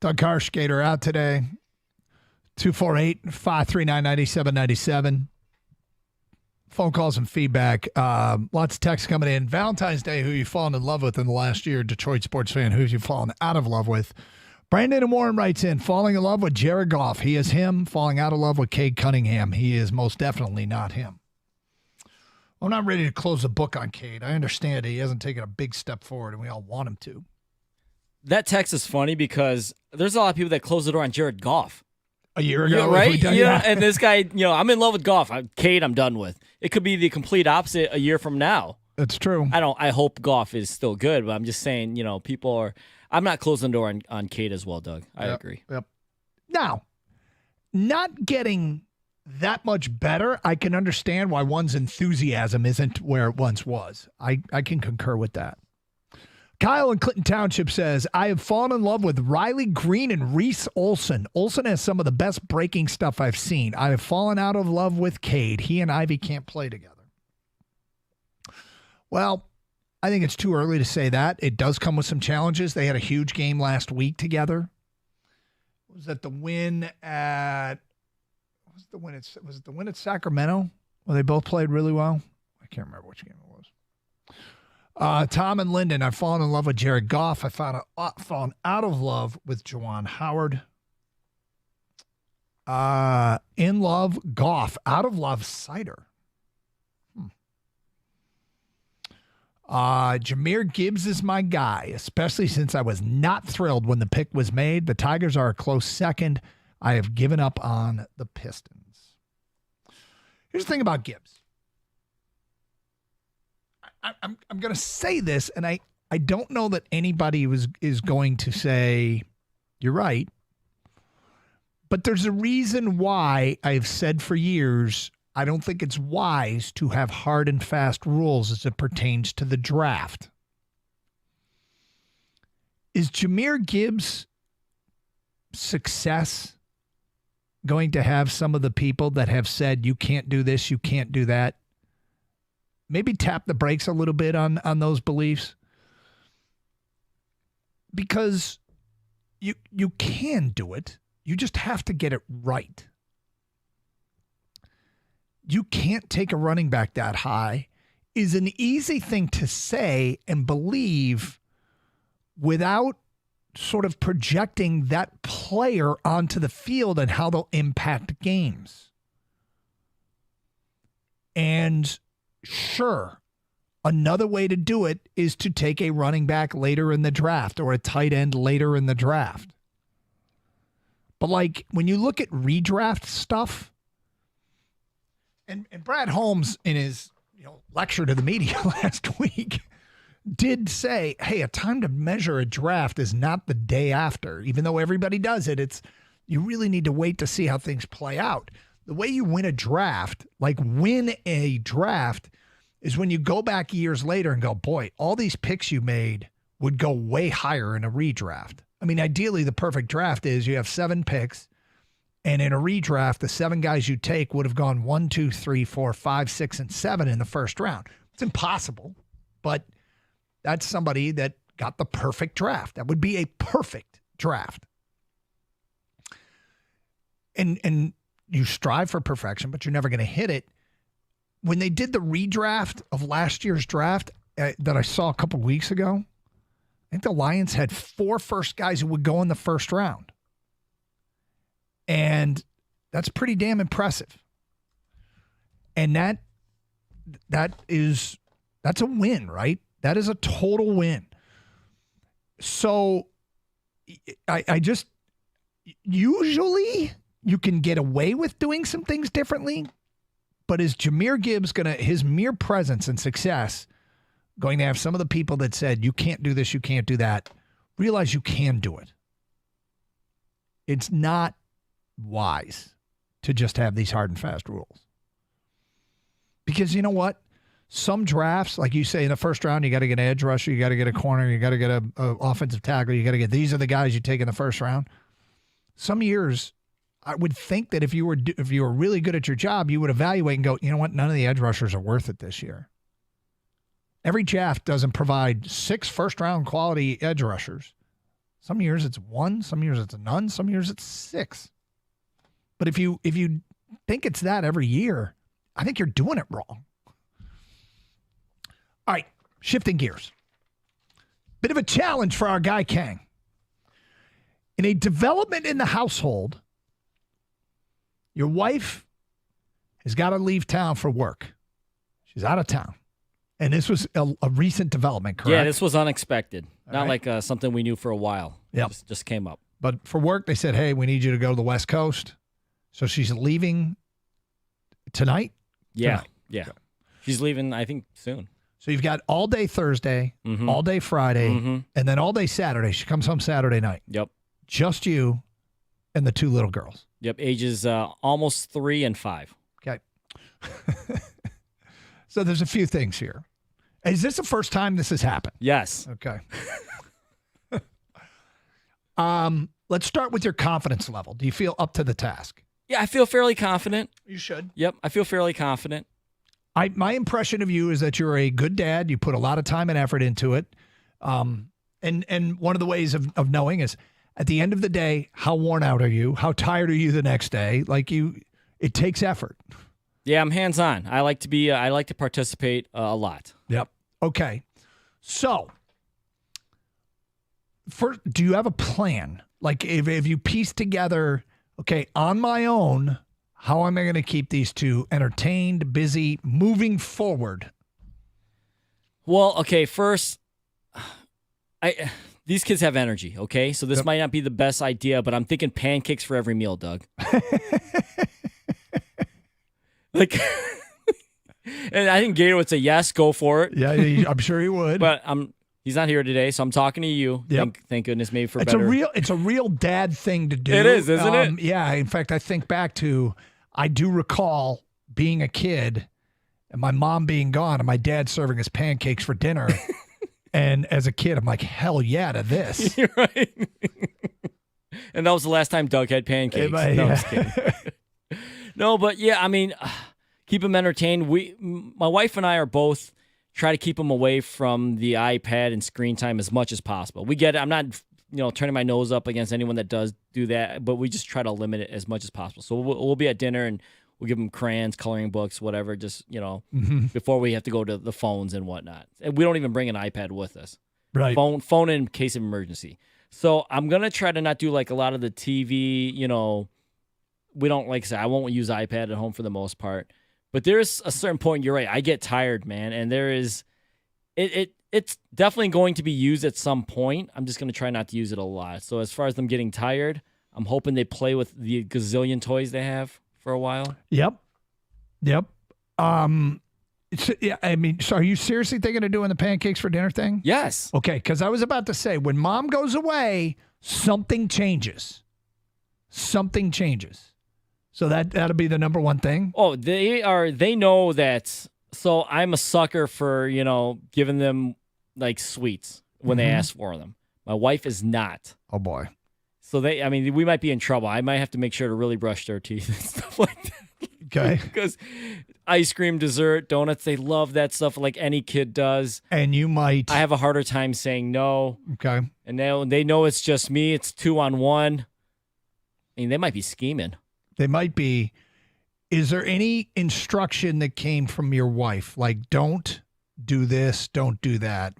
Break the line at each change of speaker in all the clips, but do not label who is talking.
Doug Carskater out today. 248-539-9797. Phone calls and feedback. Lots of texts coming in. Valentine's Day, who you fallen in love with in the last year? Detroit sports fan, who you fallen out of love with? Brandon and Warren writes in, falling in love with Jared Goff. He is him. Falling out of love with Cade Cunningham. He is most definitely not him. I'm not ready to close the book on Cade. I understand he hasn't taken a big step forward, and we all want him to.
That text is funny because there's a lot of people that close the door on Jared Goff.
A year ago,
right? Yeah, and this guy, I'm in love with Goff. Cade, I'm done with. It could be the complete opposite a year from now.
That's true.
I hope Goff is still good, but I'm just saying, people are. I'm not closing the door on Cade as well, Doug. I agree.
Yep. Now, not getting that much better, I can understand why one's enthusiasm isn't where it once was. I can concur with that. Kyle in Clinton Township says, I have fallen in love with Riley Green and Reese Olson. Olson has some of the best breaking stuff I've seen. I have fallen out of love with Cade. He and Ivy can't play together. Well, I think it's too early to say that. It does come with some challenges. They had a huge game last week together. Was that the win at was it the win at Sacramento where they both played really well? I can't remember which game it was. Tom and Lyndon, I've fallen in love with Jared Goff. I've fallen out of love with Juwan Howard. In love, Goff. Out of love, Cider. Jahmyr Gibbs is my guy, especially since I was not thrilled when the pick was made. The Tigers are a close second. I have given up on the Pistons. Here's the thing about Gibbs. I'm going to say this, and I don't know that anybody is going to say, you're right. But there's a reason why I've said for years, I don't think it's wise to have hard and fast rules as it pertains to the draft. Is Jahmyr Gibbs' success going to have some of the people that have said, you can't do this, you can't do that, maybe tap the brakes a little bit on those beliefs? Because you can do it. You just have to get it right. You can't take a running back that high is an easy thing to say and believe without sort of projecting that player onto the field and how they'll impact games. And sure, another way to do it is to take a running back later in the draft or a tight end later in the draft. But like when you look at redraft stuff, and Brad Holmes in his lecture to the media last week did say, hey, a time to measure a draft is not the day after. Even though everybody does it, you really need to wait to see how things play out. The way you win a draft, is when you go back years later and go, boy, all these picks you made would go way higher in a redraft. I mean, ideally, the perfect draft is you have 7 picks, and in a redraft, the 7 guys you take would have gone 1, 2, 3, 4, 5, 6, and 7 in the first round. It's impossible, but that's somebody that got the perfect draft. That would be a perfect draft. And you strive for perfection, but you're never going to hit it. When they did the redraft of last year's draft that I saw a couple weeks ago, I think the Lions had 4 first guys who would go in the first round. And that's pretty damn impressive. And that's a win, right? That is a total win. So I just, usually you can get away with doing some things differently, but is Jahmyr Gibbs his mere presence and success going to have some of the people that said, you can't do this, you can't do that, realize you can do it? It's not wise to just have these hard and fast rules. Because you know what? Some drafts, like you say, in the first round, you got to get an edge rusher, you got to get a corner, you got to get a offensive tackle, you got to get, these are the guys you take in the first round. Some years, I would think that if you were really good at your job, you would evaluate and go, you know what? None of the edge rushers are worth it this year. Every draft doesn't provide 6 first-round quality edge rushers. Some years it's 1, some years it's none, some years it's 6. But if you think it's that every year, I think you're doing it wrong. All right, shifting gears. Bit of a challenge for our guy Kang. In a development in the household, your wife has got to leave town for work. She's out of town. And this was a recent development, correct?
Yeah, this was unexpected.
All
Not
right.
like something we knew for a while.
Yep.
Just came up.
But for work, they said, hey, we need you to go to the West Coast. So she's leaving tonight?
Yeah,
Tonight.
yeah.
Okay.
She's leaving, I think, soon.
So you've got all day Thursday, all day Friday, and then all day Saturday. She comes home Saturday night.
Yep.
Just you and the 2 little girls.
Yep, ages almost 3 and 5.
Okay. So there's a few things here. Is this the first time this has happened?
Yes.
Okay. Let's start with your confidence level. Do you feel up to the task?
Yeah, I feel fairly confident.
You should.
Yep, I feel fairly confident.
My impression of you is that you're a good dad. You put a lot of time and effort into it. And one of the ways of knowing is at the end of the day, how worn out are you? How tired are you the next day? It takes effort.
Yeah, I'm hands-on. I like to participate a lot.
Yep. Okay. So, do you have a plan? Like if you piece together, okay, on my own, how am I going to keep these 2 entertained, busy, moving forward?
Well, okay, first, these kids have energy, okay? So this might not be the best idea, but I'm thinking pancakes for every meal, Doug. Like, and I think Gator would say, yes, go for it.
Yeah, I'm sure he would.
But he's not here today, so I'm talking to you.
Yep.
Thank goodness, maybe for
it's
better.
It's a real dad thing to do.
It is, isn't it?
Yeah. In fact, I think back to, I do recall being a kid and my mom being gone and my dad serving us pancakes for dinner. And as a kid, I'm like, hell yeah to this.
You're right. And that was the last time Doug had pancakes. No, I'm just kidding. No, but yeah, I mean, keep them entertained. My wife and I are both try to keep them away from the iPad and screen time as much as possible. We get it. I'm not, turning my nose up against anyone that does do that, but we just try to limit it as much as possible. So we'll be at dinner and we'll give them crayons, coloring books, whatever, just, before we have to go to the phones and whatnot. And we don't even bring an iPad with us.
Right.
Phone in case of emergency. So I'm going to try to not do like a lot of the TV, we don't, like I said, I won't use iPad at home for the most part. But there's a certain point, you're right, I get tired, man. And there is, it's definitely going to be used at some point. I'm just going to try not to use it a lot. So as far as them getting tired, I'm hoping they play with the gazillion toys they have for a while.
Yep. Yeah, I mean, so are you seriously thinking of doing the pancakes for dinner thing?
Yes.
Okay, because I was about to say, when mom goes away, something changes. Something changes. So that'll be the number one thing?
Oh, they know that. So I'm a sucker for, giving them like sweets when they ask for them. My wife is not.
Oh, boy.
So we might be in trouble. I might have to make sure to really brush their teeth and stuff like that.
Okay.
Because ice cream, dessert, donuts, they love that stuff like any kid does.
And you might.
I have a harder time saying no.
Okay.
And they know it's just me. It's 2-on-1. I mean, they might be scheming. They
might be. Is there any instruction that came from your wife? Like, don't do this, don't do that.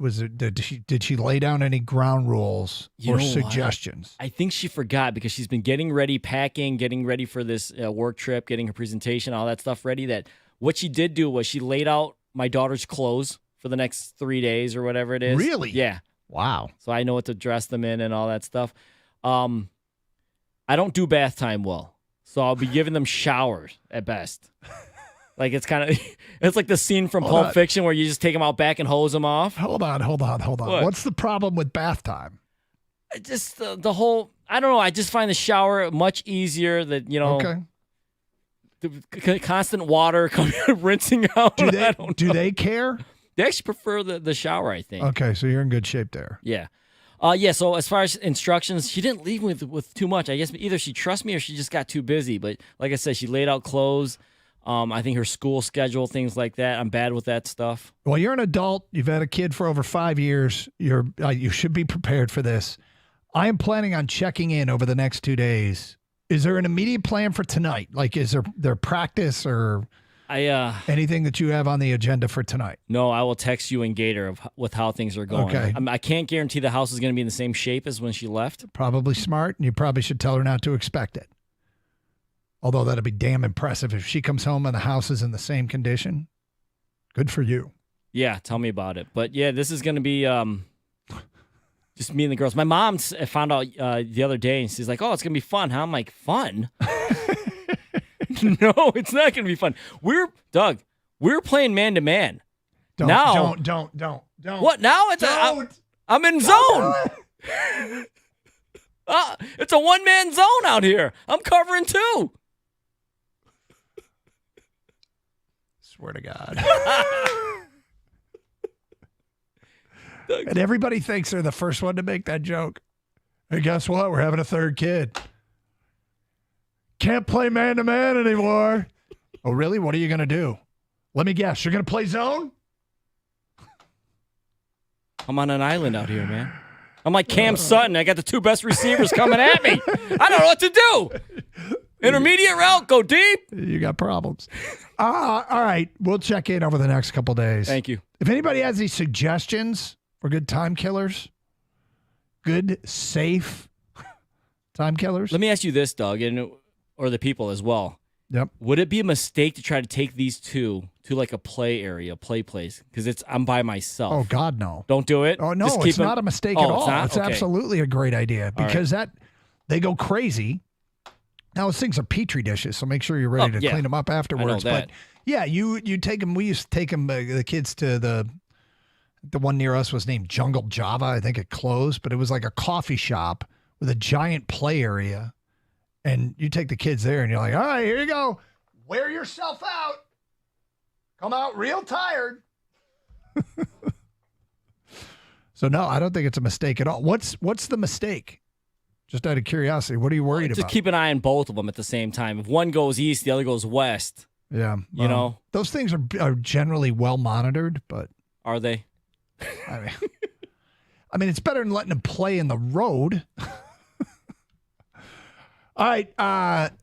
Did she lay down any ground rules or suggestions?
I think she forgot because she's been getting ready, packing, getting ready for this work trip, getting her presentation, all that stuff ready. That what she did do was she laid out my daughter's clothes for the next 3 days or whatever it is.
Really?
Yeah.
Wow.
So I know what to dress them in and all that stuff. I don't do bath time well. So I'll be giving them showers at best. Like it's like the scene from Pulp Fiction where you just take them out back and hose them off.
Hold on.
What?
What's the problem with bath time?
Just the whole, I don't know. I just find the shower much easier that,
Okay.
The constant water coming, rinsing out.
Do they care?
They actually prefer the shower, I think.
Okay. So you're in good shape there.
Yeah. So as far as instructions, she didn't leave me with too much. I guess either she trusts me or she just got too busy. But like I said, she laid out clothes. I think her school schedule, things like that. I'm bad with that stuff.
Well, you're an adult. You've had a kid for over 5 years. You should be prepared for this. I am planning on checking in over the next 2 days. Is there an immediate plan for tonight? Like, is there practice or anything that you have on the agenda for tonight?
No, I will text you and Gator with how things are going.
Okay.
I can't guarantee the house is going to be in the same shape as when she left.
Probably smart, and you probably should tell her not to expect it. Although that'd be damn impressive if she comes home and the house is in the same condition. Good for you.
Yeah, tell me about it. But yeah, this is going to be just me and the girls. My mom found out the other day, and she's like, "Oh, it's going to be fun, huh?" I'm like, "Fun? No, it's not going to be fun. Doug, we're playing man-to-man.
Don't.
What, now? I'm in zone. It's a one-man zone out here. I'm covering 2.
Swear to God. And everybody thinks they're the first one to make that joke. Hey, guess what? We're having a third kid. Can't play man-to-man anymore. Oh, really? What are you going to do? Let me guess. You're going to play zone?
I'm on an island out here, man. I'm like Cam Sutton. I got the 2 best receivers coming at me. I don't know what to do. Intermediate route, go deep.
You got problems. All right. We'll check in over the next couple days.
Thank you.
If anybody has any suggestions for good time killers, good, safe time killers.
Let me ask you this, Doug, or the people as well.
Yep.
Would it be a mistake to try to take these 2 to like a play area, play place? Because I'm by myself.
Oh, God, no.
Don't do it?
Oh, no, it's not a mistake at all. It's absolutely a great idea because they go crazy. Now, those things are Petri dishes, so make sure you're ready to clean them up afterwards.
I know that.
But, yeah, you take them. We used to take them, the kids to the one near us was named Jungle Java. I think it closed, but it was like a coffee shop with a giant play area. And you take the kids there and you're like, all right, here you go. Wear yourself out. Come out real tired. So, no, I don't think it's a mistake at all. What's the mistake? Just out of curiosity, what are you worried about?
Just keep an eye on both of them at the same time. If one goes east, the other goes west.
Yeah.
You know?
Those things are generally well monitored, but.
Are they?
I mean, it's better than letting them play in the road. All right.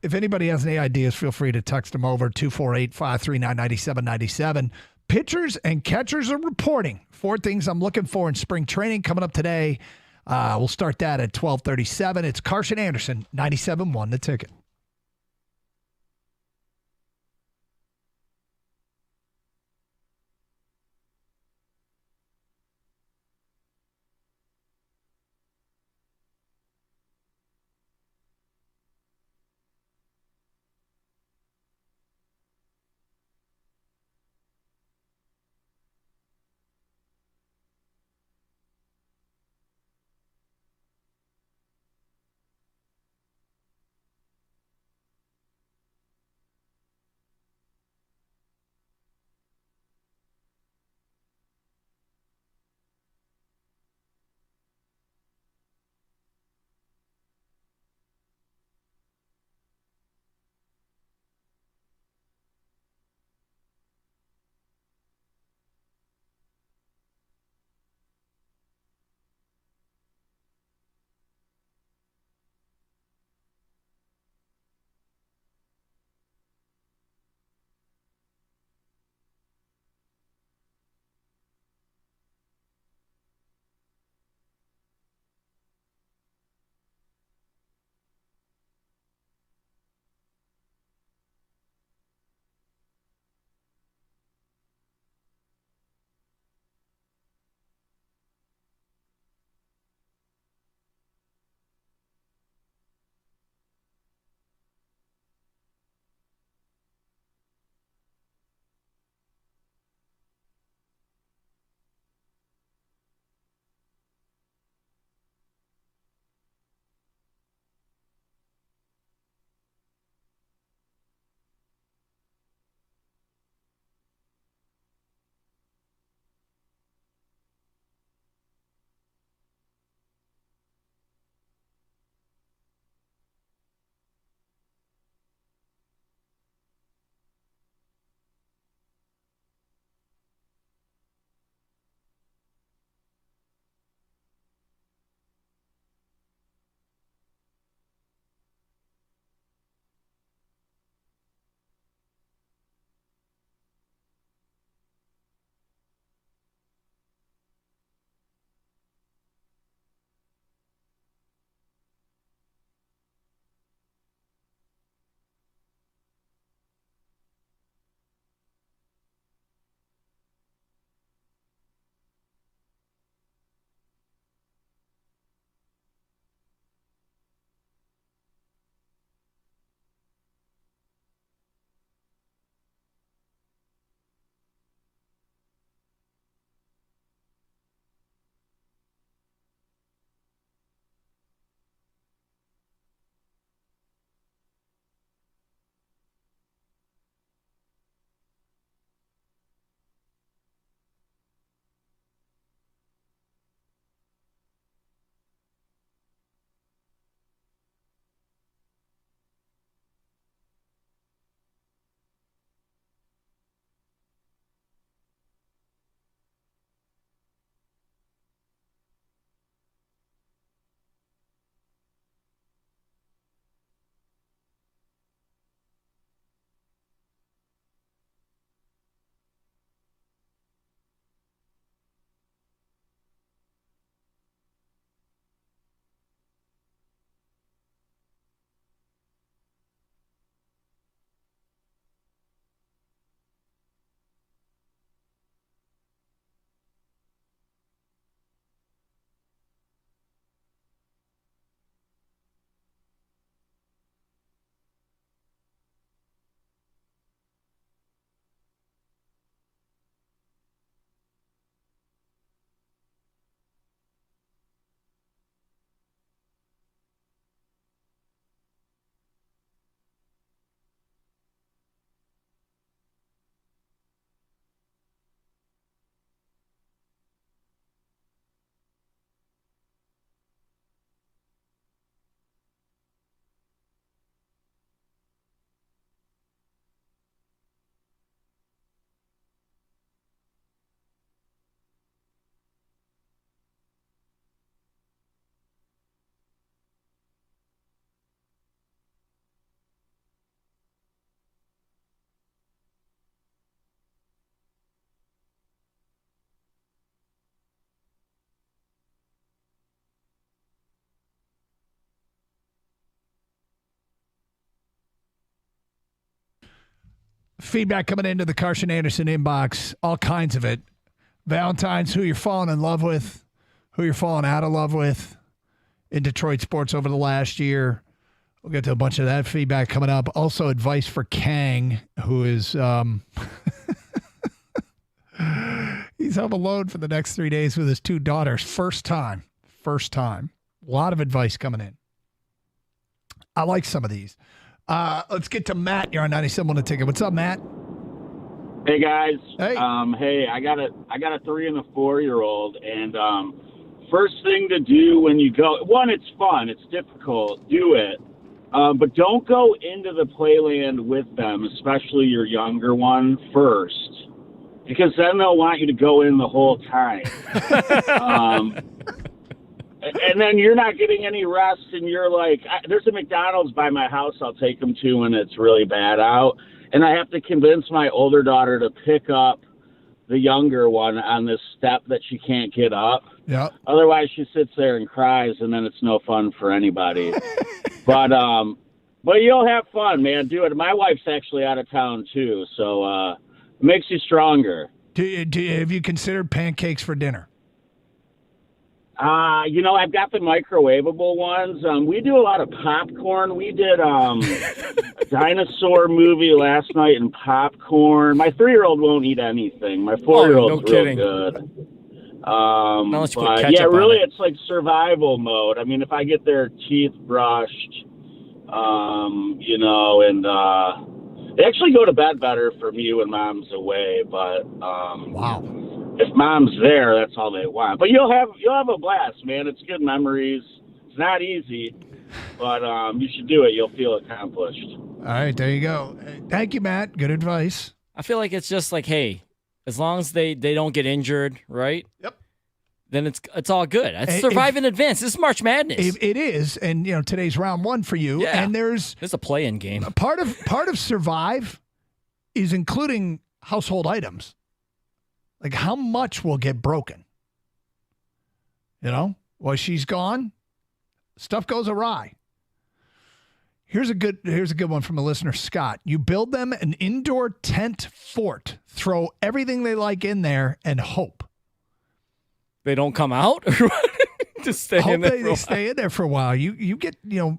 If anybody has any ideas, feel free to text them over 248-539-9797. Pitchers and catchers are reporting 4 things I'm looking for in spring training coming up today. We'll start that at 12:37. It's Carson Anderson, 97.1 The Ticket. feedback coming into the Carson Anderson inbox, all kinds of it. Valentine's, who you're falling in love with, who you're falling out of love with in Detroit sports over the last year. We'll get to a bunch of that feedback coming up. Also, advice for Kang, who is he's home alone for the next 3 days with his 2 daughters. First time. A lot of advice coming in. I like some of these. Let's get to Matt. You're on 97 to Ticket. What's up, Matt?
Hey guys.
Hey.
Hey, I got a 3 and a 4-year-old, and first thing to do when you go, one, it's fun, it's difficult, do it, but don't go into the playland with them, especially your younger one, first, because then they'll want you to go in the whole time. And then you're not getting any rest, and you're like, there's a McDonald's by my house I'll take them to when it's really bad out. And I have to convince my older daughter to pick up the younger one on this step that she can't get up.
Yeah.
Otherwise, she sits there and cries, and then it's no fun for anybody. But you'll have fun, man. Do it. My wife's actually out of town, too, so it makes you stronger.
Have you considered pancakes for dinner?
I've got the microwavable ones. We do a lot of popcorn. We did a dinosaur movie last night and popcorn. My 3-year-old won't eat anything. My 4-year-old's real good. Really, it's like survival mode. I mean, if I get their teeth brushed, and they actually go to bed better for me when Mom's away. But
wow.
If Mom's there, that's all they want. But you'll have a blast, man. It's good memories. It's not easy, but you should do it. You'll feel accomplished.
All right, there you go. Thank you, Matt. Good advice.
I feel like it's just like, hey, as long as they don't get injured, right?
Yep.
Then it's all good. It's survive in advance. This is March Madness.
It is, and today's round 1 for you.
Yeah.
And
it's a play-in game.
Part of survive is including household items. Like, how much will get broken? While she's gone, stuff goes awry. Here's a good one from a listener, Scott. You build them an indoor tent fort, throw everything they like in there, and hope
they don't come out. Just stay in there.
They stay in there for a while. You get you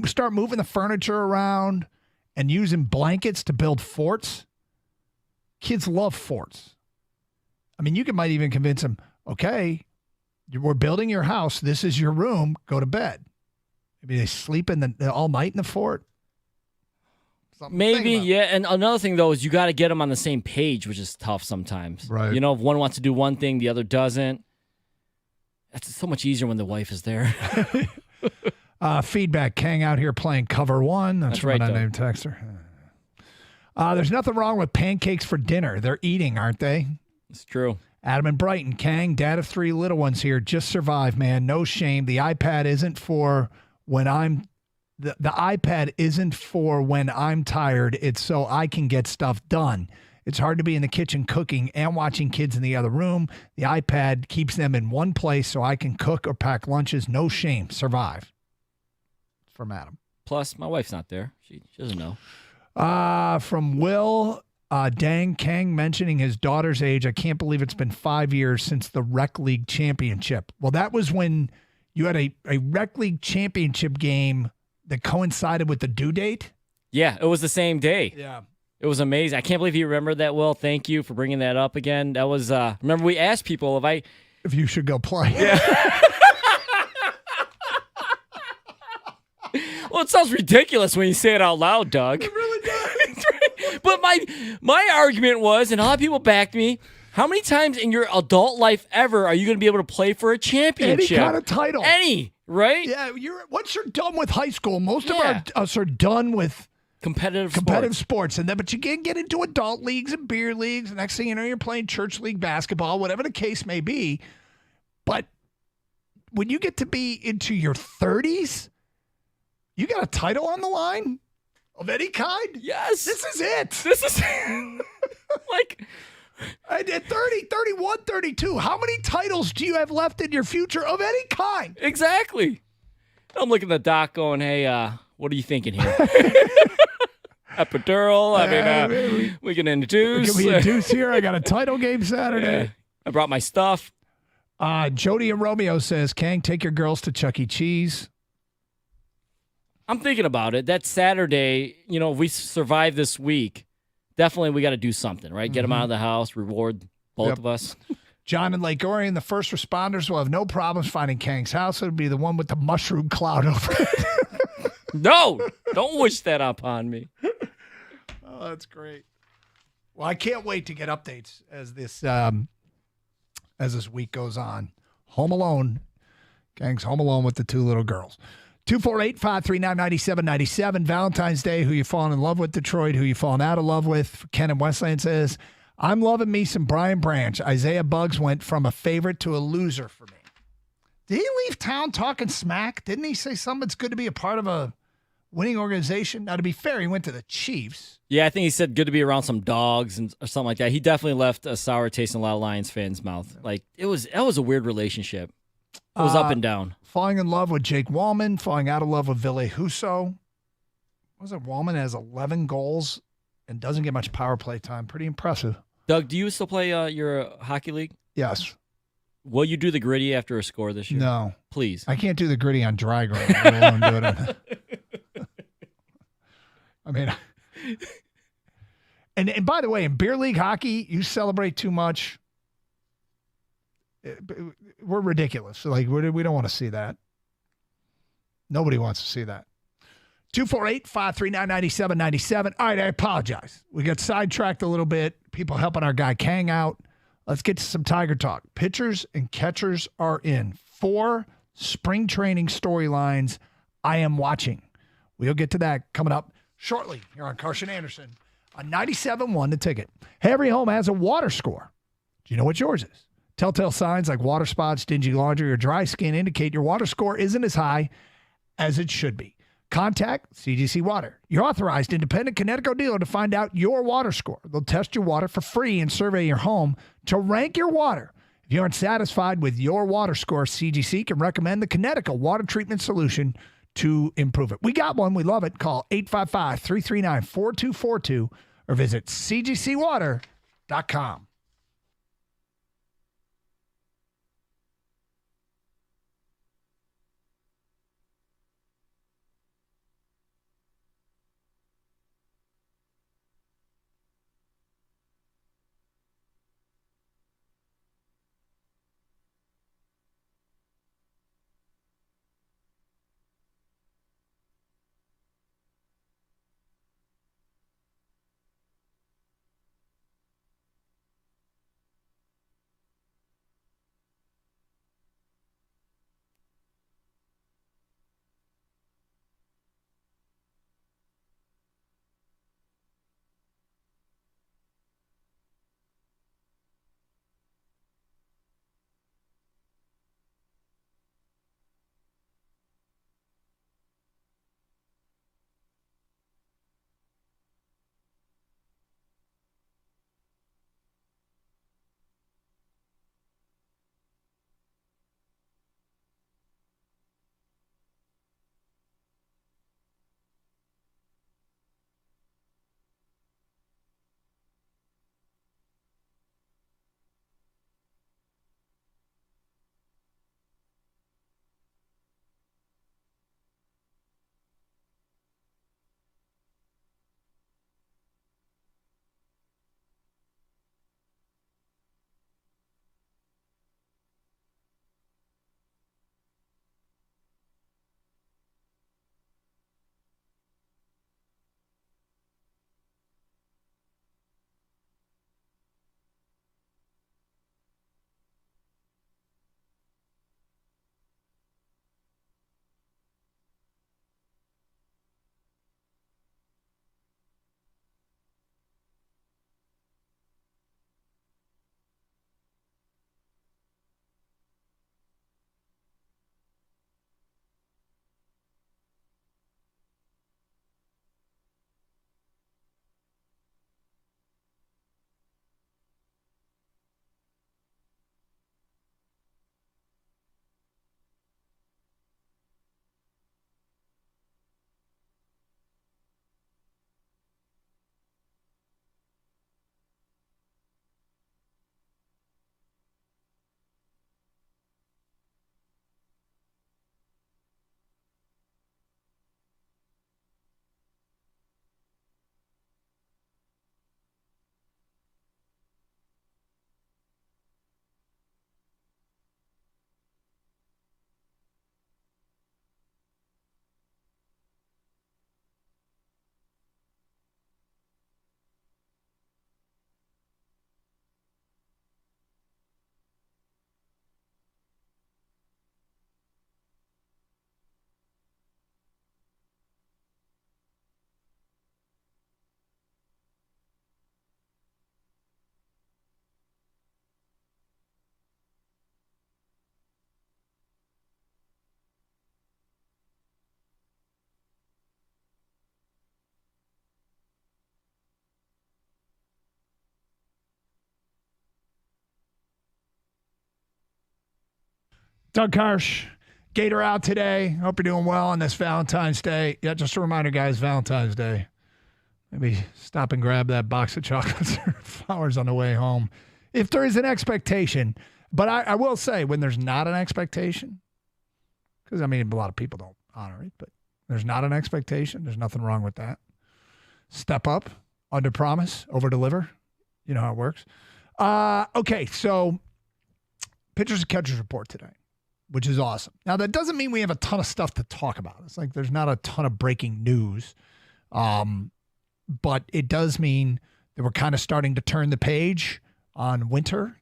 start moving the furniture around and using blankets to build forts. Kids love forts. I mean, might even convince them, okay, we're building your house. This is your room. Go to bed. Maybe they sleep all night in the fort.
Maybe, yeah. And another thing, though, is you got to get them on the same page, which is tough sometimes.
Right.
If one wants to do one thing, the other doesn't. That's so much easier when the wife is there.
Feedback. Kang out here playing cover 1. That's right, unnamed texter. There's nothing wrong with pancakes for dinner. They're eating, aren't they?
It's true.
Adam and Brighton. Kang, dad of 3 little ones here. Just survive, man. No shame. The iPad isn't for when I'm the iPad isn't for when I'm tired. It's so I can get stuff done. It's hard to be in the kitchen cooking and watching kids in the other room. The iPad keeps them in one place so I can cook or pack lunches. No shame. Survive. From Adam.
Plus, my wife's not there. She doesn't know.
From Will, dang, Kang mentioning his daughter's age. I can't believe it's been 5 years since the Rec League championship. Well, that was when you had a Rec League championship game that coincided with the due date.
Yeah, it was the same day.
Yeah.
It was amazing. I can't believe you remembered that, Will. Thank you for bringing that up again. That was, remember we asked people
if you should go play.
Yeah. Well, it sounds ridiculous when you say it out loud, Doug.
It really does.
But my argument was, and a lot of people backed me, how many times in your adult life ever are you going to be able to play for a championship?
Any kind of title.
Any, right?
Yeah, once you're done with high school, most of us are done with
competitive
sports. But you can get into adult leagues and beer leagues. The next thing you know, you're playing church league basketball, whatever the case may be. But when you get to be into your 30s, you got a title on the line of any kind?
Yes.
This is it.
This is like
at 30, 31, 32, how many titles do you have left in your future of any kind?
Exactly. I'm looking at the doc going, hey, what are you thinking here? epidural. I mean, we can induce.
Can we induce here? I got a title game Saturday.
Yeah. I brought my stuff.
Jody and Romeo says, Kang, take your girls to Chuck E. Cheese.
I'm thinking about it. That Saturday, if we survive this week, definitely we got to do something, right? Get them out of the house, reward both of us.
John and Lake Orion, the first responders will have no problems finding Kang's house. It'll be the one with the mushroom cloud over it.
No, don't wish that upon me.
Oh, that's great. Well, I can't wait to get updates as this week goes on. Home Alone. Kang's home alone with the two little girls. 248-539-9797. Valentine's Day, who you falling in love with, Detroit, who you falling out of love with. Ken in Westland says, I'm loving me some Brian Branch. Isaiah Buggs went from a favorite to a loser for me. Did he leave town talking smack? Didn't he say something? It's good to be a part of a winning organization. Now, to be fair, he went to the Chiefs.
Yeah, I think he said good to be around some dogs or something like that. He definitely left a sour taste in a lot of Lions fans' mouth. Like, that was a weird relationship. It was up and down.
Falling in love with Jake Wallman, falling out of love with Ville Husso. Was it Wallman has 11 goals and doesn't get much power play time. Pretty impressive.
Doug, do you still play your hockey league?
Yes.
Will you do the gritty after a score this year?
No.
Please.
I can't do the gritty on dry ground. I won't do it on I mean, and by the way, in beer league hockey, you celebrate too much. We're ridiculous. Like, we don't want to see that. Nobody wants to see that. 248-539-9797. All right, I apologize. We got sidetracked a little bit. People helping our guy Kang out. Let's get to some Tiger talk. Pitchers and catchers are in. 4 spring training storylines I am watching. We'll get to that coming up shortly here on Carson Anderson on 97.1 The Ticket. Hey, every home has a water score. Do you know what yours is? Telltale signs like water spots, dingy laundry, or dry skin indicate your water score isn't as high as it should be. Contact CGC Water, your authorized independent Connecticut dealer, to find out your water score. They'll test your water for free and survey your home to rank your water. If you aren't satisfied with your water score, CGC can recommend the Connecticut water treatment solution to improve it. We got one. We love it. Call 855-339-4242 or visit cgcwater.com. Doug Karsh, Gator out today. Hope you're doing well on this Valentine's Day. Yeah, just a reminder, guys, Valentine's Day. Maybe stop and grab that box of chocolates or flowers on the way home. If there is an expectation. But I will say, when there's not an expectation, because, I mean, a lot of people don't honor it, but there's not an expectation. There's nothing wrong with that. Step up, under promise, over deliver. You know how it works. Okay, so pitchers and catchers report today, which is awesome. Now, that doesn't mean we have a ton of stuff to talk about. It's like there's not a ton of breaking news. But it does mean that we're kind of starting to turn the page on winter.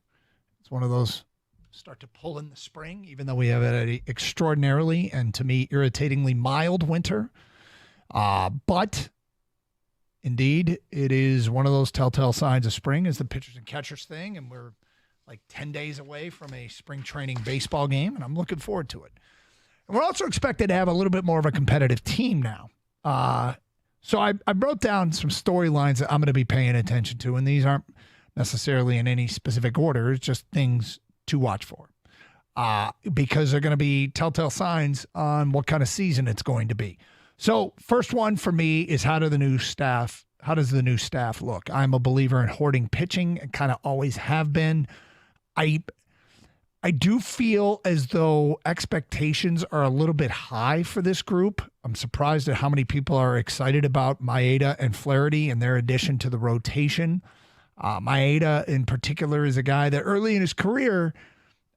It's one of those start to pull in the spring, even though we have an extraordinarily and, to me, irritatingly mild winter. But indeed, it is one of those telltale signs of spring is the pitchers and catchers thing, and we're like 10 days away from a spring training baseball game, and I'm looking forward to it. And we're also expected to have a little bit more of a competitive team now. So I wrote down some storylines that I'm going to be paying attention to, and these aren't necessarily in any specific order. It's just things to watch for because they're going to be telltale signs on what kind of season it's going to be. So first one for me is how does the new staff look? I'm a believer in hoarding pitching and kind of always have been. I do feel as though expectations are a little bit high for this group. I'm surprised at how many people are excited about Maeda and Flaherty and their addition to the rotation. Maeda in particular is a guy that early in his career,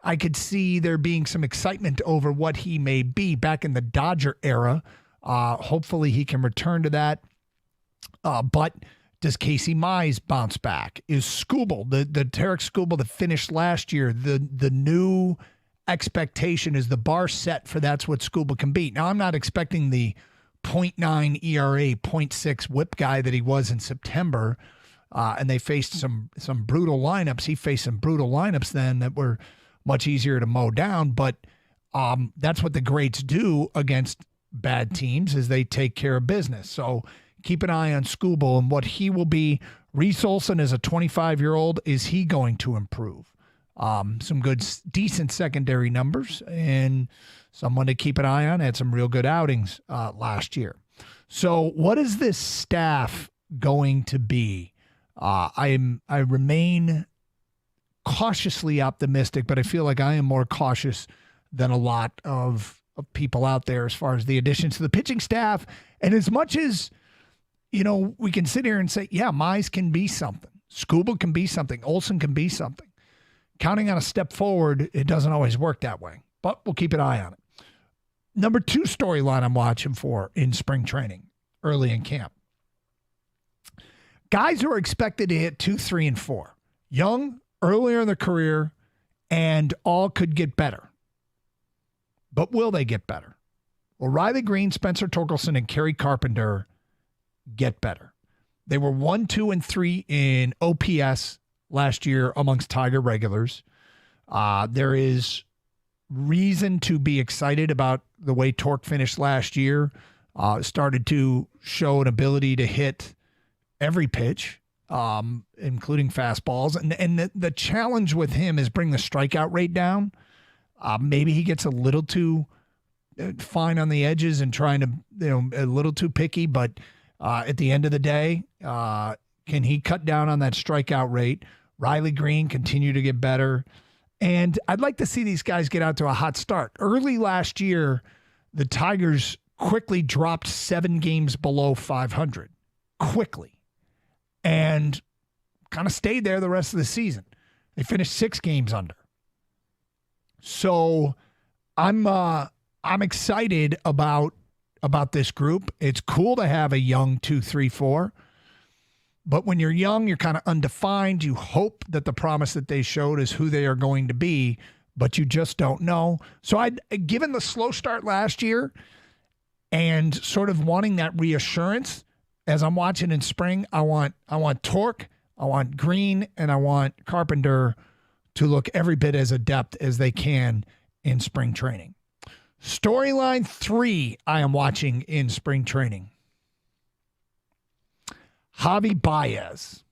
I could see there being some excitement over what he may be back in the Dodger era. Hopefully he can return to that. But does Casey Mize bounce back? Is Skubal, the Tarek Skubal that finished last year, the new expectation is the bar set for that's what Skubal can be. Now, I'm not expecting the 0.9 ERA, 0.6 whip guy that he was in September, and they faced some brutal lineups. He faced some brutal lineups then that were much easier to mow down, but that's what the greats do against bad teams is they take care of business. So keep an eye on Skubal and what he will be. Reese Olson is a 25-year-old. Is he going to improve? Some good, decent secondary numbers and someone to keep an eye on. Had some real good outings last year. So what is this staff going to be? I remain cautiously optimistic, but I feel like I am more cautious than a lot of people out there as far as the additions to the pitching staff. And as much as, you know, we can sit here and say, yeah, Mize can be something. Skubal can be something. Olson can be something. Counting on a step forward, it doesn't always work that way, but we'll keep an eye on it. Number 2 storyline I'm watching for in spring training, early in camp. Guys who are expected to hit 2, 3, and 4. Young, earlier in their career, and all could get better. But will they get better? Will Riley Green, Spencer Torkelson, and Kerry Carpenter get better? They were 1, 2, and 3 in OPS last year amongst Tiger regulars. There is reason to be excited about the way Torque finished last year. Started to show an ability to hit every pitch, including fastballs. And the challenge with him is bring the strikeout rate down. Maybe he gets a little too fine on the edges and trying to, a little too picky, but at the end of the day, can he cut down on that strikeout rate? Riley Green continue to get better. And I'd like to see these guys get out to a hot start. Early last year, the Tigers quickly dropped 7 games below 500. Quickly. And kind of stayed there the rest of the season. They finished 6 games under. So I'm excited about this group. It's cool to have a young 2, 3, 4. But when you're young, you're kind of undefined. You hope that the promise that they showed is who they are going to be, but you just don't know. So given the slow start last year and sort of wanting that reassurance, as I'm watching in spring, I want Torque, I want Green, and I want Carpenter to look every bit as adept as they can in spring training. Storyline 3 I am watching in spring training. Javi Baez.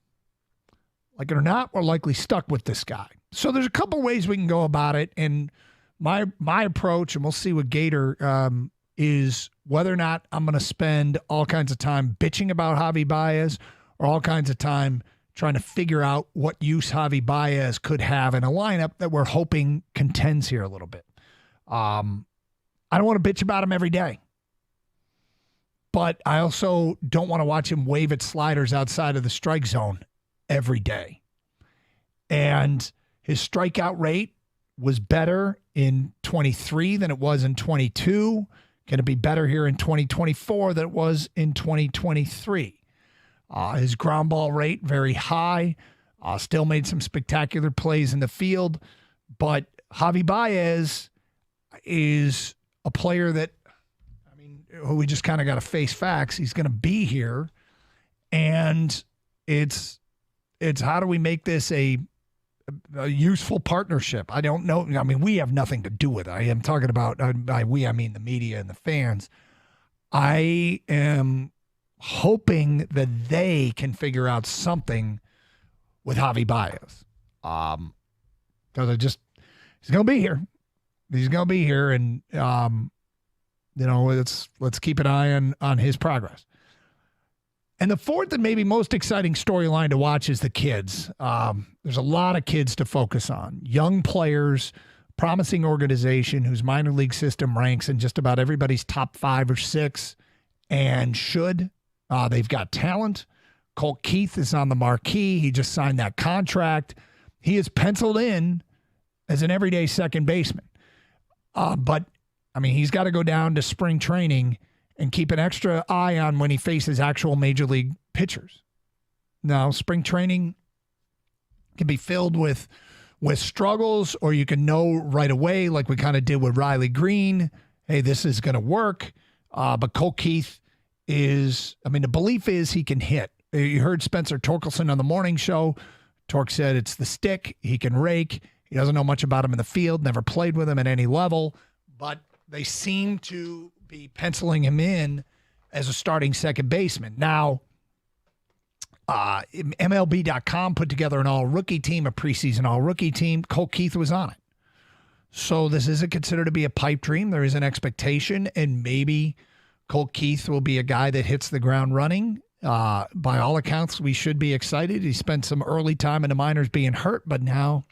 Like it or not, we're likely stuck with this guy. So there's a couple ways we can go about it, and my approach, and we'll see what Gator is, whether or not I'm going to spend all kinds of time bitching about Javi Baez or all kinds of time trying to figure out what use Javi Baez could have in a lineup that we're hoping contends here a little bit. I don't want to bitch about him every day, but I also don't want to watch him wave at sliders outside of the strike zone every day. And his strikeout rate was better in 23 than it was in 22. Going to be better here in 2024 than it was in 2023. His ground ball rate, very high. Still made some spectacular plays in the field. But Javi Baez is a player that, I mean, we just kind of got to face facts. He's going to be here. And it's how do we make this a useful partnership? I don't know. I mean, we have nothing to do with it. I am talking about, by we, I mean the media and the fans. I am hoping that they can figure out something with Javi Baez. Because he's going to be here. He's going to be here, and, let's keep an eye on his progress. And the fourth and maybe most exciting storyline to watch is the kids. There's a lot of kids to focus on. Young players, promising organization whose minor league system ranks in just about everybody's top 5 or 6 and should. They've got talent. Colt Keith is on the marquee. He just signed that contract. He is penciled in as an everyday second baseman. But, I mean, he's got to go down to spring training and keep an extra eye on when he faces actual major league pitchers. Now, spring training can be filled with struggles, or you can know right away, like we kind of did with Riley Green, hey, this is going to work. But Colt Keith the belief is he can hit. You heard Spencer Torkelson on the morning show. Tork said it's the stick. He can rake. He doesn't know much about him in the field, never played with him at any level, but they seem to be penciling him in as a starting second baseman. Now, MLB.com put together an all-rookie team, a preseason all-rookie team. Colt Keith was on it. So this isn't considered to be a pipe dream. There is an expectation, and maybe Colt Keith will be a guy that hits the ground running. By all accounts, we should be excited. He spent some early time in the minors being hurt, but now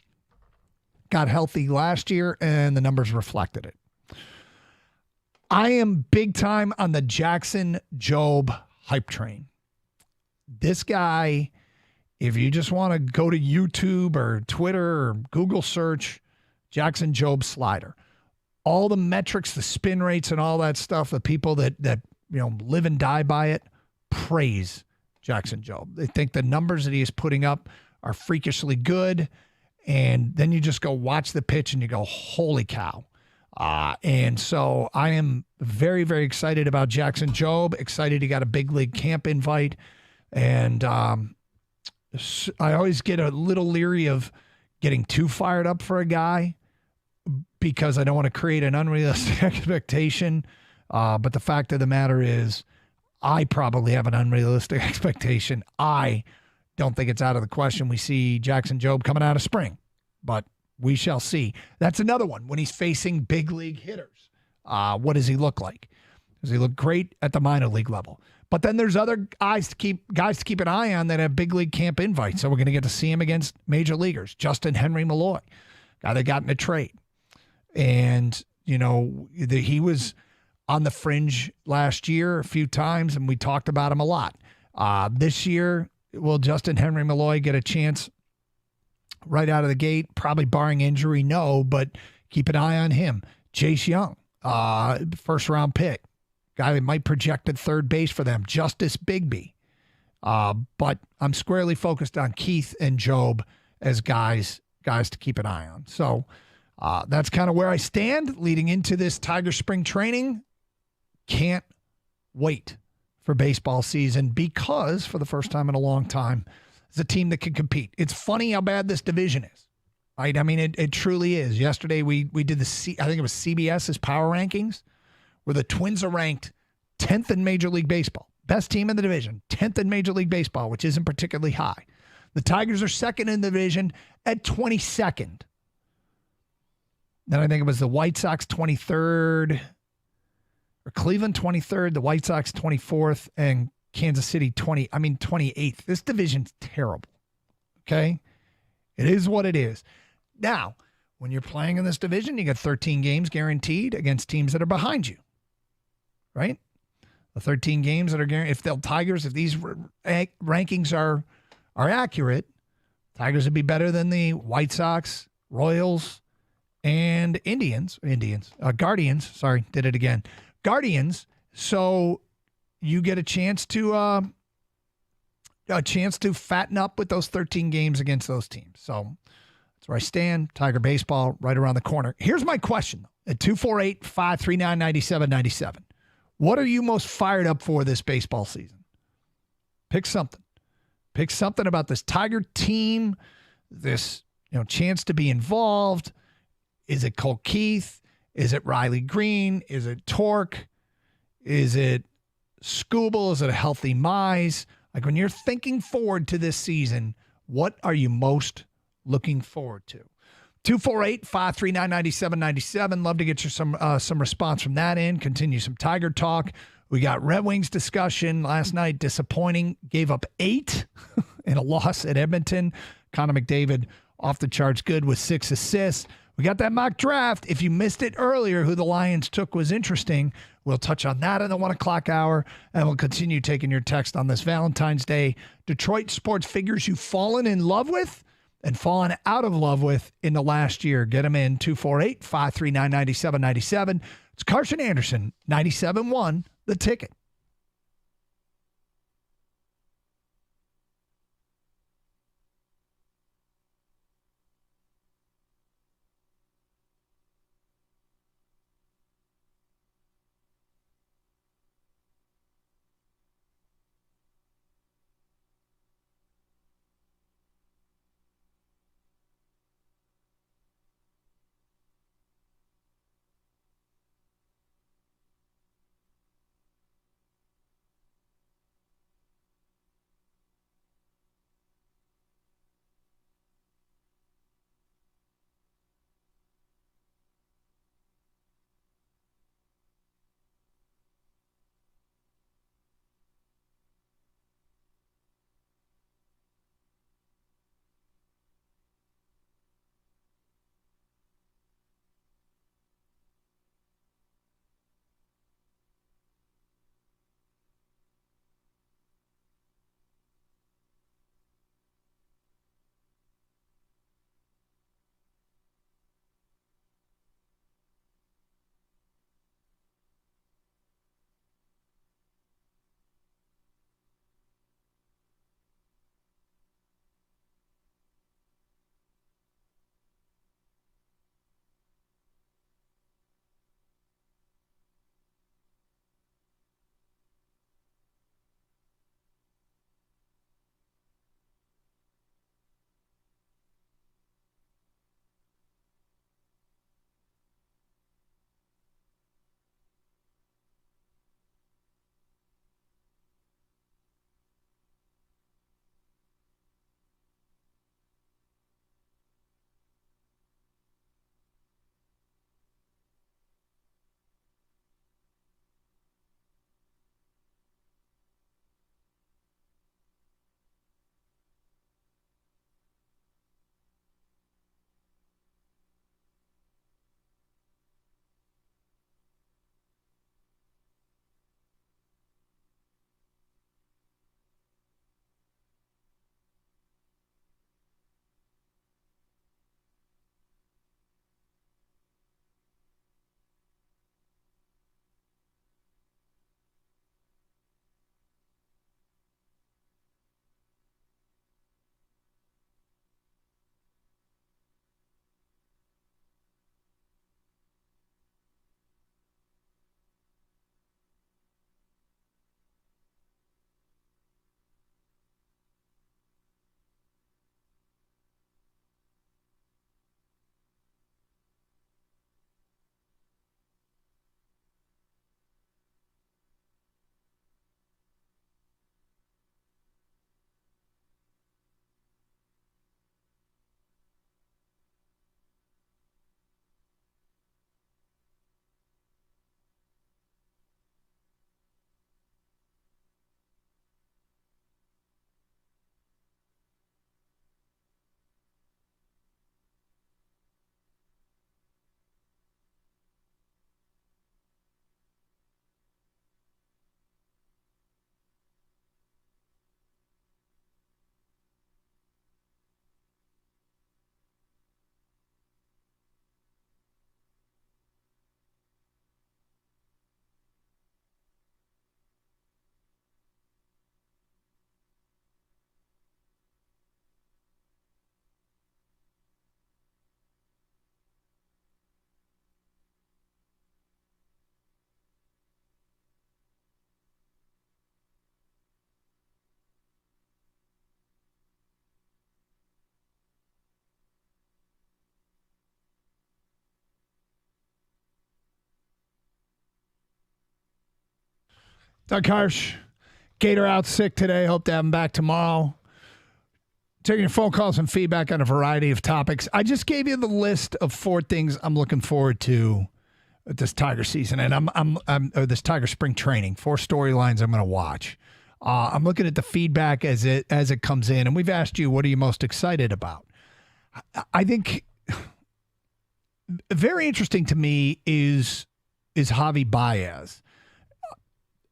got healthy last year, and the numbers reflected it. I am big time on the Jackson Jobe hype train. This guy, if you just want to go to YouTube or Twitter or Google search Jackson Jobe slider, all the metrics, the spin rates and all that stuff, the people that live and die by it, praise Jackson Jobe. They think the numbers that he is putting up are freakishly good. And then you just go watch the pitch and you go, holy cow. And so I am very, very excited about Jackson Jobe, excited he got a big league camp invite. And I always get a little leery of getting too fired up for a guy because I don't want to create an unrealistic expectation. But the fact of the matter is I probably have an unrealistic expectation. I don't think it's out of the question we see Jackson Jobe coming out of spring, but we shall see. That's another one. When he's facing big league hitters, what does he look like? Does he look great at the minor league level? But then there's other guys to keep an eye on that have big league camp invites. So we're going to get to see him against major leaguers. Justin Henry Malloy, guy that got in a trade. And, he was on the fringe last year a few times, and we talked about him a lot. This year, will Justin Henry Malloy get a chance right out of the gate? Probably barring injury, no, but keep an eye on him. Jace Young, first-round pick. Guy that might project at third base for them. Justice Bigby. But I'm squarely focused on Keith and Jobe as guys to keep an eye on. So that's kind of where I stand leading into this Tiger spring training. Can't wait for baseball season because for the first time in a long time, it's a team that can compete. It's funny how bad this division is. Right? I mean, it truly is. Yesterday we did I think it was CBS's power rankings, where the Twins are ranked 10th in Major League Baseball. Best team in the division, 10th in Major League Baseball, which isn't particularly high. The Tigers are second in the division at 22nd. Then I think it was the White Sox 23rd, or Cleveland 23rd, the White Sox 24th, and Kansas City 28th. This division's terrible. Okay? It is what it is. Now, when you're playing in this division, you get 13 games guaranteed against teams that are behind you. Right? The 13 games that are guaranteed. If these rankings are accurate, Tigers would be better than the White Sox, Royals, and Guardians. Sorry, did it again. Guardians. So you get a chance to fatten up with those 13 games against those teams. So that's where I stand. Tiger baseball right around the corner. Here's my question at 248-539-9797. What are you most fired up for this baseball season? Pick something. Pick something about this Tiger team, this chance to be involved. Is it Cole Keith? Is it Riley Green? Is it Torque? Is it Scooble? Is it a healthy Mize? Like, when you're thinking forward to this season, what are you most looking forward to? 248-539-9797. Love to get you some response from that end. Continue some Tiger talk. We got Red Wings discussion last night. Disappointing. Gave up 8 in a loss at Edmonton. Connor McDavid off the charts good with 6 assists. We got that mock draft. If you missed it earlier, who the Lions took was interesting. We'll touch on that in the 1 o'clock hour, and we'll continue taking your text on this Valentine's Day. Detroit sports figures you've fallen in love with and fallen out of love with in the last year. Get them in 248-539-9797. It's Carson Anderson, 97.1, The Ticket. Doug Harsh, Gator out sick today. Hope to have him back tomorrow. Taking your phone calls and feedback on a variety of topics. I just gave you the list of 4 things I'm looking forward to this Tiger season, and or this Tiger spring training. 4 storylines I'm going to watch. I'm looking at the feedback as it comes in, and we've asked you, what are you most excited about? I think very interesting to me is Javi Baez.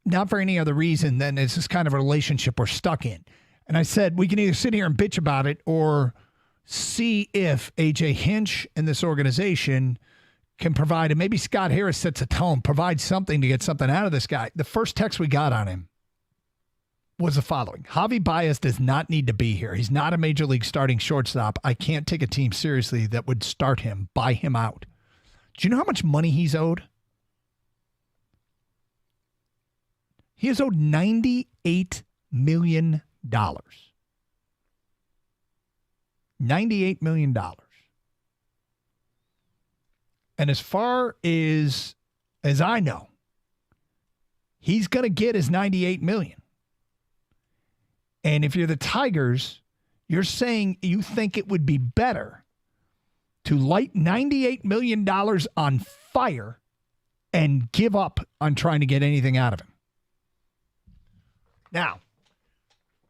Not for any other reason than it's this kind of relationship we're stuck in. And I said, we can either sit here and bitch about it or see if A.J. Hinch and this organization can provide, and maybe Scott Harris sets a tone, provide something to get something out of this guy. The first text we got on him was the following. Javi Baez does not need to be here. He's not a major league starting shortstop. I can't take a team seriously that would start him, buy him out. Do you know how much money he's owed? He is owed $98 million. $98 million. And as far as I know, he's going to get his $98 million. And if you're the Tigers, you're saying you think it would be better to light $98 million on fire and give up on trying to get anything out of him. Now,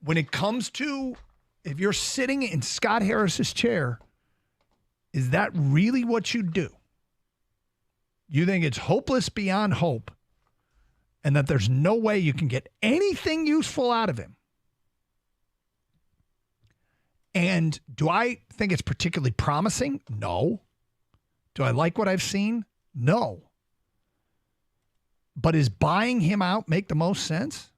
when it comes to, if you're sitting in Scott Harris's chair, is that really what you do? You think it's hopeless beyond hope and that there's no way you can get anything useful out of him? And do I think it's particularly promising? No. Do I like what I've seen? No. But is buying him out make the most sense?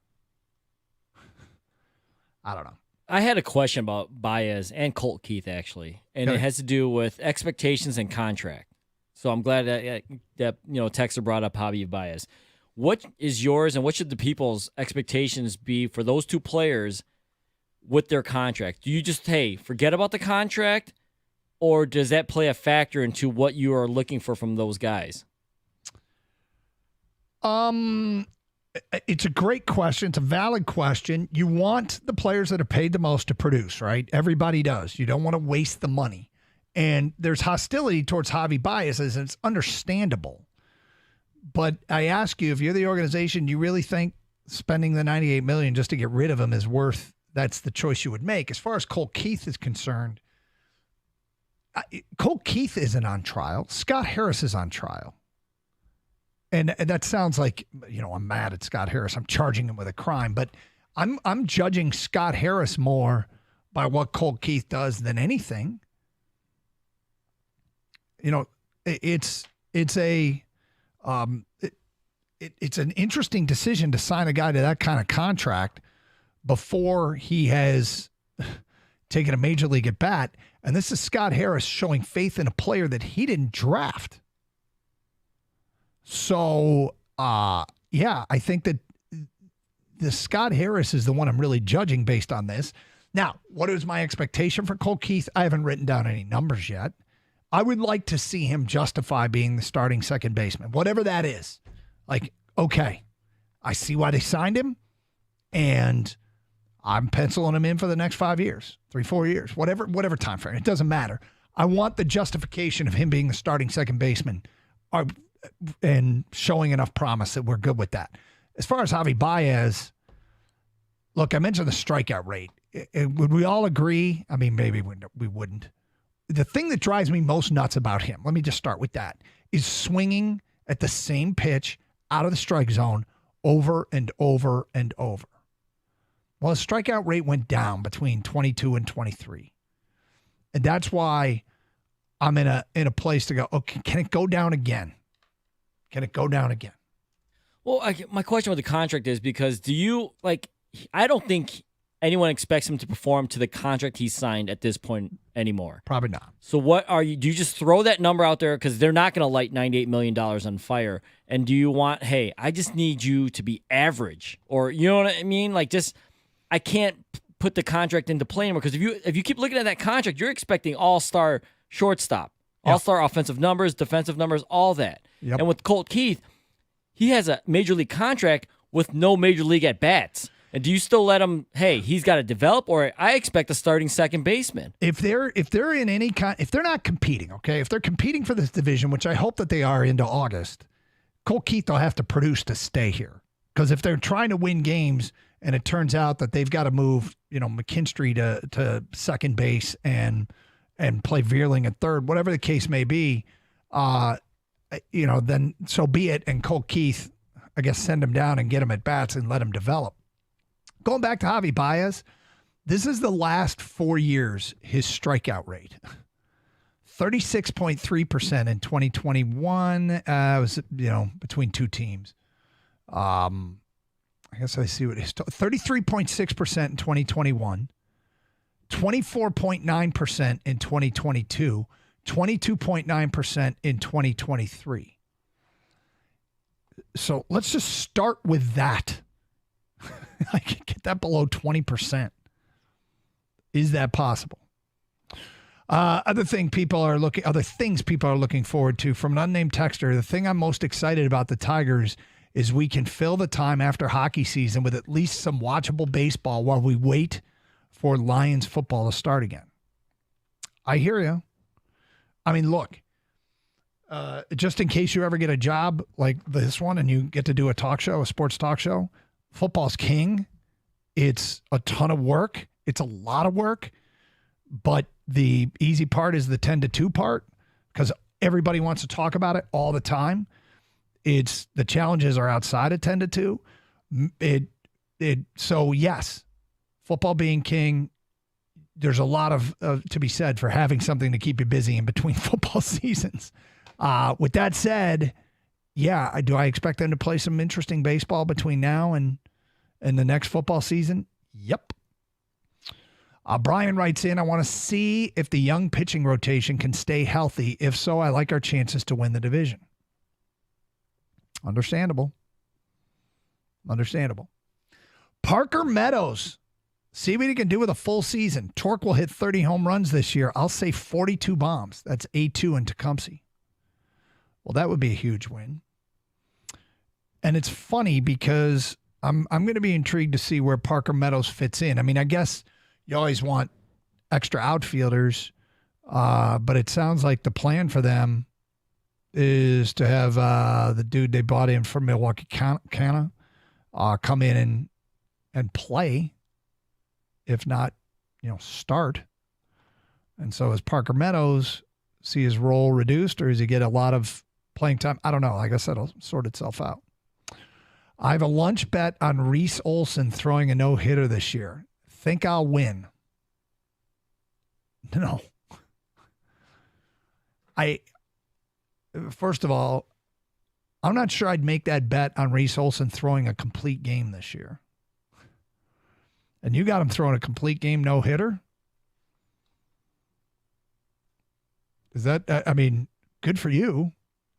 I don't know.
I had a question about Baez and Colt Keith, actually, and it has to do with expectations and contract. So I'm glad that Texter brought up Javi Baez. What is yours, and what should the people's expectations be for those 2 players with their contract? Do you just, forget about the contract, or does that play a factor into what you are looking for from those guys?
It's a great question. It's a valid question. You want the players that are paid the most to produce, right? Everybody does. You don't want to waste the money. And there's hostility towards Javi Baez, and it's understandable. But I ask you, if you're the organization, you really think spending the $98 million just to get rid of him is worth, that's the choice you would make? As far as Colt Keith is concerned, Colt Keith isn't on trial. Scott Harris is on trial. And that sounds like, I'm mad at Scott Harris. I'm charging him with a crime, but I'm judging Scott Harris more by what Colt Keith does than anything. It's an interesting decision to sign a guy to that kind of contract before he has taken a major league at bat. And this is Scott Harris showing faith in a player that he didn't draft. So, I think that the Scott Harris is the one I'm really judging based on this. Now, what is my expectation for Colt Keith? I haven't written down any numbers yet. I would like to see him justify being the starting second baseman, whatever that is. Like, okay, I see why they signed him, and I'm penciling him in for the next 5 years, 3-4 years, whatever time frame. It doesn't matter. I want the justification of him being the starting second baseman and showing enough promise that we're good with that. As far as Javi Baez, look, I mentioned the strikeout rate. Would we all agree? I mean, maybe we wouldn't. The thing that drives me most nuts about him, let me just start with that, is swinging at the same pitch out of the strike zone over and over and over. Well, his strikeout rate went down between 22 and 23. And that's why I'm in a place to go, okay, can it go down again? Can it go down again?
Well, my question with the contract is because I don't think anyone expects him to perform to the contract he signed at this point anymore.
Probably not.
So do you just throw that number out there because they're not going to light $98 million on fire? And do you want, hey, I just need you to be average? Or, you know what I mean? I can't put the contract into play anymore because if you keep looking at that contract, you're expecting all-star shortstop, all-star offensive numbers, defensive numbers, all that. Yep. And with Colt Keith, he has a major league contract with no major league at bats? And do you still let him, hey, he's got to develop, or I expect a starting second baseman?
If they're in any kind, if they're not competing, okay, if they're competing for this division, which I hope that they are into August, Cole Keith will have to produce to stay here. Because if they're trying to win games and it turns out that they've got to move, McKinstry to second base and play Veerling at third, whatever the case may be, then so be it. And Cole Keith, I guess, send him down and get him at bats and let him develop. Going back to Javi Baez, this is the last 4 years, his strikeout rate. 36.3% in 2021. Was, between two teams. I guess I see what it is. 33.6% in 2021. 24.9% in 2022. 22.9% in 2023. So let's just start with that. I can get that below 20%. Is that possible? Other things people are looking forward to from an unnamed texter. The thing I'm most excited about the Tigers is we can fill the time after hockey season with at least some watchable baseball while we wait for Lions football to start again. I hear you. I mean, look, just in case you ever get a job like this one and you get to do a sports talk show, football's king. It's a ton of work. It's a lot of work, but the easy part is the 10 to 2 part because everybody wants to talk about it all the time. It's the challenges are outside of 10 to 2. So yes, football being king, there's a lot of to be said for having something to keep you busy in between football seasons. With that said, yeah, I expect them to play some interesting baseball between now and the next football season? Yep. Brian writes in, I want to see if the young pitching rotation can stay healthy. If so, I like our chances to win the division. Understandable. Parker Meadows. See what he can do with a full season. Torque will hit 30 home runs this year. I'll say 42 bombs. That's A2 in Tecumseh. Well, that would be a huge win. And it's funny because I'm going to be intrigued to see where Parker Meadows fits in. I mean, I guess you always want extra outfielders, but it sounds like the plan for them is to have the dude they bought in from Milwaukee, Canna, come in and play, if not, start. And so is Parker Meadows see his role reduced, or does he get a lot of playing time? I don't know. I guess that'll sort itself out. I have a lunch bet on Reese Olson throwing a no-hitter this year. Think I'll win. No. First of all, I'm not sure I'd make that bet on Reese Olson throwing a complete game this year. And you got him throwing a complete game no-hitter? Is that, good for you.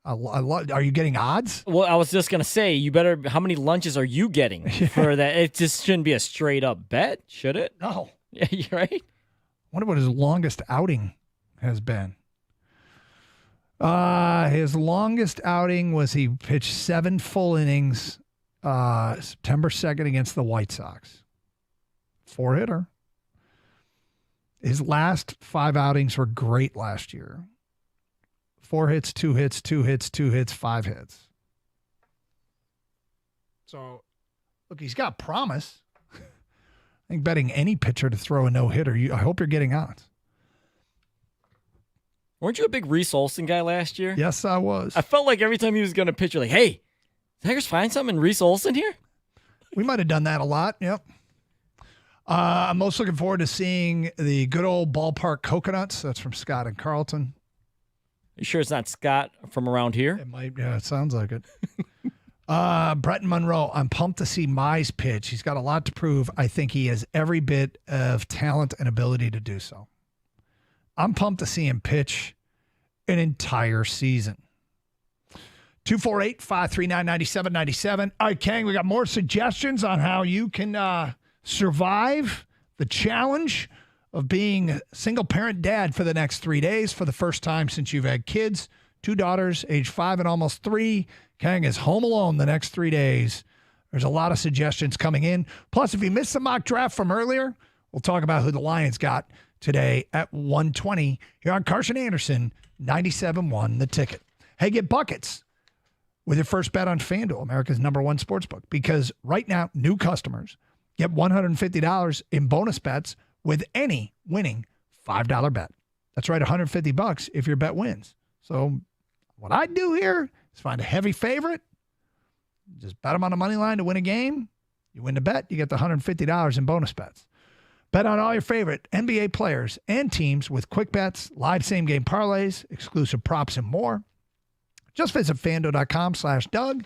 Are you getting odds?
Well, I was just going to say, how many lunches are you getting for that? It just shouldn't be a straight up bet, should it?
No.
Yeah, you're right.
I wonder what his longest outing has been. His longest outing was he pitched 7 full innings September 2nd against the White Sox. 4-hitter. His last 5 outings were great last year. 4 hits, 2 hits, 2 hits, 2 hits, 5 hits. So, look, he's got promise. I think betting any pitcher to throw a no-hitter, I hope you're getting odds.
Weren't you a big Reese Olson guy last year?
Yes, I was.
I felt like every time he was going to pitch, you're like, hey, Tigers find something in Reese Olson here?
We might have done that a lot, yep. I'm most looking forward to seeing the good old ballpark coconuts. That's from Scott and Carlton.
You sure it's not Scott from around here?
It might. Yeah, it sounds like it. Bretton Monroe, I'm pumped to see Mize pitch. He's got a lot to prove. I think he has every bit of talent and ability to do so. I'm pumped to see him pitch an entire season. 248-539-9797. All right, Kang, we got more suggestions on how you can survive the challenge of being a single-parent dad for the next 3 days for the first time since you've had kids. 2 daughters, age 5 and almost 3. Kang is home alone the next 3 days. There's a lot of suggestions coming in. Plus, if you missed the mock draft from earlier, we'll talk about who the Lions got today at 1:20 here on Carson Anderson, 97.1 The Ticket. Hey, get buckets with your first bet on FanDuel, America's #1 sportsbook, because right now, new customers get $150 in bonus bets with any winning $5 bet. That's right, $150 if your bet wins. So what I do here is find a heavy favorite, just bet them on the money line to win a game. You win the bet, you get the $150 in bonus bets. Bet on all your favorite NBA players and teams with quick bets, live same-game parlays, exclusive props, and more. Just visit FanDuel.com/Doug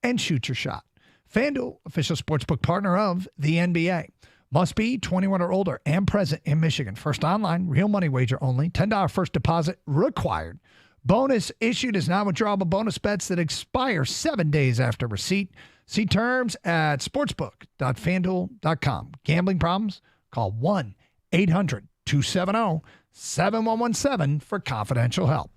and shoot your shot. FanDuel, official sportsbook partner of the NBA. Must be 21 or older and present in Michigan. First online, real money wager only. $10 first deposit required. Bonus issued as non-withdrawable bonus bets that expire 7 days after receipt. See terms at sportsbook.fanduel.com. Gambling problems? Call 1-800-270-7117 for confidential help.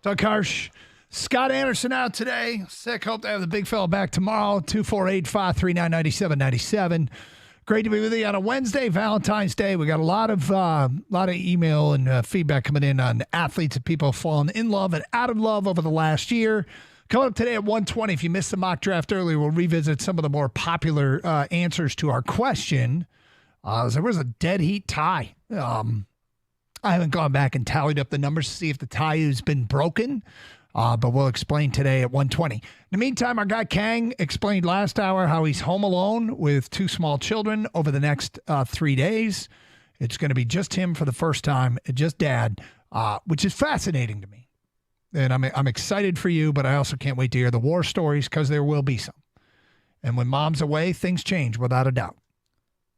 Doug Harsh, Scott Anderson out today. Sick. Hope to have the big fella back tomorrow. 248-539-9797. Great to be with you on a Wednesday, Valentine's Day. We got a lot of email and feedback coming in on athletes and people falling in love and out of love over the last year. Coming up today at 1:20, if you missed the mock draft earlier, we'll revisit some of the more popular answers to our question. There was a dead heat tie. I haven't gone back and tallied up the numbers to see if the tie has been broken, but we'll explain today at 1:20. In the meantime, our guy Kang explained last hour how he's home alone with 2 small children over the next 3 days. It's going to be just him for the first time, just dad, which is fascinating to me. And I'm excited for you, but I also can't wait to hear the war stories because there will be some. And when mom's away, things change without a doubt.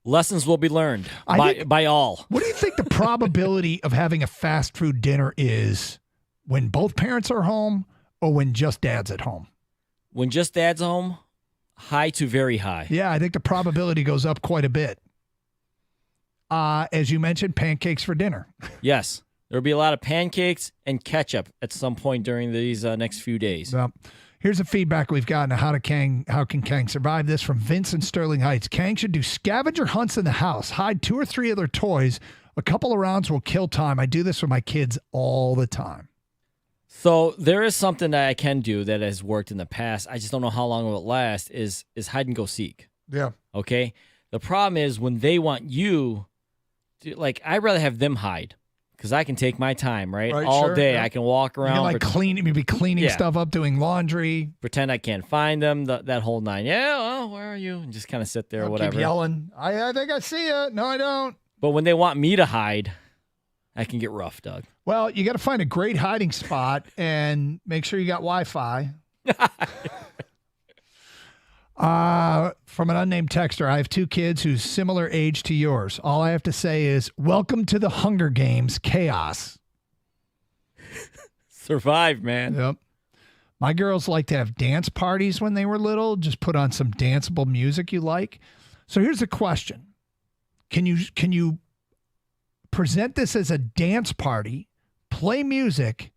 Lessons will be learned by all.
What do you think the probability of having a fast food dinner is when both parents are home or when just dad's at home?
When just dad's home, high to very high.
Yeah, I think the probability goes up quite a bit. As you mentioned, pancakes for dinner.
Yes. There'll be a lot of pancakes and ketchup at some point during these next few days.
Here's the feedback we've gotten on how can Kang survive this from Vince in Sterling Heights. Kang should do scavenger hunts in the house, hide 2 or 3 other toys. A couple of rounds will kill time. I do this with my kids all the time.
So there is something that I can do that has worked in the past. I just don't know how long it will last, is hide and go seek.
Yeah.
Okay? The problem is when they want you to, like, I'd rather have them hide. Because I can take my time, right? All
sure,
day.
yeah.
I can walk around.
You can maybe cleaning stuff up, doing laundry.
Pretend I can't find them, that whole 9. Yeah, well, where are you? And just kind of sit there or whatever.
Keep yelling. I think I see you. No, I don't.
But when they want me to hide, I can get rough, Doug.
Well, you got to find a great hiding spot and make sure you got Wi-Fi. From an unnamed texter, I have 2 kids who's similar age to yours. All I have to say is, welcome to the Hunger Games chaos.
Survive, man.
Yep. My girls like to have dance parties when they were little. Just put on some danceable music you like. So here's the question. Can you present this as a dance party, play music,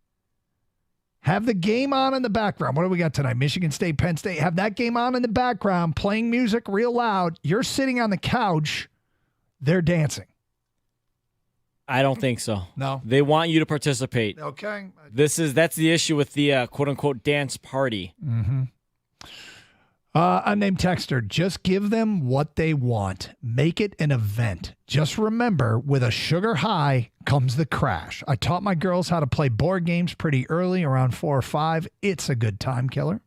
have the game on in the background? What do we got tonight? Michigan State, Penn State. Have that game on in the background, playing music real loud. You're sitting on the couch. They're dancing.
I don't think so.
No.
They want you to participate.
Okay.
That's the issue with the quote-unquote dance party.
Mm-hmm. Unnamed texter, just give them what they want. Make it an event. Just remember, with a sugar high comes the crash. I taught my girls how to play board games pretty early, around 4 or 5. It's a good time killer.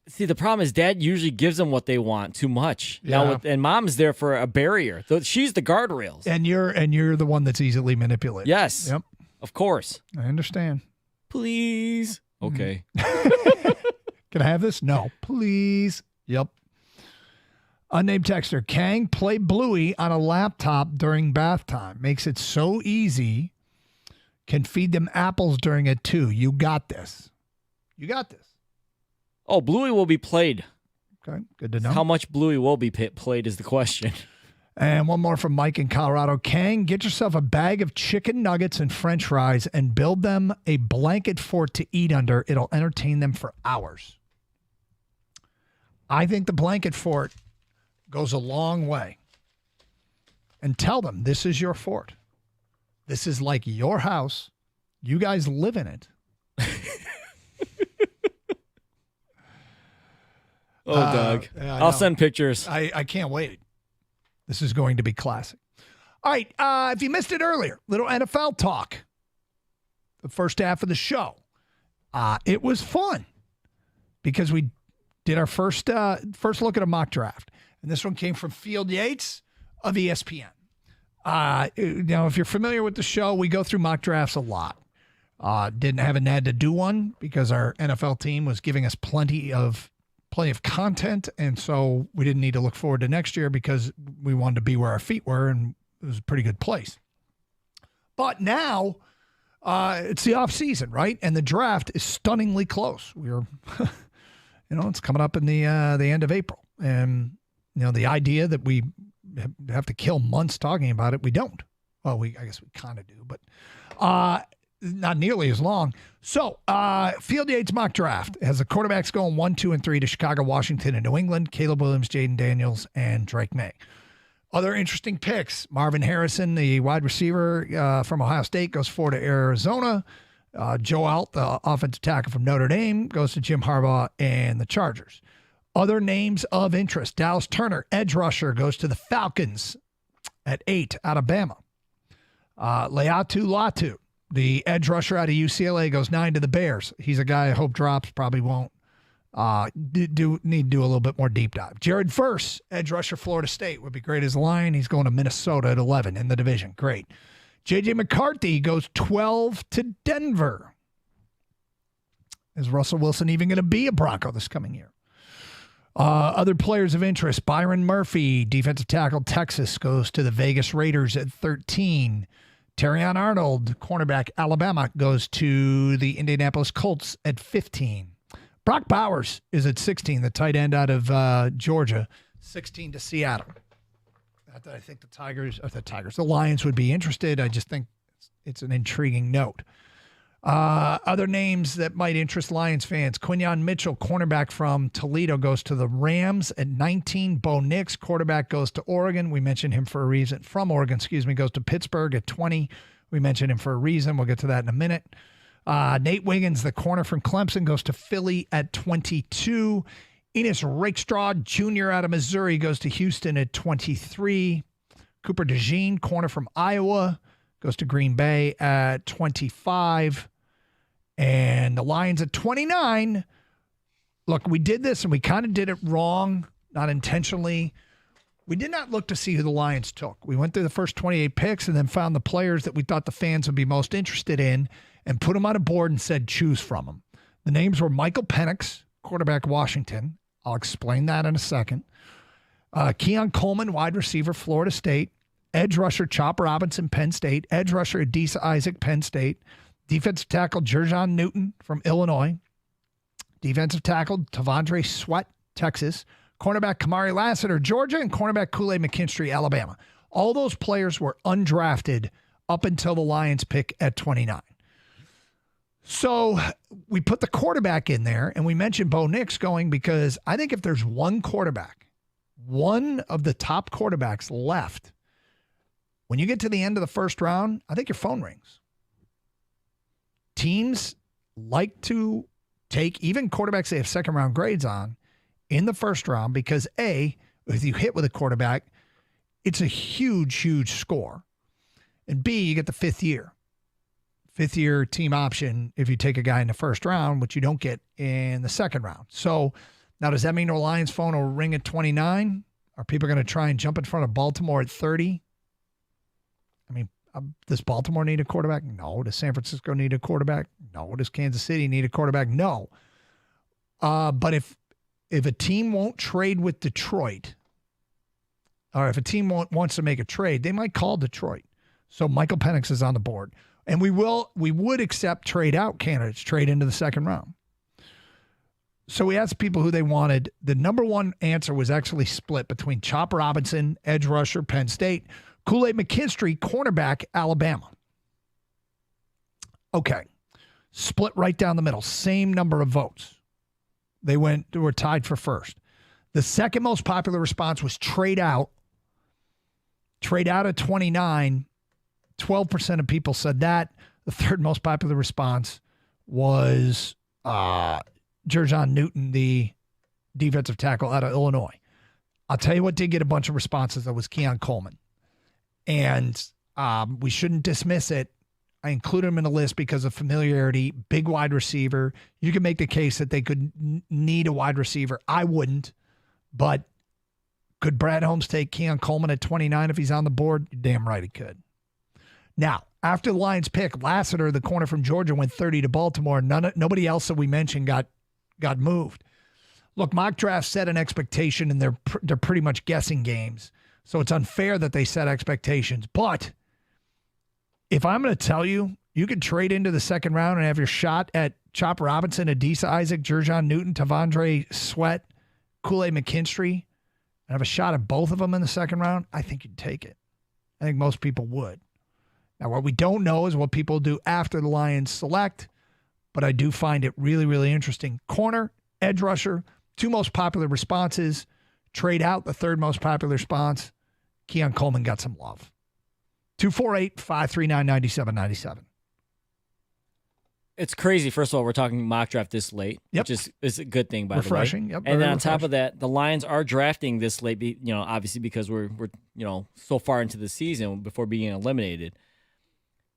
See, the problem is dad usually gives them what they want too much.
Yeah.
And mom's there for a barrier. She's the guardrails.
And you're the one that's easily manipulated.
Yes.
Yep.
Of course.
I understand.
Please. Okay.
Can I have this? No. Please. Yep. Unnamed texter, Kang, play Bluey on a laptop during bath time. Makes it so easy. Can feed them apples during it too. You got this. You got this.
Oh, Bluey will be played.
Okay, good to know.
How much Bluey will be played is the question.
And one more from Mike in Colorado. Kang, get yourself a bag of chicken nuggets and french fries and build them a blanket fort to eat under. It'll entertain them for hours. I think the blanket fort goes a long way. And tell them this is your fort. This is like your house. You guys live in it.
Doug.
Yeah,
I'll send pictures.
I can't wait. This is going to be classic. All right. If you missed it earlier, little NFL talk. The first half of the show. It was fun because we did our first look at a mock draft. And this one came from Field Yates of ESPN. If you're familiar with the show, we go through mock drafts a lot. Didn't have a need to do one because our NFL team was giving us plenty of content, and so we didn't need to look forward to next year because we wanted to be where our feet were, and it was a pretty good place. But now it's the off season, right? And the draft is stunningly close. We're, it's coming up in the end of April, and the idea that we have to kill months talking about it, we don't. Well, I guess we kind of do, but not nearly as long. So, Field Yates mock draft has the quarterbacks going 1, 2, and 3 to Chicago, Washington, and New England. Caleb Williams, Jaden Daniels, and Drake May. Other interesting picks. Marvin Harrison, the wide receiver from Ohio State, goes 4 to Arizona. Joe Alt, the offensive tackle from Notre Dame, goes to Jim Harbaugh and the Chargers. Other names of interest. Dallas Turner, edge rusher, goes to the Falcons at 8 out of Bama. Leatu Latu, the edge rusher out of UCLA, goes 9 to the Bears. He's a guy I hope drops, probably won't. Need to do a little bit more deep dive. Jared Verse, edge rusher, Florida State, would be great as a Lion. He's going to Minnesota at 11 in the division. Great. J.J. McCarthy goes 12 to Denver. Is Russell Wilson even going to be a Bronco this coming year? Other players of interest. Byron Murphy, defensive tackle, Texas, goes to the Vegas Raiders at 13. Terrion Arnold, cornerback, Alabama, goes to the Indianapolis Colts at 15. Brock Bowers is at 16, the tight end out of Georgia, 16 to Seattle. Not that I think the Lions would be interested. I just think it's an intriguing note. Other names that might interest Lions fans. Quinyon Mitchell, cornerback from Toledo, goes to the Rams at 19. Bo Nix, quarterback, goes to Oregon. We mentioned him for a reason. From Oregon, goes to Pittsburgh at 20. We mentioned him for a reason. We'll get to that in a minute. Nate Wiggins, the corner from Clemson, goes to Philly at 22. Enos Rakestraw Jr. out of Missouri goes to Houston at 23. Cooper DeJean, corner from Iowa, goes to Green Bay at 25. And the Lions at 29. Look, we did this and we kind of did it wrong, not intentionally. We did not look to see who the Lions took. We went through the first 28 picks and then found the players that we thought the fans would be most interested in and put them on a board and said choose from them. The names were Michael Penix, quarterback, Washington. I'll explain that in a second. Keon Coleman, wide receiver, Florida State. Edge rusher, Chop Robinson, Penn State. Edge rusher, Adisa Isaac, Penn State. Defensive tackle, Jerjon Newton from Illinois. Defensive tackle, Tavondre Sweat, Texas. Cornerback, Kamari Lassiter, Georgia. And cornerback, Kool-Aid McKinstry, Alabama. All those players were undrafted up until the Lions pick at 29. So we put the quarterback in there, and we mentioned Bo Nix going because I think if there's one quarterback, one of the top quarterbacks left, when you get to the end of the first round, I think your phone rings. Teams like to take even quarterbacks they have second-round grades on in the first round because, A, if you hit with a quarterback, it's a huge, huge score. And B, you get the fifth year team option if you take a guy in the first round, which you don't get in the second round. So now does that mean the Lions phone will ring at 29? Are people going to try and jump in front of Baltimore at 30? I mean, does Baltimore need a quarterback? No. Does San Francisco need a quarterback? No. Does Kansas City need a quarterback? No. But if a team won't trade with Detroit, or if a team wants to make a trade, they might call Detroit. So Michael Penix is on the board. And we would accept trade out candidates, trade into the second round. So we asked people who they wanted. The number one answer was actually split between Chop Robinson, edge rusher, Penn State, Kool-Aid McKinstry, cornerback, Alabama. Okay. Split right down the middle. Same number of votes. They were tied for first. The second most popular response was trade out. Trade out at 29. 12% of people said that. The third most popular response was Jerjon Newton, the defensive tackle out of Illinois. I'll tell you what did get a bunch of responses. That was Keon Coleman. And we shouldn't dismiss it. I included him in the list because of familiarity, big wide receiver. You can make the case that they could need a wide receiver. I wouldn't. But could Brad Holmes take Keon Coleman at 29 if he's on the board? Damn right he could. Now, after the Lions pick, Lassiter, the corner from Georgia, went 30 to Baltimore. Nobody else that we mentioned got moved. Look, mock drafts set an expectation, and they're pretty much guessing games. So it's unfair that they set expectations. But if I'm going to tell you, you could trade into the second round and have your shot at Chop Robinson, Adisa Isaac, Jerjon Newton, Tavondre Sweat, Kool-Aid McKinstry, and have a shot at both of them in the second round, I think you'd take it. I think most people would. Now, what we don't know is what people do after the Lions select, but I do find it really, really interesting. Corner, edge rusher, 2 most popular responses. Trade out, the 3rd most popular response. Keon Coleman got some love. 248-539-9797.
It's crazy. First of all, we're talking mock draft this late, which is a good thing, by
refreshing,
the way.
Yep,
and then on top of that, the Lions are drafting this late, obviously because we're so far into the season before being eliminated.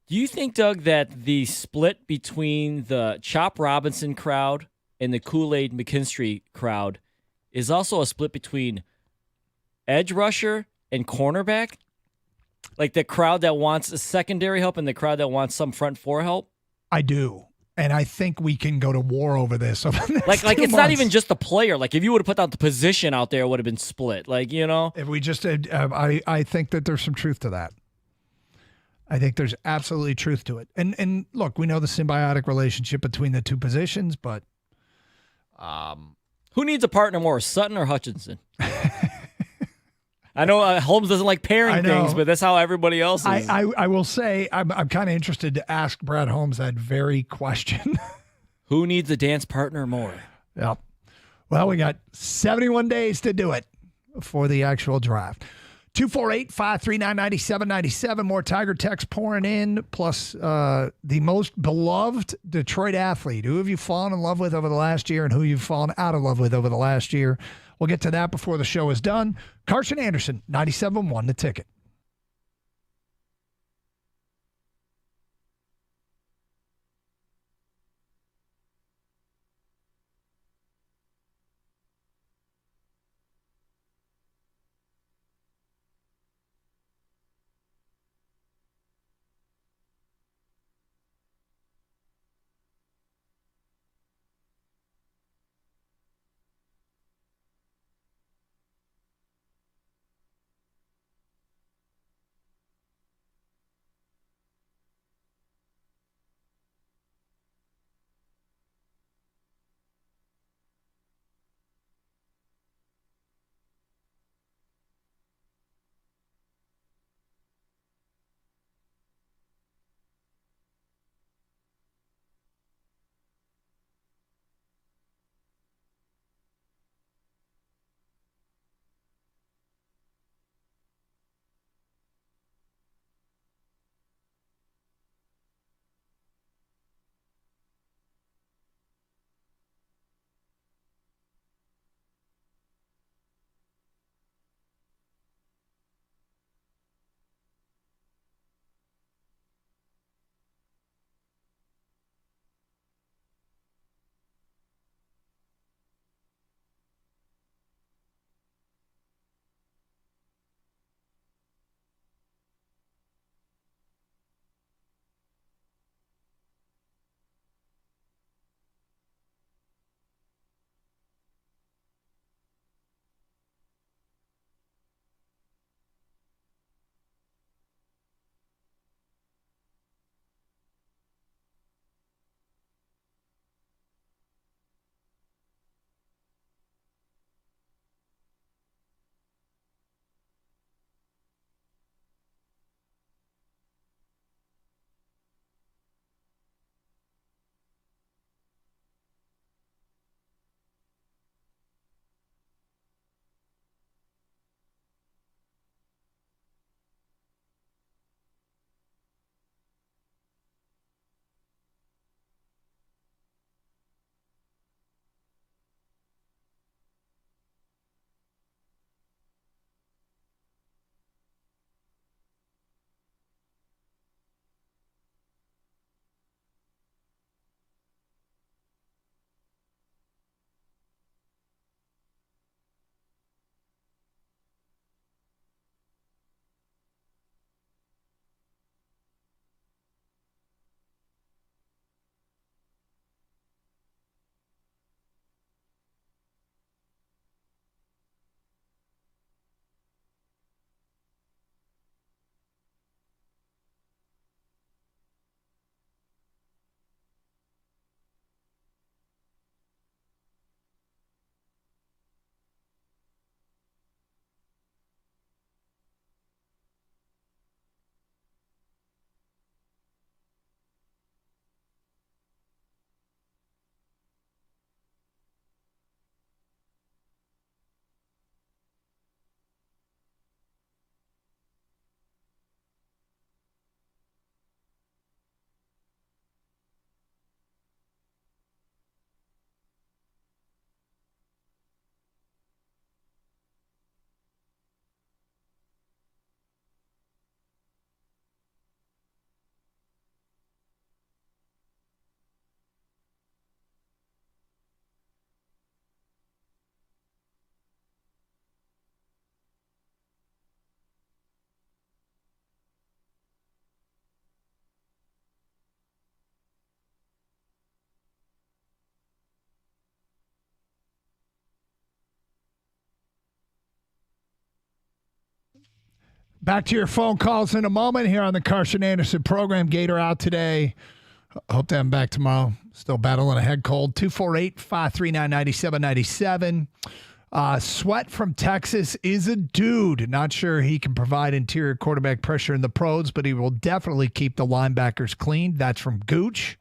Do you think, Doug, that the split between the Chop Robinson crowd and the Kool-Aid McKinstry crowd is also a split between edge rusher and cornerback? Like the crowd that wants a secondary help and the crowd that wants some front four help?
I do. And I think we can go to war over this. Over the
next like it's not even just the player. Like if you would have put out the position out there, it would have been split. Like, If
we just did, I think that there's some truth to that. I think there's absolutely truth to it. And look, we know the symbiotic relationship between the two positions, but
who needs a partner more, Sutton or Hutchinson? I know Holmes doesn't like pairing things, but that's how everybody else is.
I will say I'm kind of interested to ask Brad Holmes that very question.
Who needs a dance partner more?
Yep. Well, we got 71 days to do it for the actual draft. 248-539-9797. More Tiger text pouring in, plus the most beloved Detroit athlete. Who have you fallen in love with over the last year and who you've fallen out of love with over the last year? We'll get to that before the show is done. Carson Anderson, 97.1 The Ticket. Back to your phone calls in a moment here on the Carson Anderson program. Gator out today. Hope to have him back tomorrow. Still battling a head cold. 248-539-9797. Sweat from Texas is a dude. Not sure he can provide interior quarterback pressure in the pros, but he will definitely keep the linebackers clean. That's from Gooch.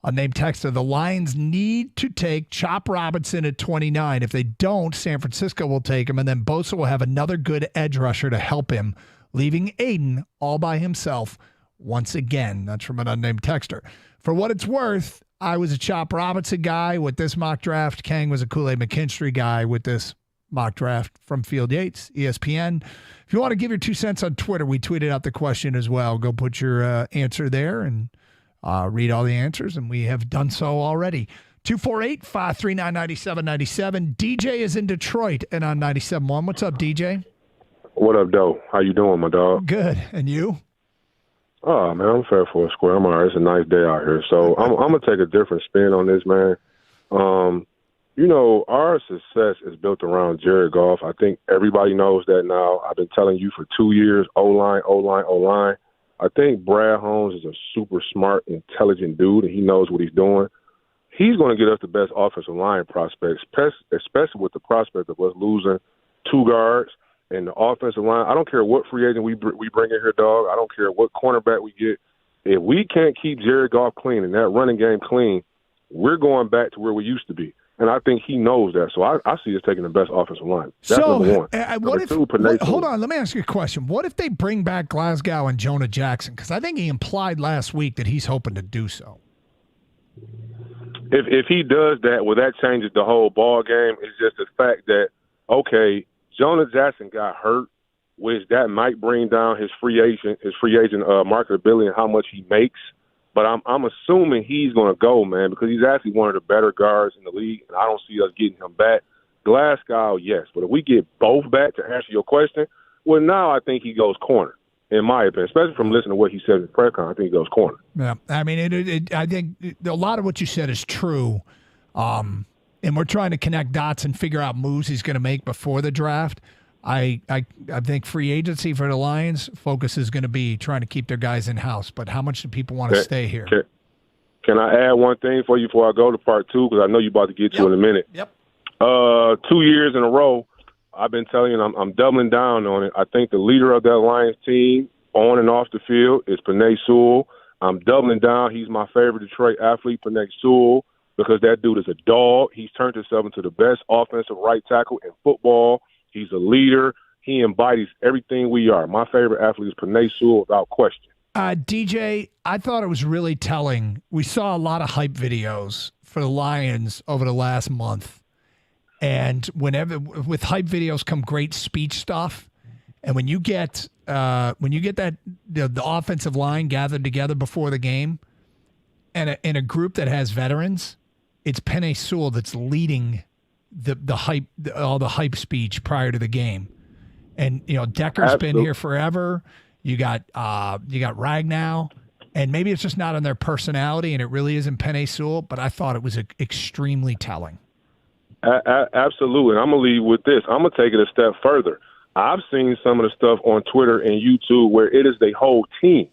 Unnamed texter, the Lions need to take Chop Robinson at 29. If they don't, San Francisco will take him, and then Bosa will have another good edge rusher to help him, leaving Aiden all by himself once again. That's from an unnamed texter. For what it's worth, I was a Chop Robinson guy with this mock draft. Kang was a Kool-Aid McKinstry guy with this mock draft from Field Yates, ESPN. If you want to give your 2 cents on Twitter, we tweeted out the question as well. Go put your answer there and read all the answers, and we have done so already. 248-539-9797. DJ is in Detroit and on 97.1. What's up, DJ?
What up, Doe? How you doing, my dog?
Good. And you?
Oh, man, I'm fair for a square. I'm all right. It's a nice day out here. So I'm going to take a different spin on this, man. Our success is built around Jared Goff. I think everybody knows that now. I've been telling you for 2 years, O-line, O-line, O-line. I think Brad Holmes is a super smart, intelligent dude, and he knows what he's doing. He's going to get us the best offensive line prospects, especially with the prospect of us losing 2 guards and the offensive line. I don't care what free agent we bring in here, dog. I don't care what cornerback we get. If we can't keep Jared Goff clean and that running game clean, we're going back to where we used to be. And I think he knows that. So I see us taking the best offensive line. That's number one.
Hold on, let me ask you a question. What if they bring back Glasgow and Jonah Jackson? Because I think he implied last week that he's hoping to do so.
If he does that, well, that changes the whole ball game. It's just the fact that, okay, Jonah Jackson got hurt, which that might bring down his free agent marketability and how much he makes. But I'm assuming he's going to go, man, because he's actually one of the better guards in the league, and I don't see us getting him back. Glasgow, yes. But if we get both back, to answer your question, well, now I think he goes corner, in my opinion, especially from listening to what he said in the press conference. I think he goes corner.
Yeah, I mean, I think a lot of what you said is true, and we're trying to connect dots and figure out moves he's going to make before the draft. I think free agency for the Lions focus is going to be trying to keep their guys in-house, but how much do people want to stay here?
Can I add one thing for you before I go to part 2? Because I know you're about to get to in a minute.
Yep.
2 years in a row, I've been telling you, I'm doubling down on it. I think the leader of that Lions team, on and off the field, is Penei Sewell. I'm doubling down. He's my favorite Detroit athlete, Penei Sewell, because that dude is a dog. He's turned himself into the best offensive right tackle in football. He's a leader. He embodies everything we are. My favorite athlete is Penei Sewell, without question.
DJ, I thought it was really telling. We saw a lot of hype videos for the Lions over the last month. And with hype videos come great speech stuff. And when you get that the offensive line gathered together before the game and in a group that has veterans, it's Penei Sewell that's leading the hype, all the hype speech prior to the game. And Decker's been here forever. You got Ragnow, and maybe it's just not on their personality, and it really isn't Penei Sewell. But I thought it was extremely telling.
Absolutely. And I'm gonna leave with this. I'm gonna take it a step further. I've seen some of the stuff on Twitter and YouTube where it is the whole team.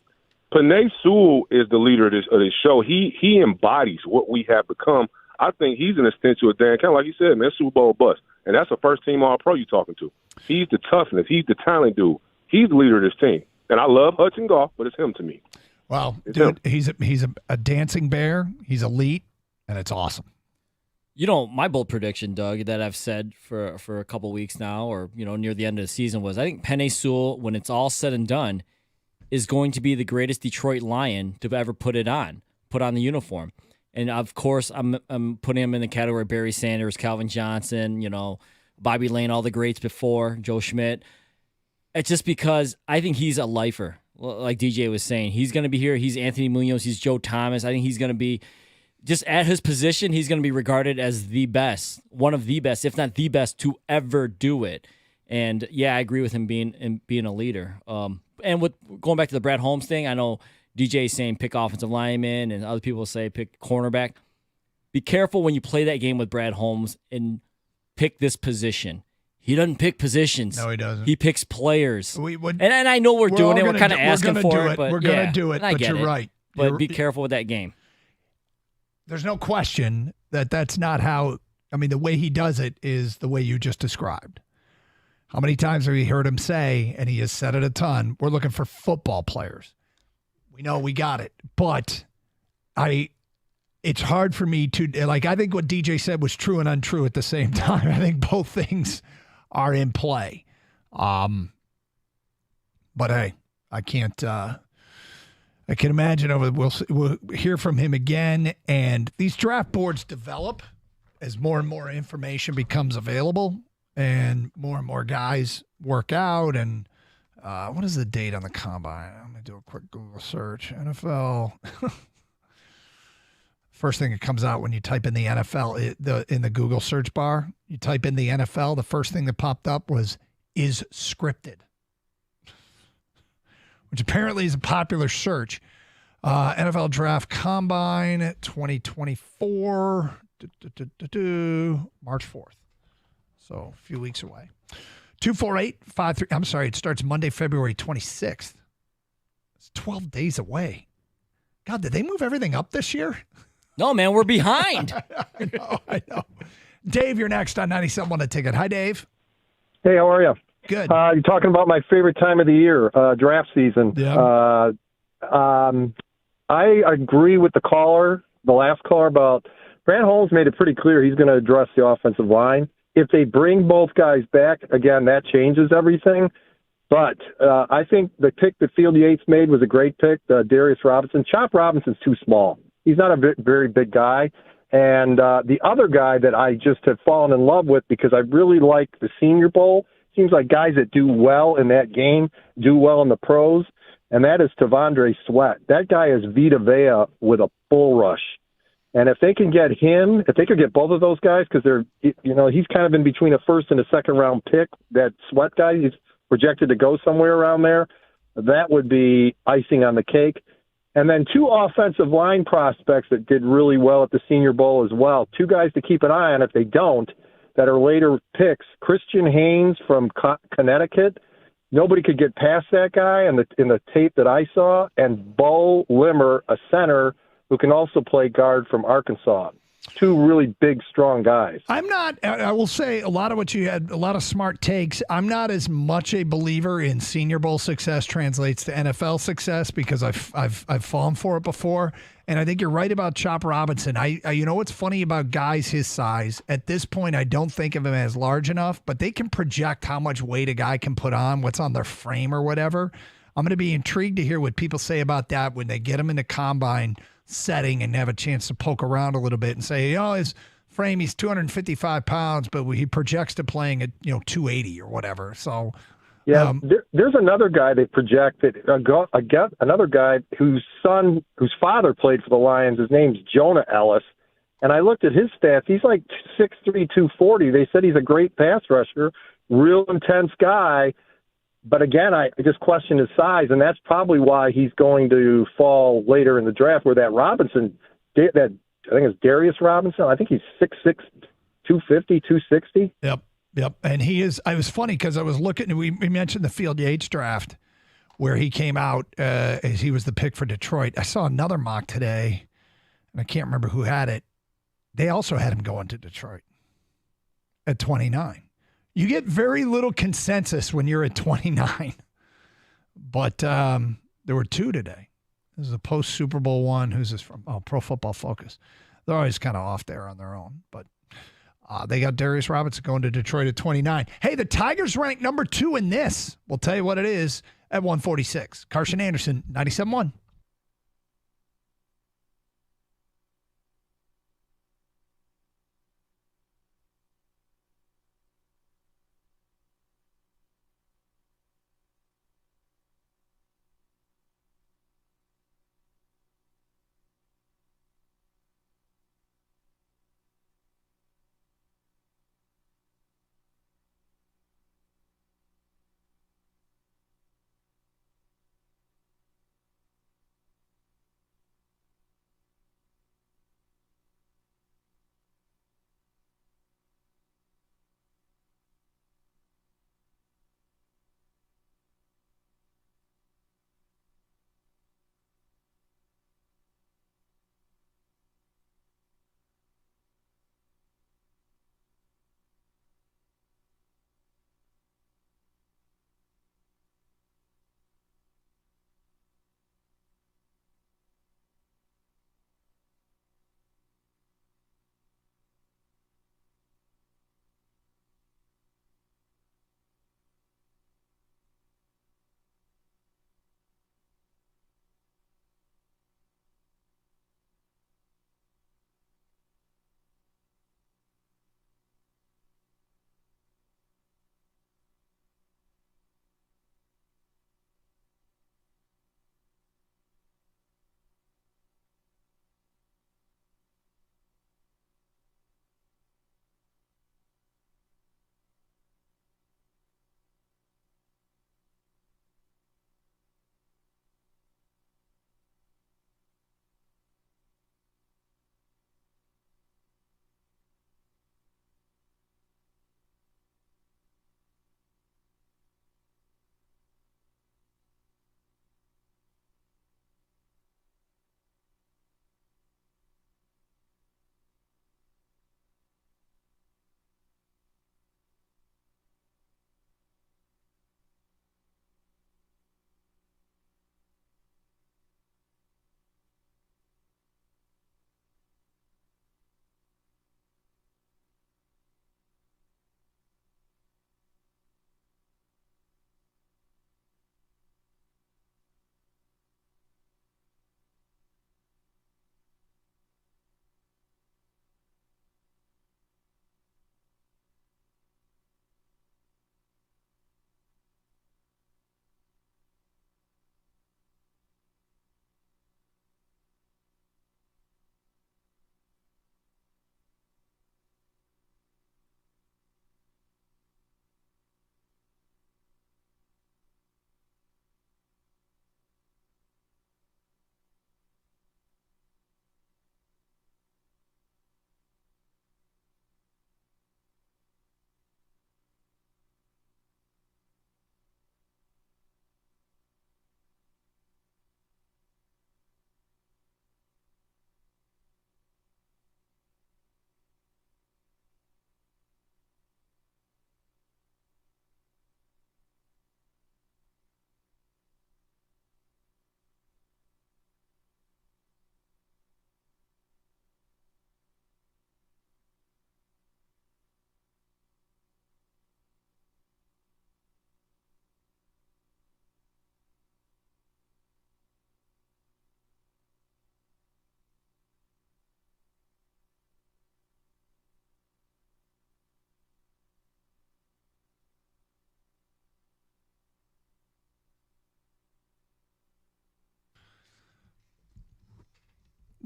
Penei Sewell is the leader of this show. He embodies what we have become. I think he's an extension of Dan, kind of like you said, man, Super Bowl bust. And that's a first-team All-Pro you're talking to. He's the toughness. He's the talent dude. He's the leader of this team. And I love Hudson Goff, but it's him to me.
Well, dude, he's a dancing bear. He's elite, and it's awesome.
My bold prediction, Doug, that I've said for a couple weeks now, or near the end of the season, was I think Penei Sewell, when it's all said and done, is going to be the greatest Detroit Lion to ever put on the uniform. And, of course, I'm putting him in the category of Barry Sanders, Calvin Johnson, Bobby Lane, all the greats before, Joe Schmidt. It's just because I think he's a lifer, like DJ was saying. He's going to be here. He's Anthony Munoz. He's Joe Thomas. I think he's going to be, just at his position, he's going to be regarded as the best, one of the best, if not the best, to ever do it. And, yeah, I agree with him being a leader. And with going back to the Brad Holmes thing, I know DJ is saying pick offensive lineman, and other people say pick cornerback. Be careful when you play that game with Brad Holmes and pick this position. He doesn't pick positions.
No, he doesn't.
He picks players.
We would,
and I know we're doing it. We're kind of asking for it. But
we're going to do it, but you're right.
But be careful with that game.
There's no question that that's not how – I mean, the way he does it is the way you just described. How many times have you heard him say, and he has said it a ton, we're looking for football players. We know we got it, but it's hard for me to – like, I think what DJ said was true and untrue at the same time. I think both things are in play. But, hey, I can't I can imagine we'll hear from him again, and these draft boards develop as more and more information becomes available and more guys work out. And what is the date on the combine? I'm going to do a quick Google search. NFL. First thing that comes out when you type in the NFL in the Google search bar, you type in the NFL, the first thing that popped up was is scripted, which apparently is a popular search. NFL Draft Combine 2024, March 4th. So a few weeks away. 248-53. I'm sorry, it starts Monday, February 26th. It's 12 days away. God, did they move everything up this year?
No, man, we're behind.
I know. Dave, you're next on 97.1 The Ticket. Hi, Dave.
Hey, how are you?
Good.
You're talking about my favorite time of the year, draft season.
Yeah.
I agree with the last caller about Grant Holmes made it pretty clear he's going to address the offensive line. If they bring both guys back, again, that changes everything. But I think the pick that Field Yates made was a great pick, Darius Robinson. Chop Robinson's too small. He's not a very big guy. And the other guy that I just have fallen in love with because I really like the Senior Bowl, seems like guys that do well in that game do well in the pros, and that is Tavondre Sweat. That guy is Vita Vea with a bull rush. And if they can get him, if they could get both of those guys, because he's kind of in between a first and a second round pick, that Sweat guy, he's projected to go somewhere around there, that would be icing on the cake. And then two offensive line prospects that did really well at the Senior Bowl as well. Two guys to keep an eye on if they don't, that are later picks. Christian Haynes from Connecticut. Nobody could get past that guy in the tape that I saw. And Bo Limmer, a center who can also play guard from Arkansas. Two really big, strong guys.
I will say a lot of what you had, a lot of smart takes. I'm not as much a believer in Senior Bowl success translates to NFL success because I've fallen for it before. And I think you're right about Chop Robinson. I you know what's funny about guys his size? At this point, I don't think of him as large enough, but they can project how much weight a guy can put on, what's on their frame or whatever. I'm going to be intrigued to hear what people say about that when they get him in the combine setting and have a chance to poke around a little bit and say, his frame, he's 255 pounds, but he projects to playing at 280 or whatever. So
yeah, there's another guy they projected. Another guy whose father played for the Lions. His name's Jonah Ellis, and I looked at his stats. He's like 6'3", 240. They said he's a great pass rusher, real intense guy. But again, I just question his size, and that's probably why he's going to fall later in the draft. Where that Robinson, I think it's Darius Robinson. I think he's 6'6", 250, 260.
Yep. And he is. I was funny because I was looking. We mentioned the Field Yates draft where he came out as he was the pick for Detroit. I saw another mock today, and I can't remember who had it. They also had him going to Detroit at 29. You get very little consensus when you're at 29. But there were two today. This is a post-Super Bowl one. Who's this from? Oh, Pro Football Focus. They're always kind of off there on their own. But they got Darius Robinson going to Detroit at 29. Hey, the Tigers ranked number 2 in this. We'll tell you what it is at 146. Carson Anderson, 97.1.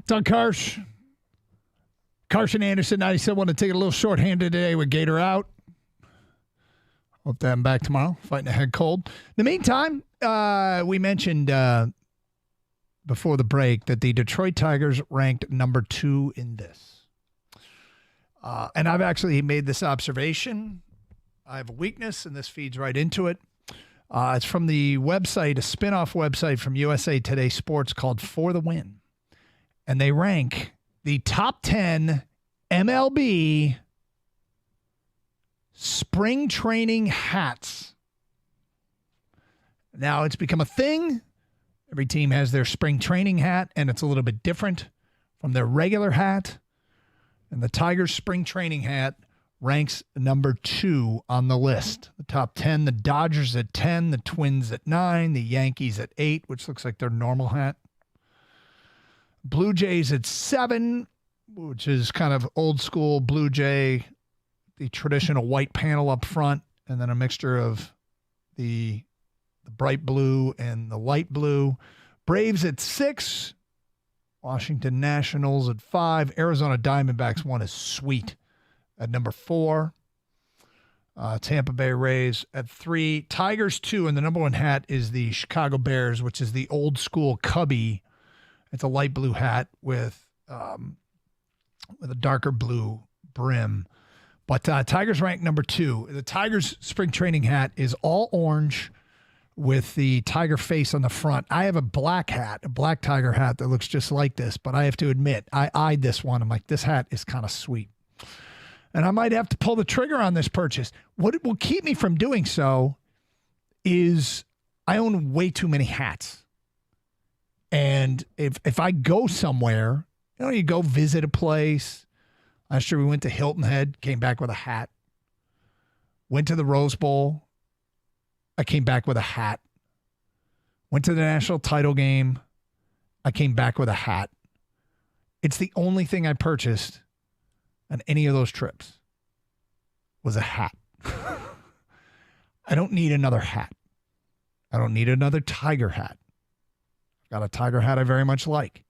Doug Karsh. Carson Anderson, 97, want to take it a little short-handed today with Gator out. Hope to have him back tomorrow, fighting a head cold. In the meantime, we mentioned before the break that the Detroit Tigers ranked number 2 in this. And I've actually made this observation. I have a weakness, and this feeds right into it. It's from the website, a spinoff website from USA Today Sports called For the Win. And they rank the top 10 MLB spring training hats. Now, it's become a thing. Every team has their spring training hat, and it's a little bit different from their regular hat. And the Tigers spring training hat ranks number 2 on the list. The top 10, the Dodgers at 10, the Twins at 9, the Yankees at 8, which looks like their normal hat. Blue Jays at 7, which is kind of old school Blue Jay, the traditional white panel up front, and then a mixture of the bright blue and the light blue. Braves at 6, Washington Nationals at 5, Arizona Diamondbacks one is sweet at number 4. Tampa Bay Rays at 3, Tigers 2, and the number 1 hat is the Chicago Bears, which is the old school Cubby. It's a light blue hat with a darker blue brim. But Tigers ranked number 2. The Tigers spring training hat is all orange with the tiger face on the front. I have a black hat, a black tiger hat that looks just like this, but I have to admit, I eyed this one. I'm like, this hat is kind of sweet. And I might have to pull the trigger on this purchase. What will keep me from doing so is I own way too many hats. And if I go somewhere, you go visit a place. Last year we went to Hilton Head, came back with a hat. Went to the Rose Bowl. I came back with a hat. Went to the national title game. I came back with a hat. It's the only thing I purchased on any of those trips was a hat. I don't need another hat. I don't need another Tiger hat. Got a Tiger hat I very much like.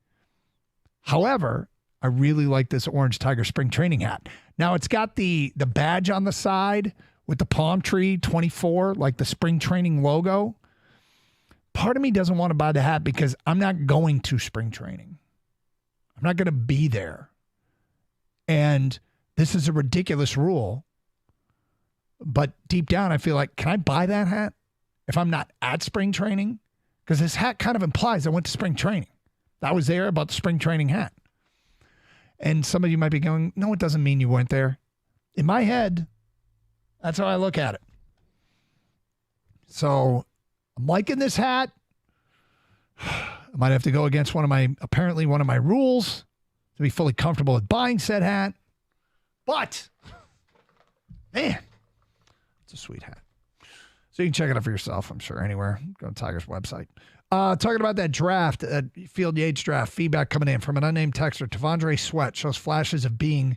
However, I really like this orange Tiger spring training hat. Now, it's got the badge on the side with the palm tree 24, like the spring training logo. Part of me doesn't want to buy the hat because I'm not going to spring training. I'm not going to be there. And this is a ridiculous rule. But deep down, I feel like, can I buy that hat if I'm not at spring training? Because this hat kind of implies I went to spring training. I was there about the spring training hat. And some of you might be going, no, it doesn't mean you weren't there. In my head, that's how I look at it. So I'm liking this hat. I might have to go against one of my rules to be fully comfortable with buying said hat. But, man, it's a sweet hat. So you can check it out for yourself, I'm sure, anywhere. Go to Tigers website. Talking about that draft, Field Yates draft, feedback coming in from an unnamed texter. Tavondre Sweat shows flashes of being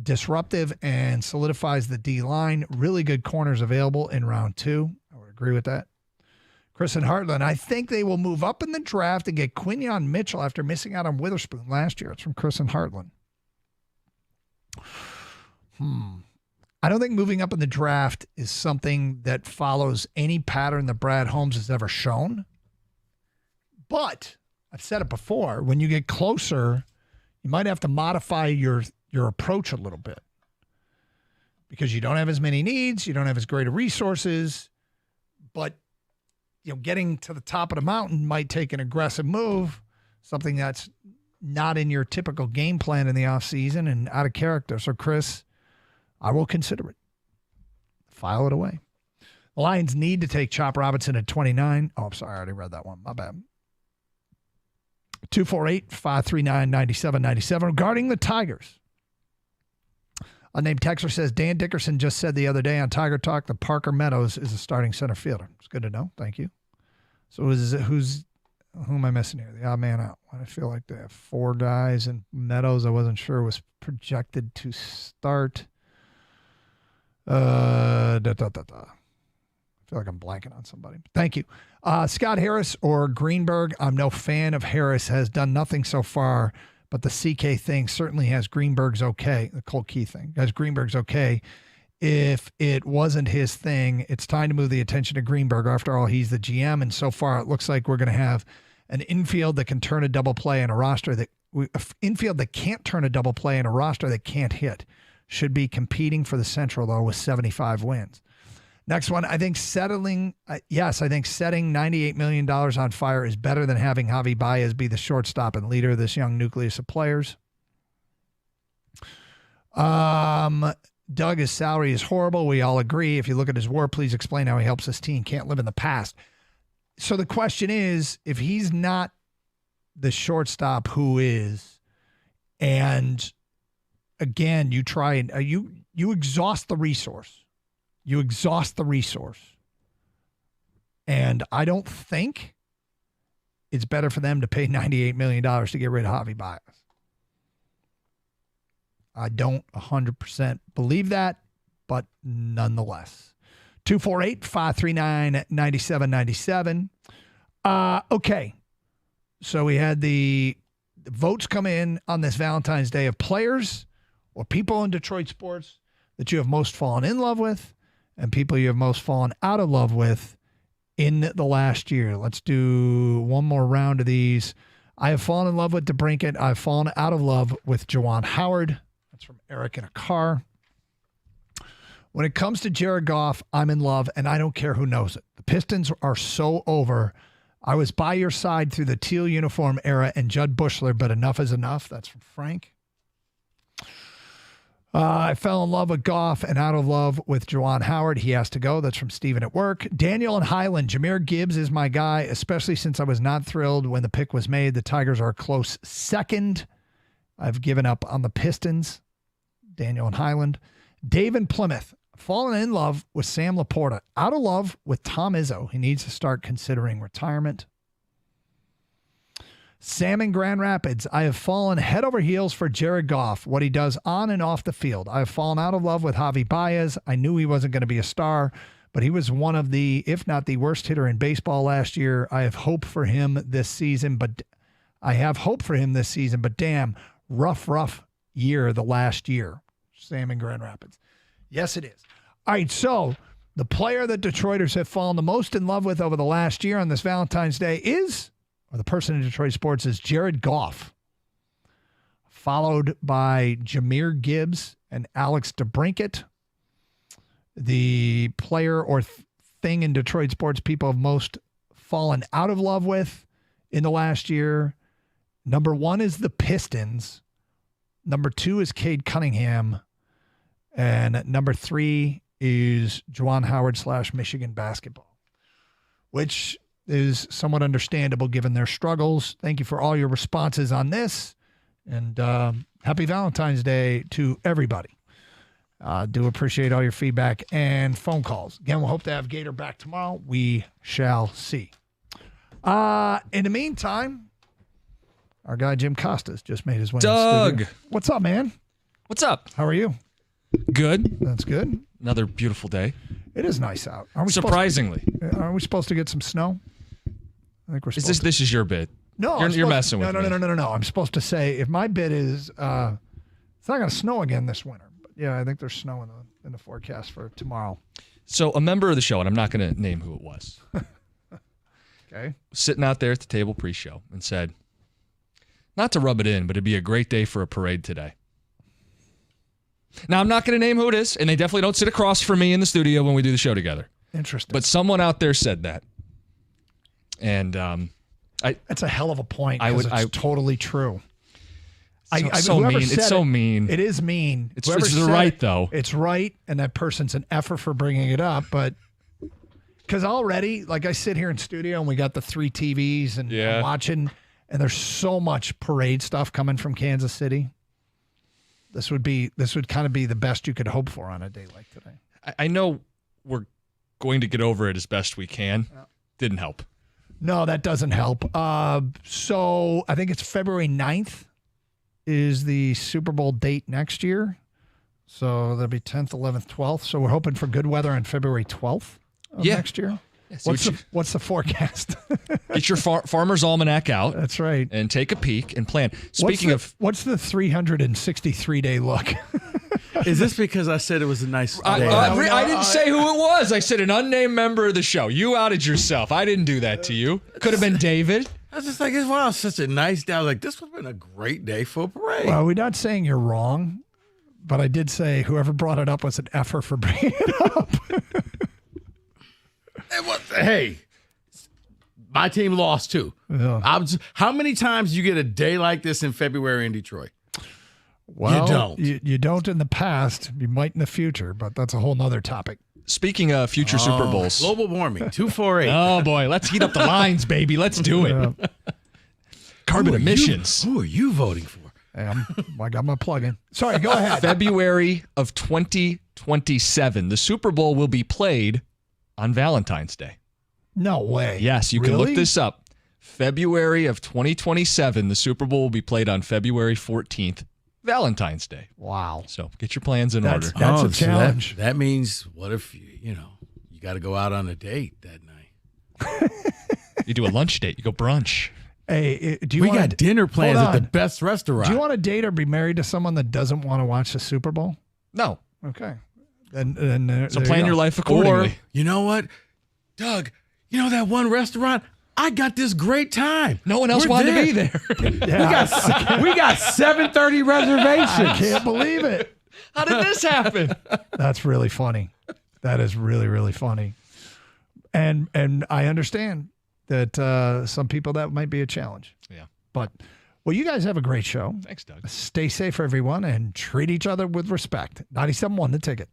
disruptive and solidifies the D-line. Really good corners available in round 2. I would agree with that. Chris and Heartland, I think they will move up in the draft and get Quinyon Mitchell after missing out on Witherspoon last year. It's from Chris and Heartland. I don't think moving up in the draft is something that follows any pattern that Brad Holmes has ever shown. But I've said it before, when you get closer, you might have to modify your approach a little bit because you don't have as many needs, you don't have as great resources, but getting to the top of the mountain might take an aggressive move, something that's not in your typical game plan in the offseason and out of character. So, Chris, I will consider it. File it away. The Lions need to take Chop Robinson at 29. Oh, I'm sorry. I already read that one. My bad. 248-539-9797. Regarding the Tigers, unnamed texter says, Dan Dickerson just said the other day on Tiger Talk that Parker Meadows is a starting center fielder. It's good to know. Thank you. So who am I missing here? The odd man out. I feel like they have 4 guys, and Meadows I wasn't sure was projected to start. I feel like I'm blanking on somebody. Thank you. Scott Harris or Greenberg. I'm no fan of Harris. Has done nothing so far, but the CK thing certainly has Greenberg's okay. The Colt Key thing has Greenberg's okay. If it wasn't his thing, it's time to move the attention to Greenberg. After all, he's the GM, and so far it looks like we're going to have an infield that can turn a double play and a roster that infield that can't turn a double play and a roster that can't hit. Should be competing for the Central, though, with 75 wins. Next one, I think setting $98 million on fire is better than having Javi Baez be the shortstop and leader of this young nucleus of players. Doug, his salary is horrible. We all agree. If you look at his WAR, please explain how he helps this team. Can't live in the past. So the question is, if he's not the shortstop, who is? And again, you try and you exhaust the resource. You exhaust the resource. And I don't think it's better for them to pay $98 million to get rid of Javi Baez. I don't 100% believe that, but nonetheless. 248-539-9797. Okay. So we had the votes come in on this Valentine's Day of players or people in Detroit sports that you have most fallen in love with and people you have most fallen out of love with in the last year. Let's do one more round of these. I have fallen in love with DeBrincat. I've fallen out of love with Juwan Howard. That's from Eric in a car. When it comes to Jared Goff, I'm in love, and I don't care who knows it. The Pistons are so over. I was by your side through the teal uniform era and Judd Bushler, but enough is enough. That's from Frank. I fell in love with Goff and out of love with Juwan Howard. He has to go. That's from Steven at work. Daniel and Highland. Jahmyr Gibbs is my guy, especially since I was not thrilled when the pick was made. The Tigers are a close second. I've given up on the Pistons. Daniel and Highland. Dave in Plymouth. Fallen in love with Sam Laporta. Out of love with Tom Izzo. He needs to start considering retirement. Sam in Grand Rapids. I have fallen head over heels for Jared Goff, what he does on and off the field. I have fallen out of love with Javi Baez. I knew he wasn't going to be a star, but he was one of the, if not the worst hitter in baseball last year. I have hope for him this season, but damn, rough year the last year. Sam in Grand Rapids. Yes, it is. All right, so the player that Detroiters have fallen the most in love with over the last year on this Valentine's Day is, or the person in Detroit sports is Jared Goff, followed by Jahmyr Gibbs and Alex DeBrincat. The player or thing in Detroit sports people have most fallen out of love with in the last year. Number 1 is the Pistons. Number 2 is Cade Cunningham. And number 3 is Juwan Howard / Michigan basketball, which is somewhat understandable given their struggles. Thank you for all your responses on this. And happy Valentine's Day to everybody. Do appreciate all your feedback and phone calls. Again, we'll hope to have Gator back tomorrow. We shall see. In the meantime, our guy Jim Costas just made his way.
Doug.
What's up, man?
What's up?
How are you?
Good.
That's good.
Another beautiful day.
It is nice out.
Surprisingly.
Are we supposed to get some snow? I think we're supposed to.
This is your bid?
No.
You're messing with me.
No. I'm supposed to say, if my bid is, it's not going to snow again this winter. But yeah, I think there's snow in the forecast for tomorrow.
So a member of the show, and I'm not going to name who it was.
Okay.
Sitting out there at the table pre-show and said, not to rub it in, but it'd be a great day for a parade today. Now, I'm not going to name who it is, and they definitely don't sit across from me in the studio when we do the show together.
Interesting.
But someone out there said that. And
that's a hell of a point, because it's totally true.
It's so mean. It's so mean.
It is mean.
It's right, though.
It's right, and that person's an effort for bringing it up, but because already, like I sit here in studio, and we got the 3 TVs, and I'm watching, and there's so much parade stuff coming from Kansas City. This would kind of be the best you could hope for on a day like today.
I know we're going to get over it as best we can. Yeah. Didn't help.
No, that doesn't help. So I think it's February 9th is the Super Bowl date next year. So that'll be 10th, 11th, 12th. So we're hoping for good weather on February 12th of next year. Yeah, what's the forecast?
Get your Farmer's Almanac out.
That's right.
And take a peek and plan. Speaking
what's the 363-day look?
Is this because I said it was a nice day?
I didn't say who it was. I said an unnamed member of the show. You outed yourself. I didn't do that to you. Could have been David.
I was just like, wow, such a nice day. I was like, this would have been a great day for a parade.
Well, we're not saying you're wrong, but I did say whoever brought it up was an effer for bringing it up.
Hey, my team lost too.
Yeah.
How many times do you get a day like this in February in Detroit?
Well,
you don't.
You don't in the past. You might in the future, but that's a whole nother topic.
Speaking of future Super Bowls.
Global warming, 248.
Oh, boy. Let's heat up the lines, baby. Let's do it. Carbon emissions.
Who are you voting for?
Hey, I got my plug in. Sorry, go ahead.
February of 2027. The Super Bowl will be played on Valentine's Day.
No way.
Yes, you can look this up. February of 2027. The Super Bowl will be played on February 14th. Valentine's Day.
Wow.
So get your plans in order.
That's a challenge.
So that means what if you got to go out on a date that night?
You do a lunch date. You go brunch.
Hey,
we got dinner plans at the best restaurant.
Do you want to date or be married to someone that doesn't want to watch the Super Bowl?
No.
Okay. Then
so plan your life accordingly.
Or, you know what, Doug? You know that one restaurant? I got this great time.
No one else wanted to be there.
We got 7:30 reservations.
I can't believe it.
How did this happen?
That's really funny. That is really, really funny. And I understand that some people that might be a challenge.
Yeah.
But well, you guys have a great show.
Thanks, Doug.
Stay safe, everyone, and treat each other with respect. 97.1 The Ticket.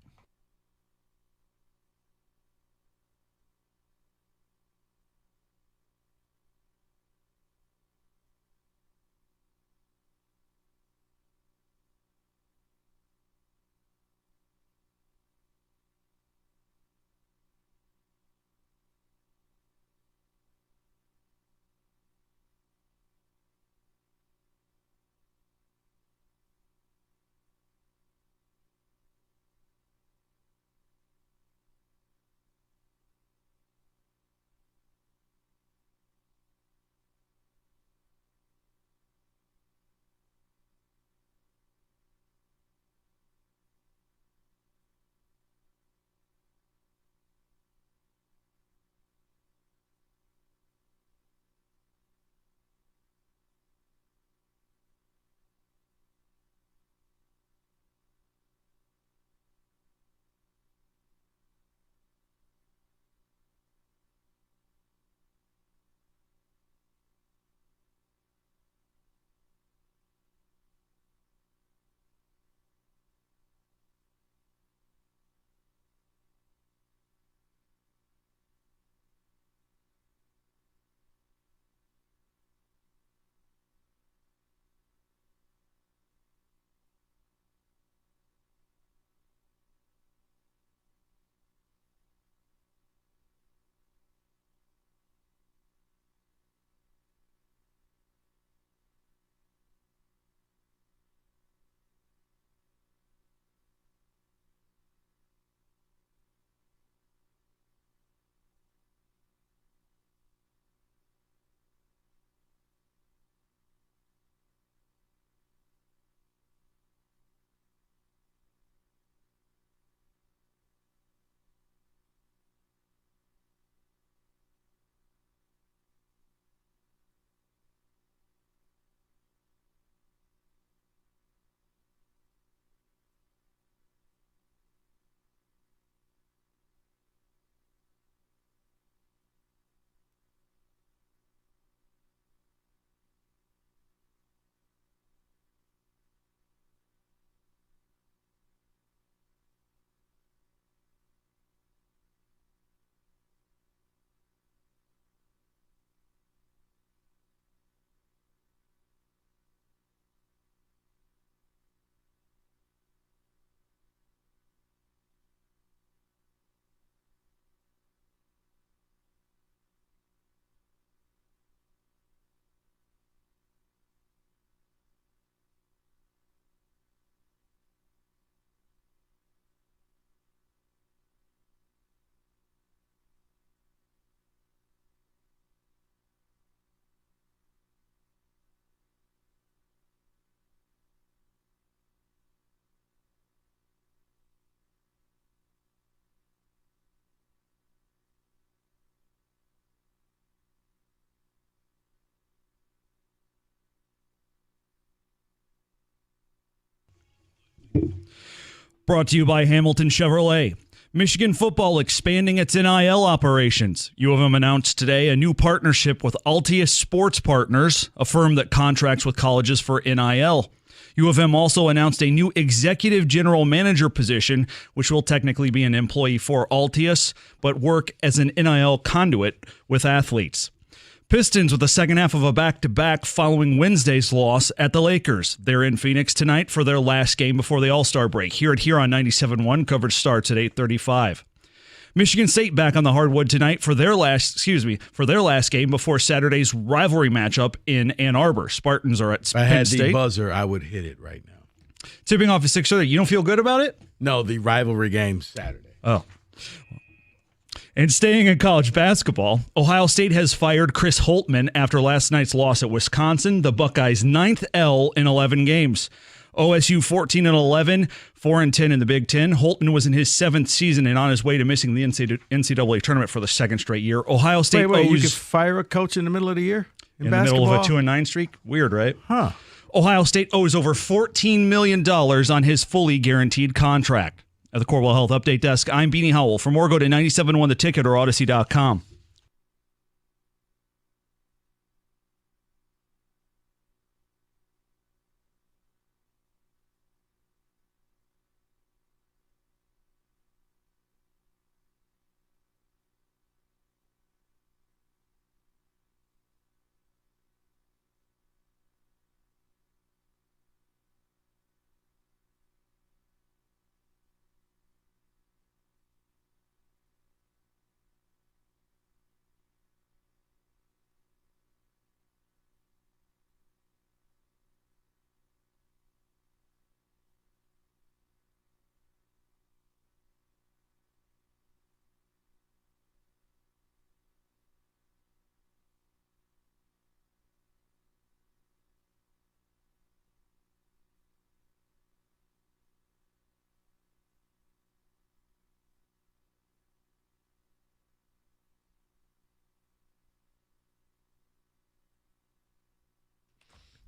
Brought to you by Hamilton Chevrolet. Michigan football expanding its NIL operations. U of M announced today a new partnership with Altius Sports Partners, a firm that contracts with colleges for NIL. U of M also announced a new executive general manager position, which will technically be an employee for Altius, but work as an NIL conduit with athletes. Pistons with the second half of a back-to-back following Wednesday's loss at the Lakers. They're in Phoenix tonight for their last game before the All-Star break. Here on 97.1, coverage starts at 8:35. Michigan State back on the hardwood tonight for their last game before Saturday's rivalry matchup in Ann Arbor. Spartans are at Penn State.
If I had the buzzer, I would hit it right now.
Tipping off at 6:30. You don't feel good about it?
No, the rivalry game Saturday.
Oh. And staying in college basketball, Ohio State has fired Chris Holtmann after last night's loss at Wisconsin, the Buckeyes' 9th L in 11 games. OSU 14-11, 4-10 in the Big Ten. Holtmann was in his 7th season and on his way to missing the NCAA tournament for the 2nd straight year. Ohio State
you could fire a coach in the middle of the year
in basketball? The middle of a 2-9 streak? Weird, right?
Huh.
Ohio State owes over $14 million on his fully guaranteed contract. At the Corwell Health Update Desk, I'm Beanie Howell. For more, go to 97.1 The Ticket or Odyssey.com.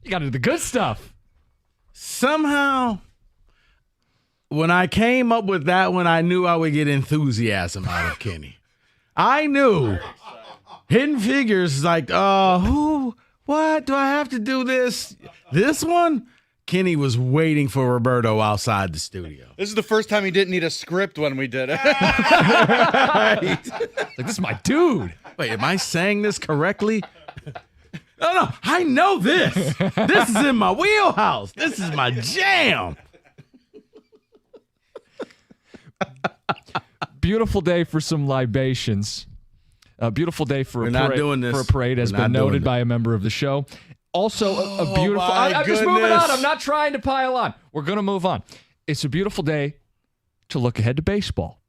You got to do the good stuff.
Somehow, when I came up with that one, I knew I would get enthusiasm out of Kenny. I knew. Hidden Figures is like, what? Do I have to do this? This one? Kenny was waiting for Roberto outside the studio.
This is the first time he didn't need a script when we did it.
Like, this is my dude.
Wait, am I saying this correctly? No, I know this. This is in my wheelhouse. This is my jam.
Beautiful day for some libations. A beautiful day for
We're
a
not
parade.
doing this.
For a parade has
We're
been
not doing
noted
it.
by a member of the show. Also, a beautiful. I'm just moving on. I'm not trying to pile on. We're going to move on. It's a beautiful day to look ahead to baseball.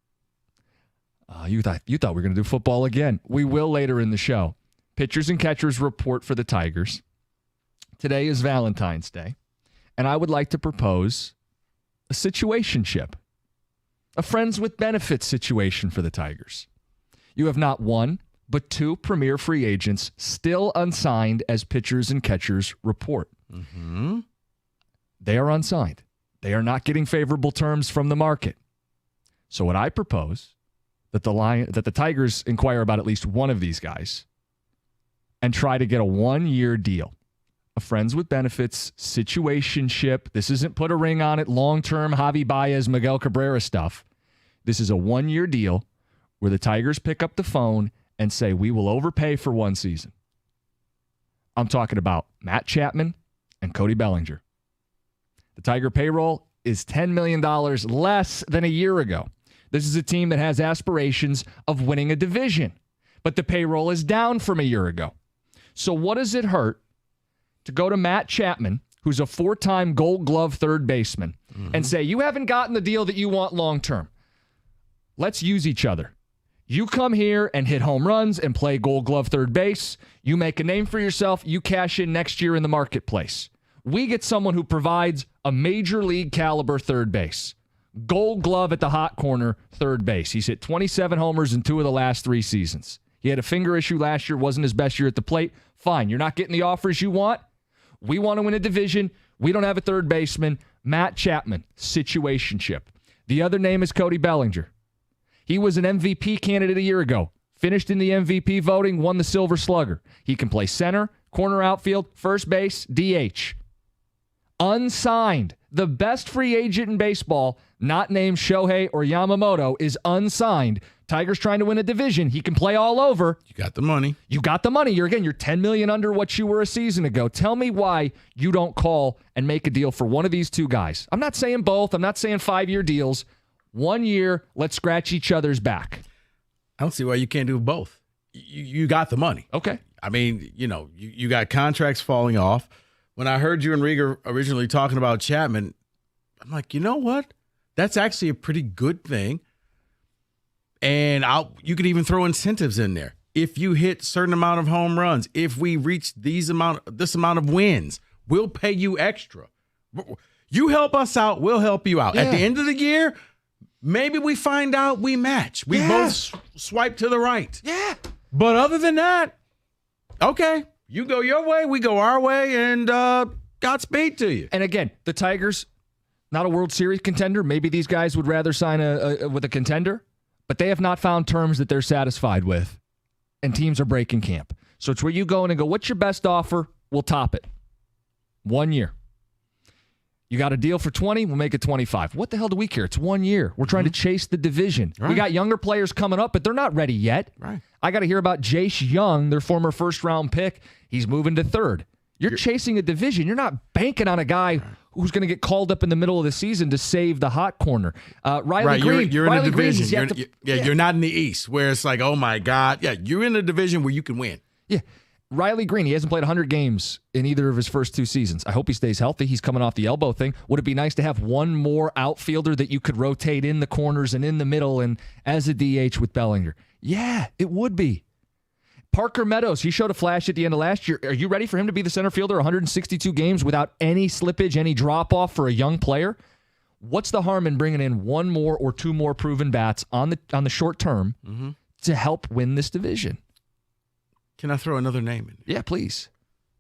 You thought we were going to do football again. We will later in the show. Pitchers and catchers report for the Tigers. Today is Valentine's Day, and I would like to propose a situationship, a friends with benefits situation for the Tigers. You have not one, but two premier free agents still unsigned as pitchers and catchers report.
Mm-hmm.
They are unsigned. They are not getting favorable terms from the market. So what I propose that the Tigers inquire about at least one of these guys and try to get a 1-year deal. A friends with benefits situationship. This isn't put a ring on it, long-term Javi Baez, Miguel Cabrera stuff. This is a 1-year deal where the Tigers pick up the phone and say, we will overpay for 1 season. I'm talking about Matt Chapman and Cody Bellinger. The Tiger payroll is $10 million less than a year ago. This is a team that has aspirations of winning a division, but the payroll is down from a year ago. So what does it hurt to go to Matt Chapman, who's a 4-time Gold Glove third baseman, and say, you haven't gotten the deal that you want long-term. Let's use each other. You come here and hit home runs and play Gold Glove third base. You make a name for yourself. You cash in next year in the marketplace. We get someone who provides a major league caliber third base. Gold Glove at the hot corner, third base. He's hit 27 homers in 2 of the last 3 seasons. He had a finger issue last year, wasn't his best year at the plate. Fine, you're not getting the offers you want. We want to win a division. We don't have a third baseman. Matt Chapman, situationship. The other name is Cody Bellinger. He was an MVP candidate a year ago. Finished in the MVP voting, won the Silver Slugger. He can play center, corner outfield, first base, DH. Unsigned. The best free agent in baseball, not named Shohei or Yamamoto, is unsigned. Tigers trying to win a division. He can play all over.
You got the money.
You got the money. You're $10 million under what you were a season ago. Tell me why you don't call and make a deal for one of these two guys. I'm not saying both. I'm not saying 5-year deals. 1 year, let's scratch each other's back.
I don't see why you can't do both. You got the money.
Okay.
I mean, you got contracts falling off. When I heard you and Rieger originally talking about Chapman, I'm like, you know what? That's actually a pretty good thing. And you could even throw incentives in there. If you hit certain amount of home runs, if we reach this amount of wins, we'll pay you extra. You help us out, we'll help you out.
Yeah.
At the end of the year, maybe we find out we match. We both swipe to the right.
Yeah.
But other than that, okay, you go your way, we go our way, and Godspeed to you.
And again, the Tigers, not a World Series contender. Maybe these guys would rather sign with a contender, but they have not found terms that they're satisfied with, and teams are breaking camp. So it's where you go in and go, what's your best offer? We'll top it. 1 year. You got a deal for 20, we'll make it 25. What the hell do we care? It's 1 year. We're trying to chase the division. Right. We got younger players coming up, but they're not ready yet.
Right.
I got to hear about Jace Young, their former first-round pick. He's moving to third. You're chasing a division. You're not banking on a guy who's going to get called up in the middle of the season to save the hot corner. Riley Green.
You're in a division.
Green,
you're not in the East where it's like, oh, my God. Yeah, you're in a division where you can win.
Yeah. Riley Green, he hasn't played 100 games in either of his first 2 seasons. I hope he stays healthy. He's coming off the elbow thing. Would it be nice to have one more outfielder that you could rotate in the corners and in the middle and as a DH with Bellinger? Yeah, it would be. Parker Meadows, he showed a flash at the end of last year. Are you ready for him to be the center fielder 162 games without any slippage, any drop-off for a young player? What's the harm in bringing in 1 more or 2 more proven bats on the short term to help win this division?
Can I throw another name in?
Yeah, please.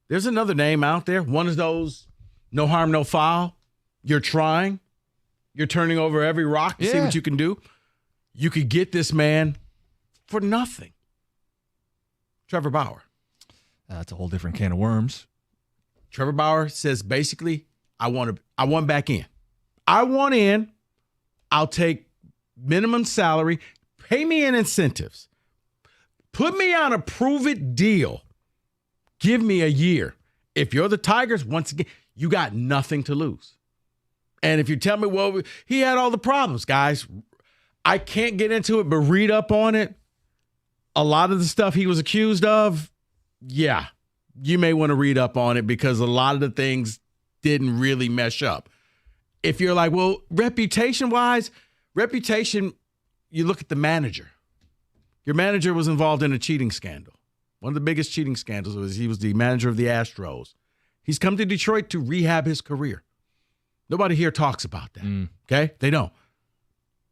There's another name out there. One of those, no harm, no foul. You're trying. You're turning over every rock to see what you can do. You could get this man for nothing. Trevor Bauer.
That's a whole different can of worms.
Trevor Bauer says basically, I want back in. I want in. I'll take minimum salary. Pay me in incentives. Put me on a prove-it deal. Give me a year. If you're the Tigers, once again, you got nothing to lose. And if you tell me, well, he had all the problems, guys, I can't get into it, but read up on it. A lot of the stuff he was accused of, yeah, you may want to read up on it because a lot of the things didn't really mesh up. If you're like, well, reputation-wise, you look at the manager. Your manager was involved in a cheating scandal. One of the biggest cheating scandals was he was the manager of the Astros. He's come to Detroit to rehab his career. Nobody here talks about that, okay? They don't.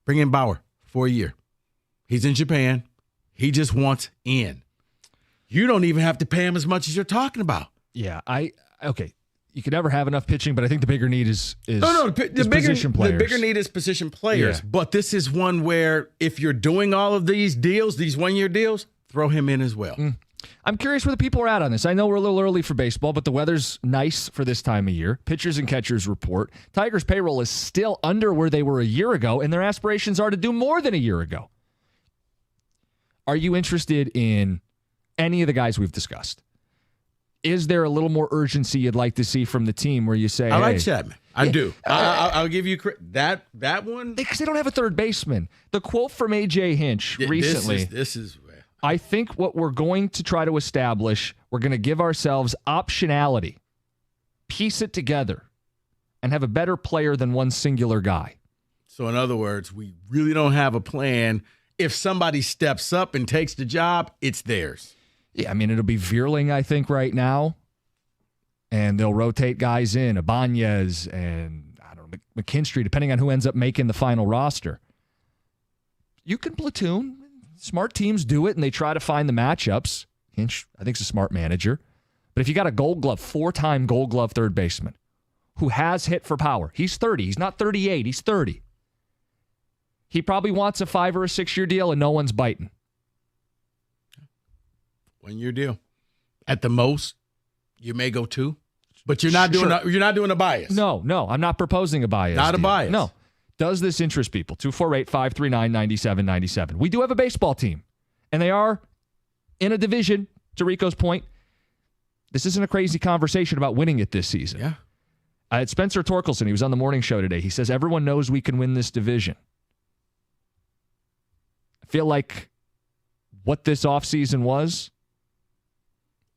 Bring in Bauer for a year. He's in Japan. He just wants in. You don't even have to pay him as much as you're talking about.
Yeah, okay. You could never have enough pitching, but I think the bigger need is
position players. The bigger need is position players. Yeah. But this is one where if you're doing all of these deals, these 1-year deals, throw him in as well.
I'm curious where the people are at on this. I know we're a little early for baseball, but the weather's nice for this time of year. Pitchers and catchers report. Tigers' payroll is still under where they were a year ago, and their aspirations are to do more than a year ago. Are you interested in any of the guys we've discussed? Is there a little more urgency you'd like to see from the team where you say,
I like Chapman. I do. I'll give you that one.
Because they don't have a third baseman. The quote from A.J. Hinch recently.
This is
I think what we're going to try to establish, we're going to give ourselves optionality, piece it together, and have a better player than one singular guy.
So in other words, we really don't have a plan. If somebody steps up and takes the job, it's theirs.
Yeah, I mean, it'll be Vierling, I think, right now. And they'll rotate guys in, Ibanez and, I don't know, McKinstry, depending on who ends up making the final roster. You can platoon. Smart teams do it, and they try to find the matchups. Hinch, I think, is a smart manager. But if you got a Gold Glove, 4-time Gold Glove third baseman, who has hit for power. He's 30. He's not 38. He's 30. He probably wants a 5 or a 6 year deal, and no one's biting.
1 year deal. At the most, you may go 2, but you're not doing a bias.
No, I'm not proposing a bias.
Not a bias.
No. Does this interest people? 248-539-9797. We do have a baseball team, and they are in a division, to Rico's point. This isn't a crazy conversation about winning it this season.
Yeah.
It's Spencer Torkelson. He was on the morning show today. He says, everyone knows we can win this division. I feel like what this offseason was,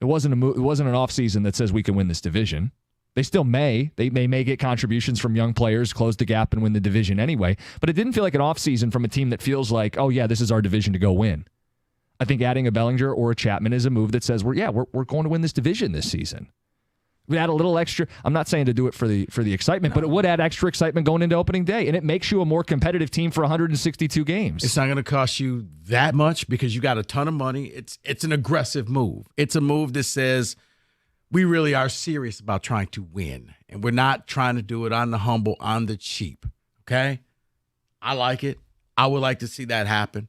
it wasn't an offseason that says we can win this division. They still may. They may get contributions from young players, close the gap, and win the division anyway. But it didn't feel like an offseason from a team that feels like, oh, yeah, this is our division to go win. I think adding a Bellinger or a Chapman is a move that says, we're going to win this division this season. We add a little extra. I'm not saying to do it for the excitement, but it would add extra excitement going into opening day, and it makes you a more competitive team for 162 games.
It's not going to cost you that much because you got a ton of money. It's an aggressive move. It's a move that says we really are serious about trying to win, and we're not trying to do it on the humble, on the cheap. Okay? I like it. I would like to see that happen.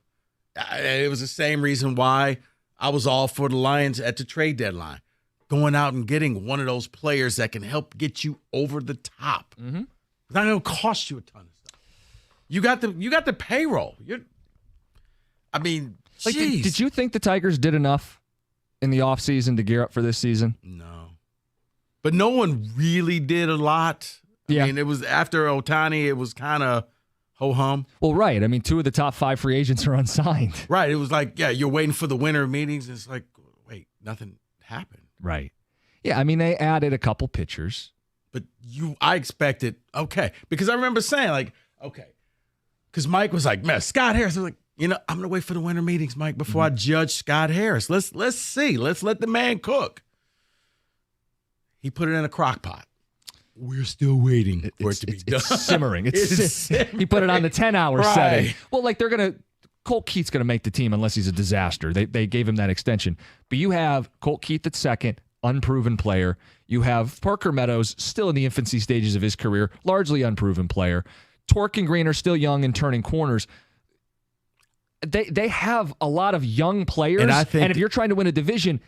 It was the same reason why I was all for the Lions at the trade deadline. Going out and getting one of those players that can help get you over the top. Mm-hmm. It's not going to cost you a ton of stuff. You got the payroll.
Did you think the Tigers did enough in the offseason to gear up for this season?
No. But no one really did a lot.
Yeah.
I mean, it was after Ohtani, it was kind of ho-hum.
Well, right. I mean, 2 of the top 5 free agents are unsigned.
Right. It was like, yeah, you're waiting for the winter meetings. It's like, wait, nothing happened.
Right. Yeah, I mean, they added a couple pitchers.
But I expected, okay. Because I remember saying, like, okay. Because Mike was like, man, Scott Harris. I was like, I'm going to wait for the winter meetings, Mike, before I judge Scott Harris. Let's see. Let's let the man cook. He put it in a crock pot. We're still waiting for it to be done.
It's simmering. He put it on the 10-hour setting. Well, like Colt Keith's going to make the team unless he's a disaster. They gave him that extension. But you have Colt Keith at second, unproven player. You have Parker Meadows, still in the infancy stages of his career, largely unproven player. Torque and Green are still young and turning corners. They have a lot of young players. And if you're trying to win a division,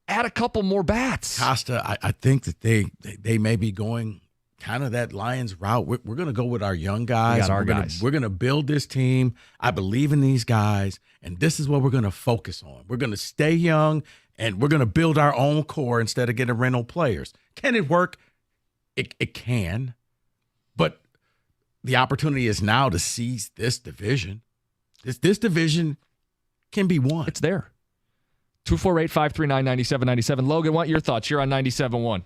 add a couple more bats.
Costa, I think that they may be going kind of that Lions route. We're going to go with our young guys. We're going to build this team. I believe in these guys, and this is what we're going to focus on. We're going to stay young, and we're going to build our own core instead of getting rental players. Can it work? It can, but the opportunity is now to seize this division. This division can be won.
It's there. 248-539-9797. Logan, what are your thoughts? You're on 97.1.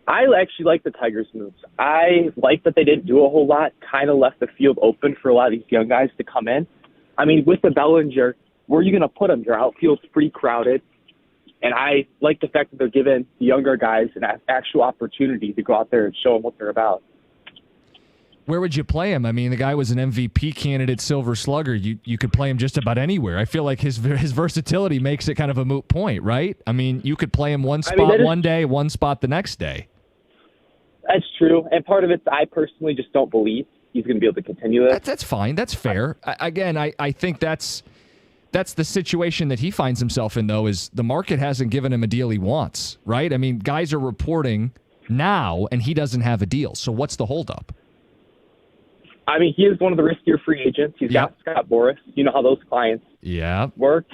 I actually like the Tigers' moves. I like that they didn't do a whole lot, kind of left the field open for a lot of these young guys to come in. I mean, with the Bellinger, where are you going to put them? Their outfield's pretty crowded. And I like the fact that they're giving the younger guys an actual opportunity to go out there and show them what they're about.
Where would you play him? I mean, the guy was an MVP candidate, Silver Slugger. You could play him just about anywhere. I feel like his versatility makes it kind of a moot point, right? I mean, you could play him one spot one day, one spot the next day.
That's true. And part of it, I personally just don't believe he's going to be able to continue this.
That's fine. That's fair. I think that's the situation that he finds himself in, though, is the market hasn't given him a deal he wants, right? I mean, guys are reporting now, and he doesn't have a deal. So what's the holdup?
I mean, he is one of the riskier free agents. He's got Scott Boras. You know how those clients work.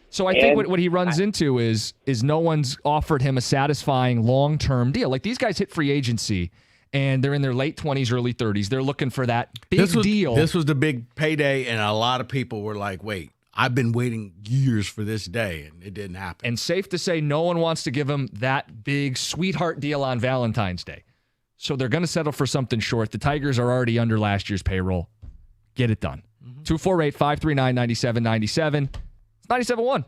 So I think what he runs into is no one's offered him a satisfying long-term deal. Like, these guys hit free agency, and they're in their late 20s, early 30s. They're looking for that big deal.
This was the big payday, and a lot of people were like, wait, I've been waiting years for this day, and it didn't happen.
And safe to say, no one wants to give him that big sweetheart deal on Valentine's Day. So they're going to settle for something short. The Tigers are already under last year's payroll. Get it done. 248-539-9797. It's 97.1.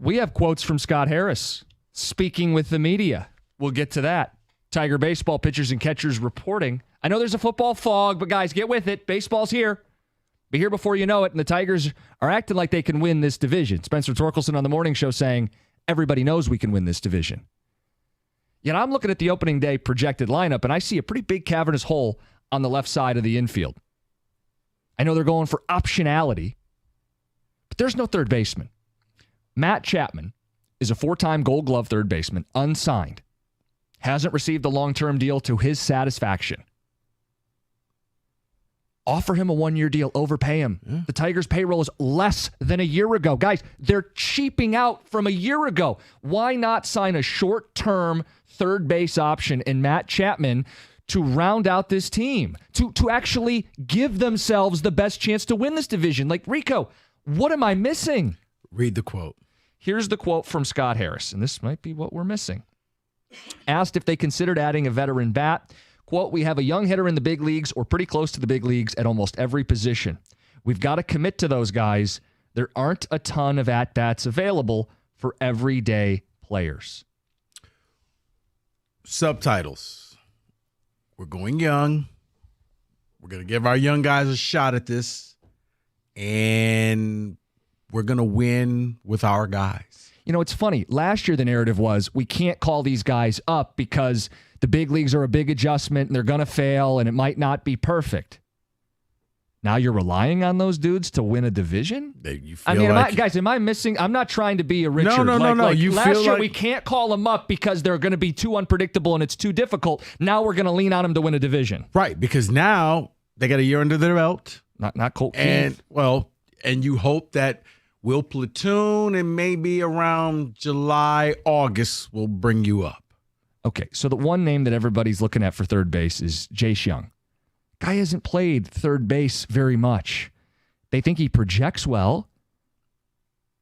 We have quotes from Scott Harris speaking with the media. We'll get to that. Tiger baseball pitchers and catchers reporting. I know there's a football fog, but guys, get with it. Baseball's here. Be here before you know it, and the Tigers are acting like they can win this division. Spencer Torkelson on the morning show saying, everybody knows we can win this division. Yet I'm looking at the opening day projected lineup, and I see a pretty big cavernous hole on the left side of the infield. I know they're going for optionality, but there's no third baseman. Matt Chapman is a 4-time Gold Glove third baseman, unsigned. Hasn't received a long-term deal to his satisfaction. Offer him a 1-year deal, overpay him. Yeah. The Tigers' payroll is less than a year ago. Guys, they're cheaping out from a year ago. Why not sign a short-term third base option in Matt Chapman to round out this team, to actually give themselves the best chance to win this division? Like, Rico, what am I missing?
Read the quote.
Here's the quote from Scott Harris, and this might be what we're missing. Asked if they considered adding a veteran bat, quote, we have a young hitter in the big leagues or pretty close to the big leagues at almost every position. We've got to commit to those guys. There aren't a ton of at-bats available for everyday players.
Subtitles. We're going young. We're going to give our young guys a shot at this. And we're going to win with our guys.
You know, it's funny. Last year, the narrative was we can't call these guys up because the big leagues are a big adjustment and they're going to fail and it might not be perfect. Now you're relying on those dudes to win a division? Am I missing? I'm not trying to be a Richard.
No.
Last year, we can't call them up because they're going to be too unpredictable and it's too difficult. Now we're going to lean on them to win a division.
Right, because now they got a year under their belt.
Not Colt Keith.
And you hope that we'll platoon and maybe around July, August, we'll bring you up.
Okay, so the one name that everybody's looking at for third base is Jace Young. Guy hasn't played third base very much. They think he projects well.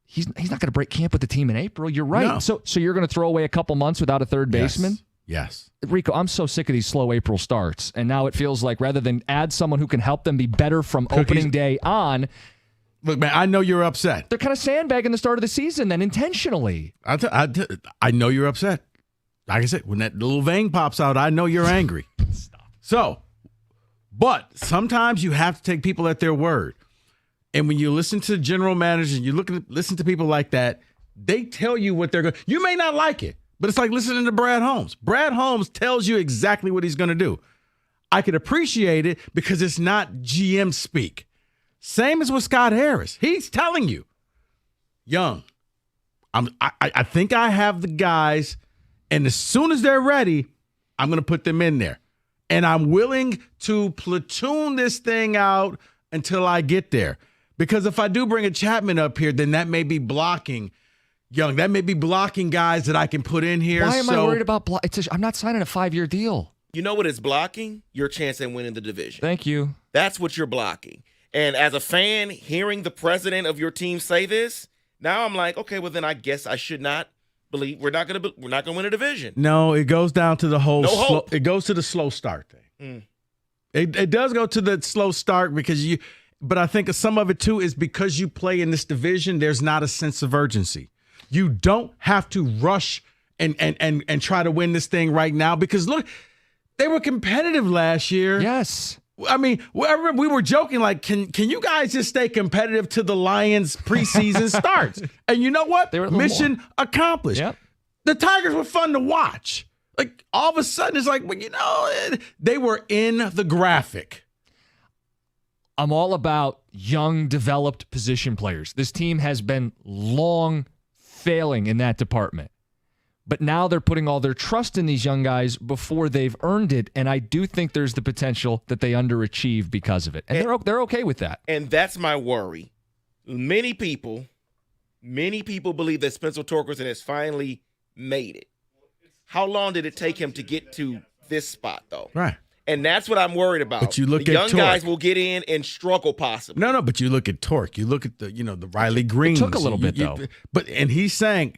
He's not going to break camp with the team in April. You're right. No. So you're going to throw away a couple months without a third baseman?
Yes.
Rico, I'm so sick of these slow April starts. And now it feels like rather than add someone who can help them be better from opening day on,
look, man, I know you're upset.
They're kind of sandbagging the start of the season then intentionally.
I know you're upset. Like I said, when that little vein pops out, I know you're angry. Stop. But sometimes you have to take people at their word. And when you listen to general managers and you listen to people like that, they tell you what they're going to do. You may not like it, but it's like listening to Brad Holmes. Brad Holmes tells you exactly what he's going to do. I can appreciate it because it's not GM speak. Same as with Scott Harris. He's telling you, Young, I think I have the guys, and as soon as they're ready, I'm going to put them in there. And I'm willing to platoon this thing out until I get there. Because if I do bring a Chapman up here, then that may be blocking Young. That may be blocking guys that I can put in here.
Why am I worried about I'm not signing a 5-year deal.
You know what is blocking? Your chance at winning the division.
Thank you.
That's what you're blocking. And as a fan, hearing the president of your team say this, now I'm like, okay, well then I guess I should not believe we're not going to win a division.
No, it goes down to the whole
hope.
It goes to the slow start thing. It does go to the slow start but I think some of it too is because you play in this division, there's not a sense of urgency. You don't have to rush and try to win this thing right now because look, they were competitive last year.
Yes.
I mean, we were joking like, can you guys just stay competitive till the Lions preseason starts? And you know what? Mission accomplished.
Yep.
The Tigers were fun to watch. Like all of a sudden, it's like, they were in the graphic.
I'm all about young, developed position players. This team has been long failing in that department. But now they're putting all their trust in these young guys before they've earned it, and I do think there's the potential that they underachieve because of it. And they're okay with that.
And that's my worry. Many people believe that Spencer Torkelson has finally made it. How long did it take him to get to this spot, though?
Right.
And that's what I'm worried about.
But you look
the
at
young
Torque.
guys will get in and struggle possibly.
No, but you look at Torque. You look at the Riley Greens.
It took a little bit, though.
And he's saying,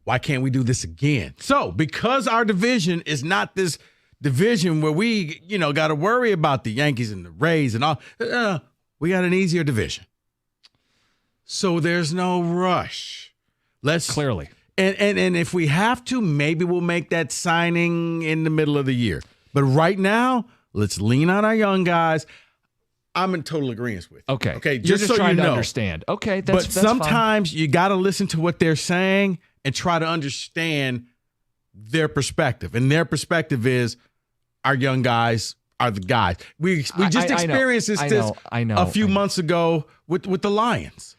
why can't we do this again? So because our division is not this division where we, got to worry about the Yankees and the Rays and all, we got an easier division. So there's no rush. Let's
Clearly.
And if we have to, maybe we'll make that signing in the middle of the year. But right now, let's lean on our young guys. I'm in total agreement with you.
Okay.
Okay.
You're
Just so
trying
you
to
know.
understand. Okay.
But sometimes you got to listen to what they're saying and try to understand their perspective. And their perspective is our young guys are the guys. We just experienced this a few months ago with the Lions.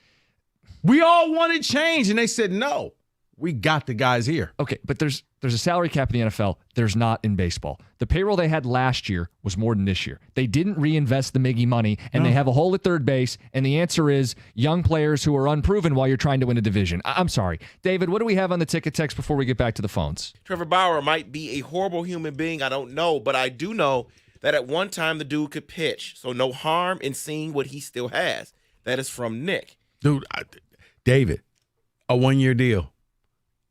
We all wanted change, and they said, no, we got the guys here.
Okay, but there's a salary cap in the NFL. There's not in baseball. The payroll they had last year was more than this year. They didn't reinvest the Miggy money, and they have a hole at third base, and the answer is young players who are unproven while you're trying to win a division. I'm sorry. David, what do we have on the ticket text before we get back to the phones?
Trevor Bauer might be a horrible human being. I don't know, but I do know that at one time the dude could pitch. So no harm in seeing what he still has. That is from Nick.
Dude, David, a 1-year deal.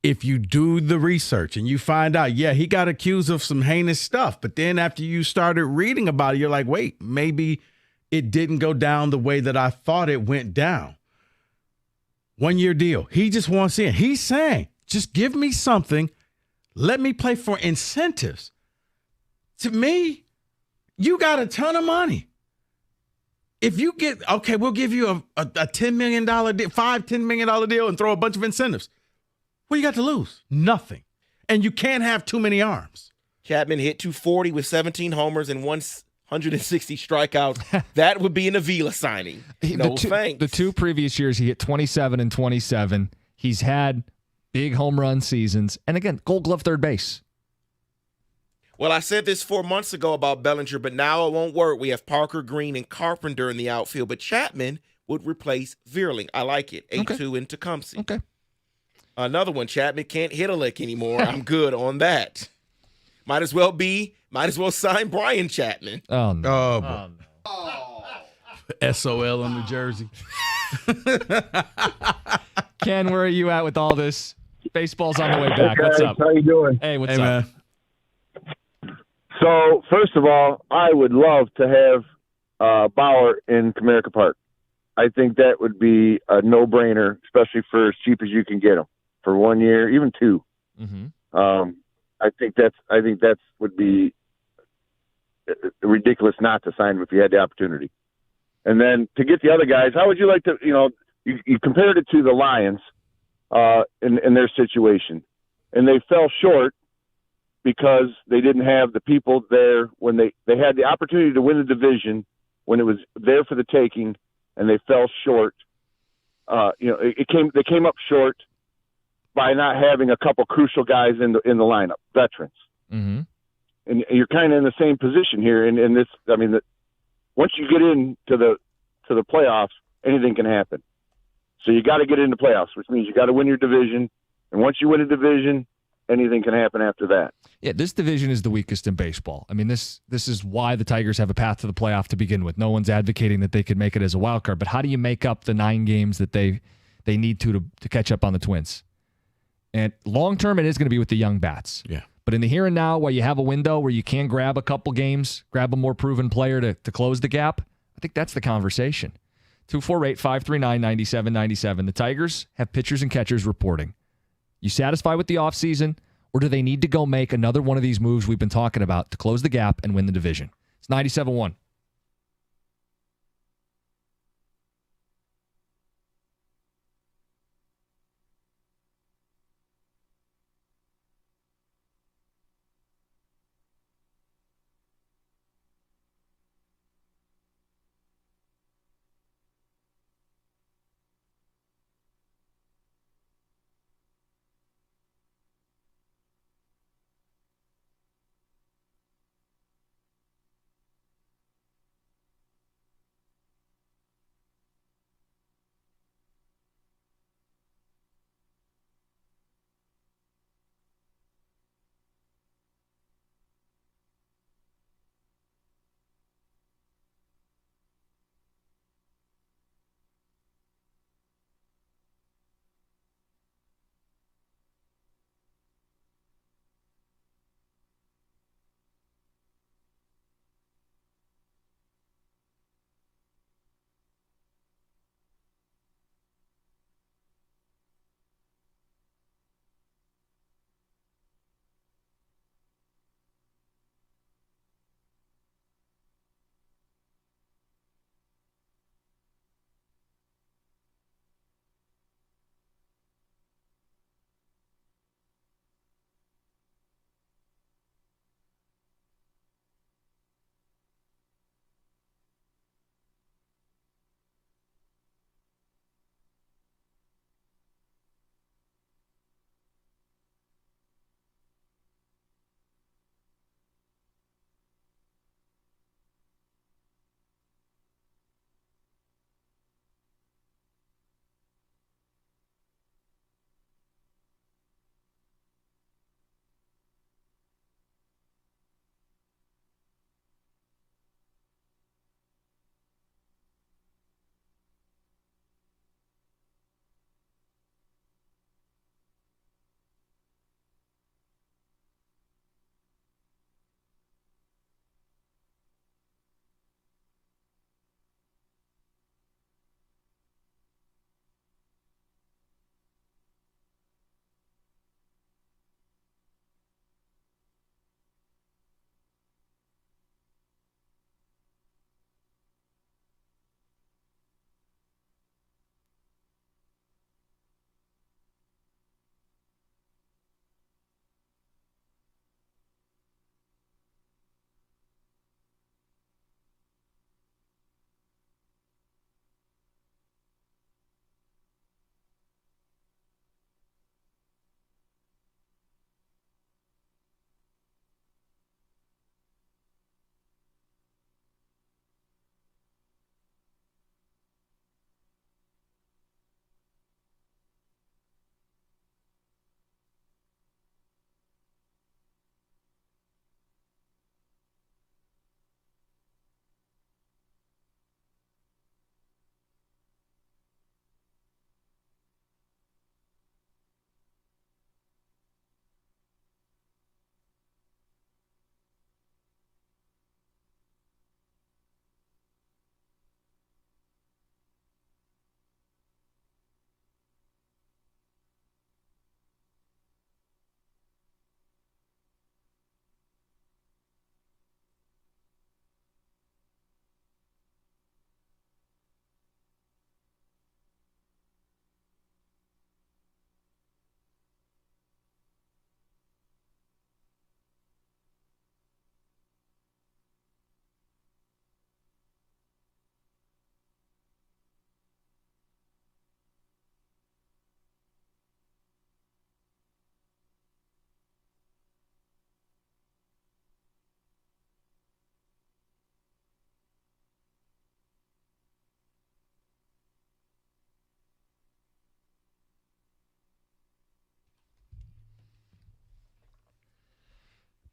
If you do the research and you find out, yeah, he got accused of some heinous stuff, but then after you started reading about it, you're like, wait, maybe it didn't go down the way that I thought it went down. 1-year deal. He just wants in. He's saying, just give me something. Let me play for incentives. To me, you got a ton of money. If you get, okay, we'll give you a $10 million deal, $10 million deal and throw a bunch of incentives. What do you got to lose? Nothing. And you can't have too many arms.
Chapman hit 240 with 17 homers and 160 strikeouts. That would be an Avila signing. No thanks.
The 2 previous years, he hit 27 and 27. He's had big home run seasons. And again, Gold Glove third base.
Well, I said this 4 months ago about Bellinger, but now it won't work. We have Parker, Green, and Carpenter in the outfield, but Chapman would replace Veerling. I like it. 8-2 in Tecumseh.
Okay.
Another one, Chapman can't hit a lick anymore. I'm good on that. Might as well sign Brian Chapman.
Oh, no.
SOL on the jersey.
Ken, where are you at with all this? Baseball's on the way back. What's up?
How you doing?
Hey, what's up?
Man.
So, first of all, I would love to have Bauer in Comerica Park. I think that would be a no-brainer, especially for as cheap as you can get him for 1 year, even 2.
Mm-hmm.
I think that would be ridiculous not to sign him if you had the opportunity. And then to get the other guys, how would you like to? You compared it to the Lions in their situation, and they fell short because they didn't have the people there when they had the opportunity to win the division when it was there for the taking, and they fell short. They came up short by not having a couple crucial guys in the lineup, veterans.
Mm-hmm.
And you're kind of in the same position here. In this, I mean, once you get into the playoffs, anything can happen. So you got to get into playoffs, which means you got to win your division. And once you win a division, anything can happen after that.
Yeah, this division is the weakest in baseball. I mean, this is why the Tigers have a path to the playoff to begin with. No one's advocating that they could make it as a wild card, but how do you make up the 9 games that they need to catch up on the Twins? And long term, it is going to be with the young bats.
Yeah.
But in the here and now, while you have a window where you can grab a couple games, grab a more proven player to close the gap, I think that's the conversation. 248-539-9797. The Tigers have pitchers and catchers reporting. You satisfied with the offseason, or do they need to go make another one of these moves we've been talking about to close the gap and win the division? It's 97-1.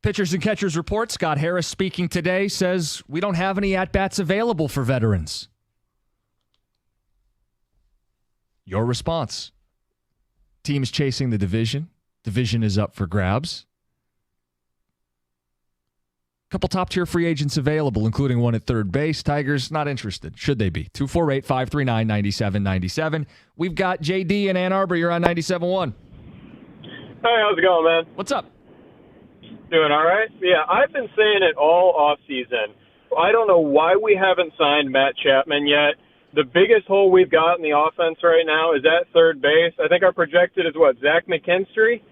Pitchers and catchers report. Scott Harris speaking today says we don't have any at-bats available for veterans. Your response. Team is chasing the division. Division is up for grabs. Couple top-tier free agents available, including one at third base. Tigers not interested. Should they be? 248-539-9797. We've got JD in Ann Arbor. You're on 97.1.
Hey, how's it going, man?
What's up?
Doing all right? Yeah, I've been saying it all off season. I don't know why we haven't signed Matt Chapman yet. The biggest hole we've got in the offense right now is at third base. I think our projected is Zach McKinstry?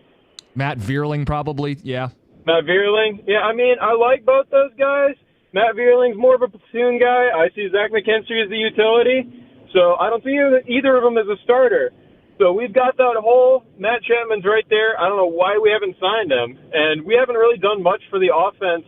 Matt Vierling, probably, yeah.
Matt Vierling? Yeah, I mean, I like both those guys. Matt Vierling's more of a platoon guy. I see Zach McKinstry as the utility. So I don't see either of them as a starter. So we've got that hole. Matt Chapman's right there. I don't know why we haven't signed him. And we haven't really done much for the offense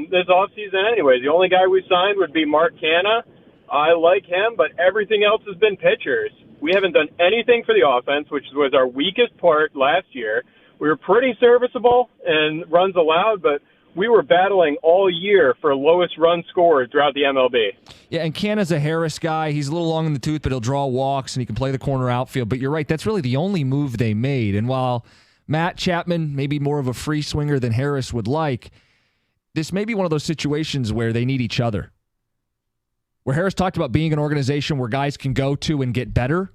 this offseason anyways. The only guy we signed would be Mark Canha. I like him, but everything else has been pitchers. We haven't done anything for the offense, which was our weakest part last year. We were pretty serviceable in runs allowed, but we were battling all year for lowest run scored throughout the MLB.
Yeah, and Canha's a Harris guy. He's a little long in the tooth, but he'll draw walks, and he can play the corner outfield. But you're right, that's really the only move they made. And while Matt Chapman may be more of a free swinger than Harris would like, this may be one of those situations where they need each other. Where Harris talked about being an organization where guys can go to and get better.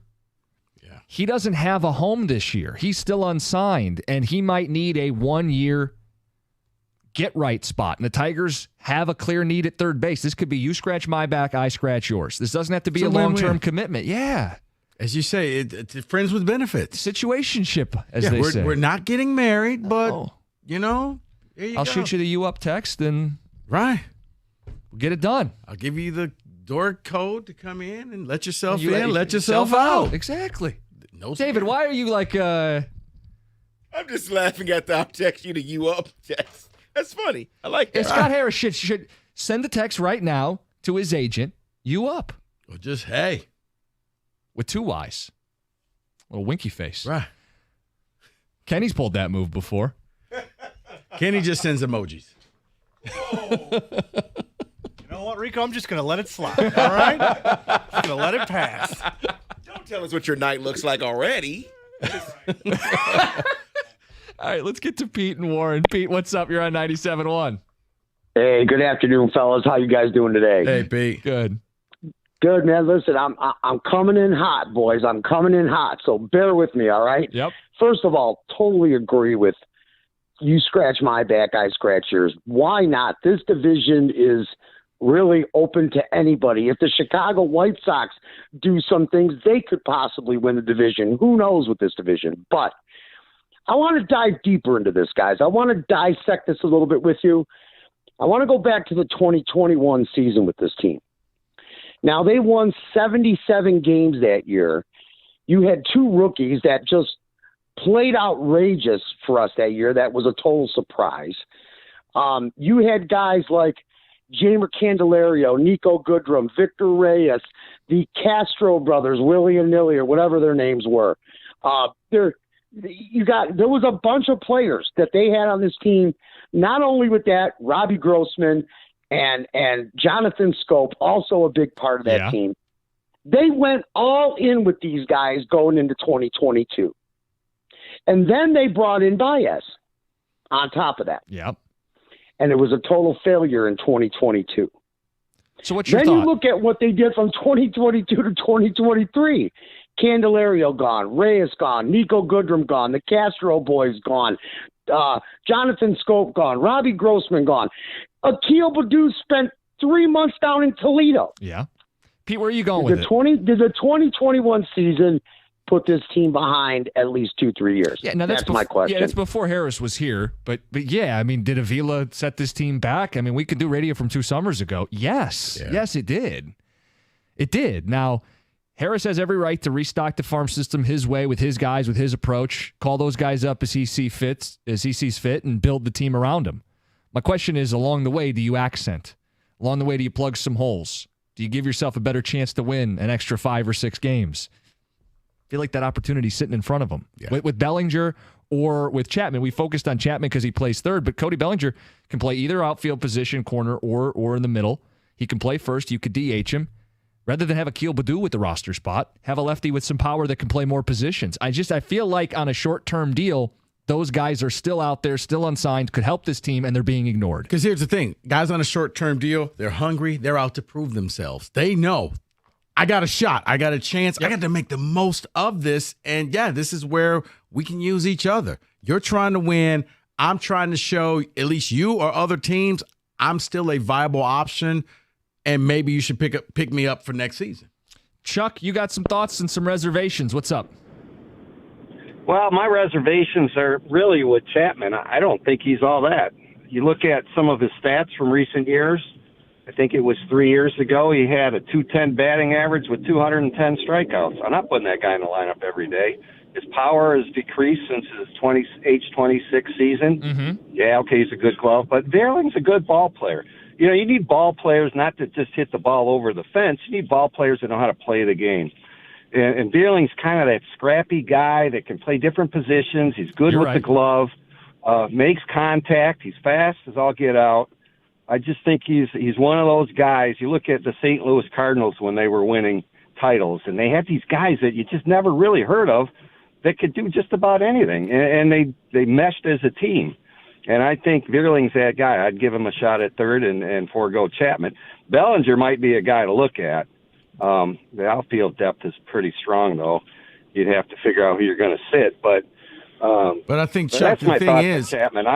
Yeah. He doesn't have a home this year. He's still unsigned, and he might need a 1-year get-right spot. And the Tigers have a clear need at third base. This could be you scratch my back, I scratch yours. This doesn't have to be a long-term commitment. Yeah.
As you say, it's friends with benefits.
Situationship, as they say.
We're not getting married, but, you know, there you
I'll
go.
shoot you the you up text, and
right,
we'll get it done.
I'll give you the door code to come in and let yourself in, let yourself out.
Exactly.
No,
David, why are you like...
I'm just laughing at the I'll text you the you up text. That's funny. I like that.
Scott Harris should send the text right now to his agent, you up.
Or just, hey.
With 2 Y's. Little winky face.
Right.
Kenny's pulled that move before.
Kenny just sends emojis.
You know what, Rico? I'm just going to let it slide, all right? Just going to let it pass.
Don't tell us what your night looks like already.
All right, let's get to Pete and Warren. Pete, what's up? You're on 97.1.
Hey, good afternoon, fellas. How you guys doing today?
Hey, Pete.
Good.
Good, man. Listen, I'm coming in hot, boys. I'm coming in hot, so bear with me, all right?
Yep.
First of all, totally agree with you scratch my back, I scratch yours. Why not? This division is really open to anybody. If the Chicago White Sox do some things, they could possibly win the division. Who knows with this division? But I want to dive deeper into this, guys. I want to dissect this a little bit with you. I want to go back to the 2021 season with this team. Now, they won 77 games that year. You had 2 rookies that just played outrageous for us that year. That was a total surprise. You had guys like Jamer Candelario, Nico Goodrum, Victor Reyes, the Castro brothers, Willie and Nilly, or whatever their names were. There was a bunch of players that they had on this team. Not only with that, Robbie Grossman and Jonathan Scope, also a big part of that team. They went all in with these guys going into 2022. And then they brought in Baez on top of that.
Yep.
And it was a total failure in 2022.
So what's your
then
thought?
You look at what they did from 2022 to 2023. Candelario gone, Reyes gone, Nico Goodrum gone, the Castro boys gone, Jonathan Scope gone, Robbie Grossman gone. Akil Baddoo spent 3 months down in Toledo.
Yeah. Pete, where are you going with it?
Did the 2021 season put this team behind at least 2-3 years?
Yeah, now
that's my question.
Yeah, that's before Harris was here. But yeah, I mean, did Avila set this team back? I mean, we could do radio from 2 summers ago. Yes. Yeah. Yes, it did. It did. Now, Harris has every right to restock the farm system his way with his guys, with his approach, call those guys up as he sees fit, and build the team around him. My question is, along the way, do you accent? Along the way, do you plug some holes? Do you give yourself a better chance to win an extra 5 or 6 games? I feel like that opportunity's sitting in front of him. Yeah. With Bellinger or with Chapman. We focused on Chapman because he plays third, but Cody Bellinger can play either outfield position, corner, or in the middle. He can play first. You could DH him. Rather than have Akil Baddoo with the roster spot, have a lefty with some power that can play more positions. I feel like on a short-term deal, those guys are still out there, still unsigned, could help this team, and they're being ignored.
Because here's the thing. Guys on a short-term deal, they're hungry. They're out to prove themselves. They know, I got a shot. I got a chance. I got to make the most of this. And, yeah, this is where we can use each other. You're trying to win. I'm trying to show at least you or other teams I'm still a viable option, and maybe you should pick me up for next season.
Chuck, you got some thoughts and some reservations. What's up?
Well, my reservations are really with Chapman. I don't think he's all that. You look at some of his stats from recent years. I think it was 3 years ago. He had a .210 batting average with 210 strikeouts. I'm not putting that guy in the lineup every day. His power has decreased since his age 26 season.
Mm-hmm.
Yeah, okay, he's a good glove, but Vierling's a good ball player. You know, you need ball players not to just hit the ball over the fence. You need ball players that know how to play the game. And Vierling's kind of that scrappy guy that can play different positions. He's good with the glove, makes contact. He's fast as all get out. I just think he's one of those guys. You look at the St. Louis Cardinals when they were winning titles, and they had these guys that you just never really heard of that could do just about anything, and they meshed as a team. And I think Vierling's that guy. I'd give him a shot at third and forego Chapman. Bellinger might be a guy to look at. The outfield depth is pretty strong, though. You'd have to figure out who you're going to sit. But
I think Chuck,
that's
the
my
thing
thought
is,
on Chapman.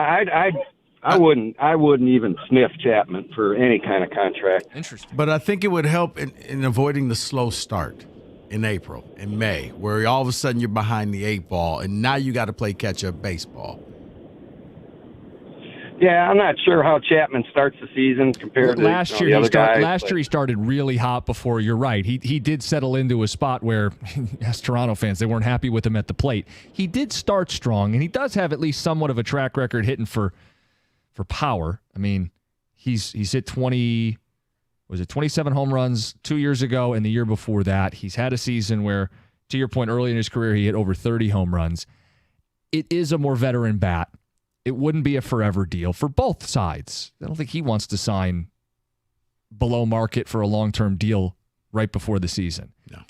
I wouldn't even sniff Chapman for any kind of contract.
Interesting.
But I think it would help in avoiding the slow start in April and May, where all of a sudden you're behind the 8 ball, and now you got to play catch-up baseball.
Yeah, I'm not sure how Chapman starts the season compared to
last year.
The other guys.
Last year he started really hot before. You're right. He did settle into a spot where, as Toronto fans, they weren't happy with him at the plate. He did start strong, and he does have at least somewhat of a track record hitting for power. I mean, he's hit 27 home runs 2 years ago, and the year before that, he's had a season where, to your point, early in his career, he hit over 30 home runs. It is a more veteran bat. It wouldn't be a forever deal for both sides. I don't think he wants to sign below market for a long-term deal right before the season.
No.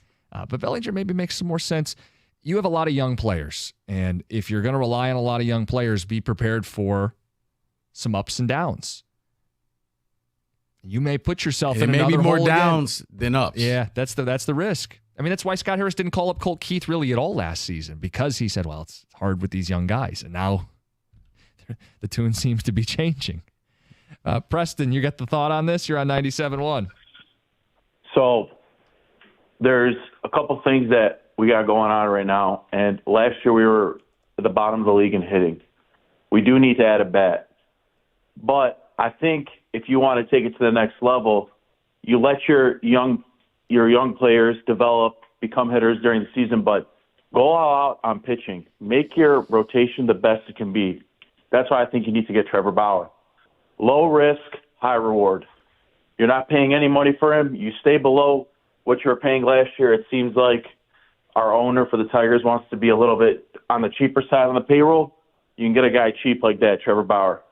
But Bellinger maybe makes some more sense. You have a lot of young players, and if you're going to rely on a lot of young players, be prepared for some ups and downs. You may put yourself in another
maybe more
hole
downs
again.
than ups.
Yeah, that's the risk. I mean, that's why Scott Harris didn't call up Colt Keith really at all last season, because he said, well, it's hard with these young guys. And now the tune seems to be changing. Preston, you got the thought on this? You're on 97.1.
So there's a couple things that we got going on right now. And last year we were at the bottom of the league in hitting. We do need to add a bat. But I think if you want to take it to the next level, you let your young players develop, become hitters during the season, but go all out on pitching. Make your rotation the best it can be. That's why I think you need to get Trevor Bauer. Low risk, high reward. You're not paying any money for him. You stay below what you were paying last year. It seems like our owner for the Tigers wants to be a little bit on the cheaper side on the payroll. You can get a guy cheap like that, Trevor Bauer.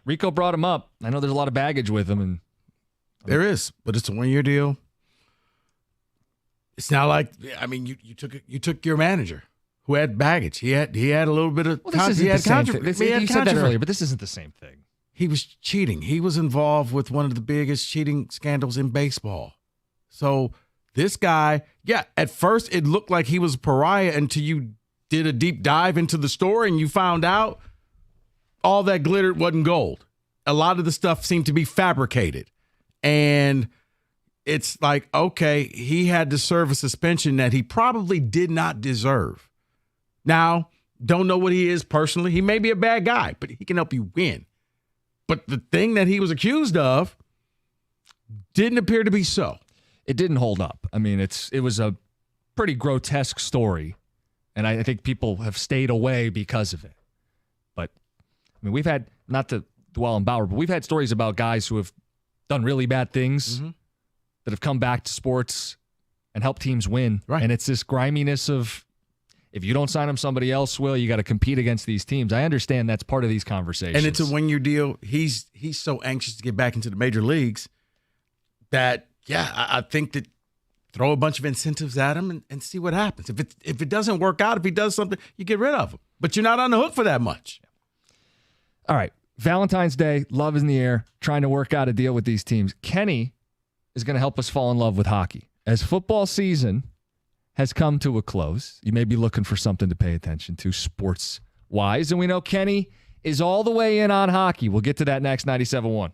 Rico brought him up. I know there's a lot of baggage with him. And
there is, but it's a 1-year deal. It's not like, I mean, you took your manager who had baggage. He had a little bit of
controversy. You said that earlier, but this isn't the same thing.
He was cheating. He was involved with one of the biggest cheating scandals in baseball. So this guy, yeah, at first it looked like he was a pariah until you did a deep dive into the story and you found out all that glittered wasn't gold. A lot of the stuff seemed to be fabricated. And it's like, okay, he had to serve a suspension that he probably did not deserve. Now, don't know what he is personally. He may be a bad guy, but he can help you win. But the thing that he was accused of didn't appear to be so.
It didn't hold up. I mean, it was a pretty grotesque story, and I think people have stayed away because of it. But, I mean, we've had, not to dwell on Bauer, but we've had stories about guys who have done really bad things that have come back to sports and helped teams win.
Right.
And it's this griminess of, If you don't sign him, somebody else will. You got to compete against these teams. I understand that's part of these conversations.
And it's a one-year deal. He's so anxious to get back into the major leagues that, I think that throw a bunch of incentives at him and see what happens. If it doesn't work out, if he does something, you get rid of him. But you're not on the hook for that much.
All right. Valentine's Day, love is in the air, trying to work out a deal with these teams. Kenny is going to help us fall in love with hockey. As football season has come to a close, you may be looking for something to pay attention to sports-wise. And we know Kenny is all the way in on hockey. We'll get to that next. 97.1.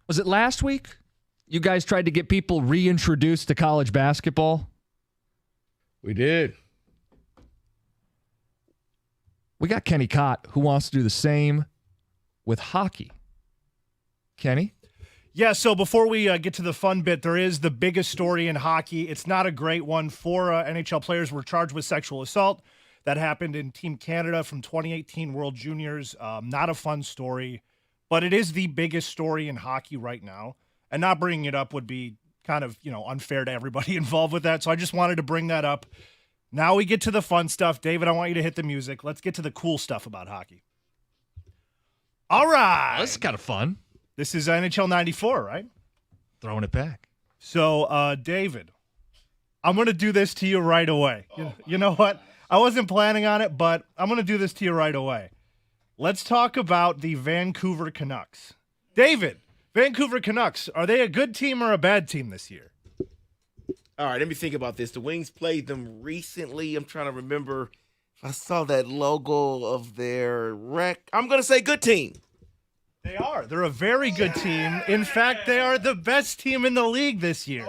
Was it last week? You guys tried to get people reintroduced to college basketball?
We did.
We got Kenny Cott, who wants to do the same with hockey. Kenny?
Yeah, so before we get to the fun bit, there is the biggest story in hockey. It's not a great one. 4 NHL players were charged with sexual assault. That happened in Team Canada from 2018 World Juniors. Not a fun story, but it is the biggest story in hockey right now. And not bringing it up would be kind of, unfair to everybody involved with that. So I just wanted to bring that up. Now we get to the fun stuff. David, I want you to hit the music. Let's get to the cool stuff about hockey. All right.
This is kind of fun.
This is NHL 94, right?
Throwing it back.
So, David, I'm going to do this to you right away. You know what? I wasn't planning on it, but I'm going to do this to you right away. Let's talk about the Vancouver Canucks. David, Vancouver Canucks, are they a good team or a bad team this year?
All right, let me think about this. The Wings played them recently. I'm trying to remember if I saw that logo of their rec. I'm going to say good team.
They are. They're a very good team. In fact, they are the best team in the league this year,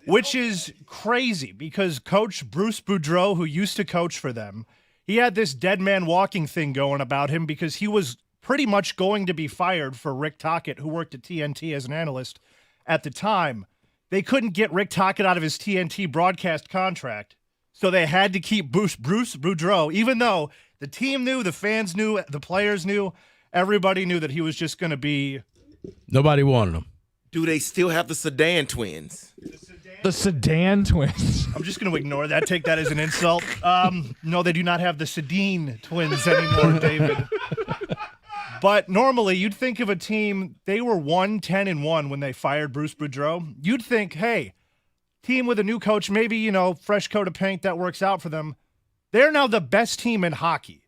which is crazy because Coach Bruce Boudreau, who used to coach for them, he had this dead man walking thing going about him because he was pretty much going to be fired for Rick Tocchet, who worked at TNT as an analyst at the time. They couldn't get Rick Tocchet out of his TNT broadcast contract, so they had to keep Bruce Boudreau, even though the team knew, the fans knew, the players knew, everybody knew that he was just going to be...
Nobody wanted him.
Do they still have the Sedan twins?
The Sedan twins.
I'm just going to ignore that, take that as an insult. No, they do not have the Sedin twins anymore, David. But normally, you'd think of a team, they were 1-10-1 when they fired Bruce Boudreau. You'd think, hey, team with a new coach, maybe, fresh coat of paint, that works out for them. They're now the best team in hockey.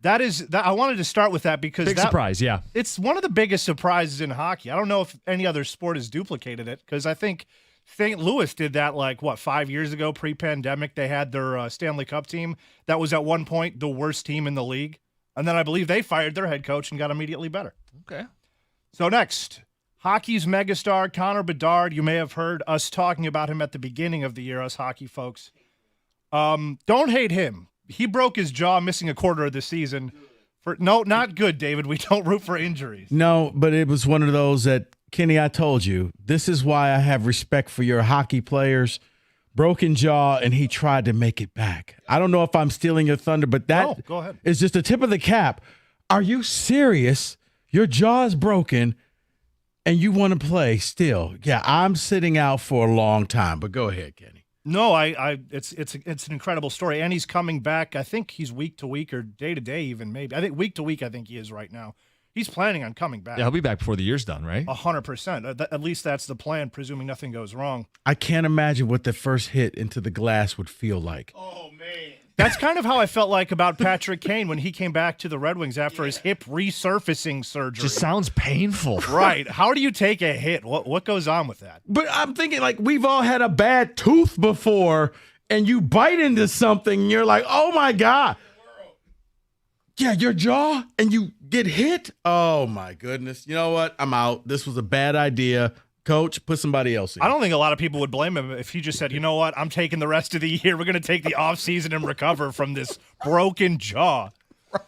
Wow. I wanted to start with that because
big surprise, yeah.
It's one of the biggest surprises in hockey. I don't know if any other sport has duplicated it because I think St. Louis did that 5 years ago, pre-pandemic. They had their Stanley Cup team that was at one point the worst team in the league. And then I believe they fired their head coach and got immediately better.
Okay.
So next, hockey's megastar, Connor Bedard. You may have heard us talking about him at the beginning of the year, us hockey folks. Don't hate him. He broke his jaw missing a quarter of the season. No, not good, David. We don't root for injuries.
No, but it was one of those that, Kenny, I told you, this is why I have respect for your hockey players. Broken jaw, and he tried to make it back. I don't know if I'm stealing your thunder, but that
go ahead.
is just the tip of the cap. Are you serious? Your jaw is broken, and you want to play still? Yeah, I'm sitting out for a long time, but go ahead, Kenny.
No, it's an incredible story, and he's coming back. I think he's week to week or day to day, even maybe. I think week to week. I think he is right now. He's planning on coming back.
Yeah, he'll be back before the year's done, right?
100%. At least that's the plan, presuming nothing goes wrong.
I can't imagine what the first hit into the glass would feel like.
Oh, man. That's kind of how I felt like about Patrick Kane when he came back to the Red Wings after his hip resurfacing surgery.
Just sounds painful.
Right. How do you take a hit? What goes on with that?
But I'm thinking, we've all had a bad tooth before, and you bite into something, and you're like, oh, my God. Yeah, your jaw, and you get hit? Oh, my goodness. You know what? I'm out. This was a bad idea. Coach, put somebody else in.
I don't think a lot of people would blame him if he just said, you know what? I'm taking the rest of the year. We're going to take the offseason and recover from this broken jaw. Right.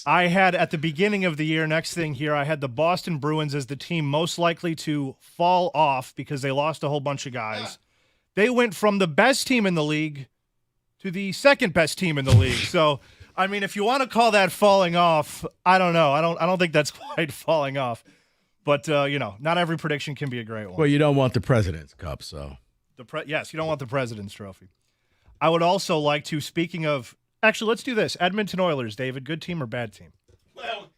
I had, at the beginning of the year, next thing here, I had the Boston Bruins as the team most likely to fall off because they lost a whole bunch of guys. They went from the best team in the league to the second best team in the league. So... I mean, if you want to call that falling off, I don't know. I don't think that's quite falling off. But, not every prediction can be a great one.
Well, you don't want the President's Cup, so.
Yes, you don't want the President's Trophy. I would also like to, speaking of, actually, let's do this. Edmonton Oilers, David, good team or bad team?
Well,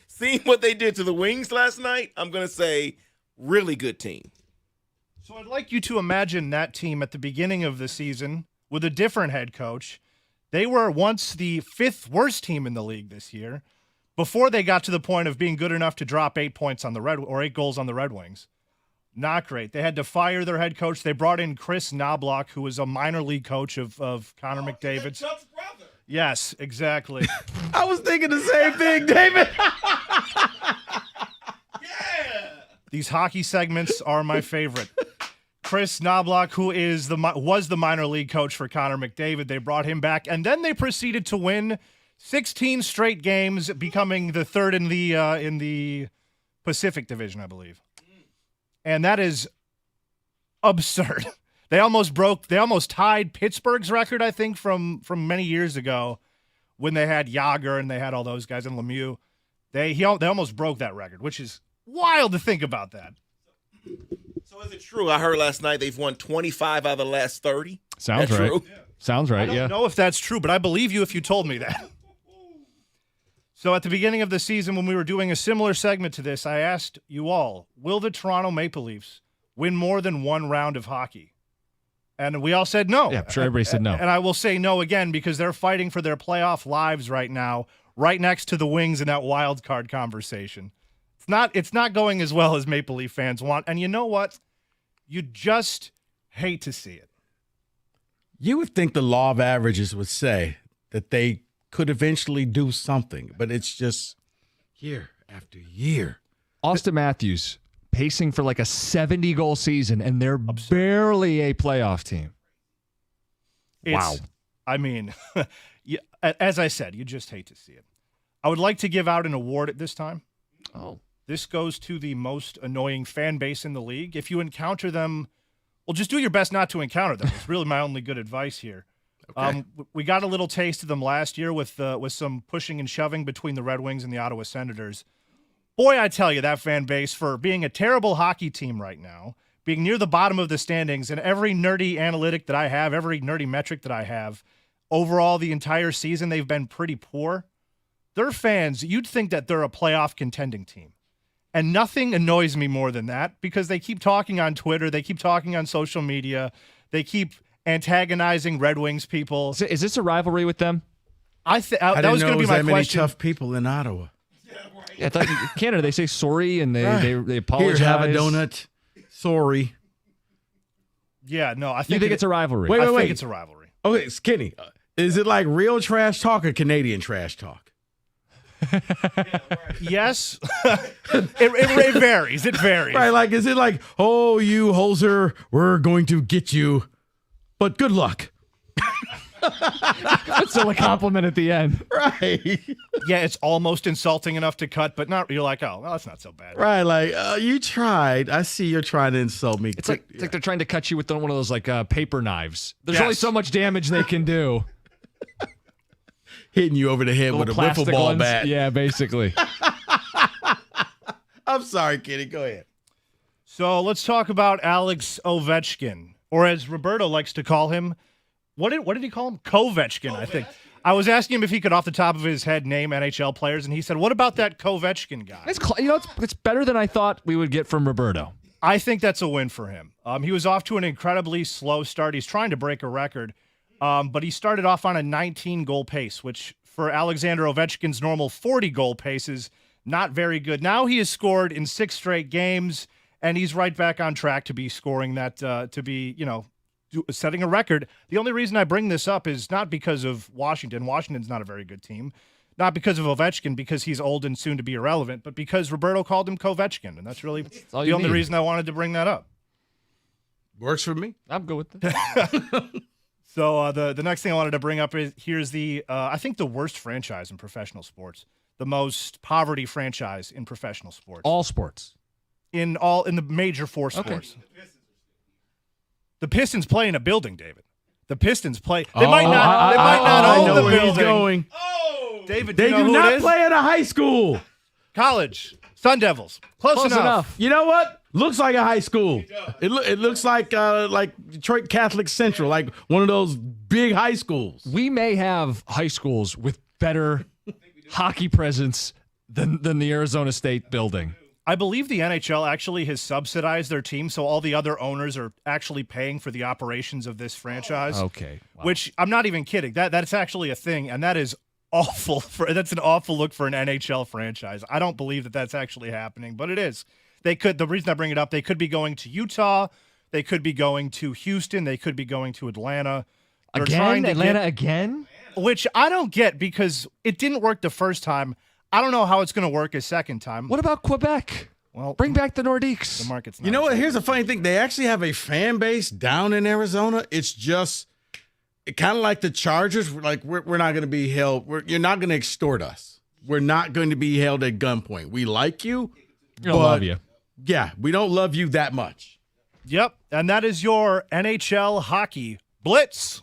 seeing what they did to the Wings last night, I'm going to say really good team.
So I'd like you to imagine that team at the beginning of the season with a different head coach. They were once the 5th worst team in the league this year before they got to the point of being good enough to drop 8 goals on the Red Wings. Not great. They had to fire their head coach. They brought in Chris Knobloch, who was a minor league coach of Connor McDavid's.
Chuck's brother.
Yes, exactly.
I was thinking the same thing, David.
Yeah.
These hockey segments are my favorite. Chris Knobloch, who was the minor league coach for Connor McDavid, they brought him back, and then they proceeded to win 16 straight games, becoming the third in the Pacific Division, I believe. And that is absurd. They almost tied Pittsburgh's record, I think, from many years ago when they had Yager and they had all those guys and Lemieux. They almost broke that record, which is wild to think about that.
So is it true? I heard last night they've won 25 out of the last 30.
Sounds right.
True?
Yeah. Sounds right,
I don't know if that's true, but I believe you if you told me that. So at the beginning of the season, when we were doing a similar segment to this, I asked you all, will the Toronto Maple Leafs win more than one round of hockey? And we all said no.
Yeah, I'm sure everybody said no.
And I will say no again because they're fighting for their playoff lives right now, right next to the Wings in that wild card conversation. It's not going as well as Maple Leaf fans want. And you know what? You just hate to see it.
You would think the law of averages would say that they could eventually do something, but it's just year after year.
Austin Matthews pacing for like a 70-goal season, and they're barely a playoff team. Wow.
I mean, as I said, you just hate to see it. I would like to give out an award at this time.
Oh.
This goes to the most annoying fan base in the league. If you encounter them, well, just do your best not to encounter them. It's really my only good advice here. Okay. We got a little taste of them last year with some pushing and shoving between the Red Wings and the Ottawa Senators. Boy, I tell you, that fan base, for being a terrible hockey team right now, being near the bottom of the standings, and every nerdy analytic that I have, every nerdy metric that I have, overall the entire season they've been pretty poor. Their fans, you'd think that they're a playoff contending team. And nothing annoys me more than that because they keep talking on Twitter, they keep talking on social media, they keep antagonizing Red Wings people.
Is this a rivalry with them?
That was going to be my question.
Many tough people in Ottawa.
Yeah, I thought in Canada they say sorry and they apologize.
Here, have a donut. Sorry.
Yeah, no, I think
you think it's a rivalry.
Wait.
I think it's a rivalry.
Okay, Skinny, is it like real trash talk or Canadian trash talk?
Yes. it varies. It varies.
Right, like, is it like, oh, you hoser, we're going to get you, but good luck.
That's still a compliment at the end.
Right.
Yeah, it's almost insulting enough to cut, but not. You're like, oh, well, that's not so bad.
Right, like, you tried. I see you're trying to insult me.
It's like they're trying to cut you with one of those like paper knives. There's only so much damage they can do.
Hitting you over the head with a wiffle ball bat.
Yeah, basically.
I'm sorry, Kitty. Go ahead.
So let's talk about Alex Ovechkin, or as Roberto likes to call him, what did he call him? Kovechkin, I think. I was asking him if he could, off the top of his head, name NHL players, and he said, "What about that Kovechkin guy?"
It's better than I thought we would get from Roberto.
I think that's a win for him. He was off to an incredibly slow start. He's trying to break a record. But he started off on a 19-goal pace, which for Alexander Ovechkin's normal 40-goal pace is not very good. Now he has scored in 6 straight games, and he's right back on track to be scoring that, to be, setting a record. The only reason I bring this up is not because of Washington. Washington's not a very good team. Not because of Ovechkin, because he's old and soon to be irrelevant, but because Roberto called him Kovechkin, and that's really the only reason I wanted to bring that up.
Works for me.
I'm good with that.
So the next thing I wanted to bring up is here's I think the worst franchise in professional sports, the most poverty franchise in professional sports.
All sports.
In the major 4 sports. Okay. The Pistons play in a building, David. The Pistons play. They might not own the building.
He's going.
Oh, David,
they do not play at a high school.
College. Sun Devils. Close enough.
You know what? Looks like a high school. It looks like Detroit Catholic Central, like one of those big high schools.
We may have high schools with better hockey presence than the Arizona State building.
I believe the NHL actually has subsidized their team, so all the other owners are actually paying for the operations of this franchise.
Okay. Wow.
Which I'm not even kidding. That's actually a thing, and that is awful. That's an awful look for an NHL franchise. I don't believe that that's actually happening, but it is. The reason I bring it up, they could be going to Utah, they could be going to Houston, they could be going to Atlanta.
Again?
Which I don't get because it didn't work the first time. I don't know how it's going to work a second time.
What about Quebec?
Well,
bring back the Nordiques.
The market's not.
You know what? Here's a funny thing. They actually have a fan base down in Arizona. It's just kind of like the Chargers. Like, we're not going to be held. You're not going to extort us. We're not going to be held at gunpoint. We like you.
We don't love you.
Yeah, we don't love you that much.
Yep. And that is your NHL hockey blitz.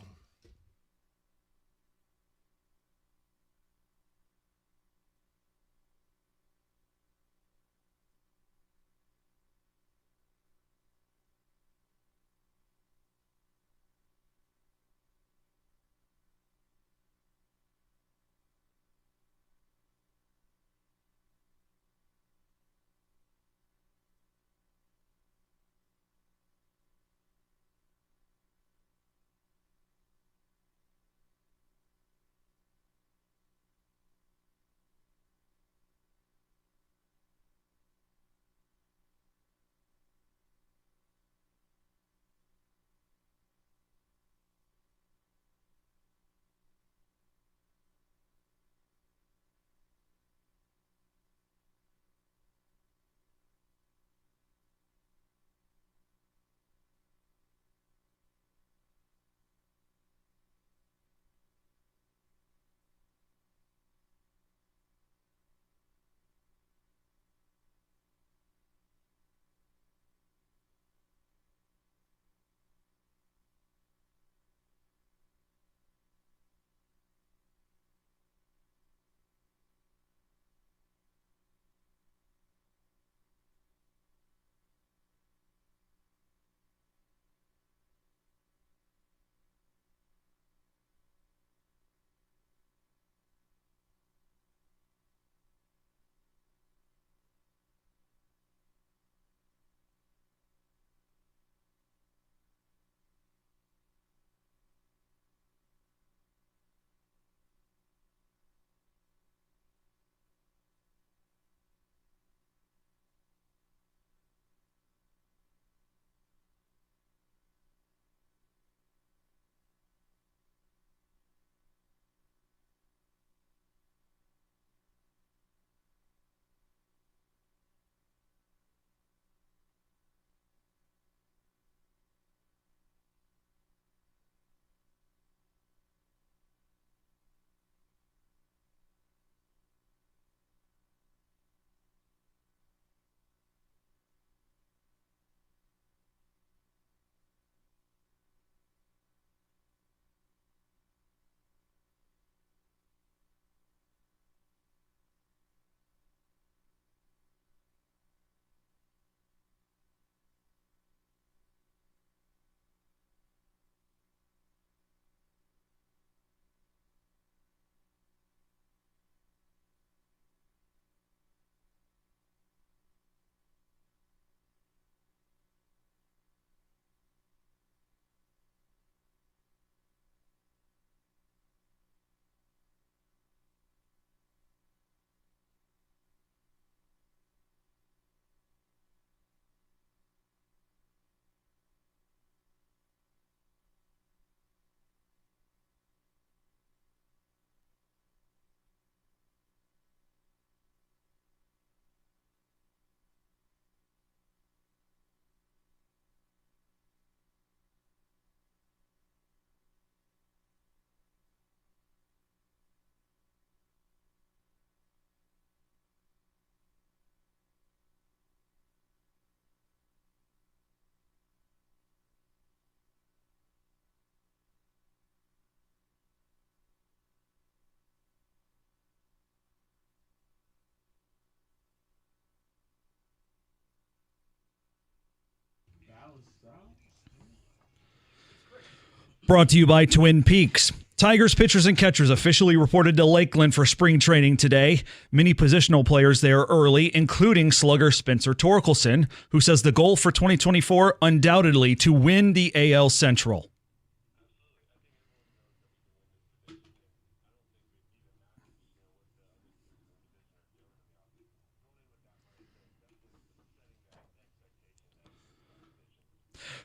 Brought to you by Twin Peaks. Tigers pitchers and catchers officially reported to Lakeland for spring training today. Many positional players there early, including slugger Spencer Torkelson, who says the goal for 2024 undoubtedly to win the AL Central.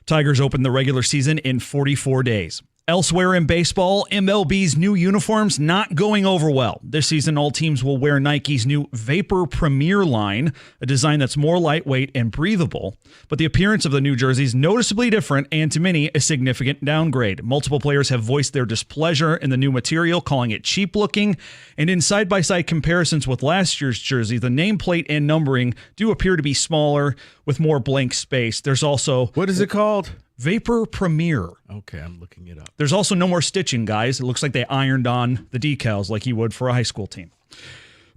Tigers opened the regular season in 44 days. Elsewhere in baseball, MLB's new uniforms not going over well. This season, all teams will wear Nike's new Vapor Premier line, a design that's more lightweight and breathable. But the appearance of the new jerseys noticeably different and, to many, a significant downgrade. Multiple players have voiced their displeasure in the new material, calling it cheap-looking. And in side-by-side comparisons with last year's jersey, the nameplate and numbering do appear to be smaller with more blank space. There's also...
What is it called?
Vapor Premier.
Okay, I'm looking it up.
There's also no more stitching, guys. It looks like they ironed on the decals like you would for a high school team.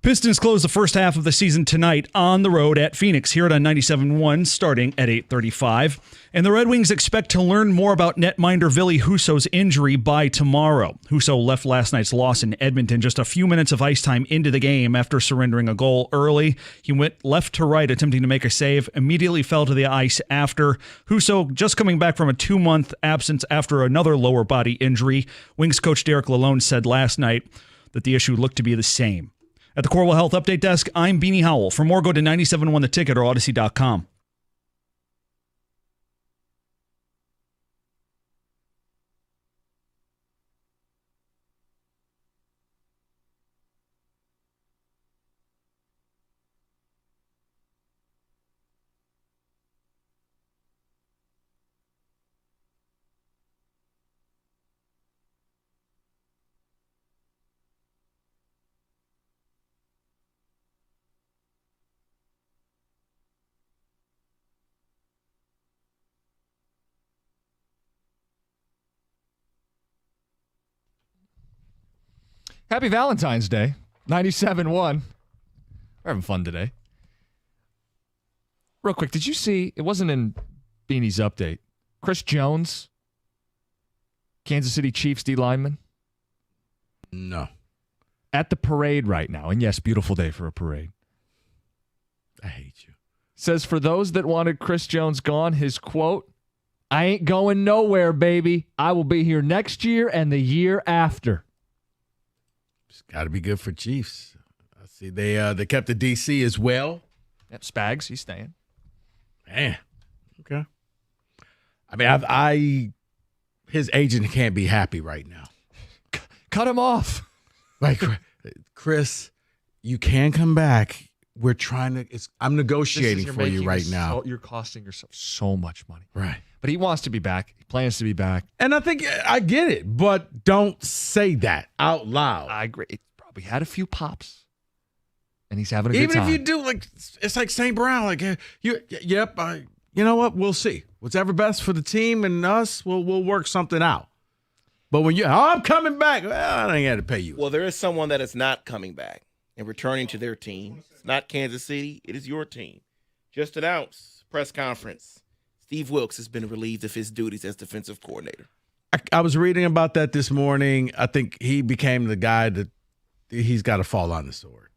Pistons close the first half of the season tonight on the road at Phoenix. Hear it on 97.1 starting at 8:35. And the Red Wings expect to learn more about netminder Ville Husso's injury by tomorrow. Husso left last night's loss in Edmonton just a few minutes of ice time into the game after surrendering a goal early. He went left to right attempting to make a save, immediately fell to the ice after. Husso just coming back from a 2-month absence after another lower body injury. Wings coach Derek Lalonde said last night that the issue looked to be the same. At the Corwell Health Update Desk, I'm Beanie Howell. For more, go to 97.1 The Ticket or Odyssey.com.
Happy Valentine's Day. 97.1. We're having fun today. Real quick, did you see, it wasn't in Beanie's update, Chris Jones, Kansas City Chiefs D lineman?
No.
At the parade right now, and yes, beautiful day for a parade.
I hate you.
Says for those that wanted Chris Jones gone, his quote, "I ain't going nowhere, baby. I will be here next year and the year after."
It's got to be good for Chiefs. I see they kept the DC as well.
Yep, Spags, he's staying.
Man, okay. I mean, his agent can't be happy right now.
Cut him off.
Like, Chris, you can come back. We're trying to. I'm negotiating for you right now.
You're costing yourself so much money.
Right.
But he wants to be back. He plans to be back.
And I think I get it, but don't say that out loud.
I agree. It probably had a few pops, and he's having a good time.
Even if you do, like, it's like St. Brown. Like, you know what? We'll see. Whatever best for the team and us, we'll work something out. But when I'm coming back, well, I ain't got to pay you.
Well, there is someone that is not coming back and returning to their team. It's not Kansas City. It is your team. Just announced, press conference. Steve Wilkes has been relieved of his duties as defensive coordinator.
I was reading about that this morning. I think he became the guy that he's got to fall on the sword.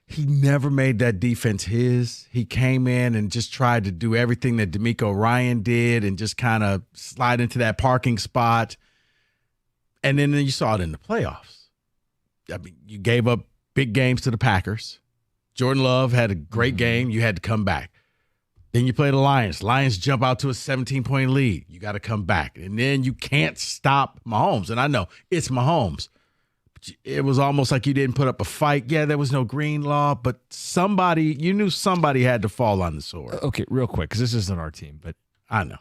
He never made that defense his. He came in and just tried to do everything that D'Amico Ryan did and just kind of slide into that parking spot. And then you saw it in the playoffs. I mean, you gave up big games to the Packers. Jordan Love had a great game. You had to come back. Then you play the Lions. Lions jump out to a 17-point lead. You got to come back. And then you can't stop Mahomes. And I know it's Mahomes. It was almost like you didn't put up a fight. Yeah, there was no green law, but you knew somebody had to fall on the sword.
Okay, real quick, because this isn't our team, but
I know.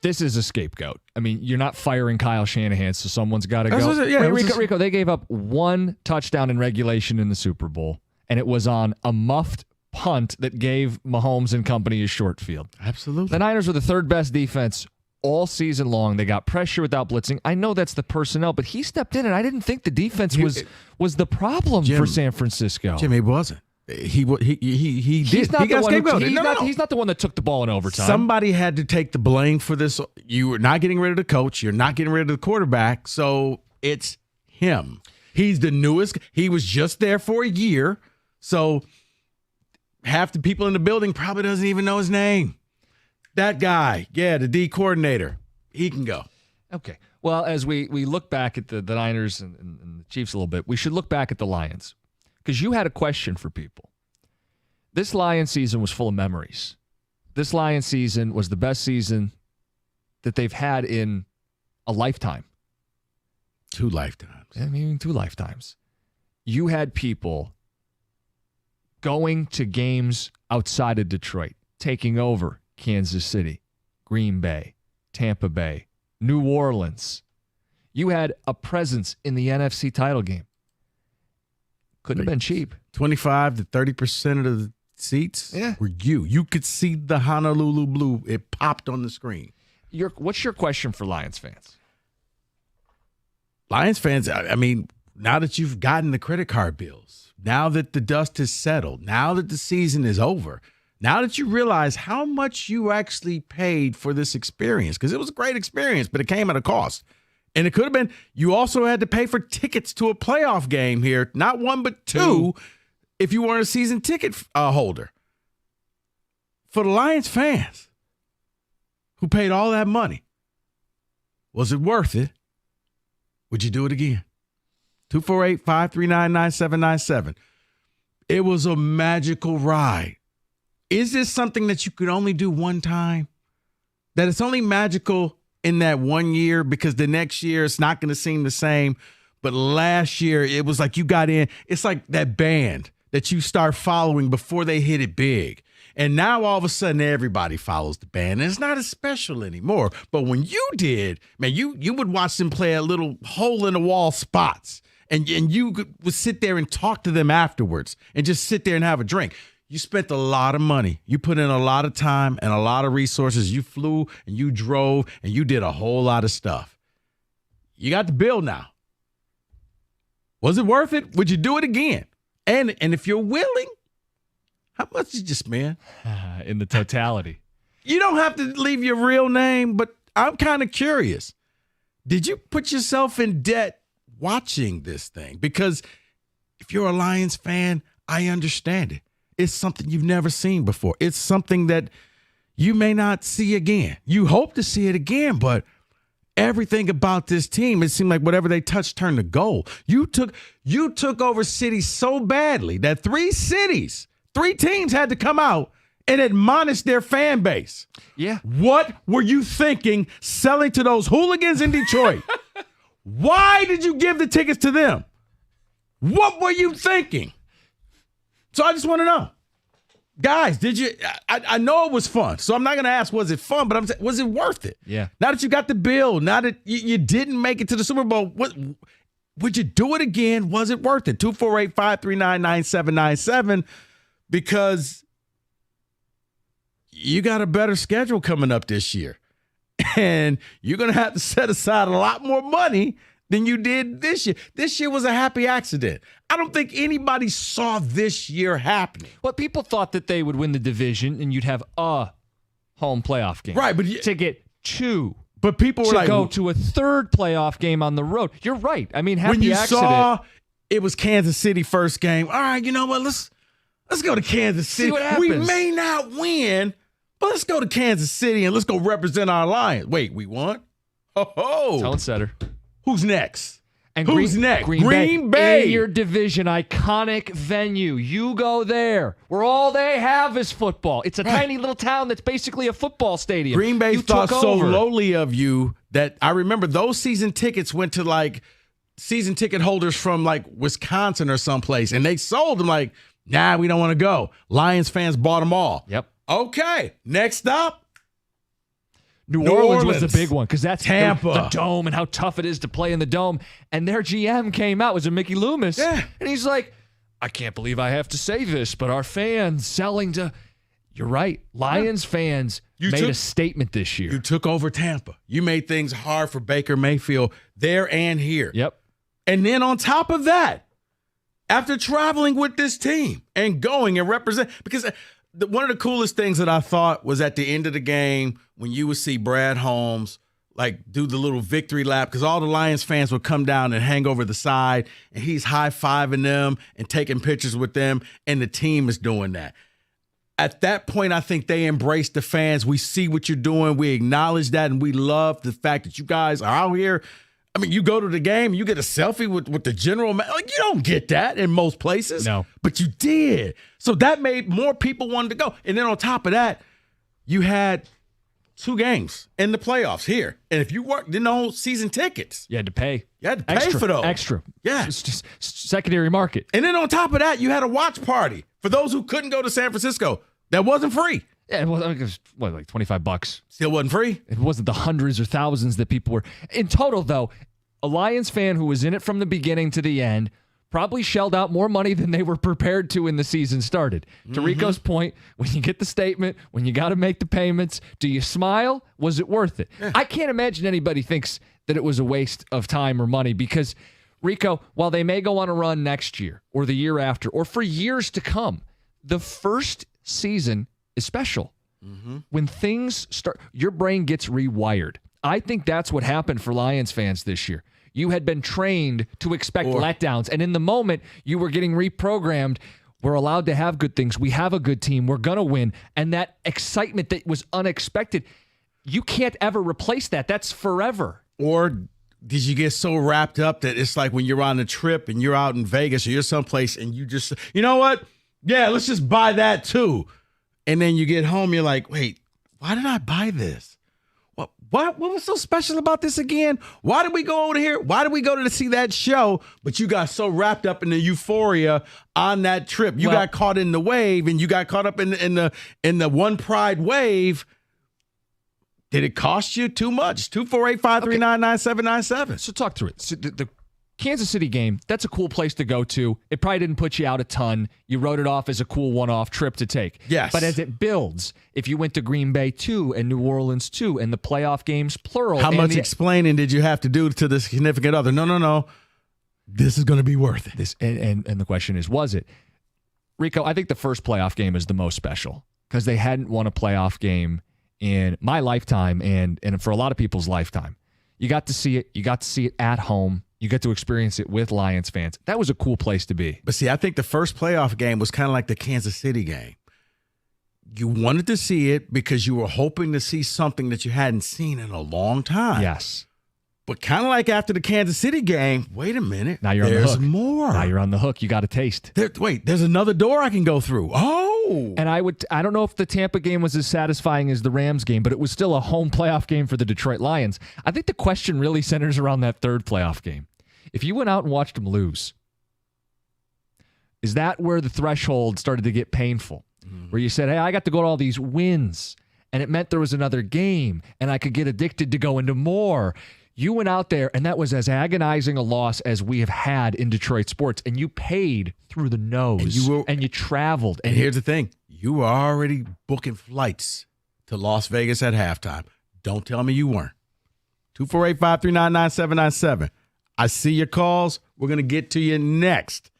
This is a scapegoat. I mean, you're not firing Kyle Shanahan, so someone's got to go. Rico, they gave up one touchdown in regulation in the Super Bowl, and it was on a muffed punt that gave Mahomes and company a short field.
Absolutely.
The Niners were the third best defense all season long. They got pressure without blitzing. I know that's the personnel, but he stepped in, and I didn't think the defense was the problem for San Francisco.
Jimmy, it wasn't. He did.
He's not the one that took the ball in overtime.
Somebody had to take the blame for this. You were not getting rid of the coach. You're not getting rid of the quarterback. So it's him. He's the newest. He was just there for a year. So half the people in the building probably doesn't even know his name. That guy, the D coordinator, he can go.
Okay. Well, as we look back at the Niners and the Chiefs a little bit, we should look back at the Lions. Because you had a question for people. This Lions season was full of memories. This Lions season was the best season that they've had in a lifetime.
2 lifetimes.
I mean, 2 lifetimes. You had people going to games outside of Detroit, taking over Kansas City, Green Bay, Tampa Bay, New Orleans. You had a presence in the NFC title game. Couldn't have been cheap.
25 to 30% of the seats were you. You could see the Honolulu blue. It popped on the screen.
What's your question for Lions fans?
Lions fans, I mean, now that you've gotten the credit card bills, now that the dust has settled, now that the season is over, now that you realize how much you actually paid for this experience, because it was a great experience, but it came at a cost. And it could have been, you also had to pay for tickets to a playoff game here, not 1, but 2, if you weren't a season ticket holder. For the Lions fans who paid all that money, was it worth it? Would you do it again? 248-539-9797. It was a magical ride. Is this something that you could only do one time? That it's only magical in that 1 year because the next year it's not going to seem the same. But last year it was like you got in. It's like that band that you start following before they hit it big. And now all of a sudden everybody follows the band. And it's not as special anymore. But when you did, man, you would watch them play at little hole-in-the-wall spots. And you would sit there and talk to them afterwards and just sit there and have a drink. You spent a lot of money. You put in a lot of time and a lot of resources. You flew and you drove and you did a whole lot of stuff. You got the bill now. Was it worth it? Would you do it again? And if you're willing, how much did you spend?
In the totality.
You don't have to leave your real name, but I'm kind of curious. Did you put yourself in debt watching this thing? Because if you're a Lions fan, I understand it. It's something you've never seen before. It's something that you may not see again. You hope to see it again, but everything about this team, it seemed like whatever they touched turned to gold. You took over cities so badly that 3 teams had to come out and admonish their fan base.
Yeah.
What were you thinking selling to those hooligans in Detroit? Why did you give the tickets to them? What were you thinking? So I just want to know. Guys, did you I know it was fun, so I'm not going to ask was it fun, but I'm saying, was it worth it?
Yeah.
Now that you got the bill, now that you didn't make it to the Super Bowl, would you do it again? Was it worth it? 248-539-9797, because you got a better schedule coming up this year. And you're going to have to set aside a lot more money than you did this year. This year was a happy accident. I don't think anybody saw this year happening.
Well, people thought that they would win the division and you'd have a home playoff game.
Right, but
to get 2.
But people were
to
like,
go to a 3rd playoff game on the road. You're right. I mean, happy
when you
accident.
saw it was Kansas City first game. All right, you know what? Let's go to Kansas City.
See what happens.
We may not win, but let's go to Kansas City and let's go represent our Lions. Wait, we won? Oh,
Tell it, Setter.
Who's next?
And
Who's next?
Green Bay. In your division, iconic venue. You go there, where all they have is football. It's a tiny little town that's basically a football stadium.
Green Bay
you
thought
took
so
over.
lowly of you that I remember those season tickets went to like season ticket holders from like Wisconsin or someplace, and they sold them like, nah, we don't want to go. Lions fans bought them all.
Yep.
Okay, next up.
New Orleans was the big one because that's
Tampa.
The dome and how tough it is to play in the dome. And their GM came out, was a Mickey Loomis.
Yeah.
And he's like, I can't believe I have to say this, but our fans selling to... You're right. Lions fans made a statement this year.
You took over Tampa. You made things hard for Baker Mayfield there and here.
Yep.
And then on top of that, after traveling with this team and going and represent... Because... one of the coolest things that I thought was at the end of the game when you would see Brad Holmes like do the little victory lap, because all the Lions fans would come down and hang over the side and he's high-fiving them and taking pictures with them, and the team is doing that. At that point, I think they embraced the fans. We see what you're doing. We acknowledge that, and we love the fact that you guys are out here. I mean, you go to the game, you get a selfie with the general man. Like, you don't get that in most places.
No.
But you did. So that made more people want to go. And then on top of that, you had 2 games in the playoffs here. And if you didn't own season tickets,
You had to pay.
You had to pay for those.
Extra.
Yeah.
It's just secondary market.
And then on top of that, you had a watch party for those who couldn't go to San Francisco. That wasn't free.
Yeah, it was like $25.
Still wasn't free.
It wasn't the hundreds or thousands that people were. In total, though, a Lions fan who was in it from the beginning to the end probably shelled out more money than they were prepared to when the season started. To Rico's point, when you get the statement, when you got to make the payments, do you smile? Was it worth it? Yeah. I can't imagine anybody thinks that it was a waste of time or money because, Rico, while they may go on a run next year or the year after or for years to come, the first season is special. When things start, your brain gets rewired. I think that's what happened for Lions fans this year. You had been trained to expect letdowns, and in the moment, you were getting reprogrammed. We're allowed to have good things. We have a good team. We're going to win. And that excitement that was unexpected, you can't ever replace that. That's forever.
Or did you get so wrapped up that it's like when you're on a trip and you're out in Vegas or you're someplace and you just, you know what? Yeah, let's just buy that too. And then you get home, you're like, wait, why did I buy this? What was so special about this again? Why did we go over here? Why did we go to see that show? But you got so wrapped up in the euphoria on that trip. You got caught in the wave, and you got caught up in the one pride wave. Did it cost you too much? 248-539-9797.
So talk through it. So the Kansas City game, that's a cool place to go to. It probably didn't put you out a ton. You wrote it off as a cool one-off trip to take.
Yes.
But as it builds, if you went to Green Bay 2 and New Orleans 2 and the playoff games, plural.
How much explaining did you have to do to the significant other? No. This is going to be worth it.
And the question is, was it? Rico, I think the first playoff game is the most special because they hadn't won a playoff game in my lifetime and for a lot of people's lifetime. You got to see it. You got to see it at home. You get to experience it with Lions fans. That was a cool place to be.
But see, I think the first playoff game was kind of like the Kansas City game. You wanted to see it because you were hoping to see something that you hadn't seen in a long time.
Yes.
But kind of like after the Kansas City game, wait a minute.
Now you're on the hook.
There's more.
Now you're on the hook. You got a taste.
There's another door I can go through. Oh.
And I don't know if the Tampa game was as satisfying as the Rams game, but it was still a home playoff game for the Detroit Lions. I think the question really centers around that third playoff game. If you went out and watched them lose, is that where the threshold started to get painful? Where you said, hey, I got to go to all these wins, and it meant there was another game, and I could get addicted to go into more. You went out there, and that was as agonizing a loss as we have had in Detroit sports, and you paid through the nose, and you traveled.
And here's the thing. You were already booking flights to Las Vegas at halftime. Don't tell me you weren't. 248-539-9797. I see your calls. We're going to get to you next.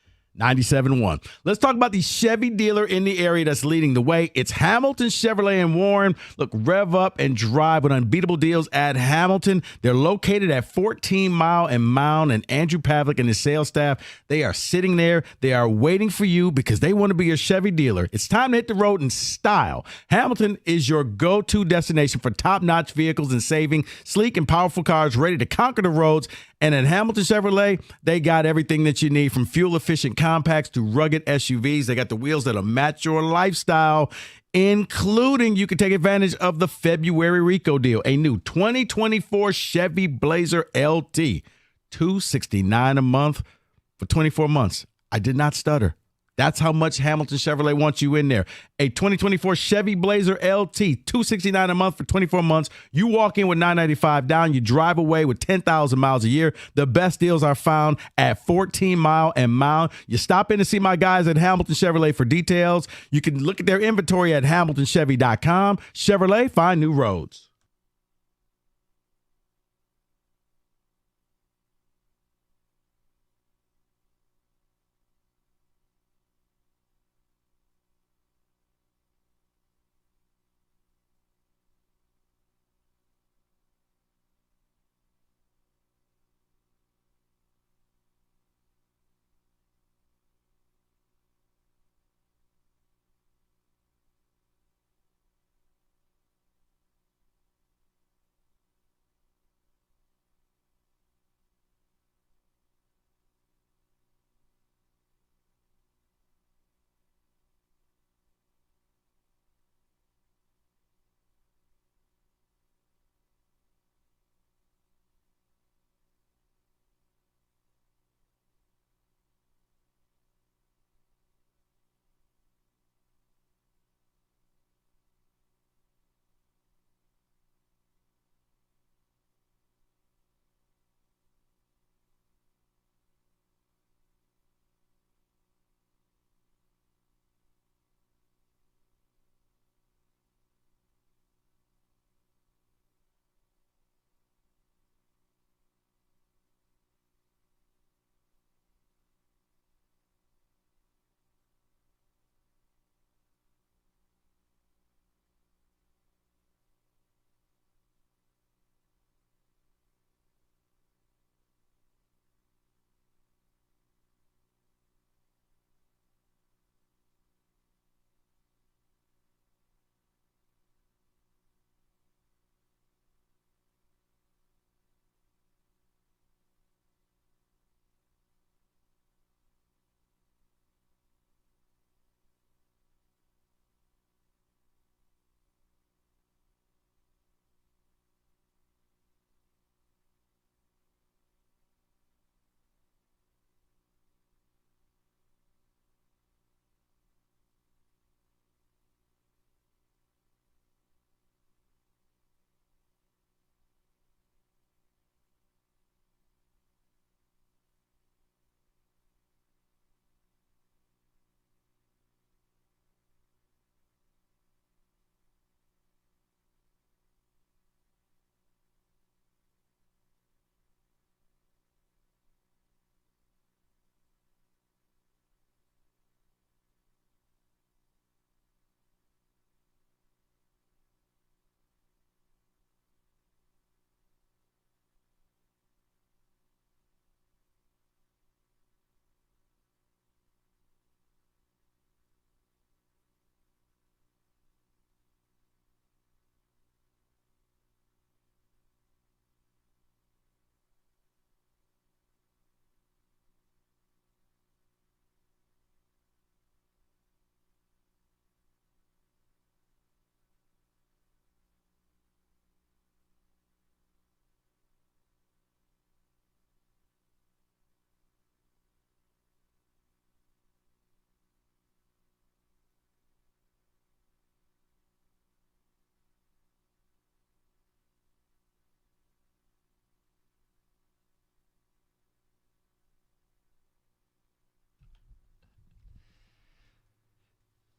97.1. Let's talk about the Chevy dealer in the area that's leading the way. It's Hamilton Chevrolet in Warren. Look, rev up and drive with unbeatable deals at Hamilton. They're located at 14 Mile and Mound, and Andrew Pavlik and his sales staff, they are sitting there. They are waiting for you because they want to be your Chevy dealer. It's time to hit the road in style. Hamilton is your go-to destination for top-notch vehicles and saving, sleek and powerful cars ready to conquer the roads. And at Hamilton Chevrolet, they got everything that you need, from fuel-efficient compacts to rugged SUVs. They got the wheels that'll match your lifestyle, including you can take advantage of the February Rico deal, a new 2024 Chevy Blazer LT, $269 a month for 24 months. I did not stutter. That's how much Hamilton Chevrolet wants you in there. A 2024 Chevy Blazer LT, $269 a month for 24 months. You walk in with $995 down. You drive away with 10,000 miles a year. The best deals are found at 14 Mile and Mound. You stop in to see my guys at Hamilton Chevrolet for details. You can look at their inventory at hamiltonchevy.com. Chevrolet, find new roads.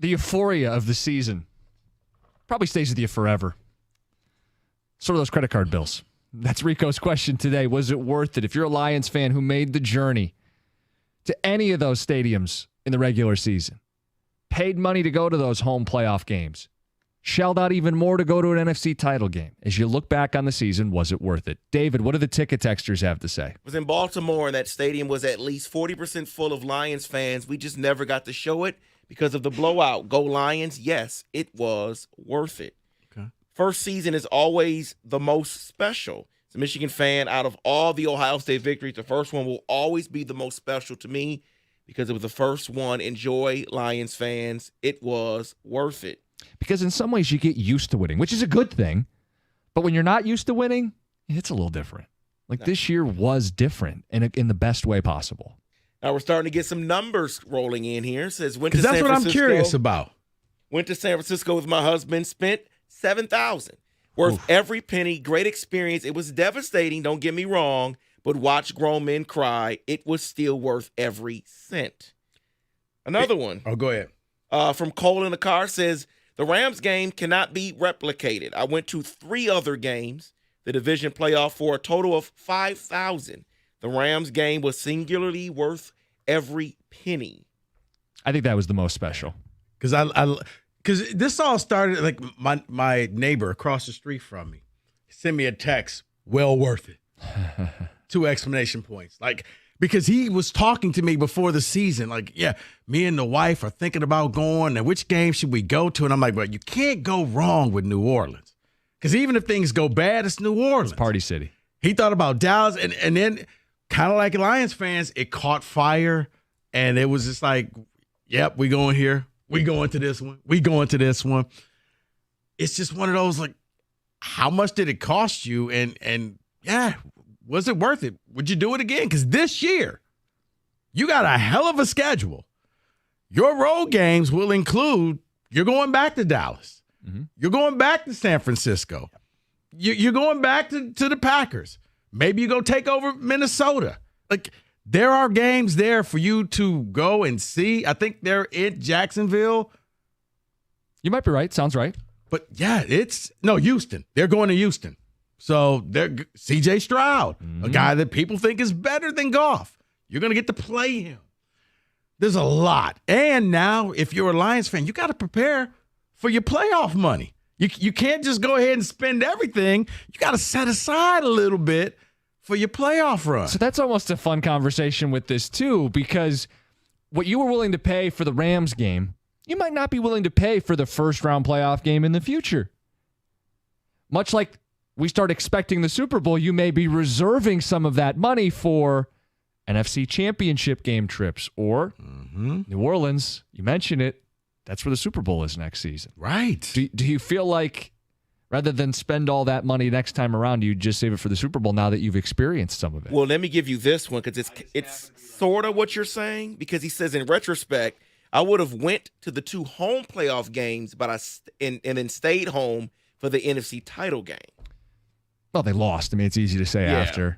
the euphoria of the season probably stays with you forever. Sort of those credit card bills. That's Rico's question today. Was it worth it? If you're a Lions fan who made the journey to any of those stadiums in the regular season, paid money to go to those home playoff games, shelled out even more to go to an NFC title game. As you look back on the season, was it worth it? David, what do the ticket texters have to say?
I was in Baltimore, and that stadium was at least 40% full of Lions fans. We just never got to show it because of the blowout. Go Lions. Yes, it was worth it.
Okay.
First season is always the most special. As a Michigan fan, out of all the Ohio State victories, the first one will always be the most special to me because it was the first one. Enjoy, Lions fans. It was worth it.
Because in some ways you get used to winning, which is a good thing. But when you're not used to winning, it's a little different. Like this year was different in the best way possible.
Now we're starting to get some numbers rolling in here. It says went to
Because that's
San
what I'm
Francisco.
curious about.
Went to San Francisco with my husband, spent $7,000. Worth every penny, great experience. It was devastating, don't get me wrong, but watch grown men cry. It was still worth every cent. Another one.
Oh, go ahead.
From Cole in the car says, the Rams game cannot be replicated. I went to 3 other games, the division playoff, for a total of $5,000. The Rams game was singularly worth every penny.
I think that was the most special.
Because this all started, like, my neighbor across the street from me sent me a text, well worth it. 2 exclamation points. Like, because he was talking to me before the season, like, yeah, me and the wife are thinking about going, and which game should we go to? And I'm like, well, you can't go wrong with New Orleans. Because even if things go bad, it's New Orleans.
It's Party City.
He thought about Dallas, and then kind of like Lions fans, it caught fire, and it was just like, yep, we going here. We going to this one. We going to this one. It's just one of those, like, how much did it cost you? And yeah, was it worth it? Would you do it again? Because this year, you got a hell of a schedule. Your road games will include, you're going back to Dallas.
Mm-hmm.
You're going back to San Francisco. You're going back to the Packers. Maybe you go take over Minnesota. Like, there are games there for you to go and see. I think they're in Jacksonville.
You might be right. Sounds right.
But, yeah, Houston. They're going to Houston. So they're C.J. Stroud, a guy that people think is better than Goff. You're going to get to play him. There's a lot. And now, if you're a Lions fan, you got to prepare for your playoff money. You can't just go ahead and spend everything. You got to set aside a little bit for your playoff run.
So that's almost a fun conversation with this, too, because what you were willing to pay for the Rams game, you might not be willing to pay for the first-round playoff game in the future. Much like we start expecting the Super Bowl, you may be reserving some of that money for NFC Championship game trips or New Orleans. You mentioned it. That's where the Super Bowl is next season.
Right.
Do you feel like rather than spend all that money next time around, you just save it for the Super Bowl now that you've experienced some of it?
Well, let me give you this one because it's sort of what you're saying, because he says in retrospect, I would have went to the 2 home playoff games, but and then stayed home for the NFC title game.
Well, they lost. I mean, it's easy to say after.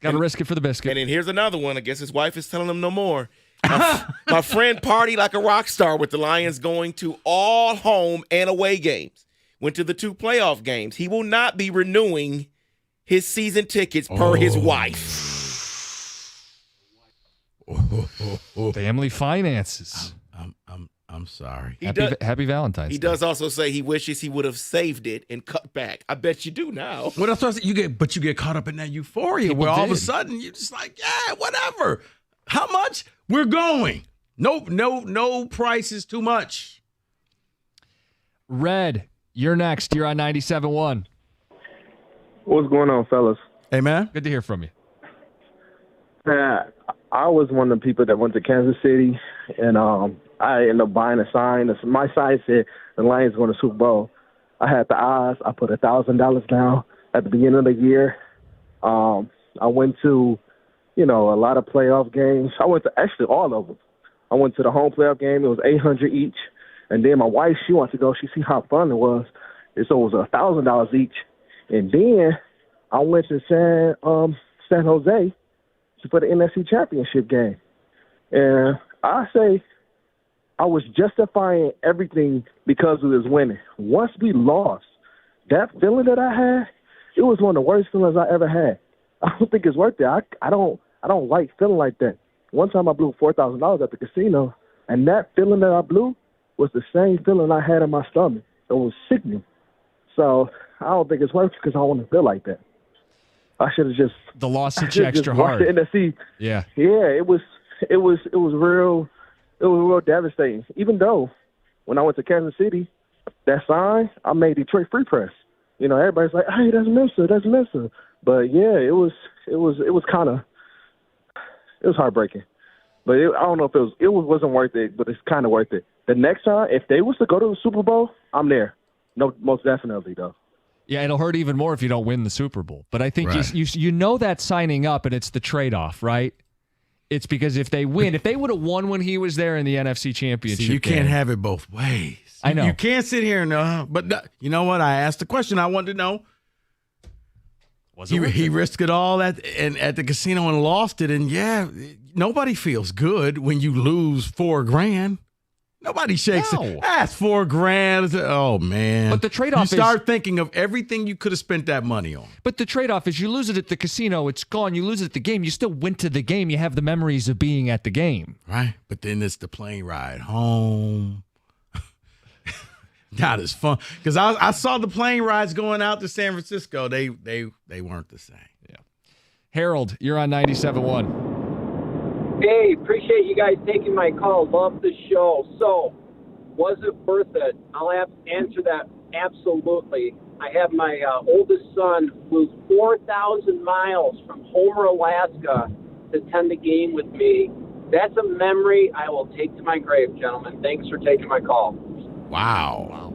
Got to risk it for the biscuit.
And then here's another one. I guess his wife is telling him no more. My friend partied like a rock star with the Lions going to all home and away games. Went to the 2 playoff games. He will not be renewing his season tickets per his wife.
Family finances.
I'm sorry.
Happy Valentine's Day.
He does also say he wishes he would have saved it and cut back. I bet you do now.
Well, that's what I said. You get caught up in that euphoria where all of a sudden you're just like, yeah, whatever. How much? We're going. No price is too much.
Red, you're next. You're on 97.1.
What's going on, fellas?
Hey, man.
Good to hear from you.
I was one of the people that went to Kansas City, and I ended up buying a sign. My sign said the Lions going to Super Bowl. I had the odds. I put $1,000 down at the beginning of the year. I went to, a lot of playoff games. I went to actually all of them. I went to the home playoff game. It was $800 each. And then my wife, she wanted to go. She see how fun it was. And so it was $1,000 each. And then I went to San Jose for the NFC Championship game. And I I was justifying everything because we was winning. Once we lost, that feeling that I had, it was one of the worst feelings I ever had. I don't think it's worth it. I don't like feeling like that. One time I blew $4,000 at the casino, and that feeling that I blew was the same feeling I had in my stomach. It was sickening. So I don't think it's worth it because I don't want to feel like that. I should have just
the loss hit you extra hard.
Yeah, it was real devastating. Even though when I went to Kansas City, that sign I made Detroit Free Press. You know, everybody's like, "Hey, that's Mensa." But yeah, it was heartbreaking. But I don't know if it wasn't worth it, but it's kind of worth it. The next time, if they was to go to the Super Bowl, I'm there. No, most definitely though.
Yeah, it'll hurt even more if you don't win the Super Bowl. But I think you know that signing up, and it's the trade-off, right? It's because if they win, if they would have won when he was there in the NFC Championship
See, you
game,
can't have it both ways.
I know.
You can't sit here and but you know what? I asked the question I wanted to know. He risked it all at the casino and lost it, and yeah, nobody feels good when you lose $4,000. Nobody shakes it. That's $4,000. Oh man!
But the trade-off
is you start thinking of everything you could have spent that money on.
But the trade-off is you lose it at the casino, it's gone. You lose it at the game, you still went to the game. You have the memories of being at the game,
right? But then it's the plane ride home. Not as fun because I saw the plane rides going out to San Francisco. They weren't the same.
Yeah. Harold, you're on 97.1.
Hey, appreciate you guys taking my call. Love the show. So, was it worth it? I'll have to answer that absolutely. I have my oldest son flew 4,000 miles from Homer, Alaska to attend the game with me. That's a memory I will take to my grave, gentlemen. Thanks for taking my call.
Wow.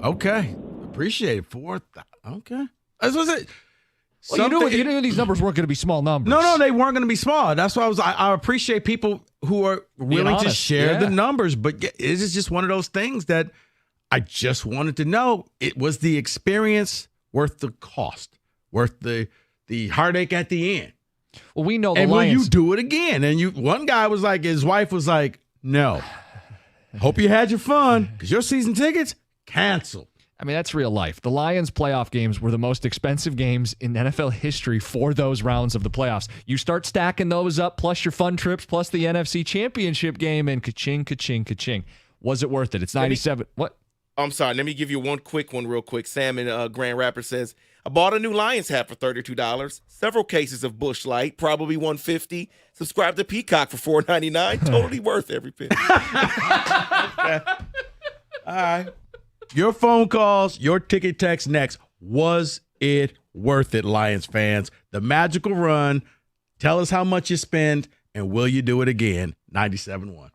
Okay. Appreciate it. 4,000. Okay. That's what it.
Well, you knew these numbers weren't going to be small numbers.
No, they weren't going to be small. That's why I appreciate people who are willing to share the numbers. But it is just one of those things that I just wanted to know. It was the experience worth the cost, worth the heartache at the end.
Well, we know the
and
Lions.
Will you do it again? And one guy was like, his wife was like, no. Hope you had your fun because your season tickets canceled.
I mean, that's real life. The Lions playoff games were the most expensive games in NFL history for those rounds of the playoffs. You start stacking those up, plus your fun trips, plus the NFC Championship game, and ka-ching, ka-ching, ka-ching. Was it worth it? It's 97. What?
I'm sorry. Let me give you one real quick. Sam in Grand Rapids says, I bought a new Lions hat for $32. Several cases of Busch Light, probably $150. Subscribe to Peacock for $4.99. Totally worth every penny.
Okay. All right. Your phone calls, your ticket text next. Was it worth it, Lions fans? The magical run. Tell us how much you spend, and will you do it again? 97.1.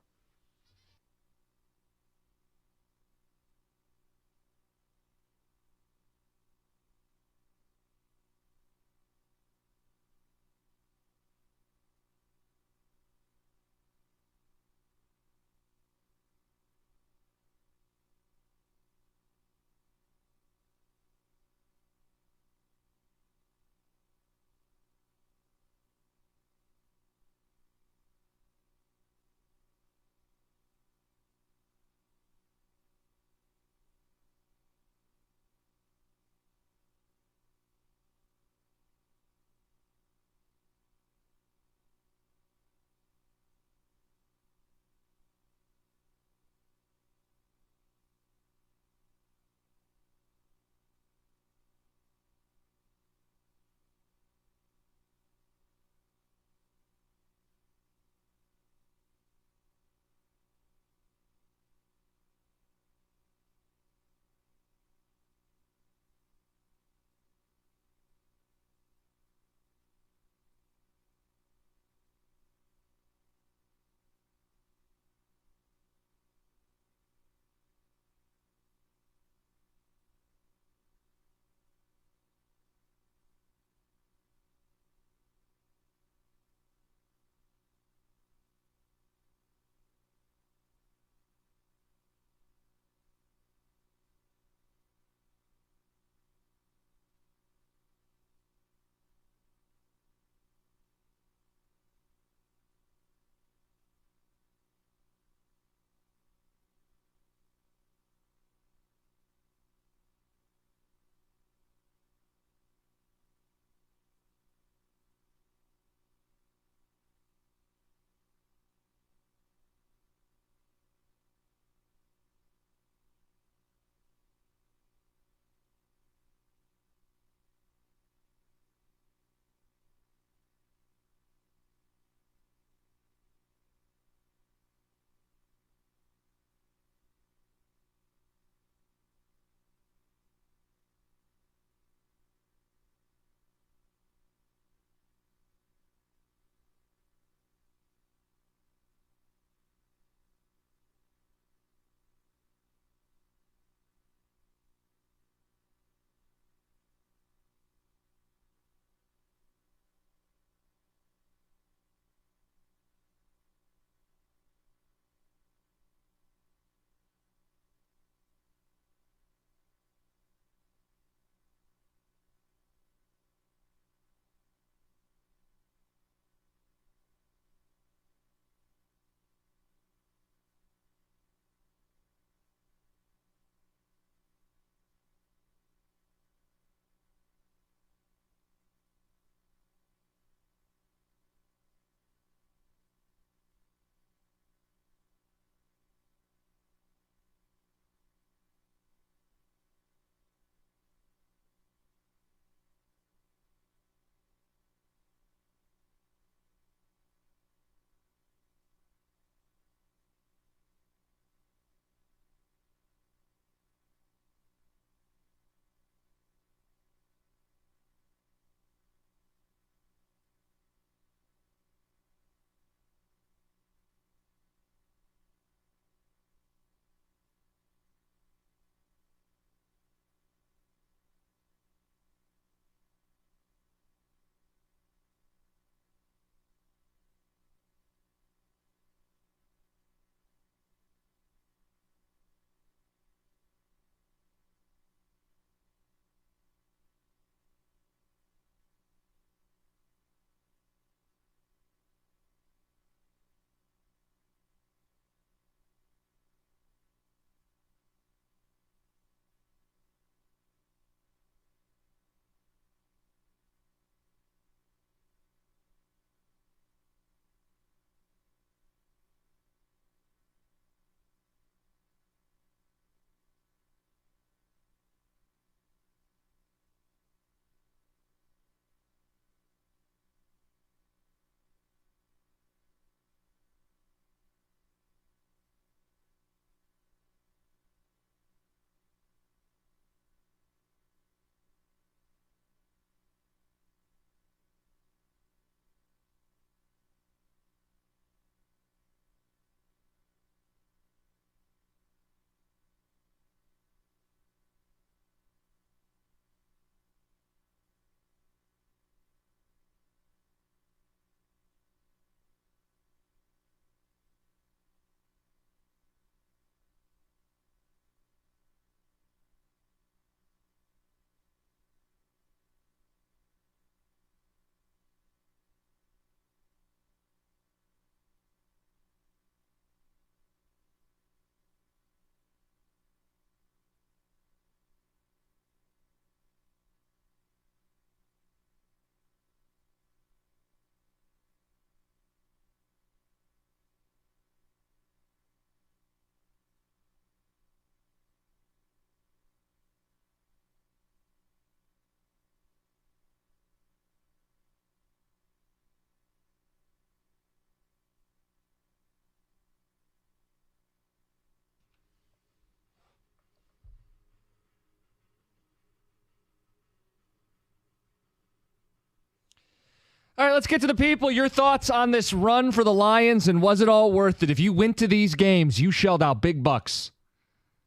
All right, let's get to the people. Your thoughts on this run for the Lions, and was it all worth it? If you went to these games, you shelled out big bucks.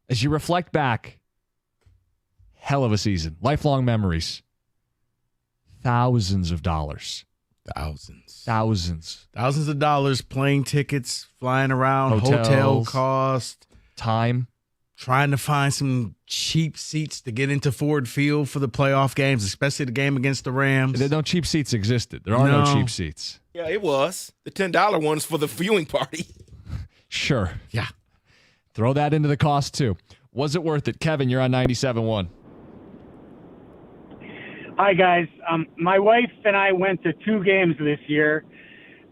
As you reflect back, hell of a season. Lifelong memories. Thousands of dollars.
Thousands of dollars, plane tickets, flying around, hotel cost,
time,
trying to find some cheap seats to get into Ford Field for the playoff games, especially the game against the Rams.
No cheap seats existed. There are no cheap seats.
Yeah, it was. The $10 ones for the viewing party.
Sure.
Yeah.
Throw that into the cost, too. Was it worth it? Kevin, you're on 97.1.
Hi, guys. My wife and I went to 2 games this year.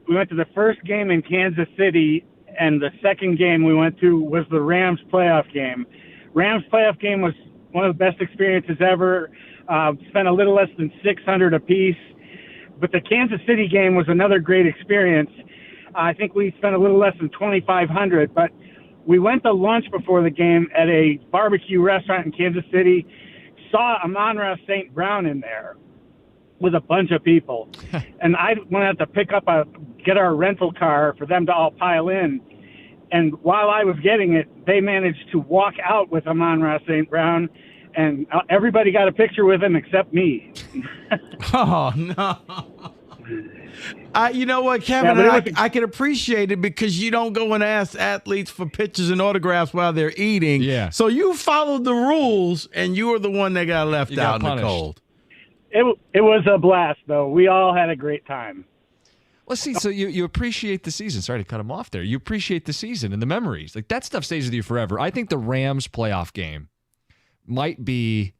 We went to the first game in Kansas City, and the second game we went to was the Rams playoff game. Rams playoff game was one of the best experiences ever. Spent a little less than $600 apiece. But the Kansas City game was another great experience. I think we spent a little less than $2,500, but we went to lunch before the game at a barbecue restaurant in Kansas City. Saw Amon-Ra St. Brown in there with a bunch of people. And I went to get our rental car for them to all pile in. And while I was getting it, they managed to walk out with Amon-Ra St. Brown, and everybody got a picture with him except me.
Oh, no. You know what, Kevin? I can appreciate it because you don't go and ask athletes for pictures and autographs while they're eating.
Yeah.
So you followed the rules, and you were the one that got left out in the cold.
It was a blast, though. We all had a great time.
Well, see, so you appreciate the season. Sorry to cut him off there. You appreciate the season and the memories. Like, that stuff stays with you forever. I think the Rams playoff game might be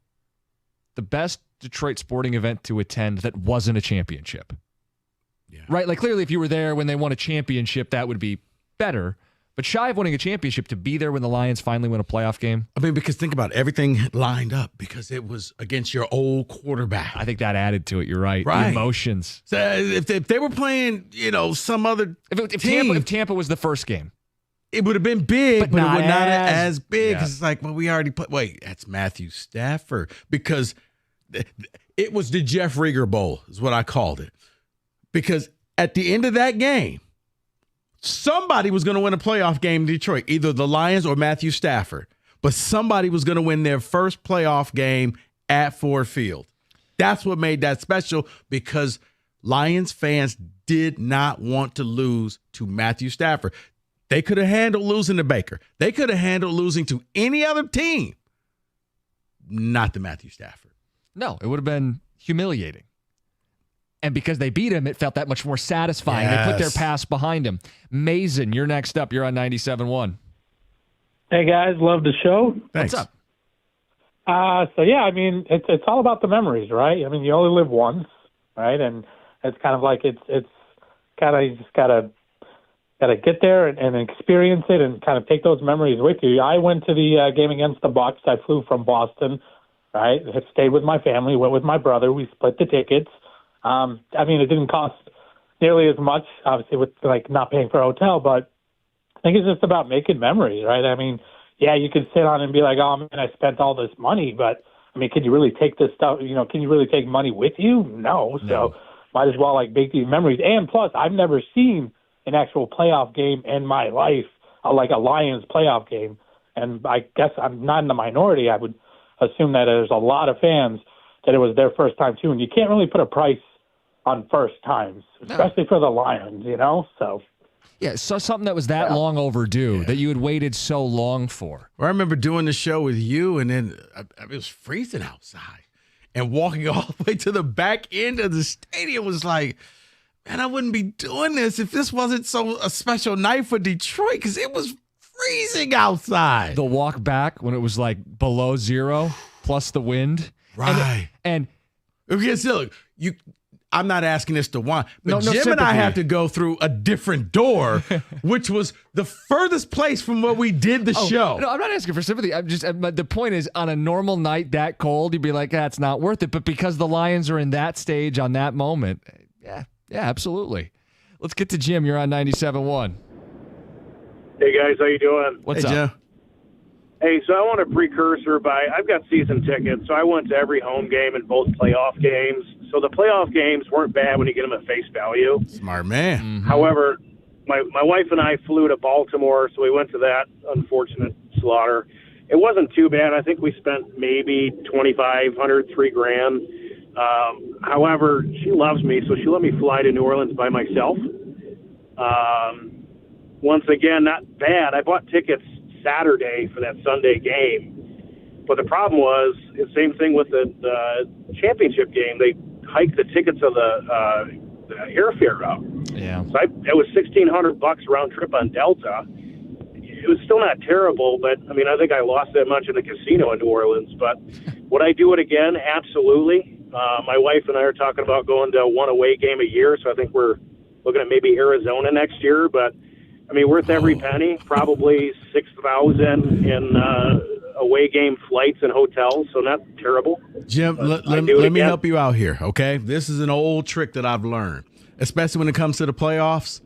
the best Detroit sporting event to attend that wasn't a championship. Yeah. Right? Like, clearly, if you were there when they won a championship, that would be better. But shy of winning a championship, to be there when the Lions finally win a playoff game.
I mean, because think about it, everything lined up because it was against your old quarterback.
I think that added to it. You're right.
Right.
The emotions.
So if they were playing, some other
if Tampa was the first game,
it would have been big, but it would not as big.
Yeah.
It's like, well, we already put. Wait, that's Matthew Stafford because it was the Jeff Rieger Bowl, is what I called it. Because at the end of that game, somebody was going to win a playoff game in Detroit, either the Lions or Matthew Stafford. But somebody was going to win their first playoff game at Ford Field. That's what made that special because Lions fans did not want to lose to Matthew Stafford. They could have handled losing to Baker. They could have handled losing to any other team, not to Matthew Stafford.
No, it would have been humiliating. And because they beat him, it felt that much more satisfying. Yes. They put their past behind him. Mason, you're next up. You're on 97.1.
Hey, guys. Love the show.
Thanks.
What's up?
I mean, it's all about the memories, right? I mean, you only live once, right? And it's kind of like it's kind of you just gotta get there and experience it and kind of take those memories with you. I went to the game against the Bucs. I flew from Boston, right? I stayed with my family, went with my brother. We split the tickets. I mean, it didn't cost nearly as much, obviously, with not paying for a hotel, but I think it's just about making memories, right? I mean, yeah, you could sit on and be like, oh, man, I spent all this money, but, I mean, can you really take this stuff, can you really take money with you? No. So might as well, make these memories. And plus, I've never seen an actual playoff game in my life, like a Lions playoff game. And I guess I'm not in the minority. I would assume that there's a lot of fans that it was their first time, too. And you can't really put a price on first times, especially for the Lions, so.
Yeah, so something that was that long overdue, that you had waited so long for.
Well, I remember doing the show with you, and then it was freezing outside. And walking all the way to the back end of the stadium was like, man, I wouldn't be doing this if this wasn't a special night for Detroit, because it was freezing outside.
The walk back when it was below zero, plus the wind.
Right.
And
look, I'm not asking this to whine, but
no
Jim and I have to go through a different door, which was the furthest place from where we did the show.
No, I'm not asking for sympathy. But the point is, on a normal night that cold, you'd be like, it's not worth it. But because the Lions are in that stage on that moment, yeah, absolutely. Let's get to Jim. You're on 97.1.
Hey, guys. How you doing?
What's up?
Joe?
Hey, so I want a precursor I've got season tickets, so I went to every home game and both playoff games. So the playoff games weren't bad when you get them at face value.
Smart man.
Mm-hmm. However, my wife and I flew to Baltimore, so we went to that unfortunate slaughter. It wasn't too bad. I think we spent maybe $2,500, $3,000. However, she loves me, so she let me fly to New Orleans by myself. Once again, not bad. I bought tickets Saturday for that Sunday game, but the problem was the same thing with the championship game. They hiked the tickets of the airfare up.
Yeah.
So it was $1,600 round trip on Delta. It was still not terrible, but I mean, I think I lost that much in the casino in New Orleans. But would I do it again? Absolutely. My wife and I are talking about going to one away game a year, so I think we're looking at maybe Arizona next year. But I mean, worth every penny. Probably $6,000 in away game flights and hotels, so not terrible.
Jim, let me help you out here, okay? This is an old trick that I've learned, especially when it comes to the playoffs.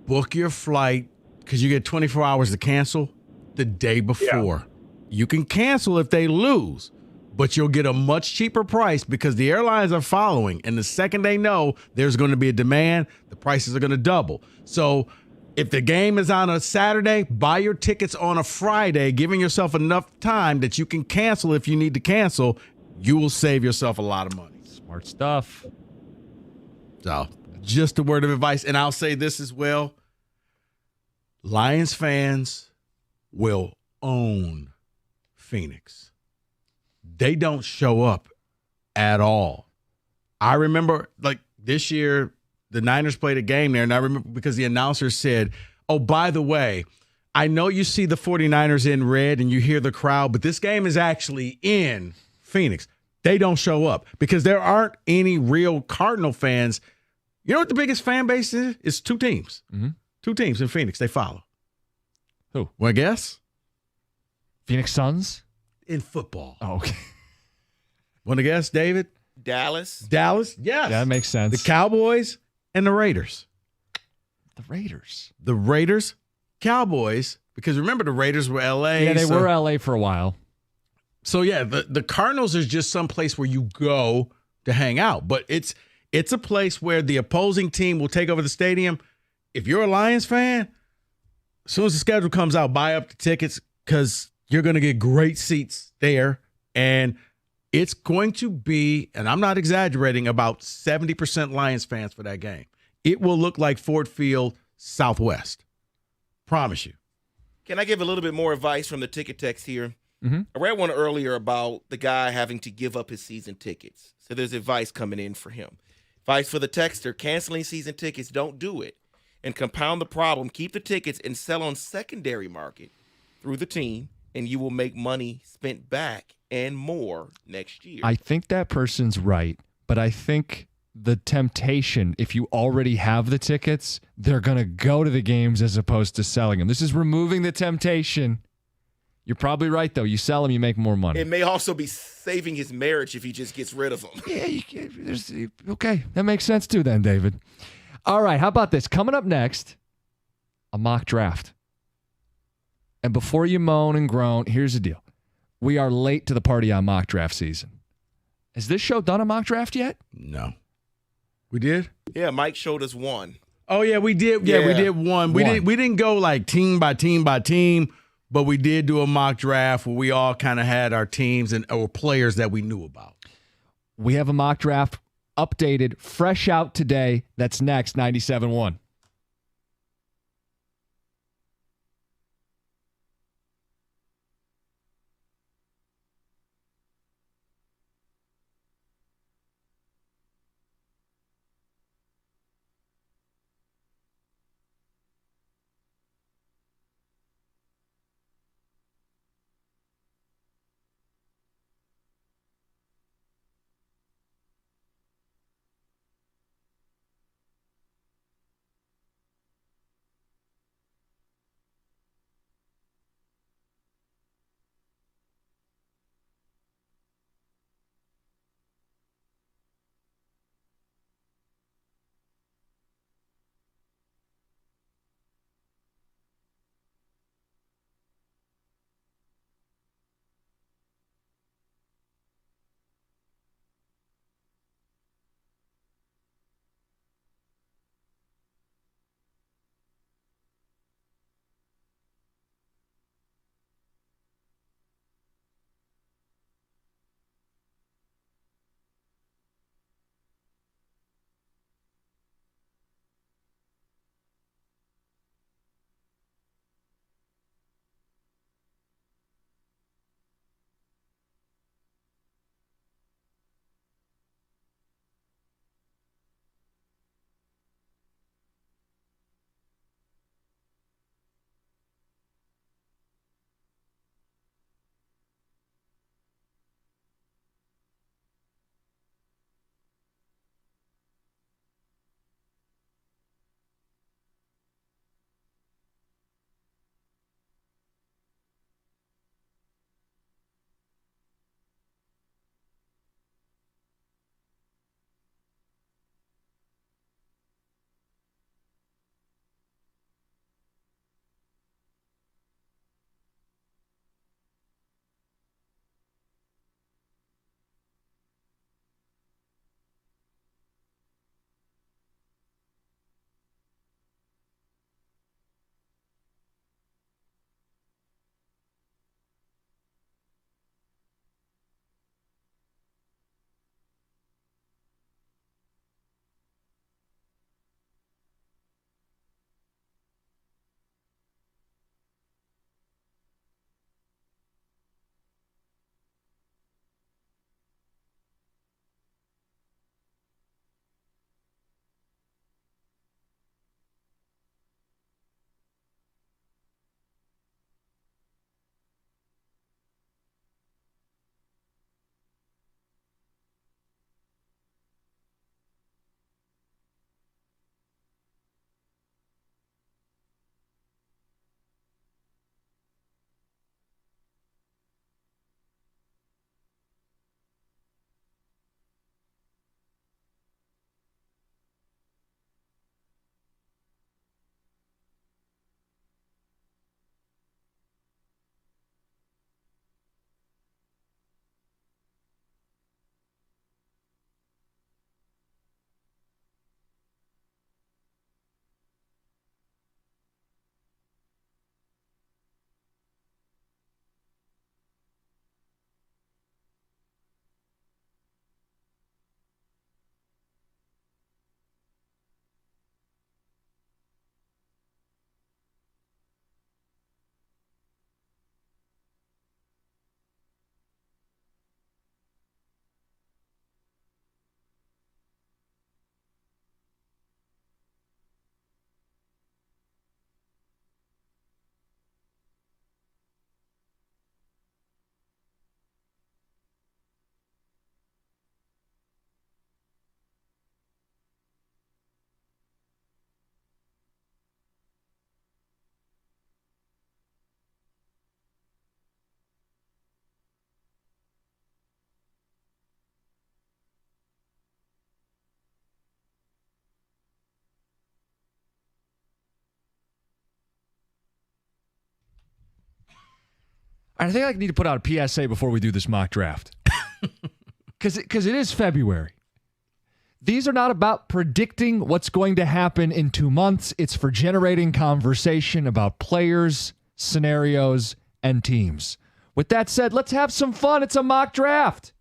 Book your flight, because you get 24 hours to cancel the day before. Yeah. You can cancel if they lose, but you'll get a much cheaper price because the airlines are following, and the second they know there's going to be a demand, the prices are going to double. So if the game is on a Saturday, buy your tickets on a Friday, giving yourself enough time that you can cancel if you need to cancel. You will save yourself a lot of money.
Smart stuff.
So just a word of advice, and I'll say this as well. Lions fans will own Phoenix. They don't show up at all. I remember, like, this year, the Niners played a game there, and I remember because the announcer said, oh, by the way, I know you see the 49ers in red and you hear the crowd, but this game is actually in Phoenix. They don't show up because there aren't any real Cardinal fans. You know what the biggest fan base is? It's two teams.
Mm-hmm.
Two teams in Phoenix they follow.
Who?
Well, guess?
Phoenix Suns?
In football.
Oh, okay.
Want to guess, David?
Dallas?
Yes.
Yeah, that makes sense.
The Cowboys and the Raiders.
The Raiders.
The Raiders, Cowboys, because remember the Raiders were L.A.
Yeah, they were L.A. for a while.
So, yeah, the Cardinals is just some place where you go to hang out. But it's a place where the opposing team will take over the stadium. If you're a Lions fan, as soon as the schedule comes out, buy up the tickets because you're going to get great seats there. And it's going to be, and I'm not exaggerating, about 70% Lions fans for that game. It will look like Ford Field Southwest. Promise you.
Can I give a little bit more advice from the ticket text here?
Mm-hmm.
I read one earlier about the guy having to give up his season tickets. So there's advice coming in for him. Advice for the texter, canceling season tickets, don't do it. And compound the problem, keep the tickets and sell on secondary market through the team, and you will make money spent back and more next year.
I think that person's right, but I think the temptation, if you already have the tickets, they're going to go to the games as opposed to selling them. This is removing the temptation. You're probably right, though. You sell them, you make more money.
It may also be saving his marriage if he just gets rid of them.
Yeah, okay. That makes sense, too, then, David. All right, how about this? Coming up next, a mock draft. And before you moan and groan, here's the deal. We are late to the party on mock draft season. Has this show done a mock draft yet?
No. We did?
Yeah, Mike showed us one.
Oh, yeah, we did. Yeah, we did one. We didn't go like team by team by team, but we did do a mock draft where we all kind of had our teams and or players that we knew about.
We have a mock draft updated, fresh out today. That's next, 97.1. I think I need to put out a PSA before we do this mock draft. Because it is February. These are not about predicting what's going to happen in 2 months. It's for generating conversation about players, scenarios, and teams. With that said, let's have some fun. It's a mock draft.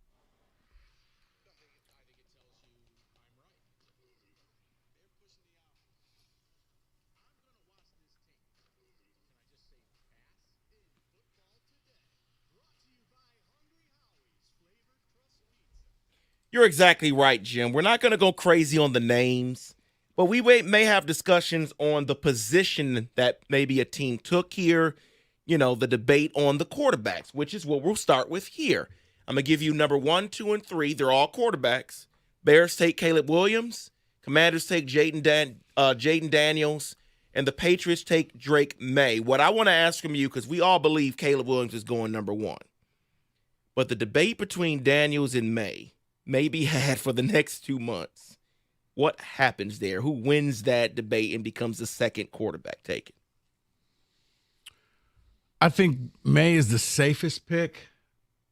You're exactly right, Jim. We're not going to go crazy on the names, but we may have discussions on the position that maybe a team took here, the debate on the quarterbacks, which is what we'll start with here. I'm going to give you number 1, 2, and 3. They're all quarterbacks. Bears take Caleb Williams. Commanders take Jaden Daniels. And the Patriots take Drake May. What I want to ask from you, because we all believe Caleb Williams is going number 1, but the debate between Daniels and May be had for the next 2 months. What happens there? Who wins that debate and becomes the second quarterback taken?
I think May is the safest pick.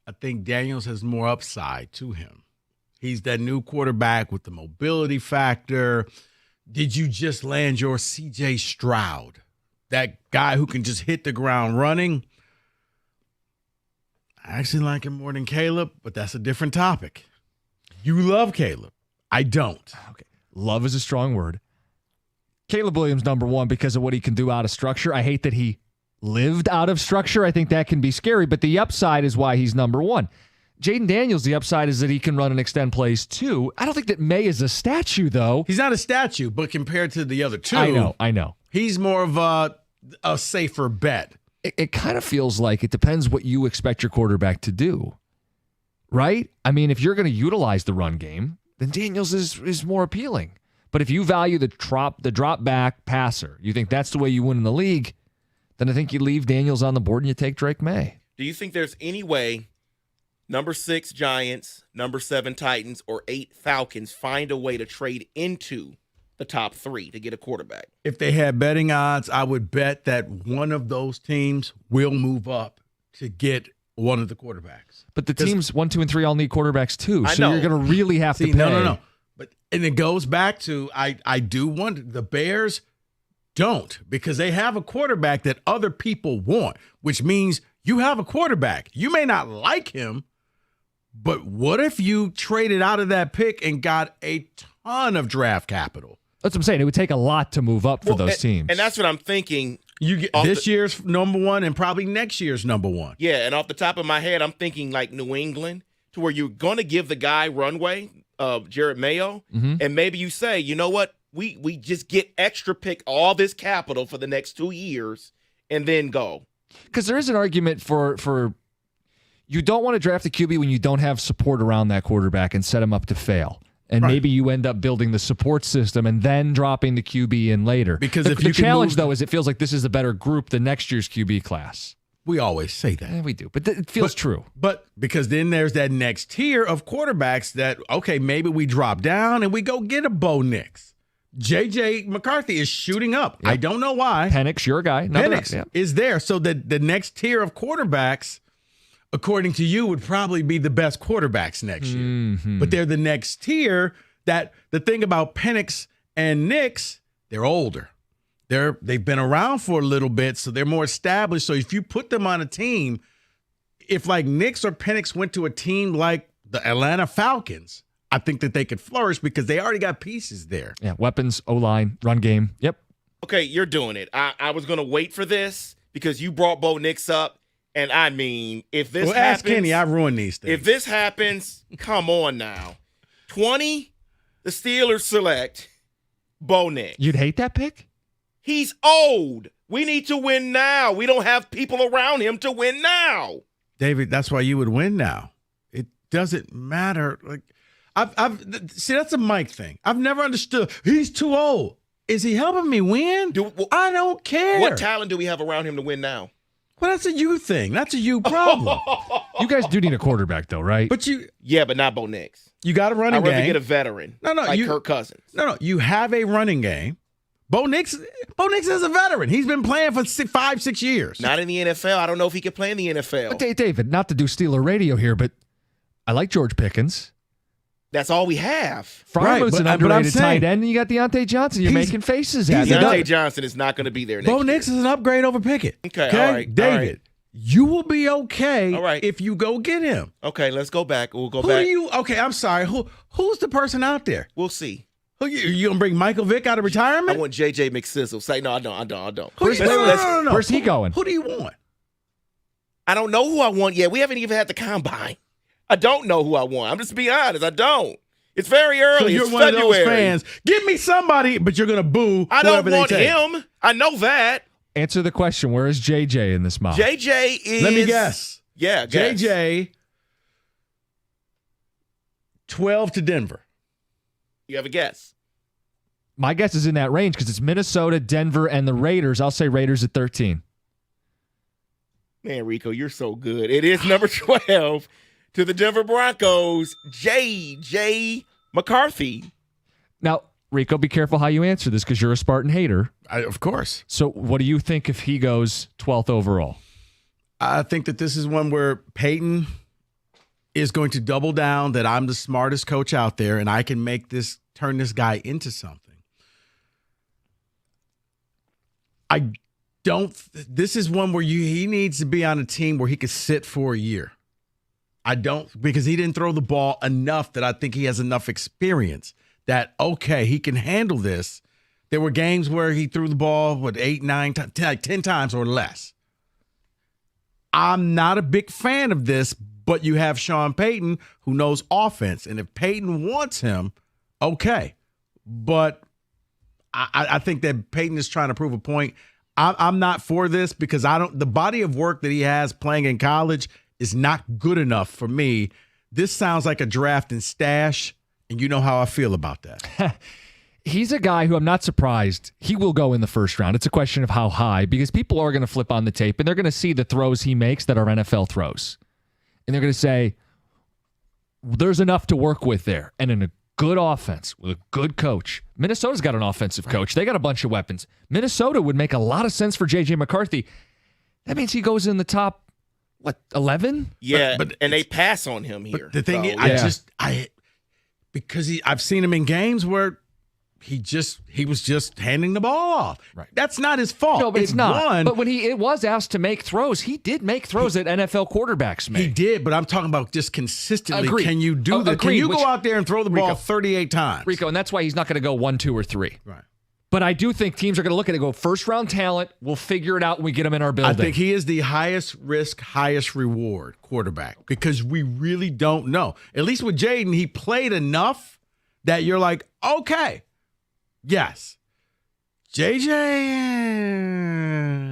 I think Daniels has more upside to him. He's that new quarterback with the mobility factor. Did you just land your C.J. Stroud? That guy who can just hit the ground running? I actually like him more than Caleb, but that's a different topic. You love Caleb. I don't.
Okay. Love is a strong word. Caleb Williams, number 1, because of what he can do out of structure. I hate that he lived out of structure. I think that can be scary, but the upside is why he's number 1. Jaden Daniels, the upside is that he can run and extend plays too. I don't think that May is a statue, though.
He's not a statue, but compared to the other two,
I know.
He's more of a safer bet.
It kind of feels like it depends what you expect your quarterback to do. Right? I mean, if you're going to utilize the run game, then Daniels is more appealing. But if you value the drop back passer, you think that's the way you win in the league, then I think you leave Daniels on the board and you take Drake May.
Do you think there's any way number 6 Giants, number 7 Titans, or 8 Falcons find a way to trade into the top 3 to get a quarterback?
If they had betting odds, I would bet that one of those teams will move up to get one of the quarterbacks.
But the teams 1, 2, and 3 all need quarterbacks too.
I
So
know.
you're going to really have to pay.
No. And it goes back to I do wonder. The Bears don't, because they have a quarterback that other people want, which means you have a quarterback. You may not like him, but what if you traded out of that pick and got a ton of draft capital?
That's what I'm saying. It would take a lot to move up for those teams.
And that's what I'm thinking.
You get this year's number 1 and probably next year's number 1.
Yeah, and off the top of my head, I'm thinking like New England, to where you're going to give the guy runway, Jared Mayo, and maybe you say, you know what, we just get extra pick all this capital for the next 2 years and then go.
Because there is an argument for you don't want to draft a QB when you don't have support around that quarterback and set him up to fail. And maybe you end up building the support system and then dropping the QB in later.
Because
the challenge, though, is it feels like this is a better group than next year's QB class.
We always say that.
We do, but it feels true.
But because then there's that next tier of quarterbacks that, okay, maybe we drop down and we go get a Bo Nix. J.J. McCarthy is shooting up.
Yep.
I don't know why.
Penix, your guy.
Penix is there. So the next tier of quarterbacks, according to you, would probably be the best quarterbacks next year.
Mm-hmm.
But they're the next tier that the thing about Penix and Nix, they're older. They've been around for a little bit, so they're more established. So if you put them on a team, if like Nix or Penix went to a team like the Atlanta Falcons, I think that they could flourish because they already got pieces there.
Yeah, weapons, O-line, run game. Yep.
Okay, you're doing it. I was going to wait for this because you brought Bo Nix up. And I mean, if this happens.
Ask Kenny, I ruin these things.
If this happens, come on now. 20, the Steelers select Bo Nix.
You'd hate that pick?
He's old. We need to win now. We don't have people around him to win now.
David, that's why you would win now. It doesn't matter. Like, see, that's a Mike thing. I've never understood. He's too old. Is he helping me win? I don't care.
What talent do we have around him to win now?
Well, that's a you thing. That's a you problem.
You guys do need a quarterback, though, right?
But
yeah, but not Bo Nix.
You got a running
I'd
game.
rather get a veteran.
No,
like Kirk Cousins.
No, you have a running game, Bo Nix is a veteran. He's been playing for 5-6 years.
Not in the NFL. I don't know if he can play in the NFL.
But David, not to do Steeler radio here, but I like George Pickens.
That's all we have.
Fryermuth's an underrated tight end, and you got Deontay Johnson. You're making faces at him.
Deontay Johnson is not going to be there next year.
Bo Nix is an upgrade over Pickett.
Okay, all right.
David,
all right.
you will be okay
All right.
if you go get him.
Okay, let's go back. We'll go
Who
back.
do you? Okay, I'm sorry. Who's the person out there?
We'll see.
Who you gonna bring Michael Vick out of retirement?
I want JJ McSizzle. Say no, I don't.
Where's he going?
Who do you want?
I don't know who I want yet. We haven't even had the combine. I don't know who I want. I'm just being honest. I don't. It's very early.
So you're
it's
one
February.
of those fans. Give me somebody, but you're gonna boo.
I don't
whoever
want
they take.
him. I know that.
Answer the question. Where is JJ in this mob?
JJ is.
Let me guess.
Yeah, guess.
JJ. 12 to Denver.
You have a guess?
My guess is in that range because it's Minnesota, Denver, and the Raiders. I'll say Raiders at 13.
Man, Rico, you're so good. It is number 12 to the Denver Broncos, J.J. McCarthy.
Now, Rico, be careful how you answer this because you're a Spartan hater.
Of course.
So what do you think if he goes 12th overall?
I think that this is one where Peyton is going to double down that I'm the smartest coach out there and I can turn this guy into something. This is one where he needs to be on a team where he could sit for a year. Because he didn't throw the ball enough that I think he has enough experience that, okay, he can handle this. There were games where he threw the ball, 8, 9, 10 times or less. I'm not a big fan of this, but you have Sean Payton who knows offense. And if Payton wants him, okay. But I think that Payton is trying to prove a point. I'm not for this because the body of work that he has playing in college is not good enough for me. This sounds like a draft and stash, and you know how I feel about that.
He's a guy who I'm not surprised he will go in the first round. It's a question of how high because people are going to flip on the tape and they're going to see the throws he makes that are NFL throws. And they're going to say, there's enough to work with there. And in a good offense with a good coach. Minnesota's got an offensive coach. They got a bunch of weapons. Minnesota would make a lot of sense for J.J. McCarthy. That means he goes in the top, 11?
Yeah, and they pass on him here.
But the thing is, I've seen him in games where he was just handing the ball off.
Right.
That's not his fault.
No, but it's not. But when it was asked to make throws, he did make throws that NFL quarterbacks make.
He did, but I'm talking about just consistently.
Agreed.
Can you do that? Can you go out there and throw the ball 38 times?
Rico, and that's why he's not going to go 1, 2, or 3.
Right.
But I do think teams are going to look at it and go, first-round talent, we'll figure it out when we get him in our building.
I think he is the highest risk, highest reward quarterback because we really don't know. At least with Jaden, he played enough that you're like, okay, yes. JJ,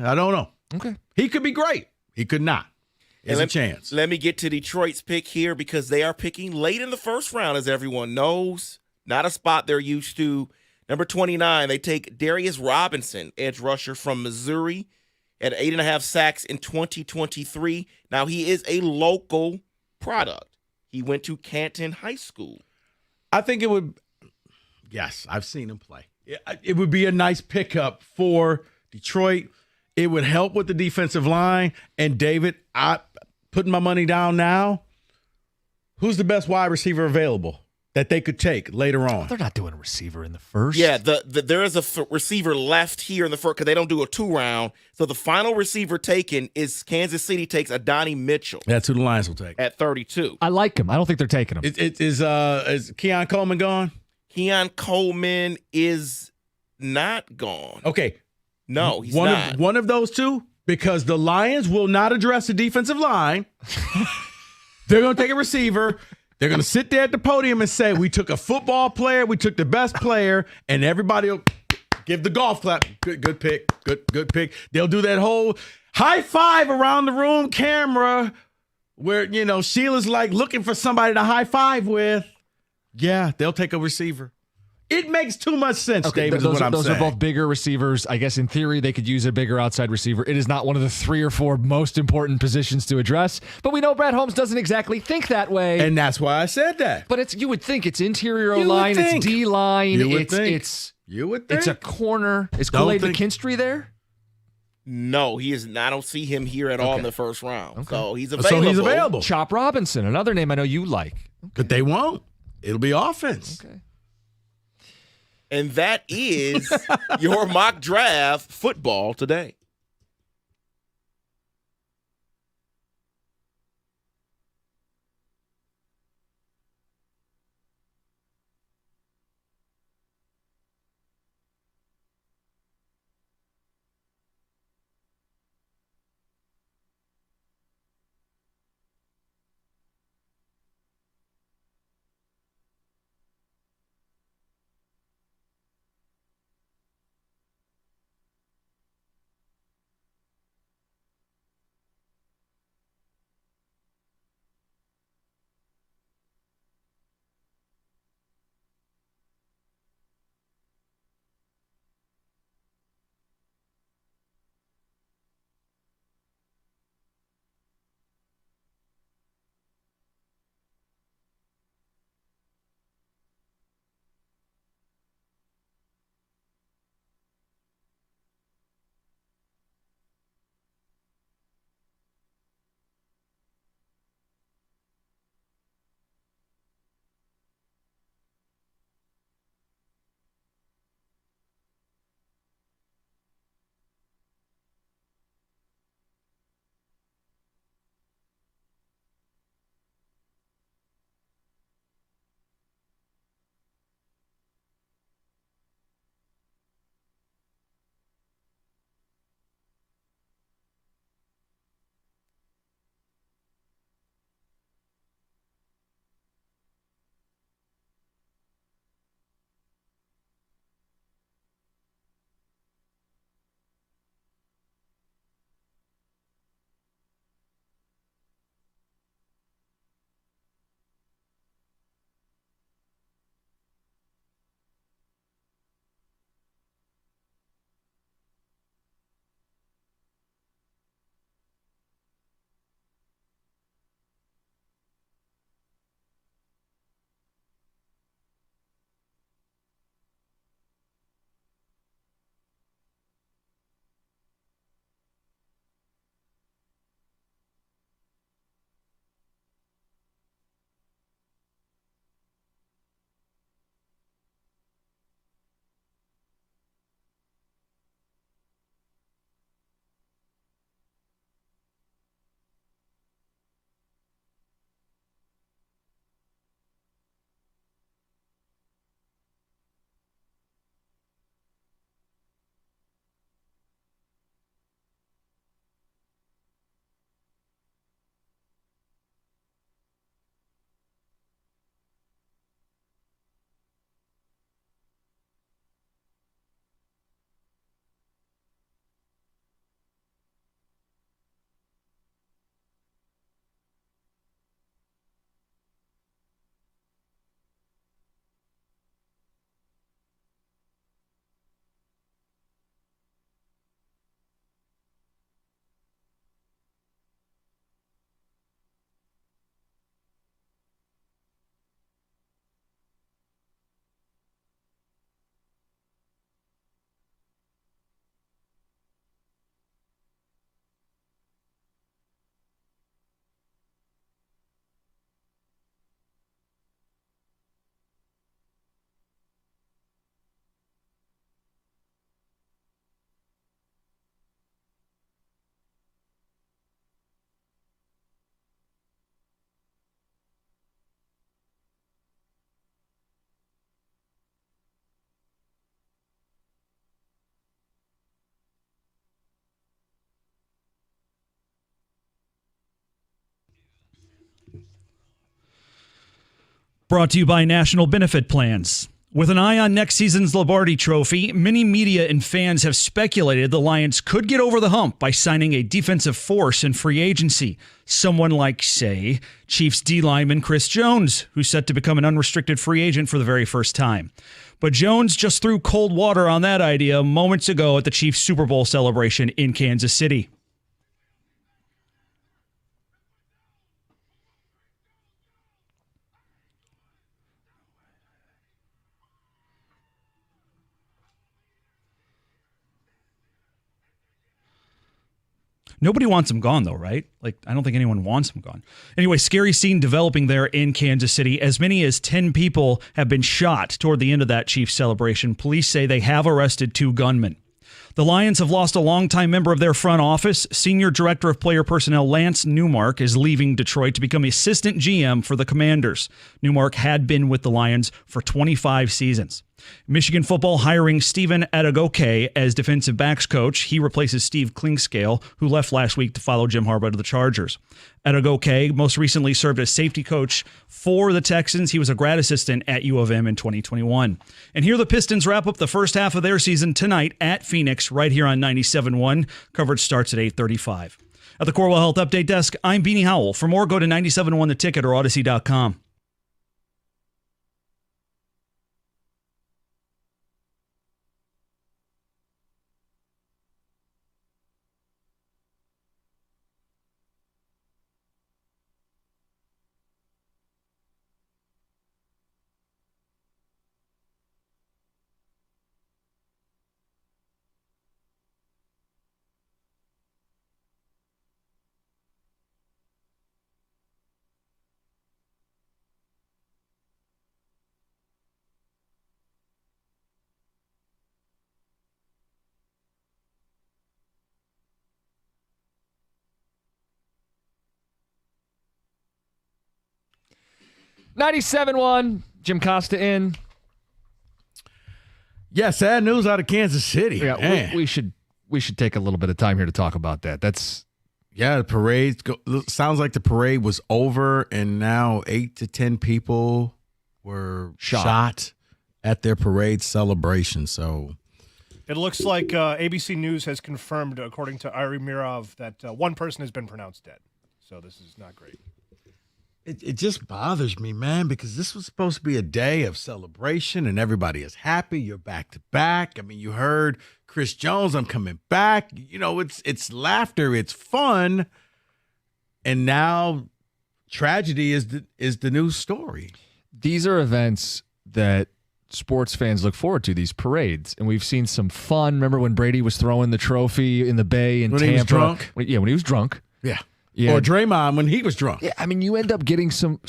I don't know.
Okay.
He could be great. He could not. There's a chance.
Let me get to Detroit's pick here because they are picking late in the first round, as everyone knows. Not a spot they're used to. Number 29, they take Darius Robinson, edge rusher from Missouri, at 8.5 sacks in 2023. Now, he is a local product. He went to Canton High School.
I think it would, yes, I've seen him play. It would be a nice pickup for Detroit. It would help with the defensive line. And, David, I'm putting my money down now. Who's the best wide receiver available that they could take later on?
They're not doing a receiver in the first.
Yeah, there is a receiver left here in the first because they don't do a 2-round. So the final receiver taken is Kansas City takes Adonai Mitchell.
That's who the Lions will take.
At 32.
I like him. I don't think they're taking him.
Is Keon Coleman gone?
Keon Coleman is not gone.
Okay.
No, he's not.
One of those two, because the Lions will not address the defensive line. They're going to take a receiver. They're going to sit there at the podium and say, we took a football player, we took the best player, and everybody will give the golf clap. Good pick. Good pick. They'll do that whole high five around the room camera where, Sheila's like looking for somebody to high five with. Yeah, they'll take a receiver. It makes too much sense, David, is what I'm saying.
Those are both bigger receivers. I guess in theory, they could use a bigger outside receiver. It is not one of the 3 or 4 most important positions to address. But we know Brad Holmes doesn't exactly think that way.
And that's why I said that.
But you would think it's interior O-line, it's D-line,
You would think.
It's a corner. Is
Don't
Kool-Aid
think-
McKinstry there?
No, he is. I don't see him here at all in the first round. So he's available.
So he's available.
Chop Robinson, another name I know you like.
But they won't. It'll be offense.
Okay.
And that is your mock draft football today.
Brought to you by National Benefit Plans. With an eye on next season's Lombardi Trophy, many media and fans have speculated the Lions could get over the hump by signing a defensive force in free agency. Someone like, say, Chiefs D lineman Chris Jones, who's set to become an unrestricted free agent for the very first time. But Jones just threw cold water on that idea moments ago at the Chiefs Super Bowl celebration in Kansas City. Nobody wants him gone, though, right? Like, I don't think anyone wants him gone. Anyway, scary scene developing there in Kansas City. As many as 10 people have been shot toward the end of that Chiefs celebration. Police say they have arrested 2 gunmen. The Lions have lost a longtime member of their front office. Senior Director of Player Personnel Lance Newmark is leaving Detroit to become assistant GM for the Commanders. Newmark had been with the Lions for 25 seasons. Michigan football hiring Stephen Adegoke as defensive backs coach. He replaces Steve Klingscale, who left last week to follow Jim Harbaugh to the Chargers. Adegoke most recently served as safety coach for the Texans. He was a grad assistant at U of M in 2021. And here the Pistons wrap up the first half of their season tonight at Phoenix, right here on 97.1. Coverage starts at 8:35. At the Corwell Health Update Desk, I'm Beanie Howell. For more, go to 97.1 The Ticket or Odyssey.com.
$97.1, Jim Costa in.
Yeah, sad news out of Kansas City.
Yeah, we should take a little bit of time here to talk about that.
The parade sounds like the parade was over, and now 8 to 10 people were shot at their parade celebration. So
it looks like ABC News has confirmed, according to Ari Mirov, that one person has been pronounced dead. So this is not great.
It just bothers me, man, because this was supposed to be a day of celebration and everybody is happy. You're back to back. I mean, you heard Chris Jones, I'm coming back. You know, it's laughter, it's fun. And now tragedy is the news story.
These are events that sports fans look forward to, these parades. And we've seen some fun. Remember when Brady was throwing the trophy in the Bay in Tampa?
He was drunk?
When he was drunk.
Yeah. Or Draymond when he was drunk.
Yeah, I mean, you end up getting some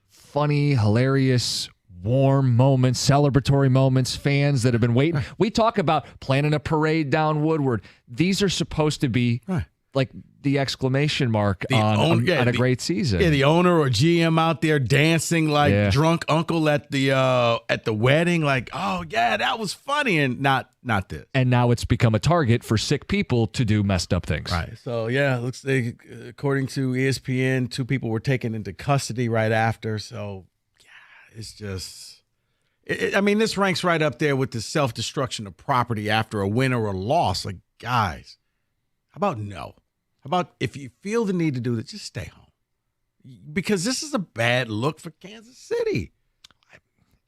funny, hilarious, warm moments, celebratory moments, fans that have been waiting. We talk about planning a parade down Woodward. These are supposed to be like the exclamation mark on a great season.
Yeah, the owner or GM out there dancing like drunk uncle at the wedding, like, oh yeah, that was funny, and not this.
And now it's become a target for sick people to do messed up things.
Right. So yeah, looks like, according to ESPN, 2 people were taken into custody right after. So yeah, it's just. I mean, this ranks right up there with the self-destruction of property after a win or a loss. Like, guys, how about no? How about if you feel the need to do this, just stay home? Because this is a bad look for Kansas City.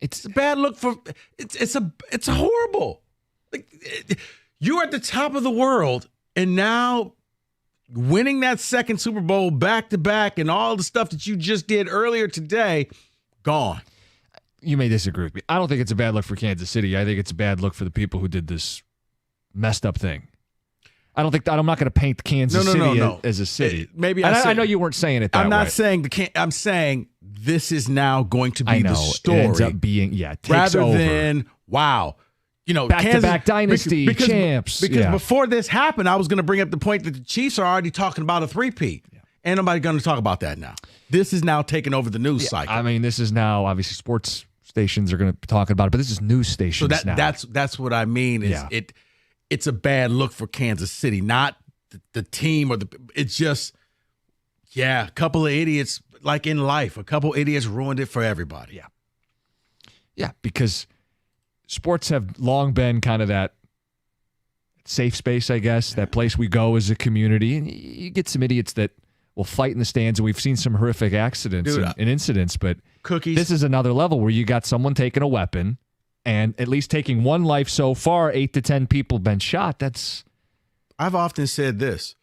It's a bad look for it's horrible. Like, you're at the top of the world, and now winning that second Super Bowl back to back, and all the stuff that you just did earlier today, gone.
You may disagree with me. I don't think it's a bad look for Kansas City. I think it's a bad look for the people who did this messed up thing. I'm not going to paint Kansas City as a city.
Maybe
I know you weren't saying it that way.
I'm not saying I'm saying this is now going to be the story.
It ends up being takes
rather
over.
than wow,
back-to-back dynasty champs.
Because before this happened, I was going to bring up the point that the Chiefs are already talking about a three-peat. Ain't nobody going to talk about that now. This is now taking over the news cycle.
I mean, this is now obviously sports stations are going to be talking about it, but this is news stations now.
That's what I mean. Is it's a bad look for Kansas City, not the team or it's just a couple of idiots, like in life, a couple of idiots ruined it for everybody.
Yeah, because sports have long been kind of that safe space, I guess, that place we go as a community, and you get some idiots that will fight in the stands, and we've seen some horrific accidents and incidents, but this is another level where you got someone taking a weapon and at least taking one life so far. 8 to 10 people been shot.
I've often said this.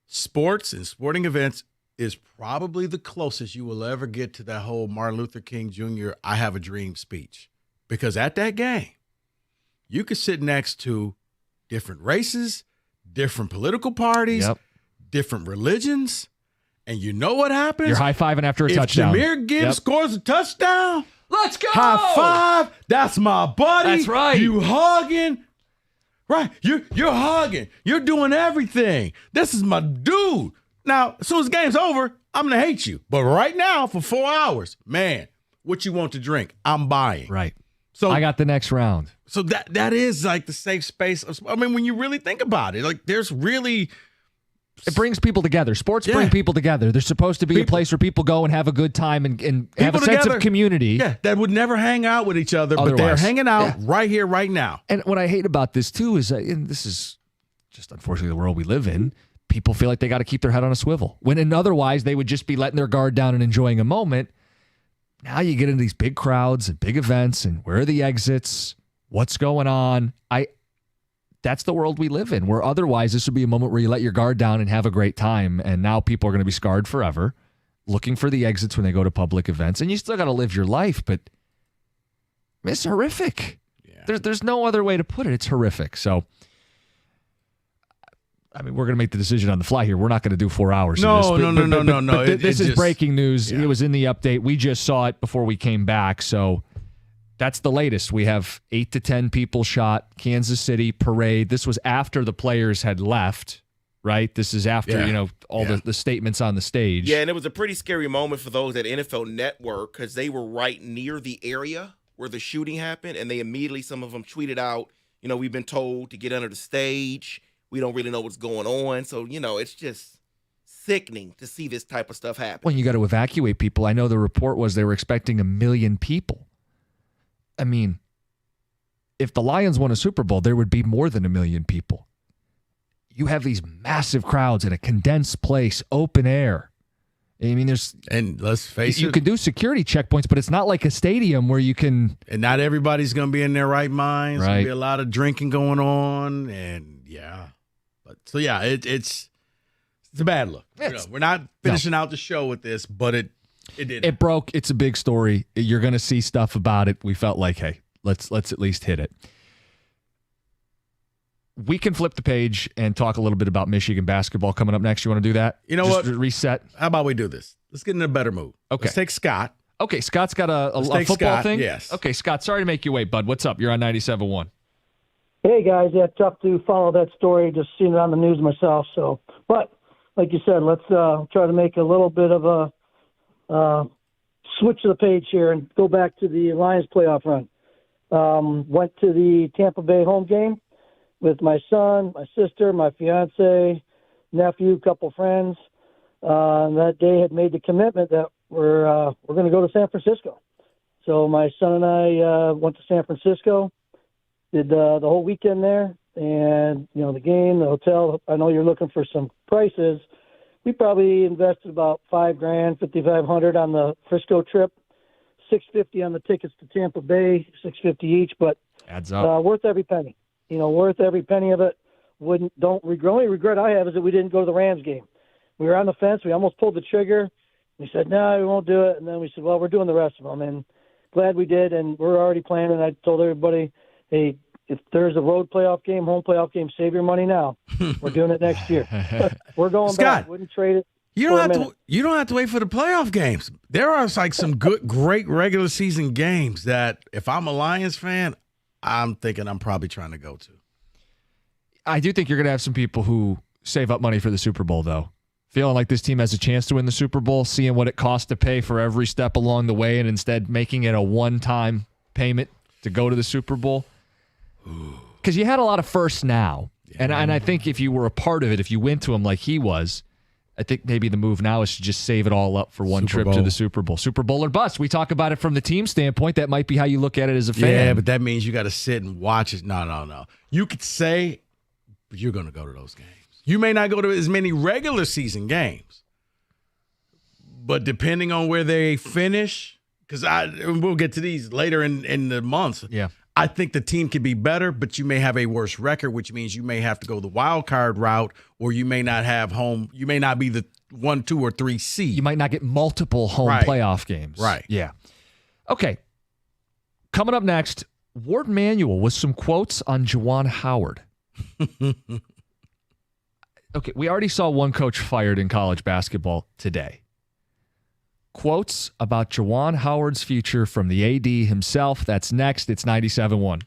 Sports and sporting events is probably the closest you will ever get to that whole Martin Luther King Jr. I have a dream speech. Because at that game, you could sit next to different races, different political parties, different religions, and you know what happens?
You're high-fiving after a touchdown.
If Jahmyr Gibbs scores a touchdown,
let's go!
High five. That's my buddy.
That's right.
You hugging. Right. You're hugging. You're doing everything. This is my dude. Now, as soon as the game's over, I'm going to hate you. But right now, for 4 hours, man, what you want to drink, I'm buying.
Right.
So
I got the next round.
So that is like the safe space. I mean, when you really think about it, like there's really...
It brings people together. Sports bring people together. There's supposed to be a place where people go and have a good time and have a sense of community.
Yeah, that would never hang out with each other, but they're hanging out right here, right now.
And what I hate about this, too, is, and this is just unfortunately the world we live in, people feel like they got to keep their head on a swivel. When otherwise they would just be letting their guard down and enjoying a moment. Now you get into these big crowds and big events, and where are the exits? What's going on? That's the world we live in, where otherwise this would be a moment where you let your guard down and have a great time. And now people are going to be scarred forever, looking for the exits when they go to public events. And you still got to live your life, but it's horrific. Yeah. There's no other way to put it. It's horrific. So, I mean, we're going to make the decision on the fly here. We're not going to do 4 hours.
No.
This is breaking news. Yeah. It was in the update. We just saw it before we came back. So that's the latest. We have 8 to 10 people shot. Kansas City parade. This was after the players had left, right? This is after, all the statements on the stage.
Yeah, and it was a pretty scary moment for those at NFL Network because they were right near the area where the shooting happened, and they immediately, some of them tweeted out, we've been told to get under the stage. We don't really know what's going on. So, it's just sickening to see this type of stuff happen.
Well, you got to evacuate people. I know the report was they were expecting 1 million people. I mean, if the Lions won a Super Bowl, there would be more than 1 million people. You have these massive crowds in a condensed place, open air. I mean,
and let's face it,
you can do security checkpoints, but it's not like a stadium where you can.
And not everybody's going to be in their right minds.
Right.
There's going to be a lot of drinking going on, and it's a bad look. We're not finishing out the show with this, but it did.
It broke. It's a big story. You're going to see stuff about it. We felt like, hey, let's at least hit it. We can flip the page and talk a little bit about Michigan basketball coming up next. You want to do that?
You know what?
Reset.
How about we do this? Let's get in a better mood.
Okay.
Let's take Scott.
Okay, Scott's got a football
Scott,
thing?
Yes.
Okay, Scott, sorry to make you wait, bud. What's up? You're on 97.1.
Hey, guys. Yeah, tough to follow that story. Just seen it on the news myself. So, but like you said, let's try to make a little bit of a switch to the page here and go back to the Lions playoff run. Went to the Tampa Bay home game with my son, my sister, my fiance, nephew, couple friends. And that day had made the commitment that we're going to go to San Francisco. So my son and I went to San Francisco, did the whole weekend there, and the game, the hotel. I know you're looking for some prices. We probably invested about $5,000, $5,500 on the Frisco trip, $650 on the tickets to Tampa Bay, $650 each, but
adds up.
Worth every penny. Worth every penny of it. Only regret I have is that we didn't go to the Rams game. We were on the fence. We almost pulled the trigger. We said, no, we won't do it. And then we said, well, we're doing the rest of them. And glad we did. And we're already planning. I told everybody, hey, if there's a road playoff game, home playoff game, save your money now. We're doing it next year. We're going
Scott,
back. Wouldn't trade it.
You don't have to wait for the playoff games. There are like some great regular season games that if I'm a Lions fan, I'm thinking I'm probably trying to go to.
I do think you're going to have some people who save up money for the Super Bowl, though. Feeling like this team has a chance to win the Super Bowl, seeing what it costs to pay for every step along the way, and instead making it a one-time payment to go to the Super Bowl. Because you had a lot of firsts now. Yeah. And I think if you were a part of it, if you went to him like he was, I think maybe the move now is to just save it all up for one
Super
trip
Bowl.
to the Super Bowl. Super Bowl or bust. We talk about it from the team standpoint. That might be how you look at it as a fan.
Yeah, but that means you got to sit and watch it. No. You could say, but you're going to go to those games. You may not go to as many regular season games, but depending on where they finish, because we'll get to these later in the month.
Yeah.
I think the team could be better, but you may have a worse record, which means you may have to go the wild card route, or you may not have home. You may not be the 1, 2, or 3 seed.
You might not get multiple home playoff games.
Right.
Yeah. Okay. Coming up next, Ward Manuel with some quotes on Juwan Howard. Okay, we already saw one coach fired in college basketball today. Quotes about Juwan Howard's future from the AD himself. That's next. It's 97.1.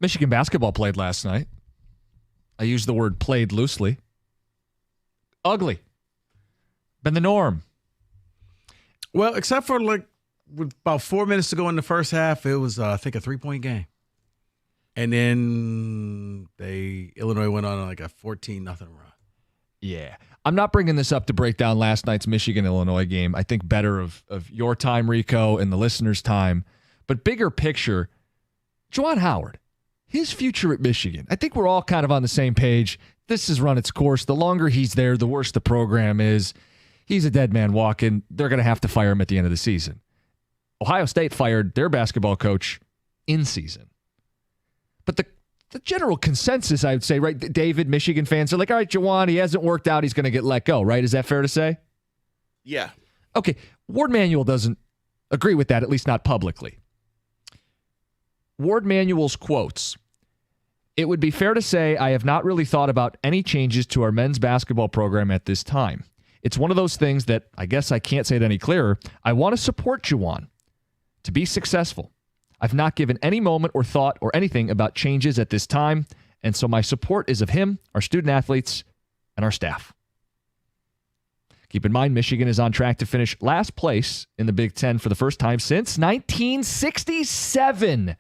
Michigan basketball played last night. I use the word played loosely. Ugly. Been the norm.
Well, except for like with about 4 minutes to go in the first half, it was, I think, a 3-point game. And then Illinois went on like a 14-0 run.
Yeah. I'm not bringing this up to break down last night's Michigan-Illinois game. I think better of your time, Rico, and the listeners' time. But bigger picture, Juwan Howard, his future at Michigan. I think we're all kind of on the same page. This has run its course. The longer he's there, the worse the program is. He's a dead man walking. They're going to have to fire him at the end of the season. Ohio State fired their basketball coach in season. But the the general consensus, I would say, right? David, Michigan fans are like, all right, Juwan, he hasn't worked out. He's going to get let go, right? Is that fair to say?
Yeah.
Okay. Ward Manuel doesn't agree with that, at least not publicly. Ward Manuel's quotes: "It would be fair to say I have not really thought about any changes to our men's basketball program at this time. It's one of those things that I guess I can't say it any clearer. I want to support Juwan to be successful. I've not given any moment or thought or anything about changes at this time, and so my support is of him, our student athletes, and our staff." Keep in mind, Michigan is on track to finish last place in the Big Ten for the first time since 1967.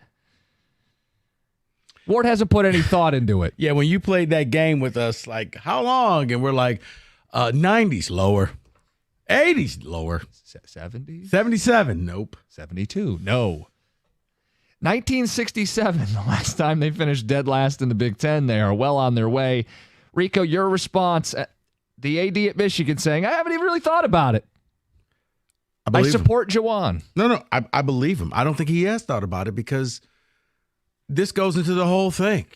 Ward hasn't put any thought into it.
Yeah, when you played that game with us, like, how long? And we're like, 90s lower. 80s lower.
70s?
77, nope.
72, no. 1967, the last time they finished dead last in the Big Ten. They are well on their way. Rico, your response. The AD at Michigan saying, I haven't even really thought about it. I support Juwan.
No, I believe him. I don't think he has thought about it because this goes into the whole thing.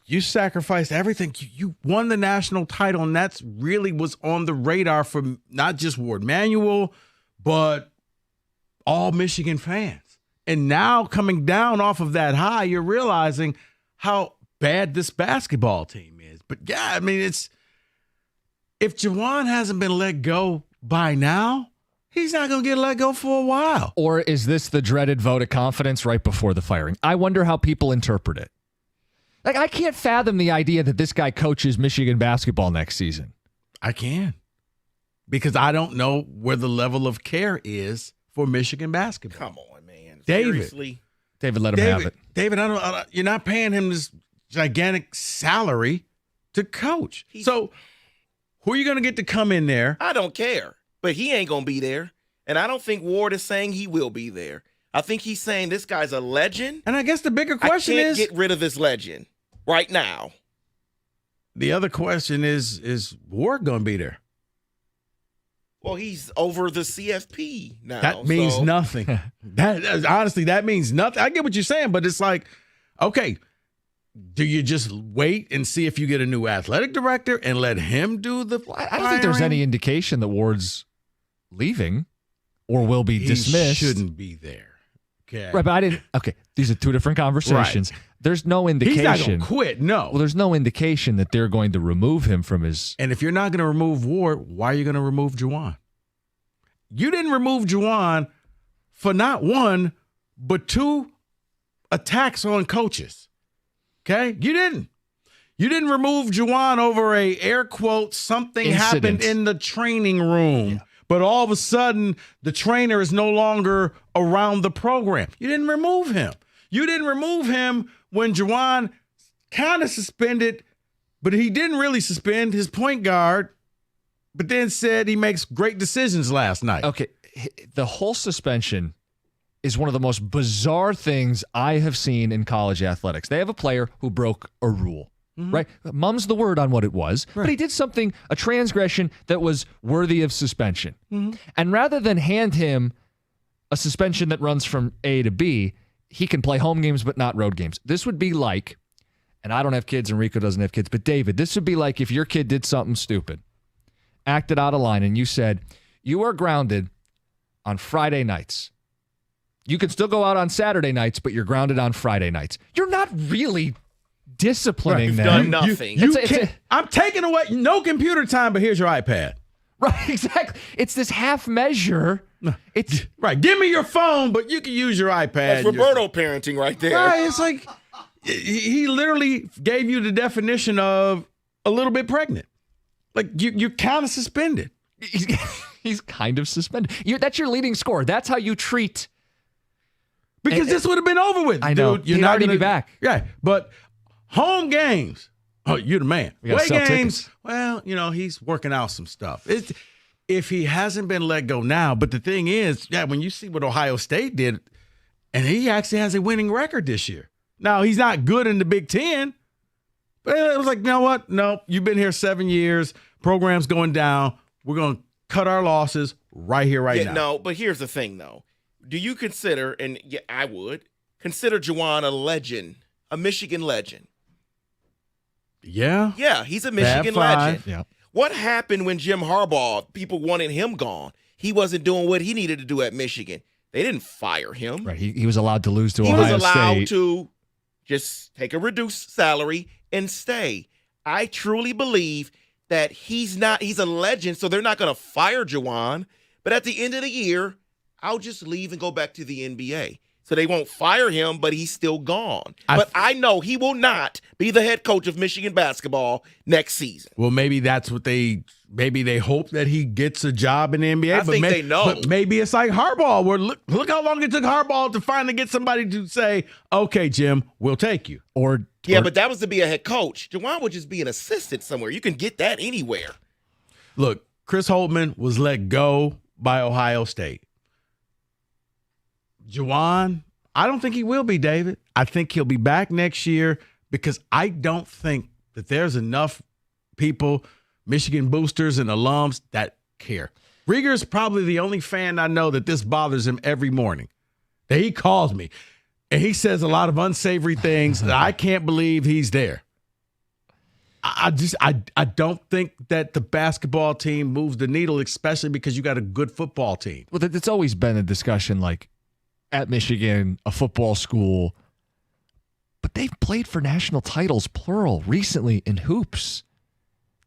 You sacrificed everything. You won the national title, and that's really was on the radar for not just Ward Manuel, but all Michigan fans. And now coming down off of that high, you're realizing how bad this basketball team is. But yeah, I mean, if Juwan hasn't been let go by now, he's not going to get let go for a while.
Or is this the dreaded vote of confidence right before the firing? I wonder how people interpret it. Like, I can't fathom the idea that this guy coaches Michigan basketball next season.
I can. Because I don't know where the level of care is for Michigan basketball.
Come on, man.
David.
Seriously?
David, let him have it.
David, you're not paying him this gigantic salary to coach. So who are you going to get to come in there?
I don't care. But he ain't going to be there. And I don't think Ward is saying he will be there. I think he's saying this guy's a legend.
And I guess the bigger question
I can't get rid of this legend right now.
The other question is Ward going to be there?
Well, he's over the CFP now.
That means nothing. Honestly, that means nothing. I get what you're saying, but it's like, okay, do you just wait and see if you get a new athletic director and let him do the
I don't think there's any indication that Ward's leaving or will be dismissed.
He shouldn't be there. Okay.
Right, but okay, these are two different conversations. Right. There's no indication.
He's not going to quit, no.
Well, there's no indication that they're going to remove him from his.
And if you're not going to remove Ward, why are you going to remove Juwan? You didn't remove Juwan for not one, but two attacks on coaches. Okay? You didn't. You didn't remove Juwan over a air quote something happened in the training room. Yeah. But all of a sudden, the trainer is no longer around the program. You didn't remove him. You didn't remove him when Juwan kind of suspended, but he didn't really suspend his point guard, but then said he makes great decisions last night.
Okay, the whole suspension is one of the most bizarre things I have seen in college athletics. They have a player who broke a rule. Mm-hmm. Right? Mum's the word on what it was, right. But he did something, a transgression that was worthy of suspension. Mm-hmm. And rather than hand him a suspension that runs from A to B, he can play home games but not road games. This would be like, and I don't have kids and Rico doesn't have kids, but David, this would be like if your kid did something stupid, acted out of line, and you said, you are grounded on Friday nights. You can still go out on Saturday nights, but you're grounded on Friday nights. You're not really disciplining them.
Done nothing.
I'm taking away no computer time, but here's your iPad.
Right, exactly. It's this half measure. It's
right. Give me your phone, but you can use your iPad.
That's Roberto parenting right there.
Right, it's like he literally gave you the definition of a little bit pregnant. Like you're kind of suspended.
He's kind of suspended. That's your leading score. That's how you treat.
Because this would have been over with.
I know.
Dude, you're
He'd
not
already
gonna
be back.
Yeah, but home games. Oh, you're the man. Away games.
Tickets.
Well, he's working out some stuff. If he hasn't been let go now, but the thing is, when you see what Ohio State did, and he actually has a winning record this year. Now, he's not good in the Big Ten, but it was like, you know what? No, you've been here 7 years. Program's going down. We're going to cut our losses right here, right now.
No, but here's the thing, though. Do you consider, and I would, consider Juwan a legend, a Michigan legend?
Yeah.
Yeah, he's a Michigan
Fab
legend.
Five. Yeah.
What happened when Jim Harbaugh, people wanted him gone? He wasn't doing what he needed to do at Michigan. They didn't fire him.
Right. He was allowed to lose to
He
Ohio
was allowed
State.
to just take a reduced salary and stay. I truly believe that he's a legend, so they're not going to fire Juwan. But at the end of the year, I'll just leave and go back to the NBA. So they won't fire him, but he's still gone. But I know he will not be the head coach of Michigan basketball next season.
Well, maybe that's what maybe they hope that he gets a job in the NBA.
I think they know.
But maybe it's like Harbaugh, where look how long it took Harbaugh to finally get somebody to say, okay, Jim, we'll take you.
But that was to be a head coach. Juwan would just be an assistant somewhere. You can get that anywhere.
Look, Chris Holtmann was let go by Ohio State. Juwan, I don't think he will be, David. I think he'll be back next year because I don't think that there's enough people, Michigan boosters and alums, that care. Rieger is probably the only fan I know that this bothers him every morning. That he calls me, and he says a lot of unsavory things that I can't believe he's there. I don't think that the basketball team moves the needle, especially because you got a good football team.
Well, it's always been a discussion, like, at Michigan, a football school, but they've played for national titles, plural, recently in hoops.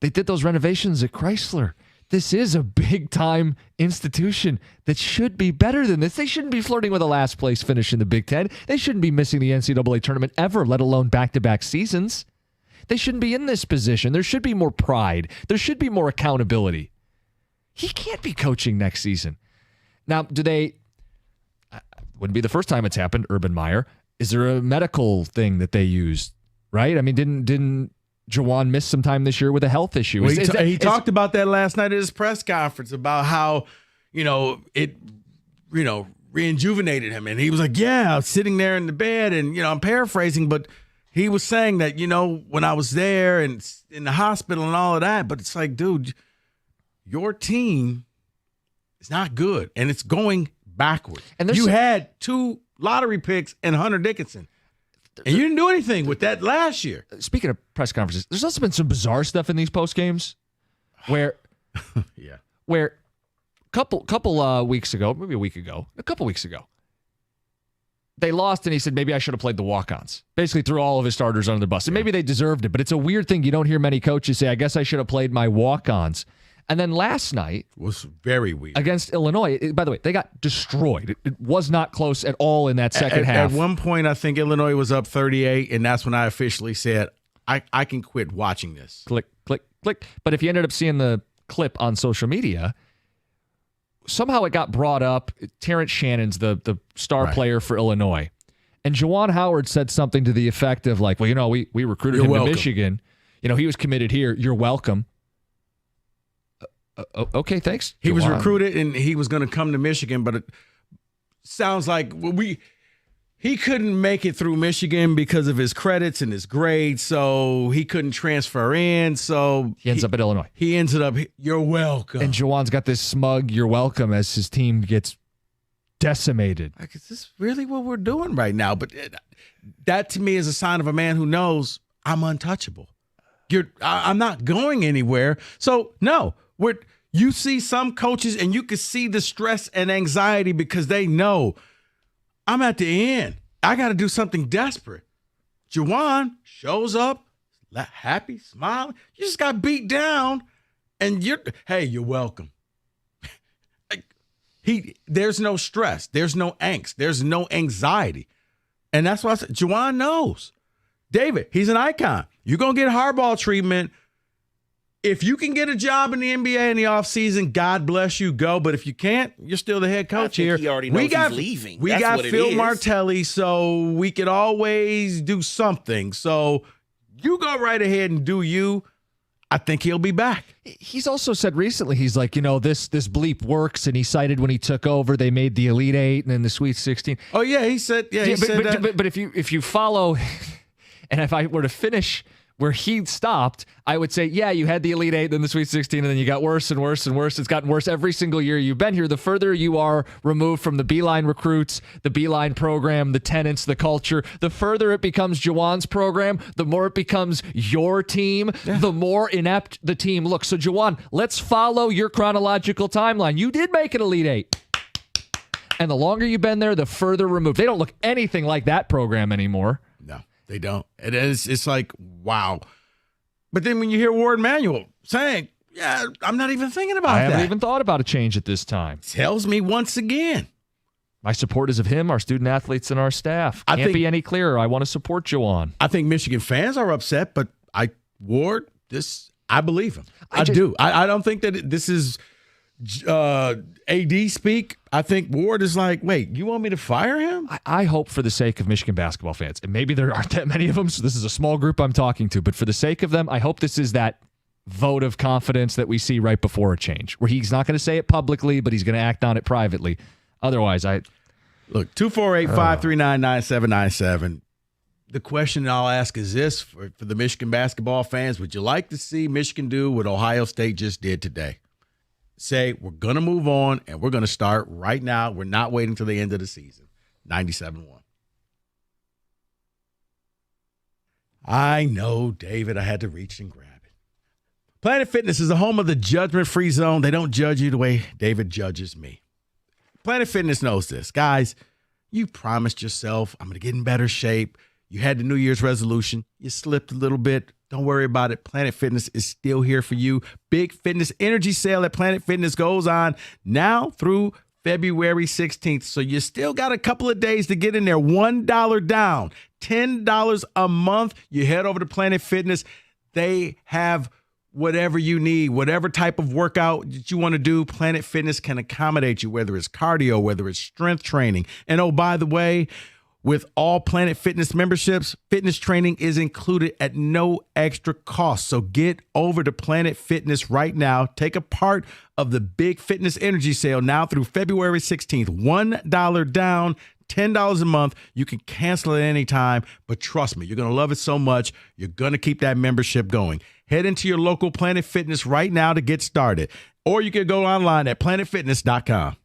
They did those renovations at Chrysler. This is a big-time institution that should be better than this. They shouldn't be flirting with a last-place finish in the Big Ten. They shouldn't be missing the NCAA tournament ever, let alone back-to-back seasons. They shouldn't be in this position. There should be more pride. There should be more accountability. He can't be coaching next season. Now, wouldn't be the first time it's happened, Urban Meyer. Is there a medical thing that they used, right? I mean, didn't Juwan miss some time this year with a health issue?
Well, he talked about that last night at his press conference about how, it rejuvenated him. And he was like, yeah, sitting there in the bed. And, I'm paraphrasing, but he was saying that, when I was there and in the hospital and all of that, but it's like, dude, your team is not good. And it's going backwards. And you had 2 lottery picks and Hunter Dickinson. And you didn't do anything with that last year.
Speaking of press conferences, there's also been some bizarre stuff in these post games where where couple weeks ago, maybe a couple weeks ago, they lost and he said, maybe I should have played the walk-ons. Basically threw all of his starters under the bus. And maybe they deserved it, but it's a weird thing. You don't hear many coaches say, I guess I should have played my walk-ons. And then last night
was very weird
against Illinois. By the way, they got destroyed. It was not close at all in that second half.
At one point, I think Illinois was up 38, and that's when I officially said, I can quit watching this.
Click, click, click. But if you ended up seeing the clip on social media, somehow it got brought up. Terrence Shannon's the star player for Illinois. And Juwan Howard said something to the effect of like, well, we recruited him to Michigan. He was committed here. You're welcome. Okay, thanks.
He was recruited and he was going to come to Michigan, but it sounds like he couldn't make it through Michigan because of his credits and his grades, so he couldn't transfer in. So
he ends up at Illinois.
He ended up, you're welcome.
And Juwan's got this smug, you're welcome, as his team gets decimated.
Like, is this really what we're doing right now? But that to me is a sign of a man who knows I'm untouchable. I'm not going anywhere. So no. You see some coaches and you can see the stress and anxiety because they know I'm at the end. I got to do something desperate. Juwan shows up, happy, smiling. You just got beat down and you're welcome. There's no stress. There's no angst. There's no anxiety. And that's why I said Juwan knows. David, he's an icon. You're going to get Harbaugh treatment. If you can get a job in the NBA in the offseason, God bless you, go. But if you can't, you're still the head coach here.
He already knows he's leaving.
We got Phil Martelli, so we could always do something. So you go right ahead and do you. I think he'll be back.
He's also said recently, he's like, this bleep works, and he cited when he took over, they made the Elite Eight and then the Sweet 16.
Oh, yeah, he said that.
But if you follow, and if I were to finish where he stopped, I would say, yeah, you had the Elite Eight, then the Sweet 16, and then you got worse and worse and worse. It's gotten worse every single year you've been here. The further you are removed from the Beeline recruits, the Beeline program, the tenants, the culture, the further it becomes Juwan's program, the more it becomes your team, the more inept the team looks. So, Juwan, let's follow your chronological timeline. You did make an Elite Eight. And the longer you've been there, the further removed. They don't look anything like that program anymore.
No, they don't. It's like, wow. But then when you hear Ward Manuel saying, yeah, I'm not even thinking about that.
I haven't even thought about a change at this time.
Tells me once again.
My support is of him, our student athletes, and our staff. Can't be any clearer. I want to support Juwan.
I think Michigan fans are upset, but I believe him. I do. I don't think that this is AD speak. I think Ward is like, wait, you want me to fire him?
I hope for the sake of Michigan basketball fans, and maybe there aren't that many of them, so this is a small group I'm talking to, but for the sake of them, I hope this is that vote of confidence that we see right before a change, where he's not going to say it publicly, but he's going to act on it privately. Otherwise,
Look, 248-539-9797. The question I'll ask is this for the Michigan basketball fans. Would you like to see Michigan do what Ohio State just did today? Say, we're going to move on, and we're going to start right now. We're not waiting till the end of the season. 97-1. I know, David. I had to reach and grab it. Planet Fitness is the home of the judgment-free zone. They don't judge you the way David judges me. Planet Fitness knows this. Guys, you promised yourself, I'm going to get in better shape. You had the New Year's resolution. You slipped a little bit. Don't worry about it. Planet Fitness is still here for you. Big Fitness Energy Sale at Planet Fitness goes on now through February 16th. So you still got a couple of days to get in there. $1 down, $10 a month. You head over to Planet Fitness. They have whatever you need, whatever type of workout that you want to do. Planet Fitness can accommodate you, whether it's cardio, whether it's strength training. And oh, by the way, with all Planet Fitness memberships, fitness training is included at no extra cost. So get over to Planet Fitness right now. Take a part of the Big Fitness Energy Sale now through February 16th. $1 down, $10 a month. You can cancel at any time, but trust me, you're going to love it so much. You're going to keep that membership going. Head into your local Planet Fitness right now to get started. Or you can go online at planetfitness.com.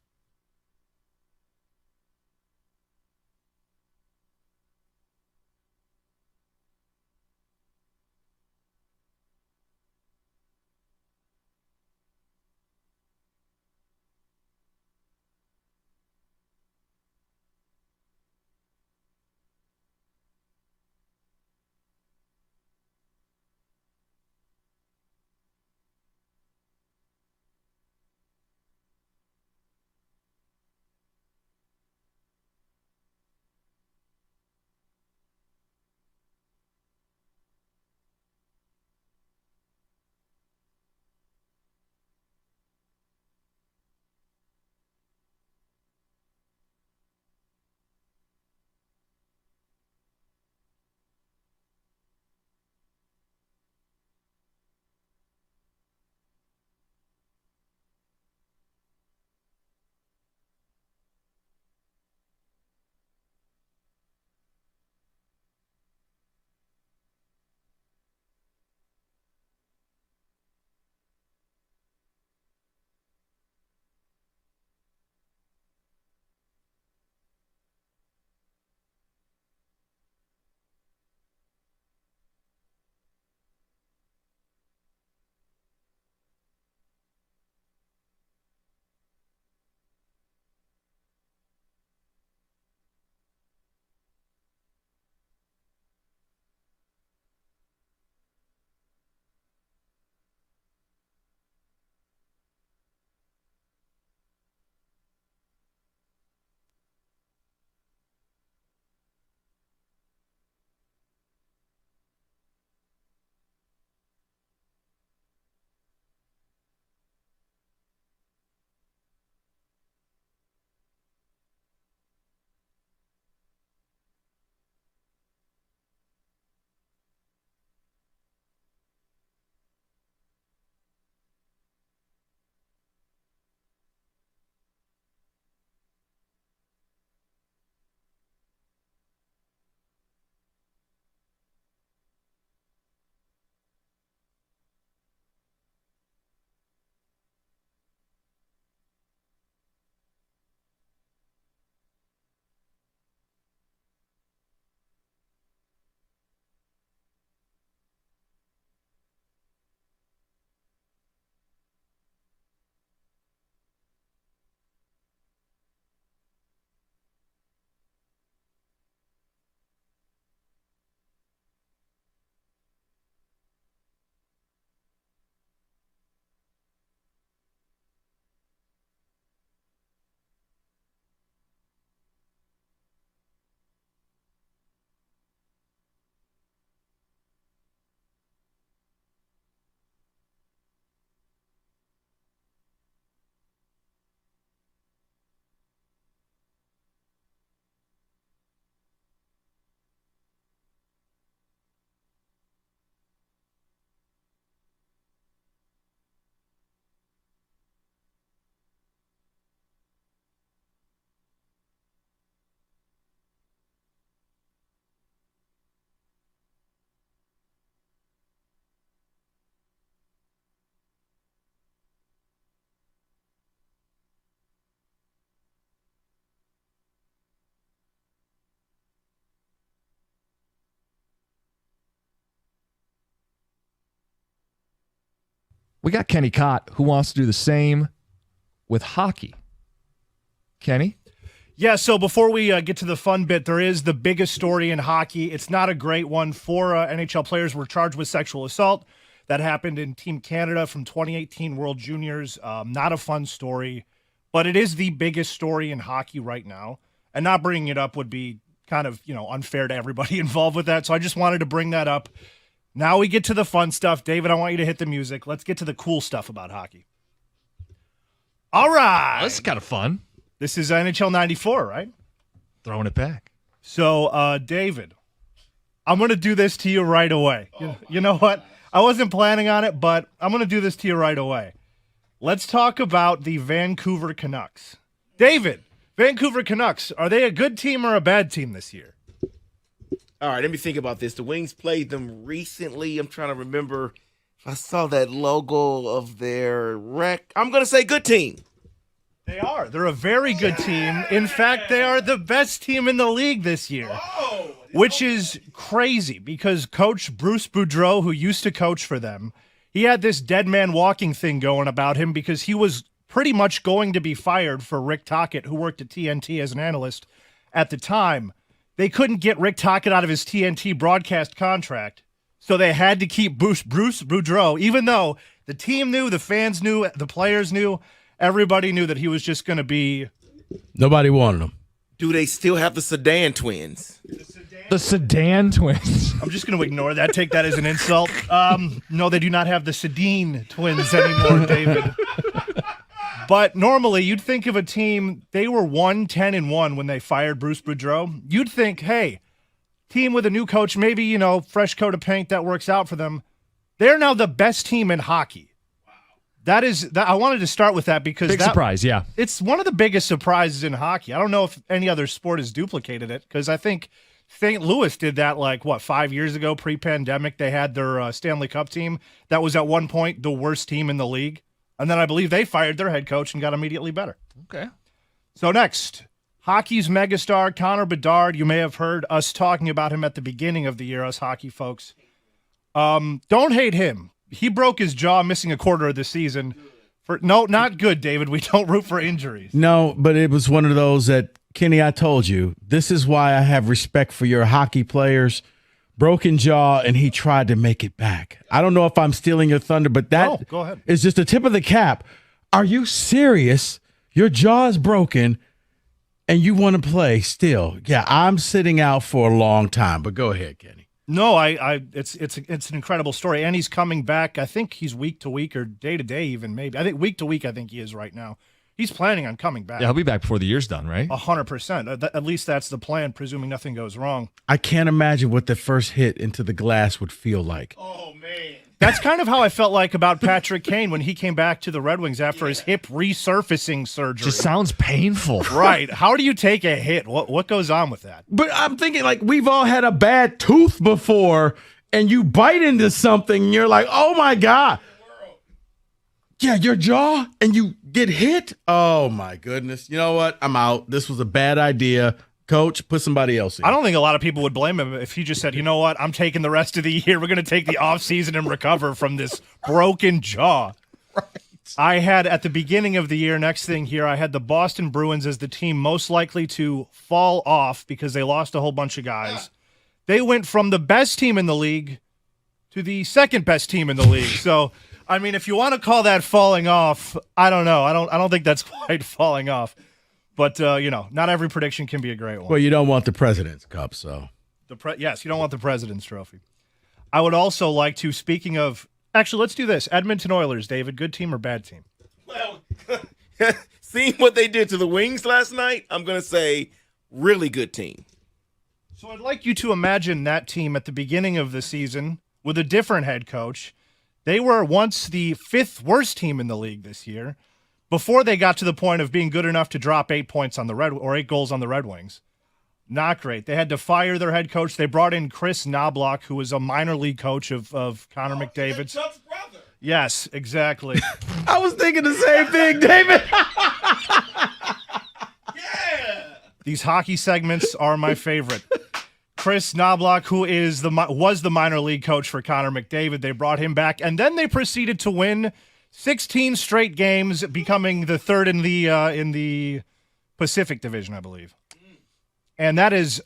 We got Kenny Cott, who wants to do the same with hockey. Kenny?
Yeah, so before we get to the fun bit, there is the biggest story in hockey. It's not a great one. 4 NHL players were charged with sexual assault. That happened in Team Canada from 2018 World Juniors. Not a fun story, but it is the biggest story in hockey right now. And not bringing it up would be kind of, unfair to everybody involved with that. So I just wanted to bring that up. Now we get to the fun stuff. David, I want you to hit the music. Let's get to the cool stuff about hockey. All right.
This is kind of fun.
This is NHL 94, right?
Throwing it back.
So, David, I'm going to do this to you right away. You know what? I wasn't planning on it, but I'm going to do this to you right away. Let's talk about the Vancouver Canucks. David, Vancouver Canucks, are they a good team or a bad team this year?
All right, let me think about this. The Wings played them recently. I'm trying to remember if I saw that logo of their rec. I'm going to say good team.
They are. They're a very good team. In fact, they are the best team in the league this year, which is crazy because Coach Bruce Boudreau, who used to coach for them, he had this dead man walking thing going about him because he was pretty much going to be fired for Rick Tocchet, who worked at TNT as an analyst at the time. They couldn't get Rick Tocchet out of his TNT broadcast contract, so they had to keep Bruce Boudreau, even though the team knew, the fans knew, the players knew, everybody knew that he was just going to be...
Nobody wanted him.
Do they still have the Sedan twins?
The Sedan twins.
I'm just going to ignore that, take that as an insult. No, they do not have the Sedin twins anymore, David. But normally, you'd think of a team, they were 10-1 when they fired Bruce Boudreau. You'd think, hey, team with a new coach, maybe, fresh coat of paint, that works out for them. They're now the best team in hockey. That I wanted to start with that because
big surprise, yeah.
It's one of the biggest surprises in hockey. I don't know if any other sport has duplicated it because I think St. Louis did that 5 years ago, pre-pandemic. They had their Stanley Cup team that was at one point the worst team in the league. And then I believe they fired their head coach and got immediately better.
Okay.
So next, hockey's megastar, Connor Bedard. You may have heard us talking about him at the beginning of the year, us hockey folks. Don't hate him. He broke his jaw missing a quarter of the season. No, not good, David. We don't root for injuries.
No, but it was one of those that, Kenny, I told you, this is why I have respect for your hockey players. Broken jaw, and he tried to make it back. I don't know if I'm stealing your thunder, but that
go ahead.
is just the tip of the cap. Are you serious? Your jaw is broken, and you want to play still? Yeah, I'm sitting out for a long time, but go ahead, Kenny.
No, it's an incredible story, and he's coming back. I think he's week to week or day to day, even maybe. I think week to week. I think he is right now. He's planning on coming back.
Yeah, he'll be back before the year's done, right?
100%. At least that's the plan, presuming nothing goes wrong.
I can't imagine what the first hit into the glass would feel like.
Oh, man.
That's kind of how I felt like about Patrick Kane when he came back to the Red Wings after his hip resurfacing surgery.
Just sounds painful.
Right. How do you take a hit? What goes on with that?
But I'm thinking, we've all had a bad tooth before, and you bite into something, and you're like, oh, my God. Yeah, your jaw, and you get hit? Oh, my goodness. You know what? I'm out. This was a bad idea. Coach, put somebody else in.
I don't think a lot of people would blame him if he just said, you know what? I'm taking the rest of the year. We're going to take the offseason and recover from this broken jaw. Right. I had, at the beginning of the year, next thing here, I had the Boston Bruins as the team most likely to fall off because they lost a whole bunch of guys. They went from the best team in the league to the second best team in the league. So... I mean, if you want to call that falling off, I don't know. I don't think that's quite falling off. But, not every prediction can be a great one.
Well, you don't want the President's Cup, so.
Yes, you don't want the President's Trophy. I would also like to, speaking of, actually, let's do this. Edmonton Oilers, David, good team or bad team?
Well, seeing what they did to the Wings last night, I'm going to say really good team.
So I'd like you to imagine that team at the beginning of the season with a different head coach. They were once the 5th worst team in the league this year before they got to the point of being good enough to drop 8 goals on the Red Wings. Not great. They had to fire their head coach. They brought in Chris Knobloch, who was a minor league coach of Connor McDavid's.
Chuck's brother.
Yes, exactly.
I was thinking the same thing, David.
Yeah.
These hockey segments are my favorite. Chris Knobloch, who was the minor league coach for Connor McDavid, they brought him back, and then they proceeded to win 16 straight games, becoming the third in the Pacific Division, I believe. And that is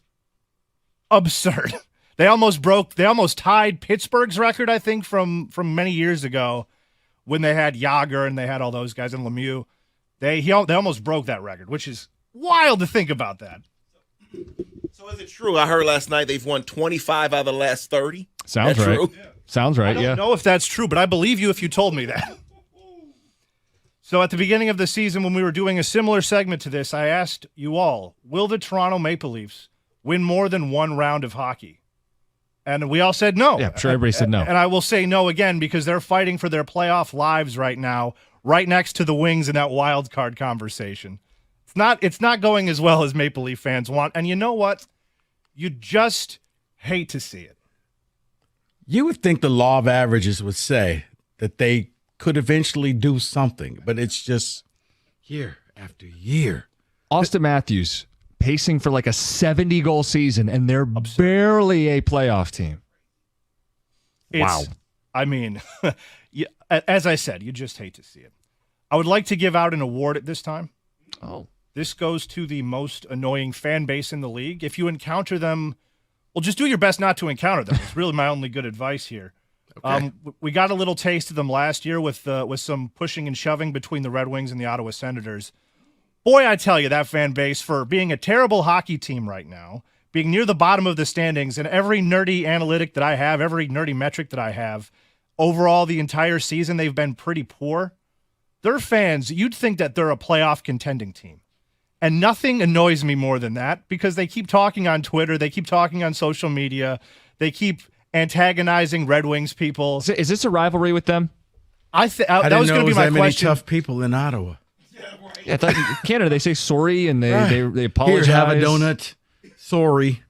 absurd. They almost tied Pittsburgh's record, I think, from many years ago when they had Yager and they had all those guys and Lemieux. They almost broke that record, which is wild to think about that.
So is it true? I heard last night they've won 25 out of the last 30.
Sounds
That's
right.
true?
Yeah. Sounds right,
I don't know if that's true, but I believe you if you told me that. So at the beginning of the season, when we were doing a similar segment to this, I asked you all, will the Toronto Maple Leafs win more than one round of hockey? And we all said no.
Yeah, I'm sure everybody said no.
And I will say no again because they're fighting for their playoff lives right now, right next to the Wings in that wild card conversation. It's not going as well as Maple Leaf fans want. And you know what? You just hate to see it.
You would think the law of averages would say that they could eventually do something, but it's just year after year.
Austin Matthews pacing for like a 70-goal season, and they're barely a playoff team. Wow.
I mean, as I said, you just hate to see it. I would like to give out an award at this time.
Oh.
This goes to the most annoying fan base in the league. If you encounter them, well, just do your best not to encounter them. It's really my only good advice here. Okay. We got a little taste of them last year with some pushing and shoving between the Red Wings and the Ottawa Senators. Boy, I tell you, that fan base, for being a terrible hockey team right now, being near the bottom of the standings, and every nerdy analytic that I have, every nerdy metric that I have, overall the entire season, they've been pretty poor. Their fans, you'd think that they're a playoff contending team. And nothing annoys me more than that because they keep talking on Twitter, they keep talking on social media, they keep antagonizing Red Wings people.
Is this a rivalry with them?
I
that was going to be my question.
Many tough people in Ottawa.
Yeah, I thought in Canada they say sorry and they apologize.
Here, have a donut. Sorry.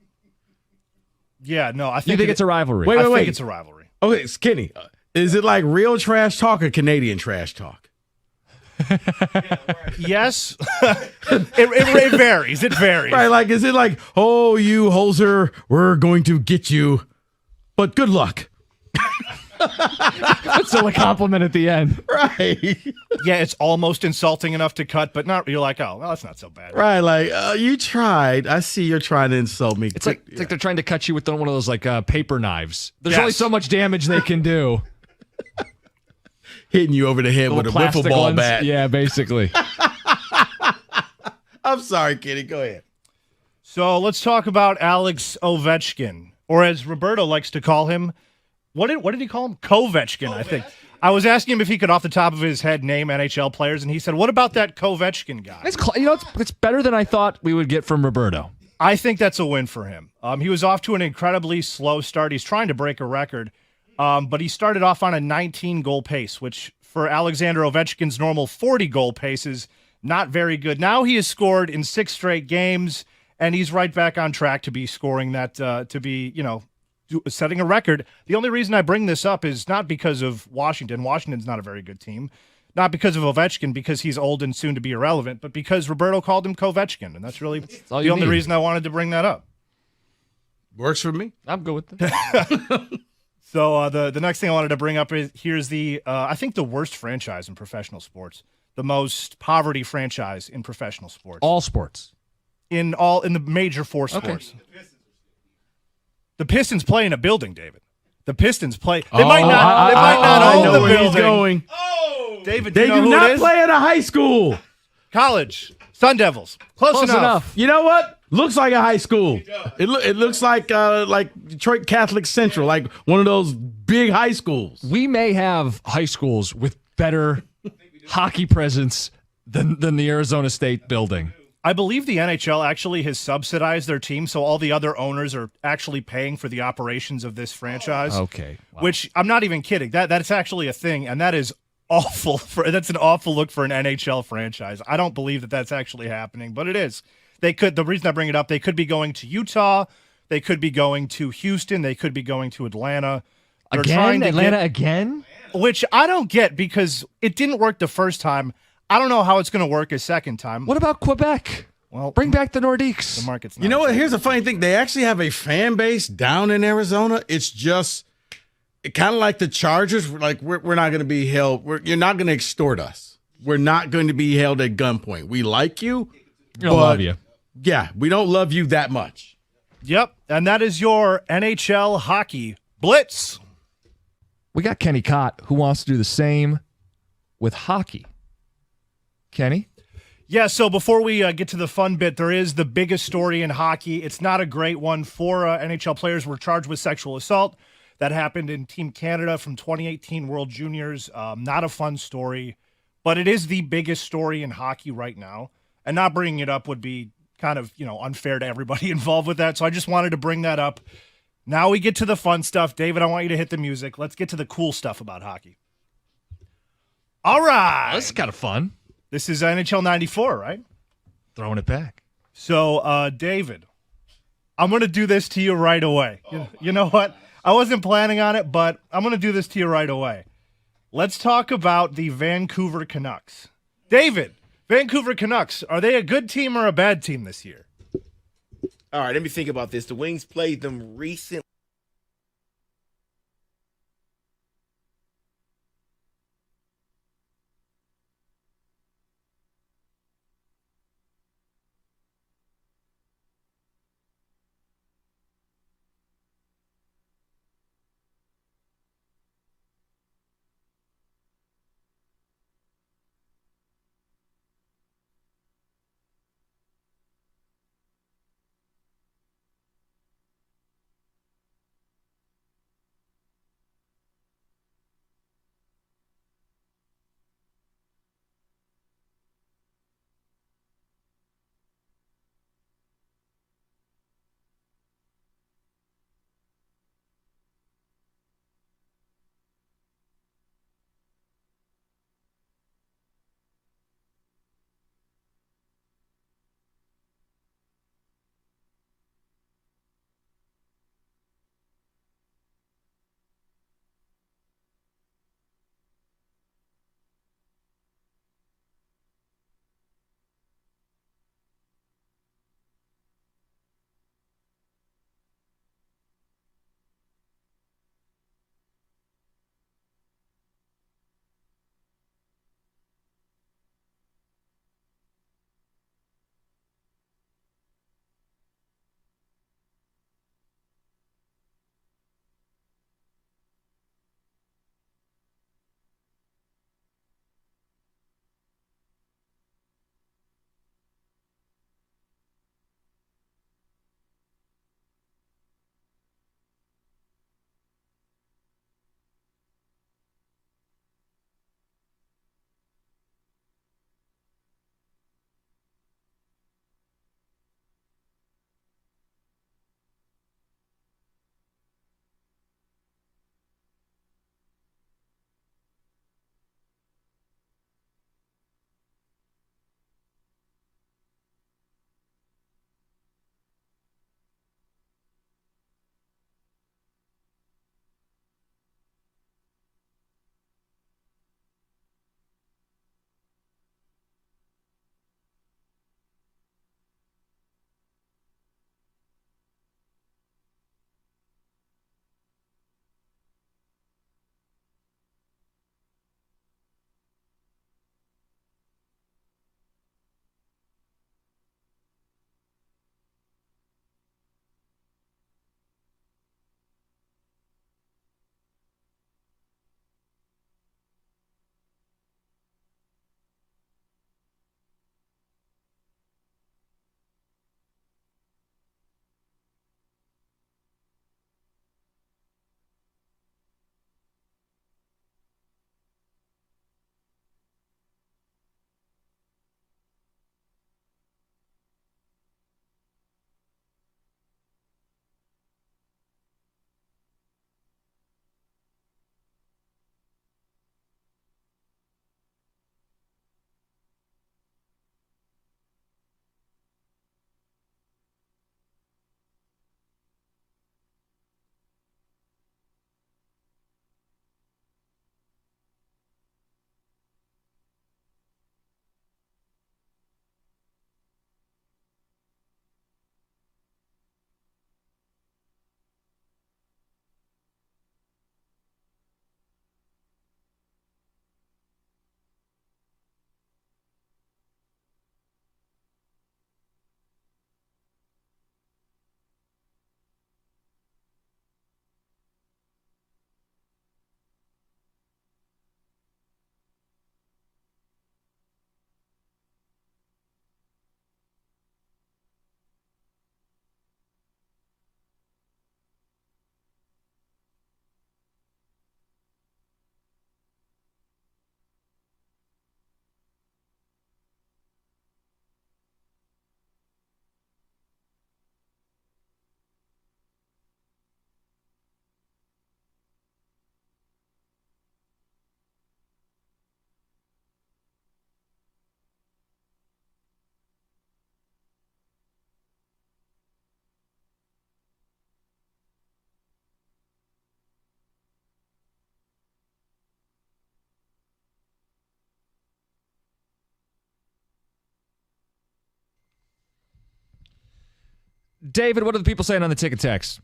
Yeah, no, I think
you think it's a rivalry.
Wait.
I think it's a rivalry.
Okay, Skinny, is it like real trash talk or Canadian trash talk?
Yes, it varies. It varies.
Right, like is it like, oh, you hoser, we're going to get you, but good luck.
That's still a compliment at the end.
Right.
Yeah, it's almost insulting enough to cut, but not. You're like, oh, well, that's not so bad.
Right, like you tried. I see you're trying to insult me.
It's like they're trying to cut you with one of those like paper knives. There's
Yes.
only so much damage they can do.
Hitting you over the head with a wiffle ball bat.
Yeah, basically.
I'm sorry, Kitty. Go ahead.
So let's talk about Alex Ovechkin, or as Roberto likes to call him. What did he call him? Kovechkin, I think. I was asking him if he could, off the top of his head, name NHL players, and he said, "What about that Kovechkin guy?"
It's better than I thought we would get from Roberto.
I think that's a win for him. He was off to an incredibly slow start. He's trying to break a record, but he started off on a 19-goal pace, which for Alexander Ovechkin's normal 40-goal pace is not very good. Now he has scored in 6 straight games, and he's right back on track to be scoring that, to be, setting a record. The only reason I bring this up is not because of Washington. Washington's not a very good team. Not because of Ovechkin, because he's old and soon to be irrelevant, but because Roberto called him Kovechkin, and that's really the only reason I wanted to bring that up.
Works for me.
I'm good with it.
So the next thing I wanted to bring up is here's the I think the worst franchise in professional sports, the most poverty franchise in professional sports.
All sports.
In the major 4 sports. Okay. The Pistons play in a building, David. The Pistons play. They might not own the building.
He's going.
Oh, David,
they do not play at a high school.
College. Sun Devils. Close enough.
You know what? Looks like a high school. It looks like Detroit Catholic Central, like one of those big high schools.
We may have high schools with better hockey presence than the Arizona State building.
I believe the NHL actually has subsidized their team, so all the other owners are actually paying for the operations of this franchise.
Okay. Wow.
Which I'm not even kidding. That's actually a thing, and that is awful. That's an awful look for an NHL franchise. I don't believe that that's actually happening, but it is. They could. The reason I bring it up, they could be going to Utah. They could be going to Houston. They could be going to Atlanta.
Atlanta again?
Which I don't get because it didn't work the first time. I don't know how it's going to work a second time.
What about Quebec?
Well,
bring back the Nordiques.
The market's not.
You know what? Here's a funny thing. They actually have a fan base down in Arizona. It's just kind of like the Chargers. Like we're not going to be held. You're not going to extort us. We're not going to be held at gunpoint. We like you.
We don't love you.
Yeah, we don't love you that much.
Yep, and that is your NHL hockey blitz.
We got Kenny Cott, who wants to do the same with hockey. Kenny?
Yeah, so before we get to the fun bit, there is the biggest story in hockey. It's not a great one. 4 NHL players were charged with sexual assault. That happened in Team Canada from 2018 World Juniors. Not a fun story, but it is the biggest story in hockey right now. And not bringing it up would be kind of, unfair to everybody involved with that. So I just wanted to bring that up. Now we get to the fun stuff. David, I want you to hit the music. Let's get to the cool stuff about hockey. All right.
This is kind of fun.
This is NHL 94, right?
Throwing it back.
So, David, I'm going to do this to you right away. You know what? I wasn't planning on it, but I'm going to do this to you right away. Let's talk about the Vancouver Canucks. David, Vancouver Canucks, are they a good team or a bad team this year?
All right, let me think about this. The Wings played them recently.
David, what are the people saying on the ticket text?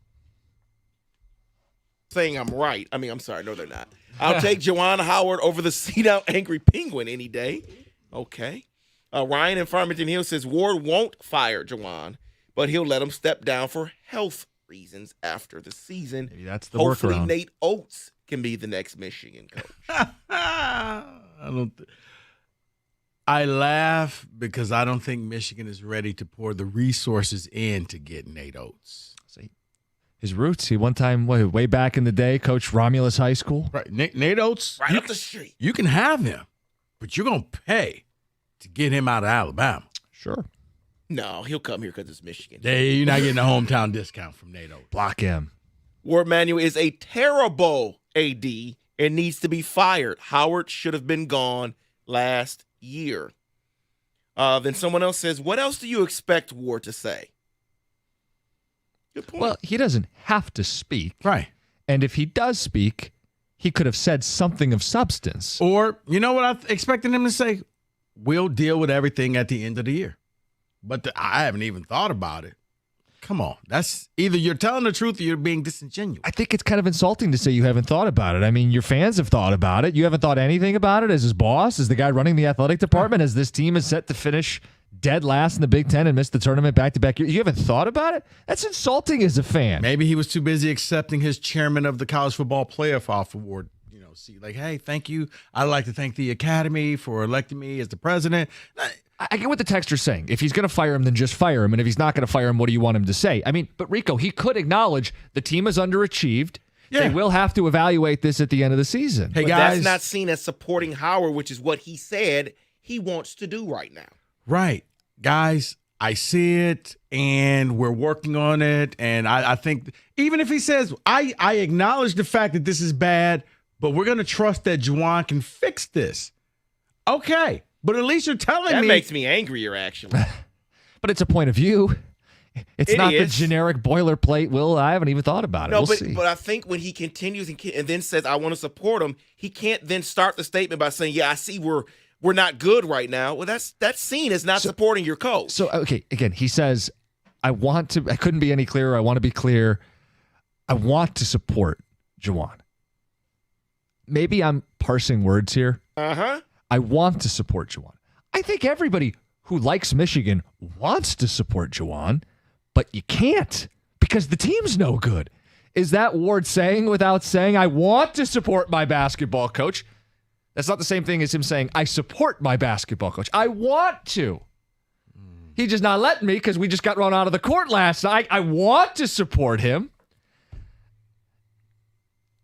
Saying I'm right. I mean, I'm sorry. No, they're not. I'll take Juwan Howard over the seat-out angry penguin any day. Okay. Ryan in Farmington Hills says Ward won't fire Juwan, but he'll let him step down for health reasons after the season.
Maybe that's the
Hopefully
workaround.
Nate Oates can be the next Michigan coach.
I laugh because I don't think Michigan is ready to pour the resources in to get Nate Oates.
See, his roots. He one time, way back in the day, coached Romulus High School.
Right, Nate Oates.
Right up the street.
You can have him, but you're gonna pay to get him out of Alabama.
Sure.
No, he'll come here because it's Michigan.
You're not getting a hometown discount from Nate Oates.
Block him.
Ward Manuel is a terrible AD and needs to be fired. Howard should have been gone last year. Then someone else says, what else do you expect Ward to say? Good point.
Well, he doesn't have to speak.
Right.
And if he does speak, he could have said something of substance.
Or, you know what I expected him to say? We'll deal with everything at the end of the year. But I haven't even thought about it. Come on. That's either you're telling the truth or you're being disingenuous.
I think it's kind of insulting to say you haven't thought about it. I mean, your fans have thought about it. You haven't thought anything about it as his boss, as the guy running the athletic department, as this team is set to finish dead last in the Big Ten and miss the tournament back-to-back years. You haven't thought about it? That's insulting as a fan.
Maybe he was too busy accepting his chairman of the college football playoff award. See, like, hey, thank you. I'd like to thank the Academy for electing me as the president.
I get what the texter's saying. If he's going to fire him, then just fire him. And if he's not going to fire him, what do you want him to say? I mean, but Rico, he could acknowledge the team has underachieved. Yeah. They will have to evaluate this at the end of the season.
Hey, guys. That's not seen as supporting Howard, which is what he said he wants to do right now.
Right. Guys, I see it, and we're working on it. And I think even if he says, I acknowledge the fact that this is bad, but we're going to trust that Juwan can fix this. Okay. But at least you're telling me.
That makes me angrier, actually.
But it's a point of view. It's not the generic boilerplate. Will, I haven't even thought about it.
No,
we'll see.
But I think when he continues and then says, I want to support him, he can't then start the statement by saying, yeah, I see we're not good right now. Well, that's seen as not supporting your coach.
So, okay, again, he says, I couldn't be any clearer. I want to be clear. I want to support Juwan. Maybe I'm parsing words here.
Uh-huh.
I want to support Juwan. I think everybody who likes Michigan wants to support Juwan, but you can't because the team's no good. Is that Ward saying without saying, I want to support my basketball coach? That's not the same thing as him saying, I support my basketball coach. I want to. He just not letting me because we just got run out of the court last night. I want to support him.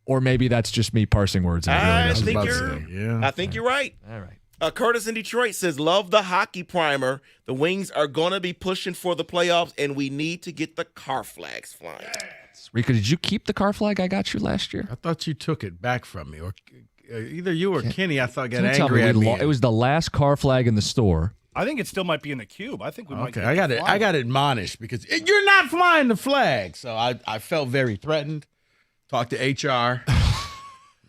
Or maybe that's just me parsing words.
I think you're right.
All right.
Curtis in Detroit says, love the hockey primer. The Wings are going to be pushing for the playoffs, and we need to get the car flags flying.
Rico, did you keep the car flag I got you last year?
I thought you took it back from me. Or either you or Kenny, I thought, got
Can
angry at me.
It was the last car flag in the store.
I think it still might be in the cube. I think we might.
Okay, I got admonished because you're not flying the flag. So I felt very threatened. Talked to HR.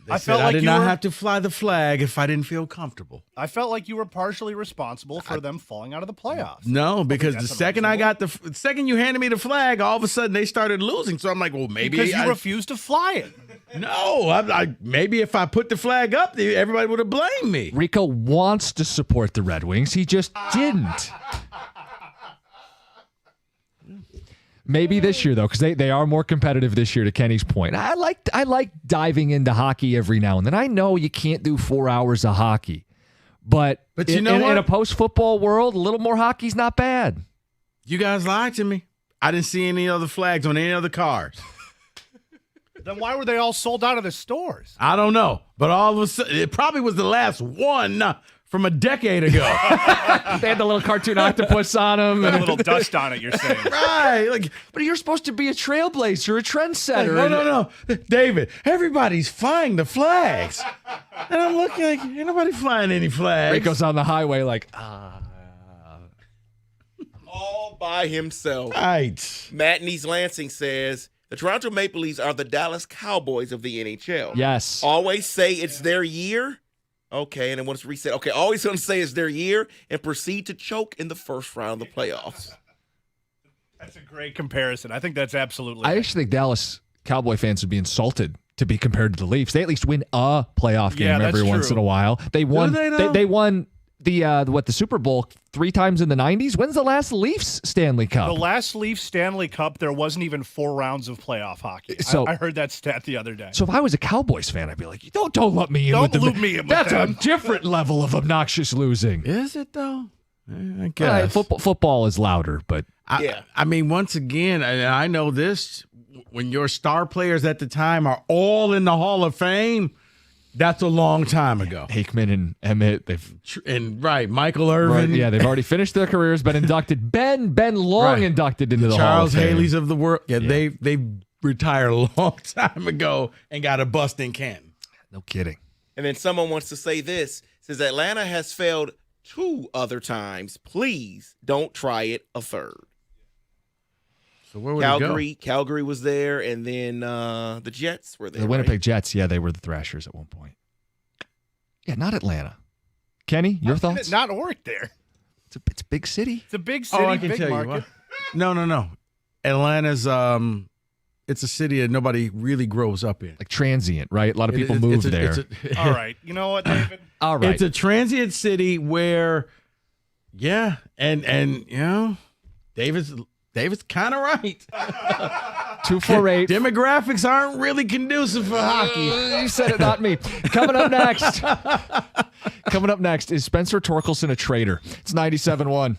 They said I did not have to fly the flag if I didn't feel comfortable.
I felt like you were partially responsible for them falling out of the playoffs.
No, because the second the second you handed me the flag, all of a sudden they started losing. So I'm like, well, maybe
because you refused to fly it.
No, maybe if I put the flag up, everybody would have blamed me.
Rico wants to support the Red Wings. He just didn't. Maybe this year, though, because they are more competitive this year, to Kenny's point. I like diving into hockey every now and then. I know you can't do 4 hours of hockey. But
you know what?
In a post-football world, a little more hockey's not bad.
You guys lied to me. I didn't see any other flags on any other cars.
Then why were they all sold out of the stores?
I don't know. But all of a sudden, it probably was the last one from a decade ago.
They had the little cartoon octopus on them.
And a little dust on it, you're saying.
Right.
But you're supposed to be a trailblazer, a trendsetter.
No. David, everybody's flying the flags. And I'm looking like, ain't nobody flying any flags.
Rico's on the highway like,
all by himself.
Right.
Matt in East Lansing says, the Toronto Maple Leafs are the Dallas Cowboys of the NHL.
Yes.
Always say it's their year. Okay, and then once reset. Okay, always going to say it's their year and proceed to choke in the first round of the playoffs.
That's a great comparison. I think that's absolutely.
I actually think Dallas Cowboy fans would be insulted to be compared to the Leafs. They at least win a playoff game every once in a while. They won. They won the Super Bowl 3 times in the 90s. When's the last Leafs Stanley Cup?
The last Leafs Stanley Cup, there wasn't even 4 rounds of playoff hockey.
So
I heard that stat the other day.
So if I was a Cowboys fan, I'd be like, don't let me in.
Don't loop me in with
That's
them.
a different level of obnoxious losing.
Is it though? I guess
football is louder, but
I mean, once again, I know this. When your star players at the time are all in the Hall of Fame, that's a long time ago.
Aikman and Emmett,
Michael Irvin.
Yeah, they've already finished their careers, been inducted. Ben Long inducted into the Hall of Fame.
Charles Haley's of the world. Yeah, they retired a long time ago and got a bust in Canton.
No kidding.
And then someone wants to say this. Says Atlanta has failed 2 other times. Please don't try it a third.
So where would
Calgary was there, and then the Jets were there.
The Winnipeg Jets, they were the Thrashers at one point. Yeah, not Atlanta. Kenny, your thoughts?
Not Oric there.
It's a big city.
It's a big city,
I can
big
tell
market.
you what. No. Atlanta's it's a city that nobody really grows up in.
Like transient, right? A lot of people move there.
All right. You know what, David?
All right.
It's a transient city where, and you know, David's kind of right.
248.
Demographics aren't really conducive for hockey.
You said it, not me. Coming up next is Spencer Torkelson a traitor? It's 97.1.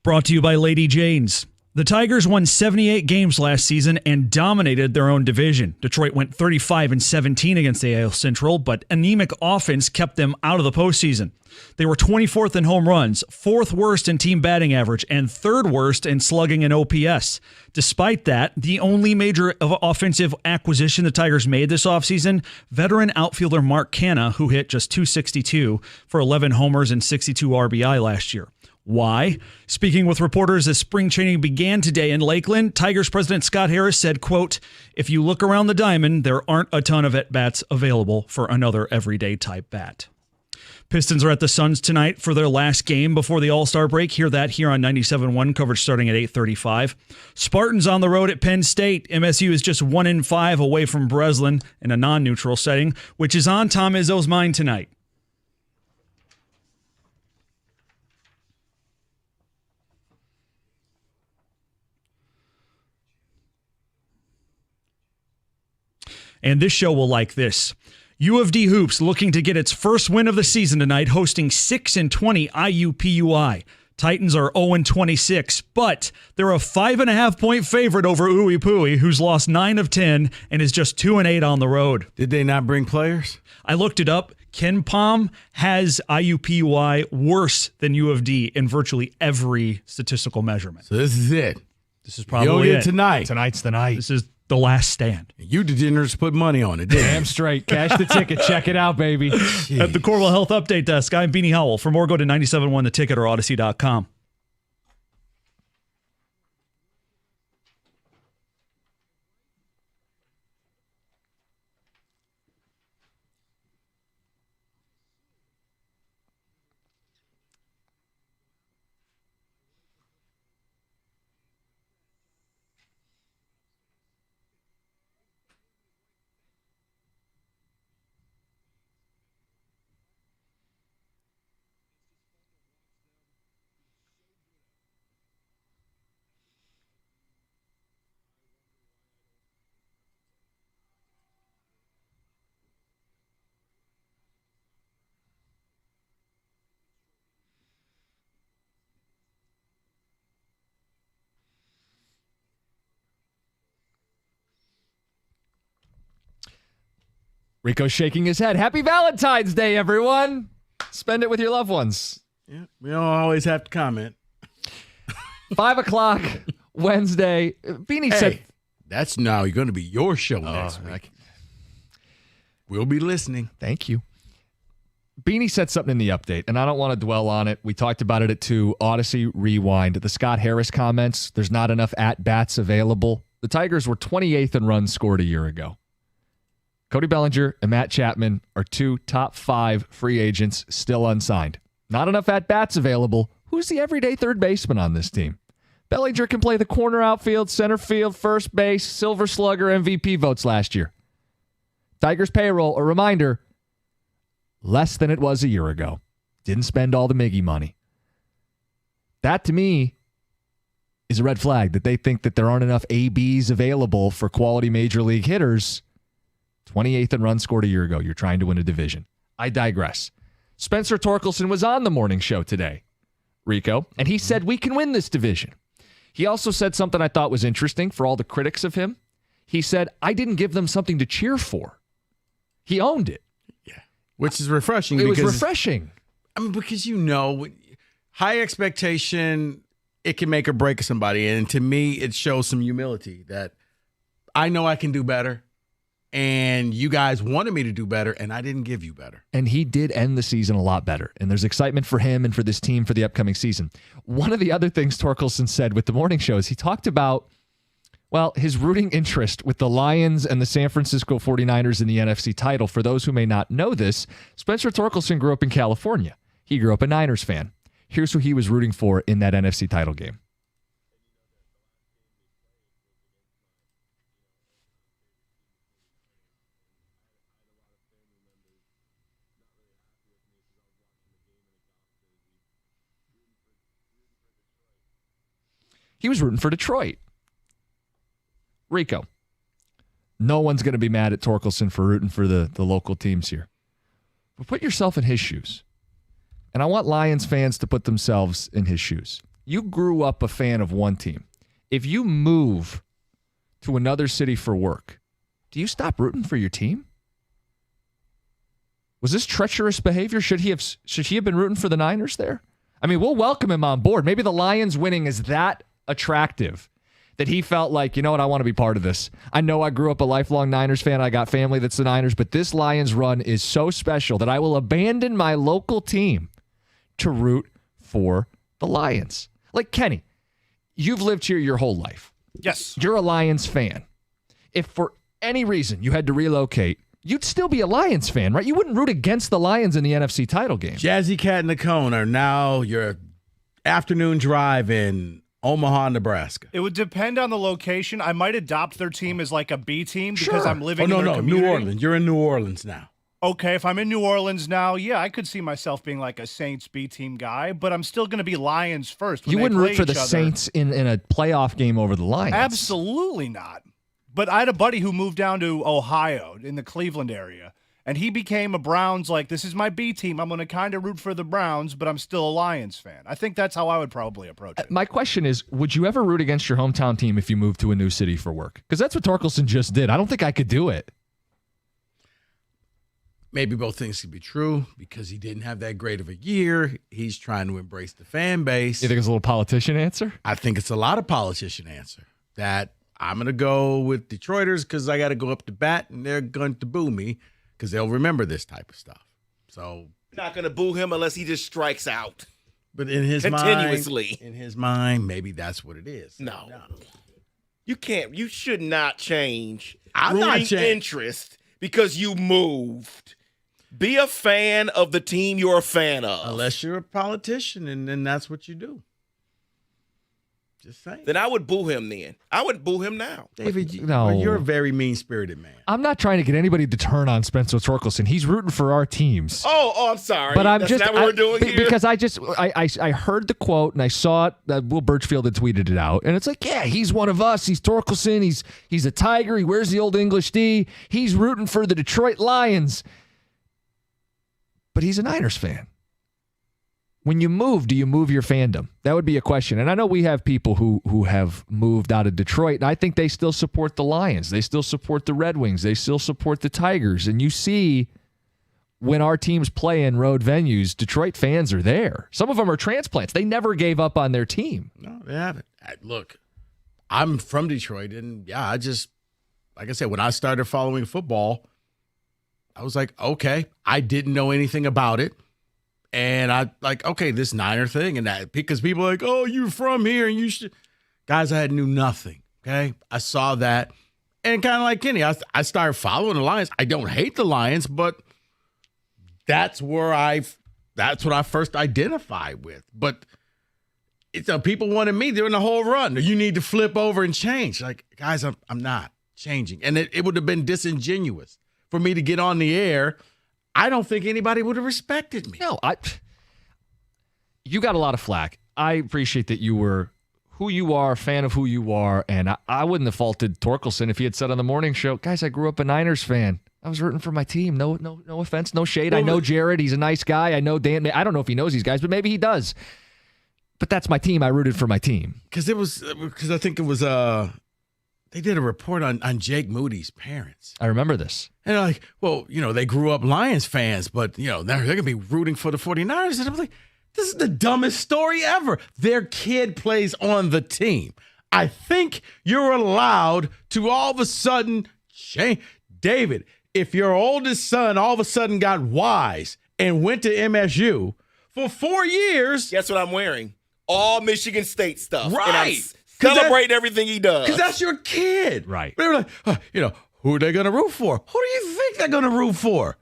Brought to you by Lady Jane's. The Tigers won 78 games last season and dominated their own division. Detroit went 35-17 against the AL Central, but anemic offense kept them out of the postseason. They were 24th in home runs, 4th worst in team batting average, and 3rd worst in slugging and OPS. Despite that, the only major offensive acquisition the Tigers made this offseason, veteran outfielder Mark Canha, who hit just .262 for 11 homers and 62 RBI last year. Why? Speaking with reporters as spring training began today in Lakeland, Tigers president Scott Harris said, quote, "If you look around the diamond, there aren't a ton of at-bats available for another everyday type bat." Pistons are at the Suns tonight for their last game before the All-Star break. Hear that here on 97.1, coverage starting at 8:35. Spartans on the road at Penn State. MSU is just 1-5 away from Breslin in a non-neutral setting, which is on Tom Izzo's mind tonight. And this show will like this. U of D Hoops looking to get its first win of the season tonight, hosting 6-20 IUPUI. Titans are 0-26, but they're a 5.5-point favorite over Ooey Pooey, who's lost 9 of 10 and is just 2-8 on the road.
Did they not bring players?
I looked it up. Ken Pom has IUPUI worse than U of D in virtually every statistical measurement.
So this is it.
This is probably it.
Tonight.
Tonight's the night.
This is the last stand.
You degenerates put money on it, didn't you?
Damn straight. Cash the ticket. Check it out, baby.
Jeez.
At the Corwell Health Update Desk, I'm Beanie Howell. For more, go to 97.1 The Ticket or Odyssey.com.
Rico's shaking his head. Happy Valentine's Day, everyone. Spend it with your loved ones.
Yeah, we don't always have to comment.
5 o'clock Wednesday. Beanie said...
That's now going to be your show next week. We'll be listening.
Thank you. Beanie said something in the update, and I don't want to dwell on it. We talked about it at 2. Odyssey Rewind. The Scott Harris comments, there's not enough at-bats available. The Tigers were 28th in runs scored a year ago. Cody Bellinger and Matt Chapman are 2 top 5 free agents still unsigned. Not enough at-bats available. Who's the everyday third baseman on this team? Bellinger can play the corner outfield, center field, first base, Silver Slugger, MVP votes last year. Tigers payroll, a reminder, less than it was a year ago. Didn't spend all the Miggy money. That, to me, is a red flag that they think that there aren't enough ABs available for quality major league hitters. 28th in runs scored a year ago. You're trying to win a division. I digress. Spencer Torkelson was on the morning show today, Rico, and he said we can win this division. He also said something I thought was interesting for all the critics of him. He said, I didn't give them something to cheer for. He owned it.
Yeah, which is refreshing.
It was refreshing.
I mean, because high expectation, it can make or break somebody. And to me, it shows some humility that I know I can do better. And you guys wanted me to do better, and I didn't give you better.
And he did end the season a lot better. And there's excitement for him and for this team for the upcoming season. One of the other things Torkelson said with the morning show is he talked about, well, his rooting interest with the Lions and the San Francisco 49ers in the NFC title. For those who may not know this, Spencer Torkelson grew up in California. He grew up a Niners fan. Here's who he was rooting for in that NFC title game. He was rooting for Detroit. Rico, no one's going to be mad at Torkelson for rooting for the local teams here. But put yourself in his shoes. And I want Lions fans to put themselves in his shoes. you grew up a fan of one team. If you move to another city for work, do you stop rooting for your team? Was this treacherous behavior? Should he have been rooting for the Niners there? I mean, we'll welcome him on board. Maybe the Lions winning is that attractive that he felt like, you know what, I want to be part of this. I know I grew up a lifelong Niners fan. I got family that's the Niners, but this Lions run is so special that I will abandon my local team to root for the Lions. Like, Kenny, you've lived here your whole life.
Yes.
You're a Lions fan. If for any reason you had to relocate, you'd still be a Lions fan, right? You wouldn't root against the Lions in the NFC title game.
Jazzy Cat and the Cone are now your afternoon drive in Omaha, Nebraska.
It would depend on the location. I might adopt their team as like a B team because I'm living
in
their community.
New Orleans. You're in New Orleans now.
Okay, if I'm in New Orleans now, yeah, I could see myself being like a Saints B team guy, but I'm still going to be Lions first.
You wouldn't root for the Saints in a playoff game over the Lions.
Absolutely not. But I had a buddy who moved down to Ohio in the Cleveland area, and he became a Browns, like, this is my B team. I'm going to kind of root for the Browns, but I'm still a Lions fan. I think that's how I would probably approach it.
My question is, would you ever root against your hometown team if you moved to a new city for work? Because that's what Torkelson just did. I don't think I could do it.
Maybe both things could be true because he didn't have that great of a year. He's trying to embrace the fan base.
You think it's a little politician answer?
I think it's a lot of politician answer. That I'm going to go with Detroiters because I got to go up to bat and they're going to boo me because they'll remember this type of stuff. So
not going to boo him unless he just strikes out.
But in his
continuously.
mind, maybe that's what it is.
No. You can't. You should not change
rooting
interest because you moved. Be a fan of the team you're a fan of.
Unless you're a politician, and then that's what you do. Just saying.
Then I would boo him then. I would boo him now.
David,
No.
you're a very mean-spirited man.
I'm not trying to get anybody to turn on Spencer Torkelson. He's rooting for our teams.
Oh, I'm sorry.
But I'm
That's
just
not what we're doing here?
because I heard the quote and I saw it. Will Birchfield had tweeted it out, and it's like, yeah, he's one of us. He's Torkelson. He's a Tiger. He wears the old English D. He's rooting for the Detroit Lions. But he's a Niners fan. When you move, do you move your fandom? That would be a question. And I know we have people who have moved out of Detroit, and I think they still support the Lions. They still support the Red Wings. They still support the Tigers. And you see when our teams play in road venues, Detroit fans are there. Some of them are transplants. They never gave up on their team.
No, they haven't. Look, I'm from Detroit, and yeah, like I said, when I started following football, I was like, okay, I didn't know anything about it. And I like, okay, this Niner thing and that, because people are like, oh, you're from here and you should. Guys, I knew nothing. Okay. I saw that. And kind of like Kenny, I started following the Lions. I don't hate the Lions, but that's what I first identified with. But it's people wanted me during the whole run. You need to flip over and change. Like, guys, I'm not changing. And it would have been disingenuous for me to get on the air. I don't think anybody would have respected me.
No, you got a lot of flack. I appreciate that you were who you are, a fan of who you are, and I wouldn't have faulted Torkelson if he had said on the morning show, guys, I grew up a Niners fan. I was rooting for my team. No offense, no shade. I know Jared. He's a nice guy. I know Dan. I don't know if he knows these guys, but maybe he does. But that's my team. I rooted for my team.
Because I think it was they did a report on Jake Moody's parents.
I remember this.
And they're like, well, they grew up Lions fans, but, they're going to be rooting for the 49ers. And I'm like, this is the dumbest story ever. Their kid plays on the team. I think you're allowed to all of a sudden change. David, if your oldest son all of a sudden got wise and went to MSU for 4 years.
Guess what I'm wearing? All Michigan State stuff.
Right.
Celebrating everything he does.
Because that's your kid.
Right.
They were like, who are they going to root for? Who do you think they're going to root for?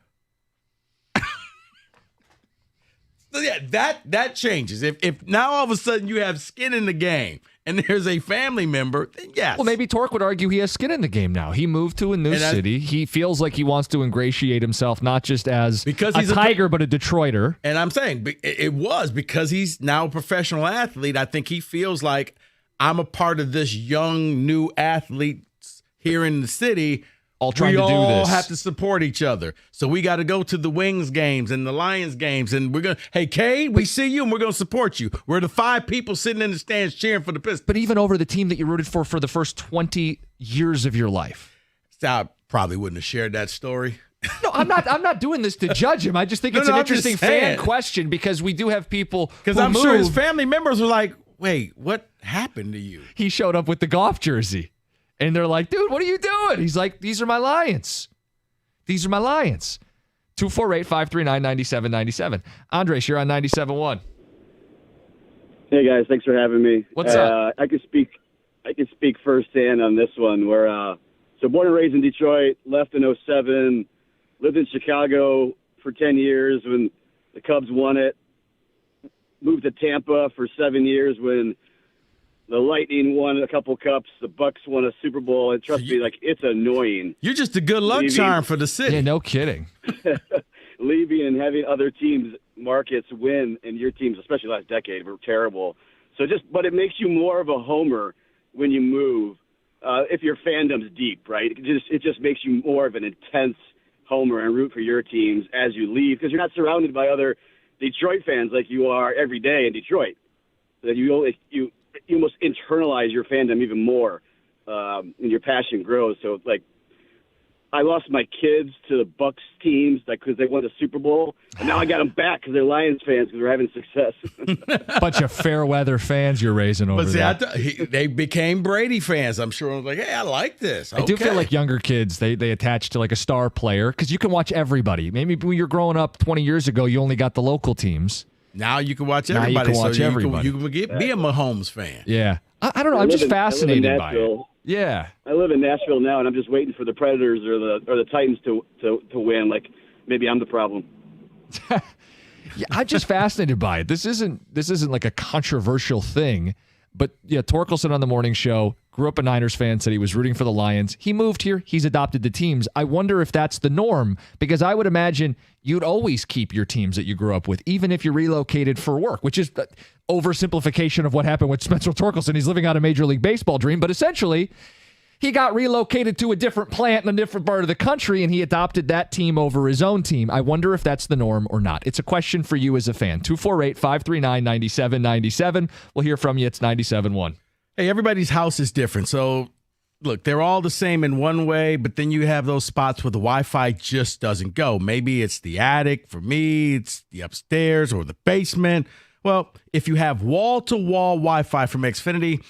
So, yeah, that changes. If now all of a sudden you have skin in the game and there's a family member, then yes.
Well, maybe Torque would argue he has skin in the game now. He moved to a new city. He feels like he wants to ingratiate himself not just as
because he's
a Tiger, but a Detroiter.
And I'm saying it was because he's now a professional athlete. I think he feels like I'm a part of this young, new athletes here in the city.
all trying to do this.
We all have to support each other. So we got to go to the Wings games and the Lions games, and we're going to, hey, Cade, we see you, and we're going to support you. We're the 5 people sitting in the stands cheering for the Pistons.
But even over the team that you rooted for the first 20 years of your life.
I probably wouldn't have shared that story.
No, I'm not doing this to judge him. I just think it's an interesting fan question because we do have people
because I'm sure his family members were like, wait, what happened to you?
He showed up with the golf jersey. And they're like, dude, what are you doing? He's like, these are my Lions. These are my Lions. 248-539-9797. Andres, you're on 97.1.
Hey, guys. Thanks for having me.
What's up?
I can speak firsthand on this one. So born and raised in Detroit, left in 07, lived in Chicago for 10 years when the Cubs won it, moved to Tampa for 7 years when the Lightning won a couple cups. The Bucks won a Super Bowl. And trust me, it's annoying.
You're just a good luck charm for the city.
Yeah, no kidding.
Leaving and having other teams' markets win, and your teams, especially last decade, were terrible. But it makes you more of a homer when you move. If your fandom's deep, right? It just makes you more of an intense homer and root for your teams as you leave because you're not surrounded by other Detroit fans like you are every day in Detroit. That you almost internalize your fandom even more, and your passion grows. So, I lost my kids to the Bucks teams because they won the Super Bowl, and now I got them back because they're Lions fans because they're having success.
Bunch of fair weather fans you're raising over there.
They became Brady fans. I'm sure I was like, hey, I like this.
I do feel like younger kids, they attach to like a star player because you can watch everybody. Maybe when you're growing up 20 years ago, you only got the local teams.
Now you can watch everybody. You can be a Mahomes fan.
Yeah. I don't know. I'm just fascinated by it. Yeah.
I live in Nashville now, and I'm just waiting for the Predators or the Titans to win. Like maybe I'm the problem.
Yeah, I'm just fascinated by it. This isn't like a controversial thing, but yeah, Torkelson on the morning show grew up a Niners fan, said he was rooting for the Lions. He moved here. He's adopted the teams. I wonder if that's the norm because I would imagine you'd always keep your teams that you grew up with, even if you relocated for work, which is the oversimplification of what happened with Spencer Torkelson. He's living out a Major League Baseball dream, but essentially he got relocated to a different plant in a different part of the country, and he adopted that team over his own team. I wonder if that's the norm or not. It's a question for you as a fan. 248-539-9797. We'll hear from you. It's 97.1.
Hey, everybody's house is different. So, look, they're all the same in one way, but then you have those spots where the Wi-Fi just doesn't go. Maybe it's the attic. For me, it's the upstairs or the basement. Well, if you have wall-to-wall Wi-Fi from Xfinity,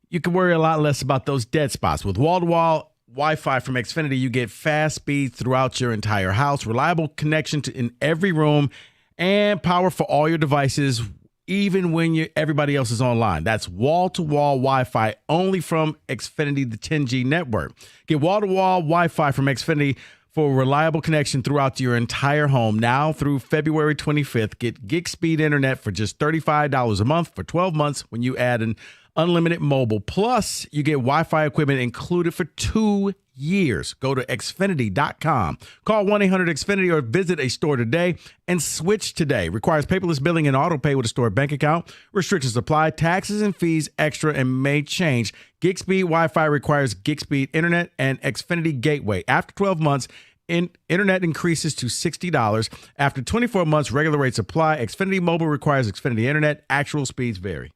you can worry a lot less about those dead spots. With wall-to-wall Wi-Fi from Xfinity, you get fast speed throughout your entire house, reliable connection in every room, and power for all your devices, even when everybody else is online. That's wall-to-wall Wi-Fi only from Xfinity, the 10G network. Get wall-to-wall Wi-Fi from Xfinity for a reliable connection throughout your entire home. Now through February 25th, get gig speed internet for just $35 a month for 12 months when you add an unlimited mobile. Plus, you get Wi-Fi equipment included for 2 years. Go to Xfinity.com. Call 1-800-XFINITY or visit a store today and switch today. Requires paperless billing and auto pay with a store bank account. Restrictions apply. Taxes and fees extra and may change. Gig speed Wi-Fi requires gig speed internet and Xfinity Gateway. After 12 months, internet increases to $60. After 24 months, regular rates apply. Xfinity Mobile requires Xfinity internet. Actual speeds vary.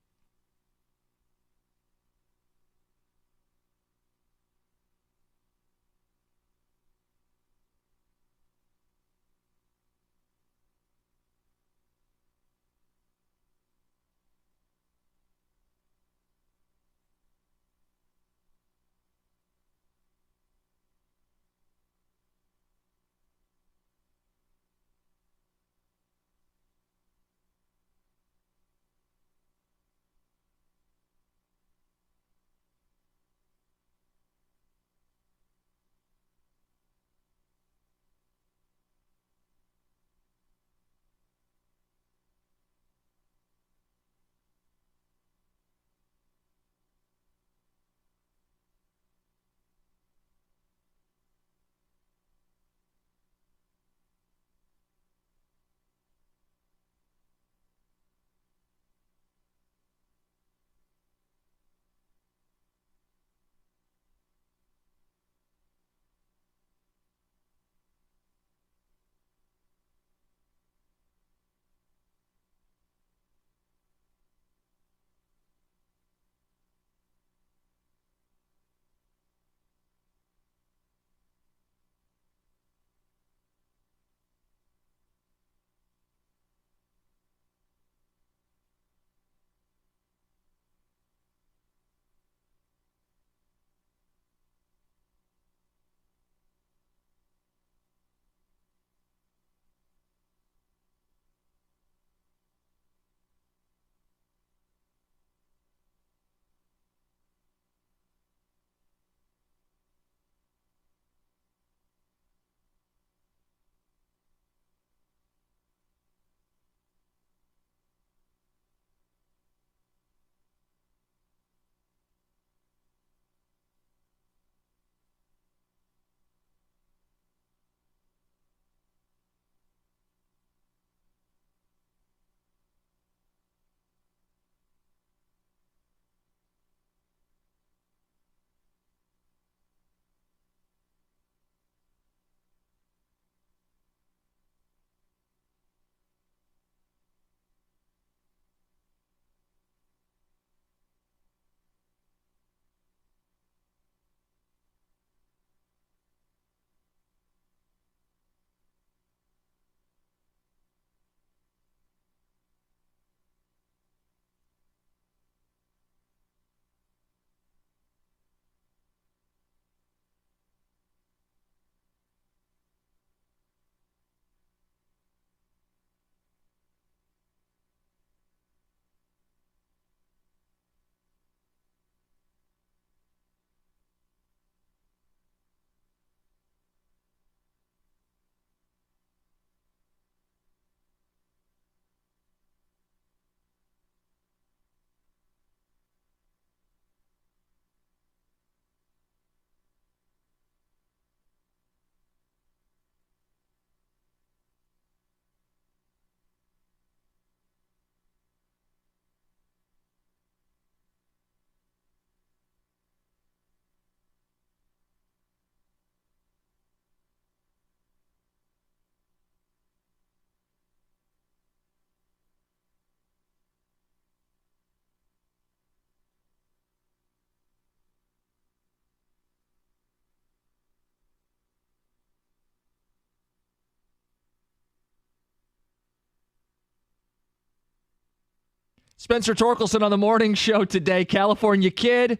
Spencer Torkelson on the morning show today. California kid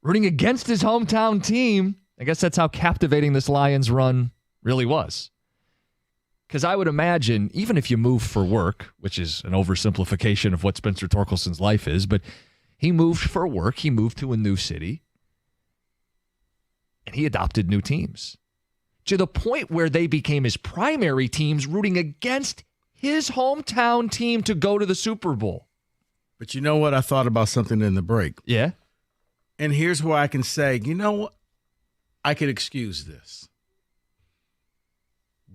rooting against his hometown team. I guess that's how captivating this Lions run really was. Because I would imagine, even if you move for work, which is an oversimplification of what Spencer Torkelson's life is, but he moved for work, he moved to a new city, and he adopted new teams. To the point where they became his primary teams, rooting against his hometown team to go to the Super Bowl.
But you know what? I thought about something in the break.
Yeah?
And here's where I can say, you know what? I could excuse this.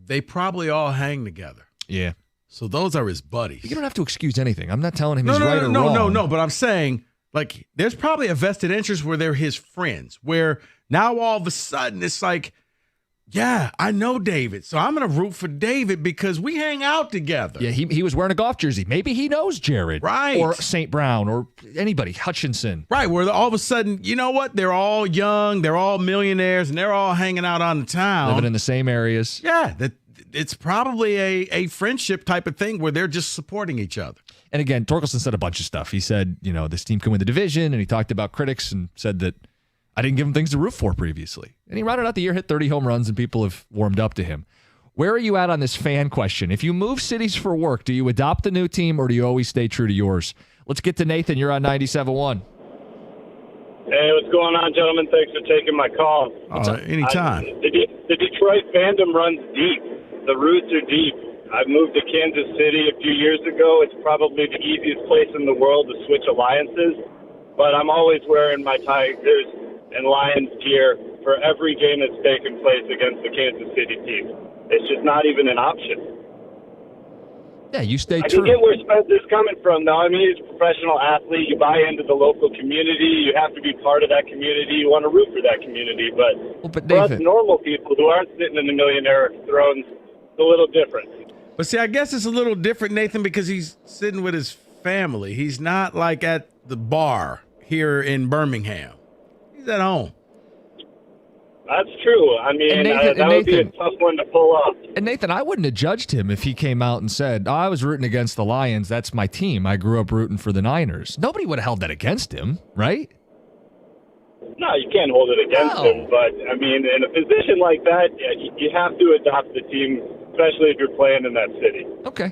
They probably all hang together.
Yeah.
So those are his buddies.
You don't have to excuse anything. I'm not telling him he's right or wrong.
No. But I'm saying, like, there's probably a vested interest where they're his friends, where now all of a sudden it's like, yeah, I know David, so I'm going to root for David because we hang out together.
Yeah, he was wearing a golf jersey. Maybe he knows Jared.
Right.
Or St. Brown or anybody, Hutchinson.
Right, where all of a sudden, you know what? They're all young, they're all millionaires, and they're all hanging out on the town.
Living in the same areas.
Yeah, it's probably a friendship type of thing where they're just supporting each other.
And again, Torkelson said a bunch of stuff. He said, this team can win the division, and he talked about critics and said that I didn't give him things to root for previously. And he rounded out the year, hit 30 home runs, and people have warmed up to him. Where are you at on this fan question? If you move cities for work, do you adopt a new team or do you always stay true to yours? Let's get to Nathan. You're on 97.1.
Hey, what's going on, gentlemen? Thanks for taking my call.
Anytime.
The Detroit fandom runs deep. The roots are deep. I moved to Kansas City a few years ago. It's probably the easiest place in the world to switch alliances, but I'm always wearing my Tigers and Lions gear for every game that's taken place against the Kansas City team. It's just not even an option.
Yeah, you stay
I
true.
can get where Spencer's coming from, though. I mean, he's a professional athlete. You buy into the local community. You have to be part of that community. You want to root for that community. But for us normal people who aren't sitting in the millionaire thrones, it's a little different.
But see, I guess it's a little different, Nathan, because he's sitting with his family. He's not like at the bar here in Birmingham. He's at home.
That's true. I mean, that would be a tough one to pull off.
And Nathan, I wouldn't have judged him if he came out and said, I was rooting against the Lions. That's my team. I grew up rooting for the Niners. Nobody would have held that against him, right?
No, you can't hold it against him. But, I mean, in a position like that, you have to adopt the team, especially if you're playing in that city.
Okay.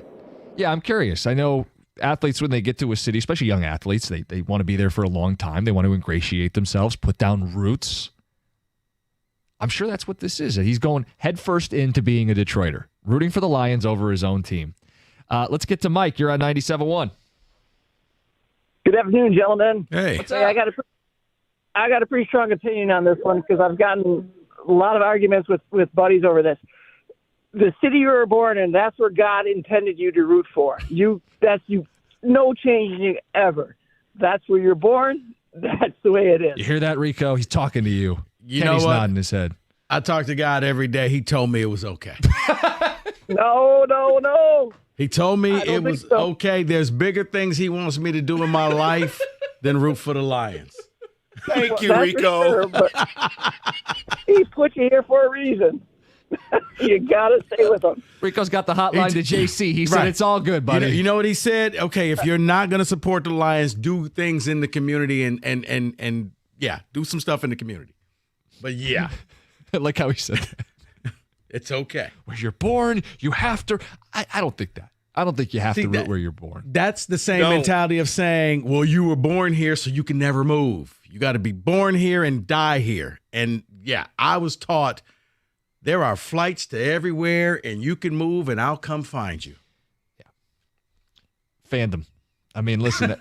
Yeah, I'm curious. I know athletes, when they get to a city, especially young athletes, they want to be there for a long time. They want to ingratiate themselves, put down roots. I'm sure that's what this is. He's going headfirst into being a Detroiter, rooting for the Lions over his own team. Let's get to Mike. You're on 97.1.
Good afternoon, gentlemen.
Hey.
What's up? I got a pretty strong opinion on this one because I've gotten a lot of arguments with buddies over this. The city you were born in, that's where God intended you to root for. No changing ever. That's where you're born. That's the way it is.
You hear that, Rico? He's talking to you.
Kenny's
know what? Nodding his head.
I talk to God every day. He told me it was okay.
No.
He told me it was okay. There's bigger things he wants me to do in my life than root for the Lions.
Thank you, Rico.
Sure, he put you here for a reason. You got to stay with him.
Rico's got the hotline to JC. He said, it's all good, buddy.
You know what he said? Okay, if you're not going to support the Lions, do things in the community and yeah, do some stuff in the community. But yeah.
I like how he said that.
It's okay.
Where you're born, you have to. I don't think that. I don't think you have to root where you're born.
That's the same mentality of saying, well, you were born here, so you can never move. You got to be born here and die here. And yeah, I was taught there are flights to everywhere, and you can move, and I'll come find you.
Yeah. Fandom. I mean, listen,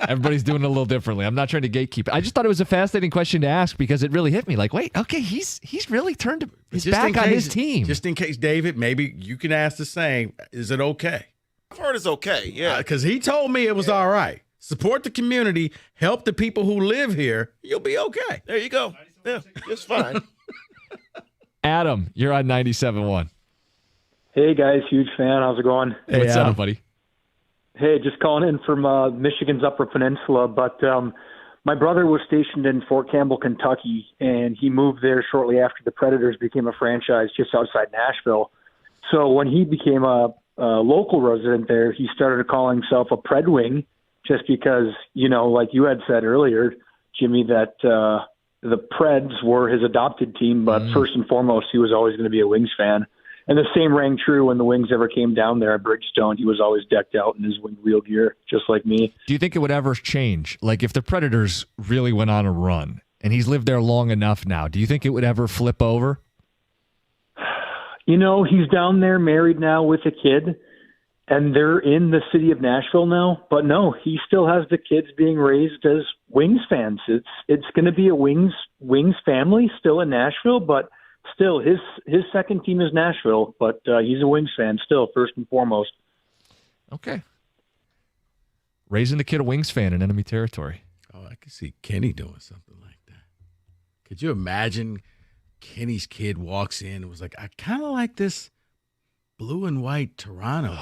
everybody's doing it a little differently. I'm not trying to gatekeep it. I just thought it was a fascinating question to ask because it really hit me. Like, wait, okay, he's really turned his back on his team.
Just in case, David, maybe you can ask the same. Is it okay?
I've heard it's okay, yeah.
Because he told me it was all right. Support the community, help the people who live here. You'll be okay.
There you go. Yeah, it's fine.
Adam, you're on 97.1.
Hey, guys, huge fan. How's it going?
Hey, what's up, buddy?
Hey, just calling in from Michigan's Upper Peninsula, but my brother was stationed in Fort Campbell, Kentucky, and he moved there shortly after the Predators became a franchise just outside Nashville. So when he became a local resident there, he started calling himself a Pred Wing just because, like you had said earlier, Jimmy, that the Preds were his adopted team, but first and foremost, he was always going to be a Wings fan. And the same rang true when the Wings ever came down there at Bridgestone. He was always decked out in his wing wheel gear, just like me.
Do you think it would ever change? Like if the Predators really went on a run and he's lived there long enough now, do you think it would ever flip over?
He's down there married now with a kid, and they're in the city of Nashville now. But no, he still has the kids being raised as Wings fans. It's going to be a Wings family still in Nashville, but still, his second team is Nashville, but he's a Wings fan still, first and foremost.
Okay. Raising the kid a Wings fan in enemy territory.
Oh, I could see Kenny doing something like that. Could you imagine Kenny's kid walks in and was like, I kind of like this blue and white Toronto.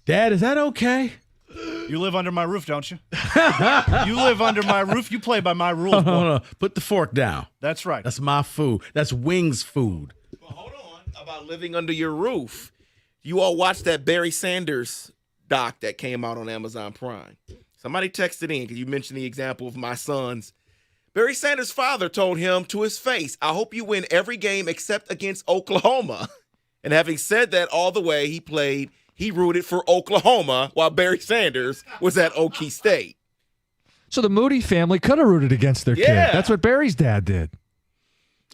Dad, is that okay?
You live under my roof, don't you? You live under my roof. You play by my rules.
No. Put the fork down.
That's right.
That's my food. That's Wings food.
But hold on. About living under your roof. You all watched that Barry Sanders doc that came out on Amazon Prime. Somebody texted in because you mentioned the example of my sons. Barry Sanders' father told him to his face, I hope you win every game except against Oklahoma. And having said that all the way he rooted for Oklahoma while Barry Sanders was at Okie State.
So the Moody family could have rooted against their kid. That's what Barry's dad did.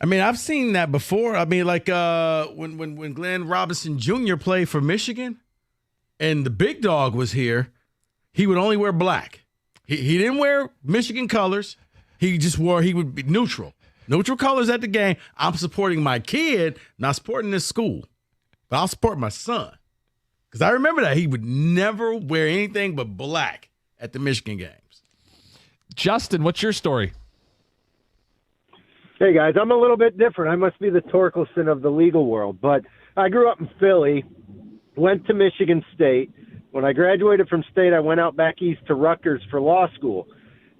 I mean, I've seen that before. I mean, like when Glenn Robinson Jr. played for Michigan and the big dog was here, he would only wear black. He didn't wear Michigan colors. He would be neutral. Neutral colors at the game. I'm supporting my kid, not supporting this school. But I'll support my son. Because I remember that he would never wear anything but black at the Michigan games.
Justin, what's your story?
Hey, guys, I'm a little bit different. I must be the Torkelson of the legal world. But I grew up in Philly, went to Michigan State. When I graduated from State, I went out back east to Rutgers for law school,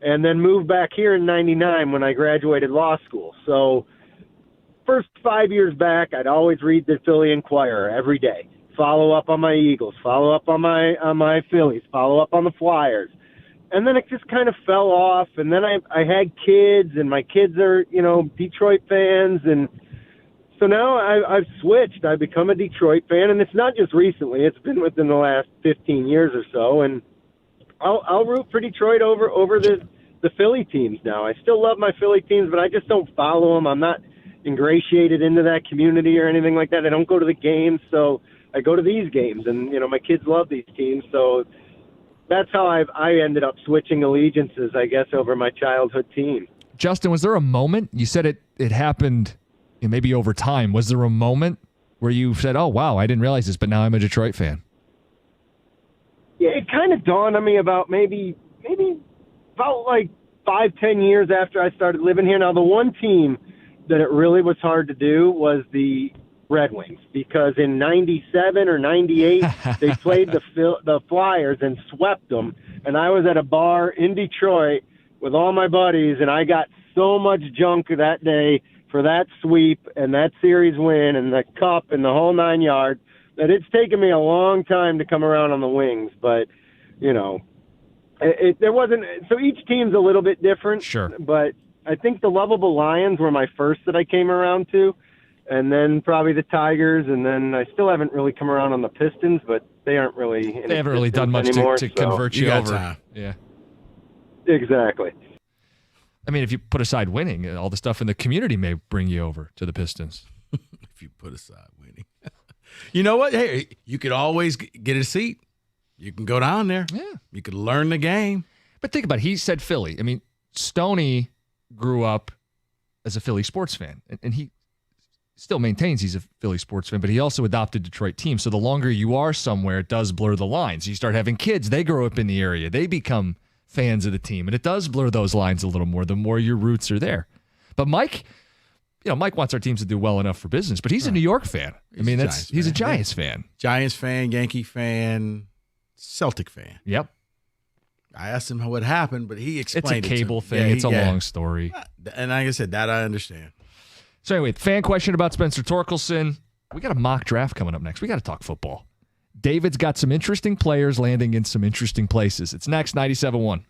and then moved back here in 99 when I graduated law school. So first 5 years back, I'd always read the Philly Inquirer every day. Follow up on my Eagles, follow up on my Phillies, follow up on the Flyers. And then it just kind of fell off. And then I had kids, and my kids are, Detroit fans. And so now I've switched. I've become a Detroit fan. And it's not just recently. It's been within the last 15 years or so. And I'll root for Detroit over the Philly teams now. I still love my Philly teams, but I just don't follow them. I'm not ingratiated into that community or anything like that. I don't go to the games, so I go to these games, and my kids love these teams, so that's how I ended up switching allegiances, I guess, over my childhood team.
Justin, was there a moment? You said it happened maybe over time. Was there a moment where you said, oh, wow, I didn't realize this, but now I'm a Detroit fan?
Yeah, it kind of dawned on me about maybe about like 5-10 years after I started living here. Now, the one team that it really was hard to do was the Red Wings, because in 97 or 98, they played the Flyers and swept them. And I was at a bar in Detroit with all my buddies, and I got so much junk that day for that sweep and that series win and the cup and the whole 9 yards that it's taken me a long time to come around on the Wings. But, there wasn't – so each team's a little bit different.
Sure.
But I think the Lovable Lions were my first that I came around to. And then probably the Tigers, and then I still haven't really come around on the Pistons, but they aren't really in
They haven't really done much
anymore,
to convert you over.
Time.
Yeah.
Exactly.
I mean, if you put aside winning, all the stuff in the community may bring you over to the Pistons.
If you put aside winning. You know what? Hey, you could always get a seat. You can go down there.
Yeah.
You could learn the game.
But think about it. He said Philly. I mean, Stoney grew up as a Philly sports fan, and he still maintains he's a Philly sports fan, but he also adopted Detroit teams. So the longer you are somewhere, it does blur the lines. You start having kids, they grow up in the area, they become fans of the team, and it does blur those lines a little more the more your roots are there. But Mike wants our teams to do well enough for business, but he's a New York fan. He's a Giants fan.
Giants fan, Yankee fan, Celtic fan.
Yep.
I asked him what happened, but he explained
it's a cable
it to me.
thing.
Yeah,
it's a long story.
And like I said, that I understand.
So anyway, fan question about Spencer Torkelson. We got a mock draft coming up next. We got to talk football. David's got some interesting players landing in some interesting places. It's next, 97.1.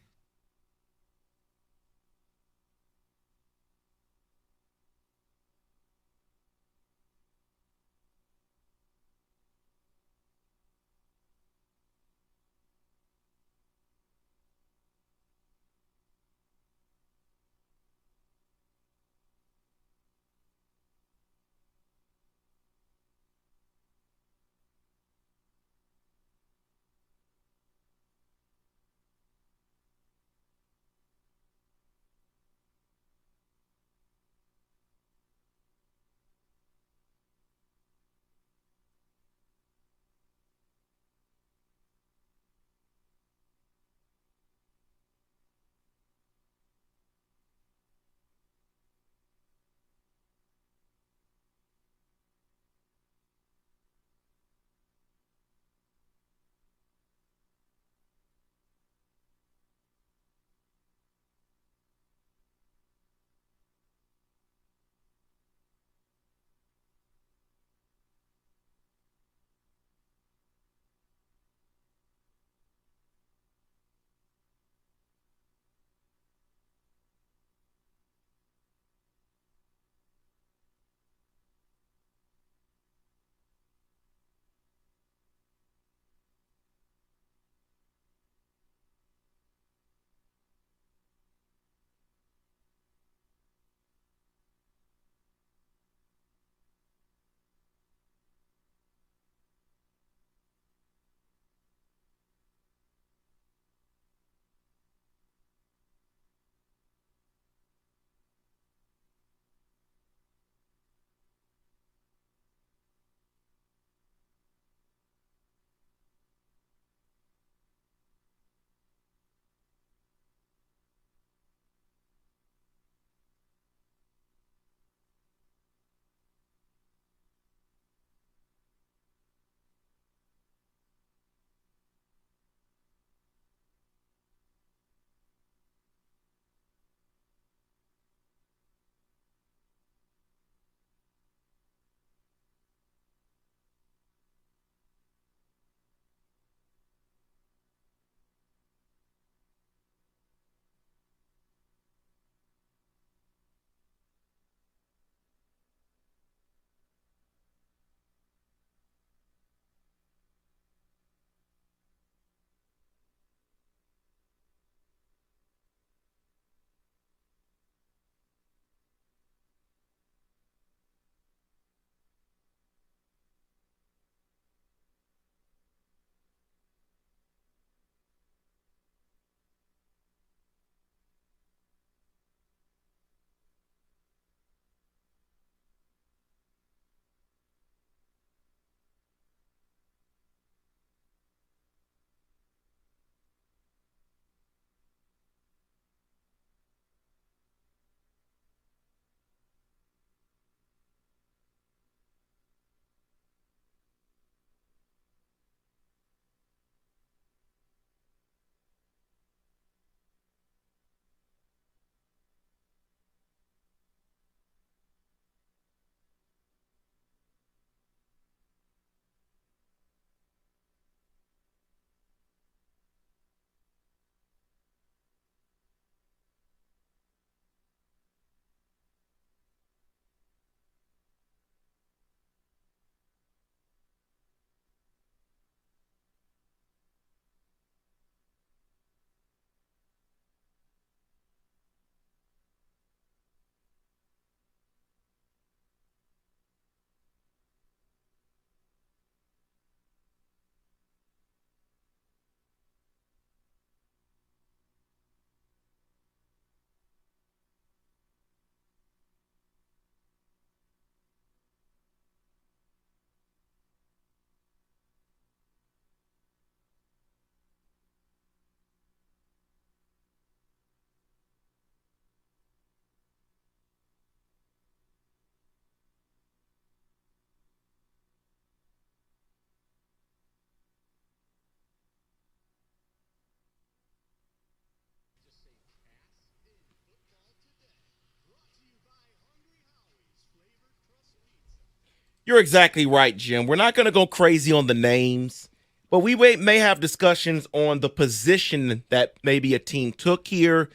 You're exactly right, Jim. We're not going to go crazy on the names, but we may have discussions on the position that maybe a team took here,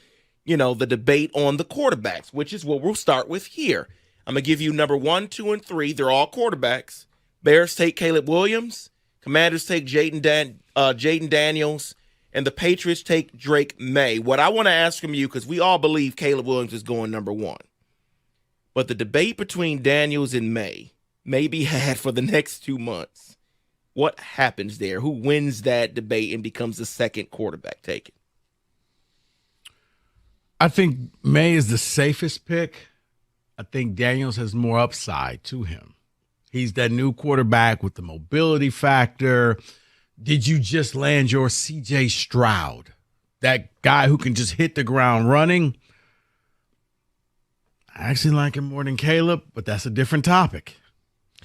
the debate on the quarterbacks, which is what we'll start with here. I'm going to give you number 1, 2, and 3. They're all quarterbacks. Bears take Caleb Williams. Commanders take Jaden Daniels. And the Patriots take Drake May. What I want to ask from you, because we all believe Caleb Williams is going number 1. But the debate between Daniels and May be had for the next 2 months. What happens there? Who wins that debate and becomes the second quarterback taken?
I think May is the safest pick. I think Daniels has more upside to him. He's that new quarterback with the mobility factor. Did you just land your C.J. Stroud? That guy who can just hit the ground running? I actually like him more than Caleb, but that's a different topic.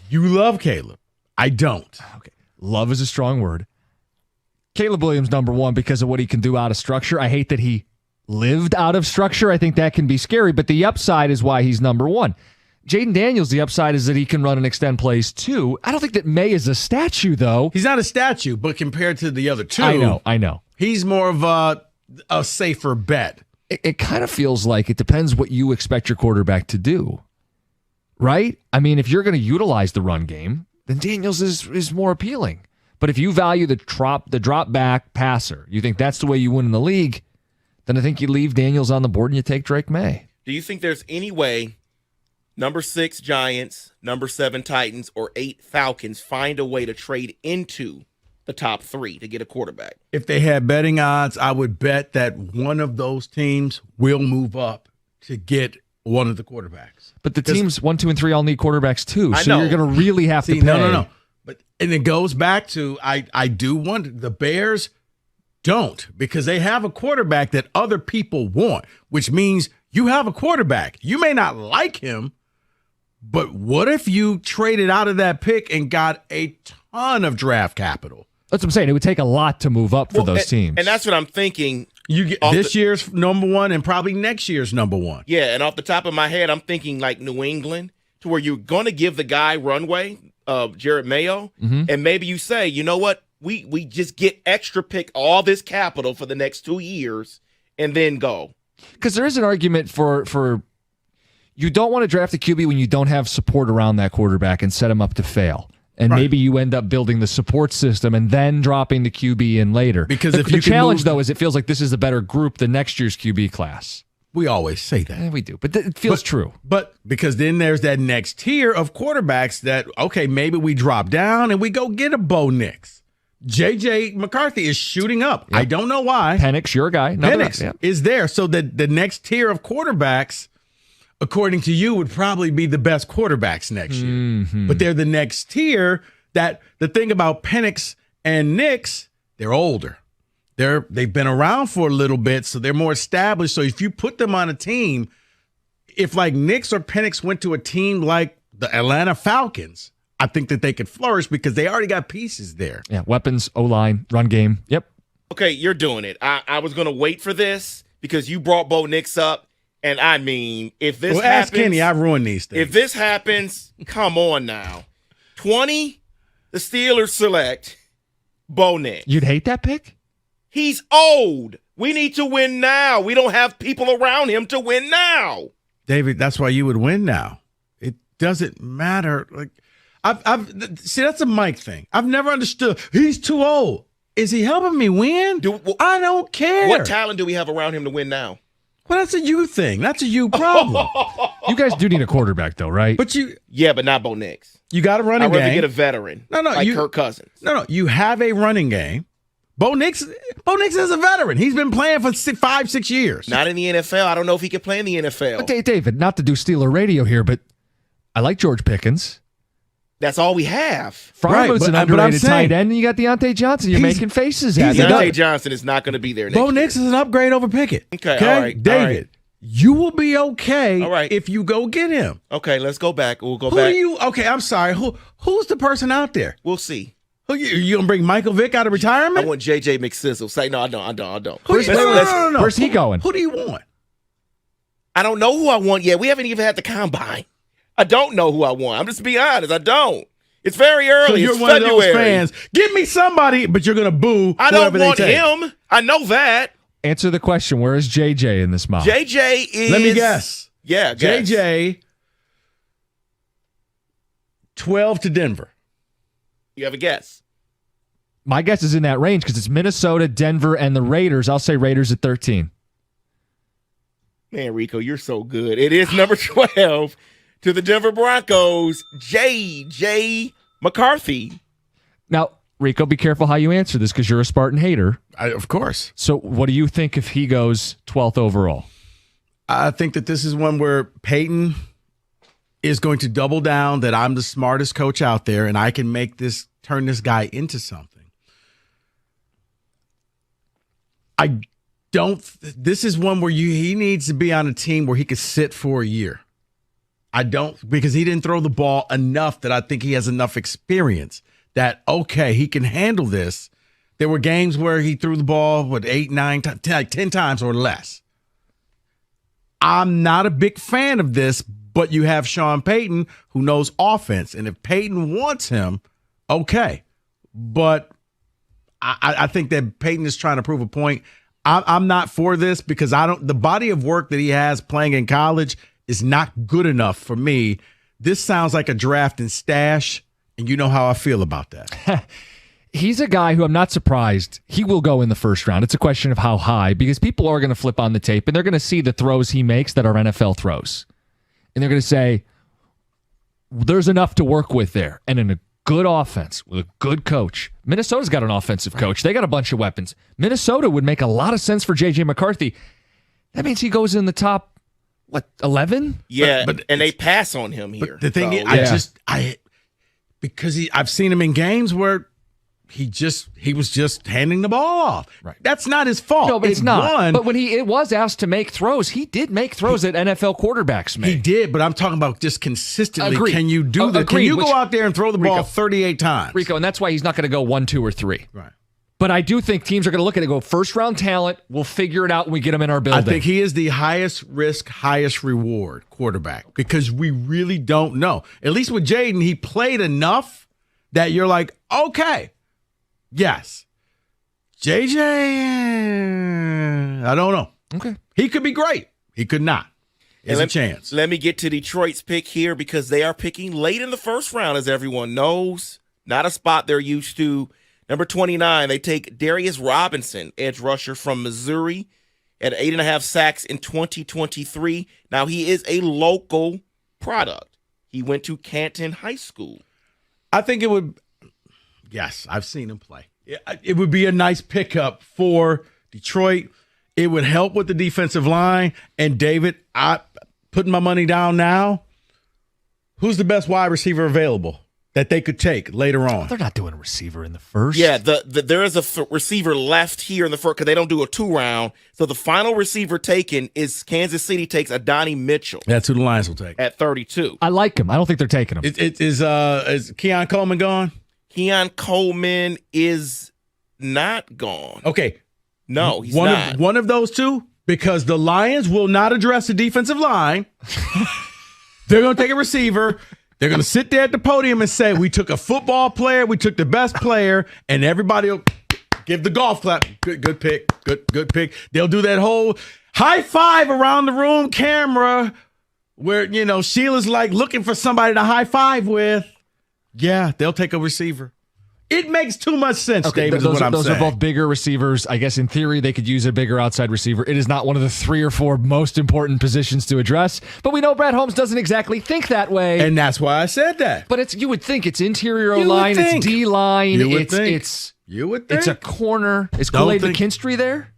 You love Caleb. I don't.
Okay. Love is a strong word. Caleb Williams, number 1, because of what he can do out of structure. I hate that he lived out of structure. I think that can be scary, but the upside is why he's number 1. Jaden Daniels, the upside is that he can run and extend plays too. I don't think that May is a statue, though.
He's not a statue, but compared to the other two,
I know.
He's more of a safer bet.
It kind of feels like it depends what you expect your quarterback to do, right? I mean, if you're going to utilize the run game, then Daniels is more appealing. But if you value the drop back passer, you think that's the way you win in the league, then I think you leave Daniels on the board and you take Drake May.
Do you think there's any way number 6 Giants, number 7 Titans, or 8 Falcons find a way to trade into the top 3 to get a quarterback?
If they had betting odds, I would bet that one of those teams will move up to get one of the quarterbacks.
But the teams 1, 2, and 3 all need quarterbacks too,
I
so
know.
you're going to really have to pay.
No. And it goes back to I do wonder, the Bears don't, because they have a quarterback that other people want, which means you have a quarterback. You may not like him, but what if you traded out of that pick and got a ton of draft capital?
That's what I'm saying. It would take a lot to move up for those teams.
And that's what I'm thinking.
You get this year's number 1 and probably next year's number 1.
Yeah, and off the top of my head, I'm thinking like New England, to where you're going to give the guy runway, Jared Mayo, and maybe you say, you know what, we just get extra pick all this capital for the next 2 years and then go.
Because there is an argument for you don't want to draft a QB when you don't have support around that quarterback and set him up to fail. And maybe you end up building the support system and then dropping the QB in later.
Because
the
if you
challenge, though, is it feels like this is a better group than next year's QB class.
We always say that.
We do, but it feels true.
But because then there's that next tier of quarterbacks that, okay, maybe we drop down and we go get a Bo Nix. J.J. McCarthy is shooting up.
Yep.
I don't know why.
Penix, your guy.
Penix is there. So that the next tier of quarterbacks, according to you, would probably be the best quarterbacks next year. But they're the next tier. That the thing about Penix and Nix, they're older. They've been around for a little bit, so they're more established. So if you put them on a team, if like Nix or Penix went to a team like the Atlanta Falcons, I think that they could flourish because they already got pieces there.
Yeah, weapons, O-line, run game. Yep.
Okay, you're doing it. I was going to wait for this because you brought Bo Nix up. And I mean, if this happens.
Ask Kenny, I ruined these things.
If this happens, come on now. 20, the Steelers select Bo Nix.
You'd hate that pick?
He's old. We need to win now. We don't have people around him to win now.
David, that's why you would win now. It doesn't matter. Like, see, that's a Mike thing. I've never understood. He's too old. Is he helping me win? I don't care.
What talent do we have around him to win now?
Well, that's a you thing. That's a you problem.
You guys do need a quarterback, though, right?
But
yeah, but not Bo Nix.
You got a running game.
I'd rather get a veteran. Like Kirk Cousins.
No. You have a running game. Bo Nix is a veteran. He's been playing for 5-6 years.
Not in the NFL. I don't know if he can play in the NFL.
But David, not to do Steeler radio here, but I like George Pickens.
That's all we have.
Frymouth's an underrated tight end, and you got Deontay Johnson. You're making faces at
Deontay Johnson is not going to be there next
Bo Nix is an upgrade over Pickett.
Okay, all right.
David,
all right.
You will be okay if you go get him.
Okay, let's go back. We'll go back.
Okay, I'm sorry. Who's the person out there?
We'll see.
Who you gonna bring Michael Vick out of retirement?
I want J.J. McSizzle. Say no, I don't.
No. Where's he going?
Who do you want?
I don't know who I want yet. We haven't even had the combine. I don't know who I want. I'm just being honest. I don't. It's very early.
So you're
it's
one
February.
of those fans. Give me somebody, but you're going to boo
I
whoever
don't want
they take.
him. I know that.
Answer the question. Where is JJ in this mob?
JJ is.
Let me guess.
Yeah, guess.
JJ, 12 to Denver.
You have a guess?
My guess is in that range because it's Minnesota, Denver, and the Raiders. I'll say Raiders at 13.
Man, Rico, you're so good. It is number 12 to the Denver Broncos, J.J. McCarthy.
Now, Rico, be careful how you answer this because you're a Spartan hater.
Of course.
So what do you think if he goes 12th overall?
I think that this is one where Peyton is going to double down that I'm the smartest coach out there and I can turn this guy into something. This is one where he needs to be on a team where he could sit for a year. Because he didn't throw the ball enough that I think he has enough experience that, okay, he can handle this. There were games where he threw the ball, 8, 9, 10 times or less. I'm not a big fan of this, but you have Sean Payton who knows offense. And if Payton wants him, okay. But I think that Payton is trying to prove a point. I'm not for this because the body of work that he has playing in college is not good enough for me. This sounds like a draft and stash, and you know how I feel about that.
He's a guy who I'm not surprised. He will go in the first round. It's a question of how high because people are going to flip on the tape and they're going to see the throws he makes that are NFL throws. And they're going to say, there's enough to work with there. And in a good offense with a good coach. Minnesota's got an offensive coach. They got a bunch of weapons. Minnesota would make a lot of sense for J.J. McCarthy. That means he goes in the top, 11?
Yeah, and they pass on him here.
The thing is, I've seen him in games where he was just handing the ball off.
Right.
That's not his fault.
No, but it's not. But when it was asked to make throws, he did make throws that NFL quarterbacks make.
He did, but I'm talking about just consistently.
Agreed.
Can you do that? Can you go out there and throw the ball
Rico,
38 times?
Rico, and that's why he's not going to go 1, 2, or 3.
Right.
But I do think teams are going to look at it and go, first-round talent, we'll figure it out when we get him in our building.
I think he is the highest risk, highest reward quarterback because we really don't know. At least with Jaden, he played enough that you're like, okay, yes. JJ, I don't know.
Okay.
He could be great. He could not. There's a chance.
Let me get to Detroit's pick here because they are picking late in the first round, as everyone knows. Not a spot they're used to. Number 29, they take Darius Robinson, edge rusher from Missouri, at 8.5 sacks in 2023. Now, he is a local product. He went to Canton High School.
I think it would, yes, I've seen him play. It would be a nice pickup for Detroit. It would help with the defensive line. And, David, I putting my money down now. Who's the best wide receiver available that they could take later on?
They're not doing a receiver in the first.
Yeah, there is a receiver left here in the first because they don't do a 2-round. So the final receiver taken is Kansas City takes Adonai Mitchell.
That's who the Lions will take.
At 32.
I like him. I don't think they're taking him.
Is Keon Coleman gone?
Keon Coleman is not gone.
Okay.
No, he's not.
One of those two, because the Lions will not address the defensive line. They're going to take a receiver. They're going to sit there at the podium and say, we took a football player, we took the best player, and everybody will give the golf clap. Good pick. Good pick. They'll do that whole high five around the room camera where, Sheila's like looking for somebody to high five with. Yeah, they'll take a receiver. It makes too much sense, David, is what I'm saying.
Those are both bigger receivers. I guess in theory they could use a bigger outside receiver. It is not one of the 3 or 4 most important positions to address, but we know Brad Holmes doesn't exactly think that way.
And that's why I said that.
But you would think it's interior O-line, it's D-line,
you would think.
It's a corner. Is Kool-Aid McKinstry there?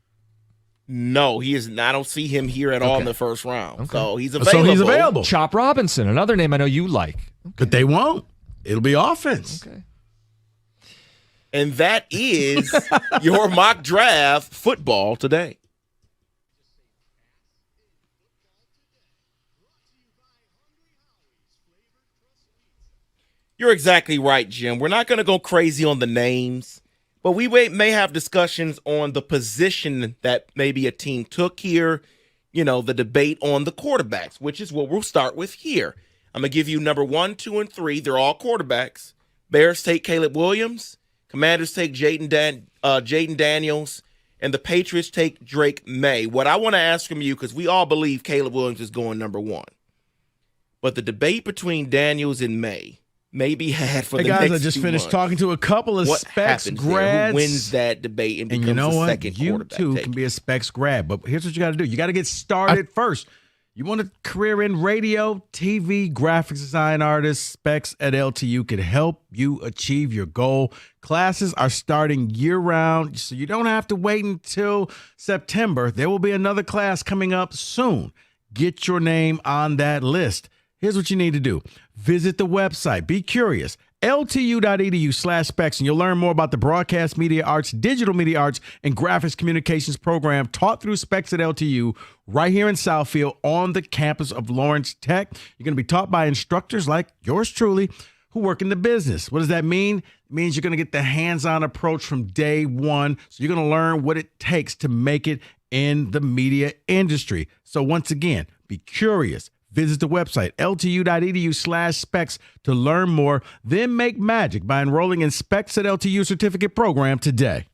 No, he is not. I don't see him here at all in the first round. Okay. So he's available.
Chop Robinson, another name I know you like.
Okay. But they won't. It'll be offense.
Okay.
And that is your mock draft football today. You're exactly right, Jim. We're not going to go crazy on the names, but we may have discussions on the position that maybe a team took here, the debate on the quarterbacks, which is what we'll start with here. I'm going to give you number 1, 2, and 3. They're all quarterbacks. Bears take Caleb Williams. Commanders take Jaden Daniels. And the Patriots take Drake May. What I want to ask from you, because we all believe Caleb Williams is going number 1. But the debate between Daniels and May be had for the
guys,
next
I just
2
finished
months.
talking to a couple of
What
Specs
happens there?
grads.
Who wins that debate and
And
becomes
you know
the
what?
second
You
quarterback
too
taken?
can be a Specs grad, but here's what you got to do. You got to get started first. You want a career in radio, TV, graphics design artist, Specs at LTU can help you achieve your goal. Classes are starting year-round, so you don't have to wait until September. There will be another class coming up soon. Get your name on that list. Here's what you need to do. Visit the website. Be curious. ltu.edu/specs, and you'll learn more about the broadcast media arts, digital media arts, and graphics communications program taught through Specs at LTU right here in Southfield on the campus of Lawrence Tech. You're going to be taught by instructors like yours truly who work in the business. What does that mean? It means you're going to get the hands-on approach from day one. So you're going to learn what it takes to make it in the media industry. So once again, be curious. Visit the website, ltu.edu/specs to learn more. Then make magic by enrolling in Specs at LTU certificate program today.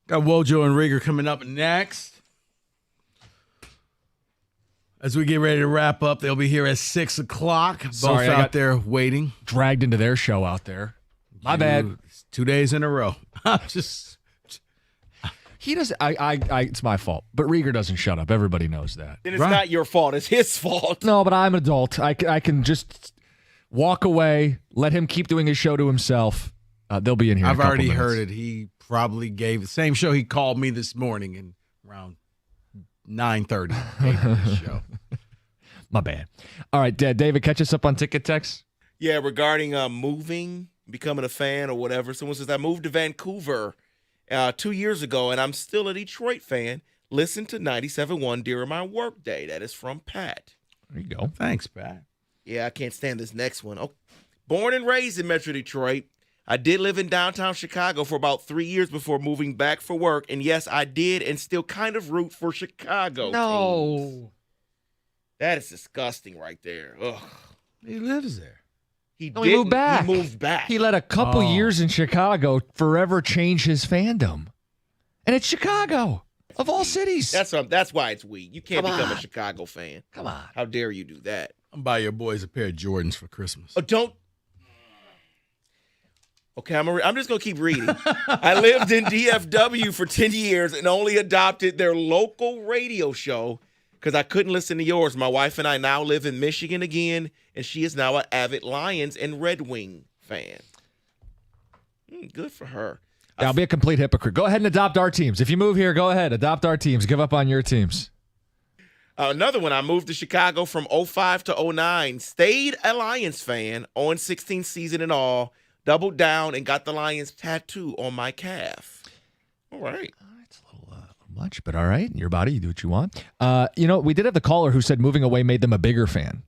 Got Wojo and Rieger coming up next. As we get ready to wrap up, they'll be here at 6 o'clock.
Sorry,
both
I
out
got
there waiting.
Dragged into their show out there. My bad.
2 days in a row.
He does. It's my fault. But Rieger doesn't shut up. Everybody knows that.
Then it's not your fault. It's his fault.
No, but I'm an adult. I can just walk away, let him keep doing his show to himself. They'll be in here.
I've already heard it. He probably gave the same show he called me this morning and around 9:30 this show.
My bad. All right, David, catch us up on Ticket Text.
Yeah, regarding moving, becoming a fan or whatever. Someone says, I moved to Vancouver 2 years ago, and I'm still a Detroit fan. Listen to 97.1 during my work day. That is from Pat.
There you go.
Thanks, Pat.
Yeah, I can't stand this next one. Oh, born and raised in Metro Detroit. I did live in downtown Chicago for about 3 years before moving back for work. And yes, I did and still kind of root for Chicago teams. That is disgusting right there. Ugh.
He lives there.
He
moved back.
He moved back.
He let a couple years in Chicago forever change his fandom. And it's Chicago, of all cities.
That's why it's weak. You can't become a Chicago fan.
Come on.
How dare you do that?
I'm buy your boys a pair of Jordans for Christmas.
Oh, don't. Okay, I'm just going to keep reading. I lived in DFW for 10 years and only adopted their local radio show because I couldn't listen to yours. My wife and I now live in Michigan again, and she is now an avid Lions and Red Wing fan. Good for her.
Yeah, I'll be a complete hypocrite. Go ahead and adopt our teams. If you move here, go ahead. Adopt our teams. Give up on your teams.
Another one, I moved to Chicago from 05 to 09. Stayed a Lions fan on 16th season and all. Doubled down and got the Lions tattoo on my calf. All right.
It's a little much, but all right. Your body, you do what you want. We did have the caller who said moving away made them a bigger fan.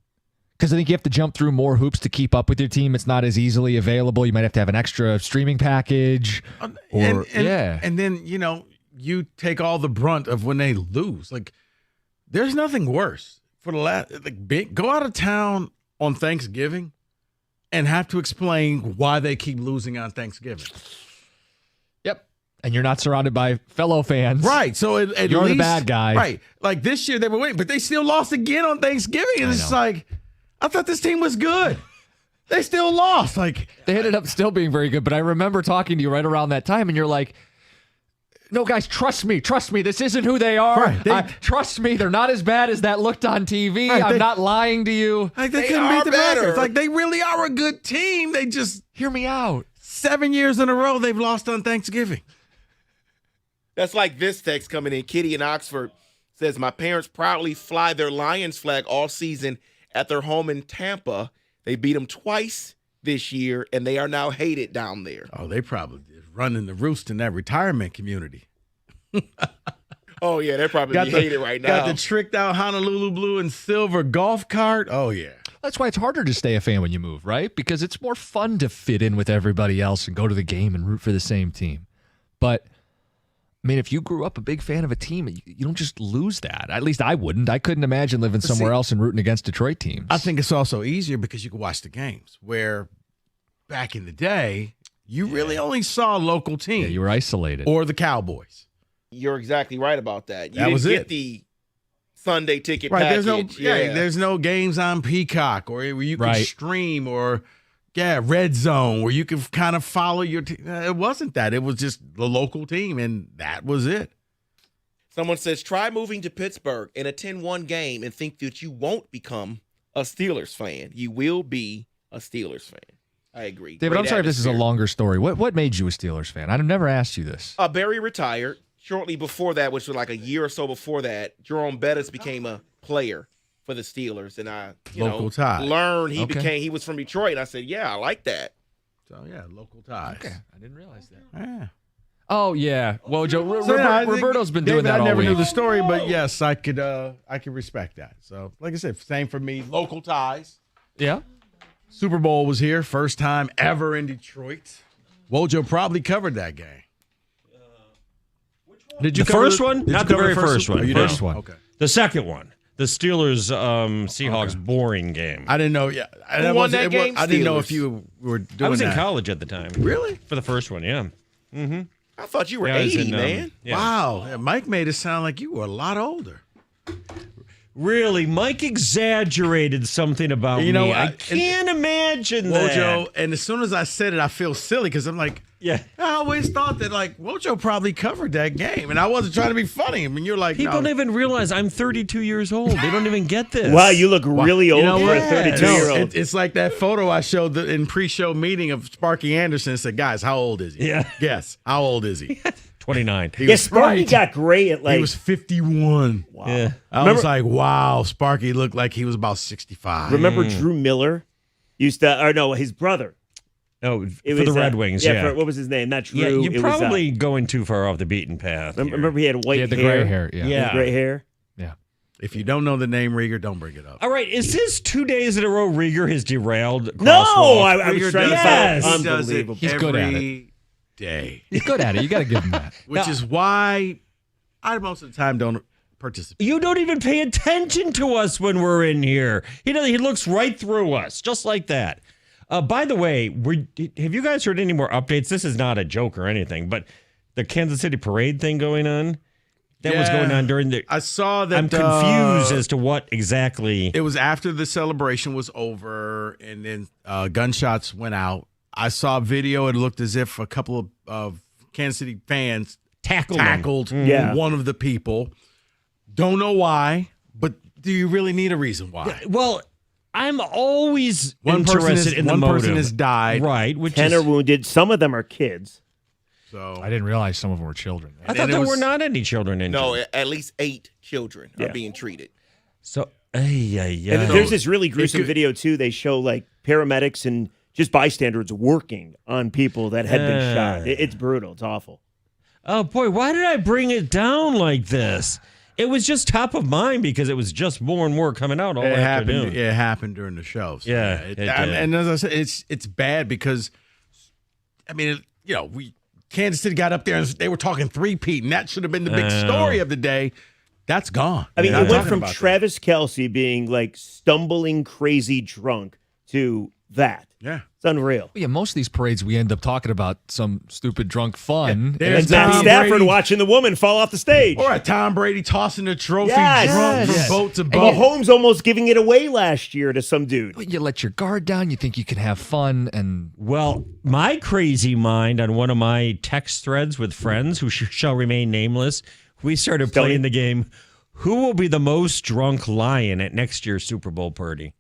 Because I think you have to jump through more hoops to keep up with your team. It's not as easily available. You might have to have an extra streaming package.
And then, you take all the brunt of when they lose. Like, there's nothing worse for go out of town on Thanksgiving and have to explain why they keep losing on Thanksgiving.
Yep. And you're not surrounded by fellow fans.
Right. So at
you're
least,
the bad guy.
Right. Like this year they were winning, but they still lost again on Thanksgiving. And it's like, I thought this team was good. They still lost. Like
they ended up still being very good. But I remember talking to you right around that time, and you're like, no, guys, trust me. This isn't who they are. Right. Trust me. They're not as bad as that looked on TV. Right. I'm not lying to you.
Like they couldn't beat the records. Like they really are a good team. They just
hear me out.
7 years in a row they've lost on Thanksgiving.
That's like this text coming in. Kitty in Oxford says, my parents proudly fly their Lions flag all season at their home in Tampa. They beat them twice this year, and they are now hated down there.
Oh, they probably did. Running the roost in that retirement community.
Oh, yeah, they're probably hated right now.
Got the tricked out Honolulu blue and silver golf cart. Oh, yeah.
That's why it's harder to stay a fan when you move, right? Because it's more fun to fit in with everybody else and go to the game and root for the same team. But, I mean, if you grew up a big fan of a team, you don't just lose that. At least I wouldn't. I couldn't imagine living somewhere else and rooting against Detroit teams.
I think it's also easier because you can watch the games, where back in the day, you really only saw local teams.
Yeah, you were isolated.
Or the Cowboys.
You're exactly right about that. You didn't get the Sunday ticket package.
There's no games on Peacock or where you can stream or Red Zone where you can kind of follow your team. It wasn't that. It was just the local team, and that was it.
Someone says, try moving to Pittsburgh and attend one game and think that you won't become a Steelers fan. You will be a Steelers fan. I agree.
David, I'm sorry if this is a longer story. What made you a Steelers fan? I've never asked you this.
Barry retired. Shortly before that, which was like a year or so before that, Jerome Bettis became a player for the Steelers. And I learned he was from Detroit. And I said, yeah, I like that.
So, yeah, local ties.
Okay. I didn't realize that.
Yeah.
Oh, yeah. Well, Joe, Roberto's been doing that all
I never
week.
knew the story, but yes, I could respect that. So, like I said, same for me. Local ties.
Yeah.
Super Bowl was here. First time ever in Detroit. Wojo probably covered that game.
Did you cover the first one? Not the very first one.
First one.
Okay.
The second one. The Steelers Seahawks boring game.
I didn't know. Yeah.
Who won that game?
I didn't know if you were doing that.
I was in college at the time.
Really?
For the first one, yeah. Mm-hmm.
I thought you were 80, man.
Yeah.
Wow. Yeah, Mike made it sound like you were a lot older.
Really, Mike exaggerated something about me. I can't imagine that.
Wojo, and as soon as I said it, I feel silly because I'm like,
Yeah.
I always thought that, like, Wojo probably covered that game, and I wasn't trying to be funny. I mean, you're like,
People don't even realize I'm 32 years old. They don't even get this.
Wow, you look really old for a
Yeah.
32-year-old.
It's like that photo I showed in pre-show meeting of Sparky Anderson and said, guys, how old is he?
Yeah.
Guess. How old is he?
29.
Yeah, Sparky got gray at
He was 51.
Wow.
Yeah.
I was like, wow, Sparky looked like he was about 65.
Remember Drew Miller? His brother.
Oh,
It
for the
was,
Red Wings, yeah.
what was his name? Not Drew.
Yeah,
It
you're
was,
probably going too far off the beaten path.
remember he had white hair?
the gray hair, yeah.
He had gray hair.
Yeah.
If you don't know the name Rieger, don't bring it up.
All right, is this 2 days in a row Rieger has derailed?
No,
crosswalk?
I was
Rieger
trying to
Yes.
say
He does it
unbelievable.
He's good at
every day.
He's good at it. You got to give him that.
Which is why I most of the time don't participate.
You don't even pay attention to us when we're in here. He looks right through us, just like that. By the way, have you guys heard any more updates? This is not a joke or anything, but the Kansas City parade thing going on, that was going on during the...
I saw that...
I'm confused as to what exactly...
It was after the celebration was over, and then gunshots went out. I saw a video. It looked as if a couple of Kansas City fans tackled one of the people. Don't know why, but do you really need a reason why?
Well... I'm always
One
interested in the motive.
One person has died.
Right.
10 are wounded. Some of them are kids.
So
I didn't realize some of them were children.
I thought there were not any children injured.
No, at least 8 children are being treated.
So,
And there's this really gruesome video, too. They show, like, paramedics and just bystanders working on people that had been shot. It's brutal. It's awful.
Oh, boy, why did I bring it down like this? It was just top of mind because it was just more and more coming out all afternoon.
It happened during the show. So
Yeah,
it
did.
and as I said, it's bad because, I mean, Kansas City got up there and they were talking three-peat, and that should have been the big story of the day. That's gone.
I mean, it went from Travis Kelce being, like, stumbling crazy drunk to that.
Yeah.
It's unreal.
Yeah, most of these parades we end up talking about some stupid drunk fun.
Yeah,
and Matt Stafford watching the woman fall off the stage.
Or Tom Brady tossing the trophy
Yes.
drunk from boat to
And
boat.
Mahomes almost giving it away last year to some dude.
You let your guard down. You think you can have fun. And
Well, my crazy mind on one of my text threads with friends who shall remain nameless, we started playing the game, who will be the most drunk lion at next year's Super Bowl party?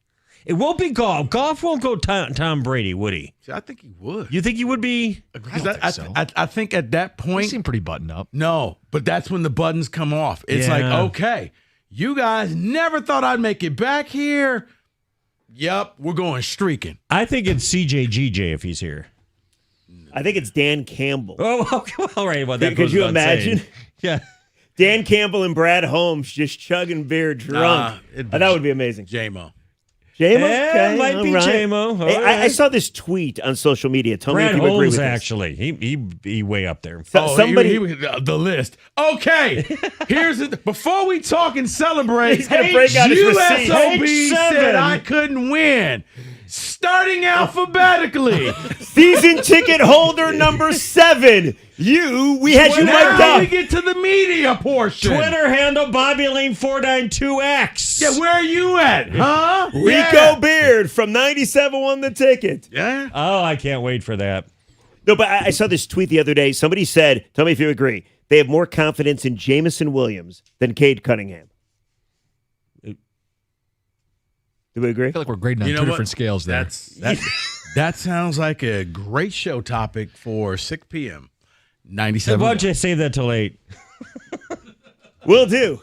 It won't be Goff. Goff won't go Tom Brady, would he?
See, I think he would.
You think he would be?
I think at that point...
He seemed pretty buttoned up.
No, but that's when the buttons come off. It's
Yeah.
like, okay, you guys never thought I'd make it back here. Yep, we're going streaking.
I think it's CJGJ if he's here.
I think it's Dan Campbell.
Oh, okay, all right. Well, that
Could
goes
you
without
imagine?
saying. Yeah.
Dan Campbell and Brad Holmes just chugging beer drunk. That would be amazing.
J-Mo.
J-Mo?
Yeah,
Okay,
might be
all right.
J-Mo.
Hey,
All
I
right.
saw this tweet on social media. Tell
Brad
me if you agree
Holmes,
with this.
actually. He way up there.
Somebody-
he was the list. Okay, here's the before we talk and celebrate.
He's gonna break out his receipt.
USOB
Page
said
7.
I couldn't win. Starting alphabetically.
Season ticket holder number 7. We had you mic'd
Now we
up.
get to the media portion.
Twitter handle BobbyLane492X.
Yeah, where are you at? Huh?
Rico Beard from 97 won the ticket.
Yeah.
Oh, I can't wait for that.
No, but I saw this tweet the other day. Somebody said, tell me if you agree, they have more confidence in Jamison Williams than Cade Cunningham. Do we agree?
I feel like we're grading on
You know
two
what?
different scales there.
That sounds like a great show topic for 6 p.m.
Hey,
97.
why don't you save that till 8?
Will do.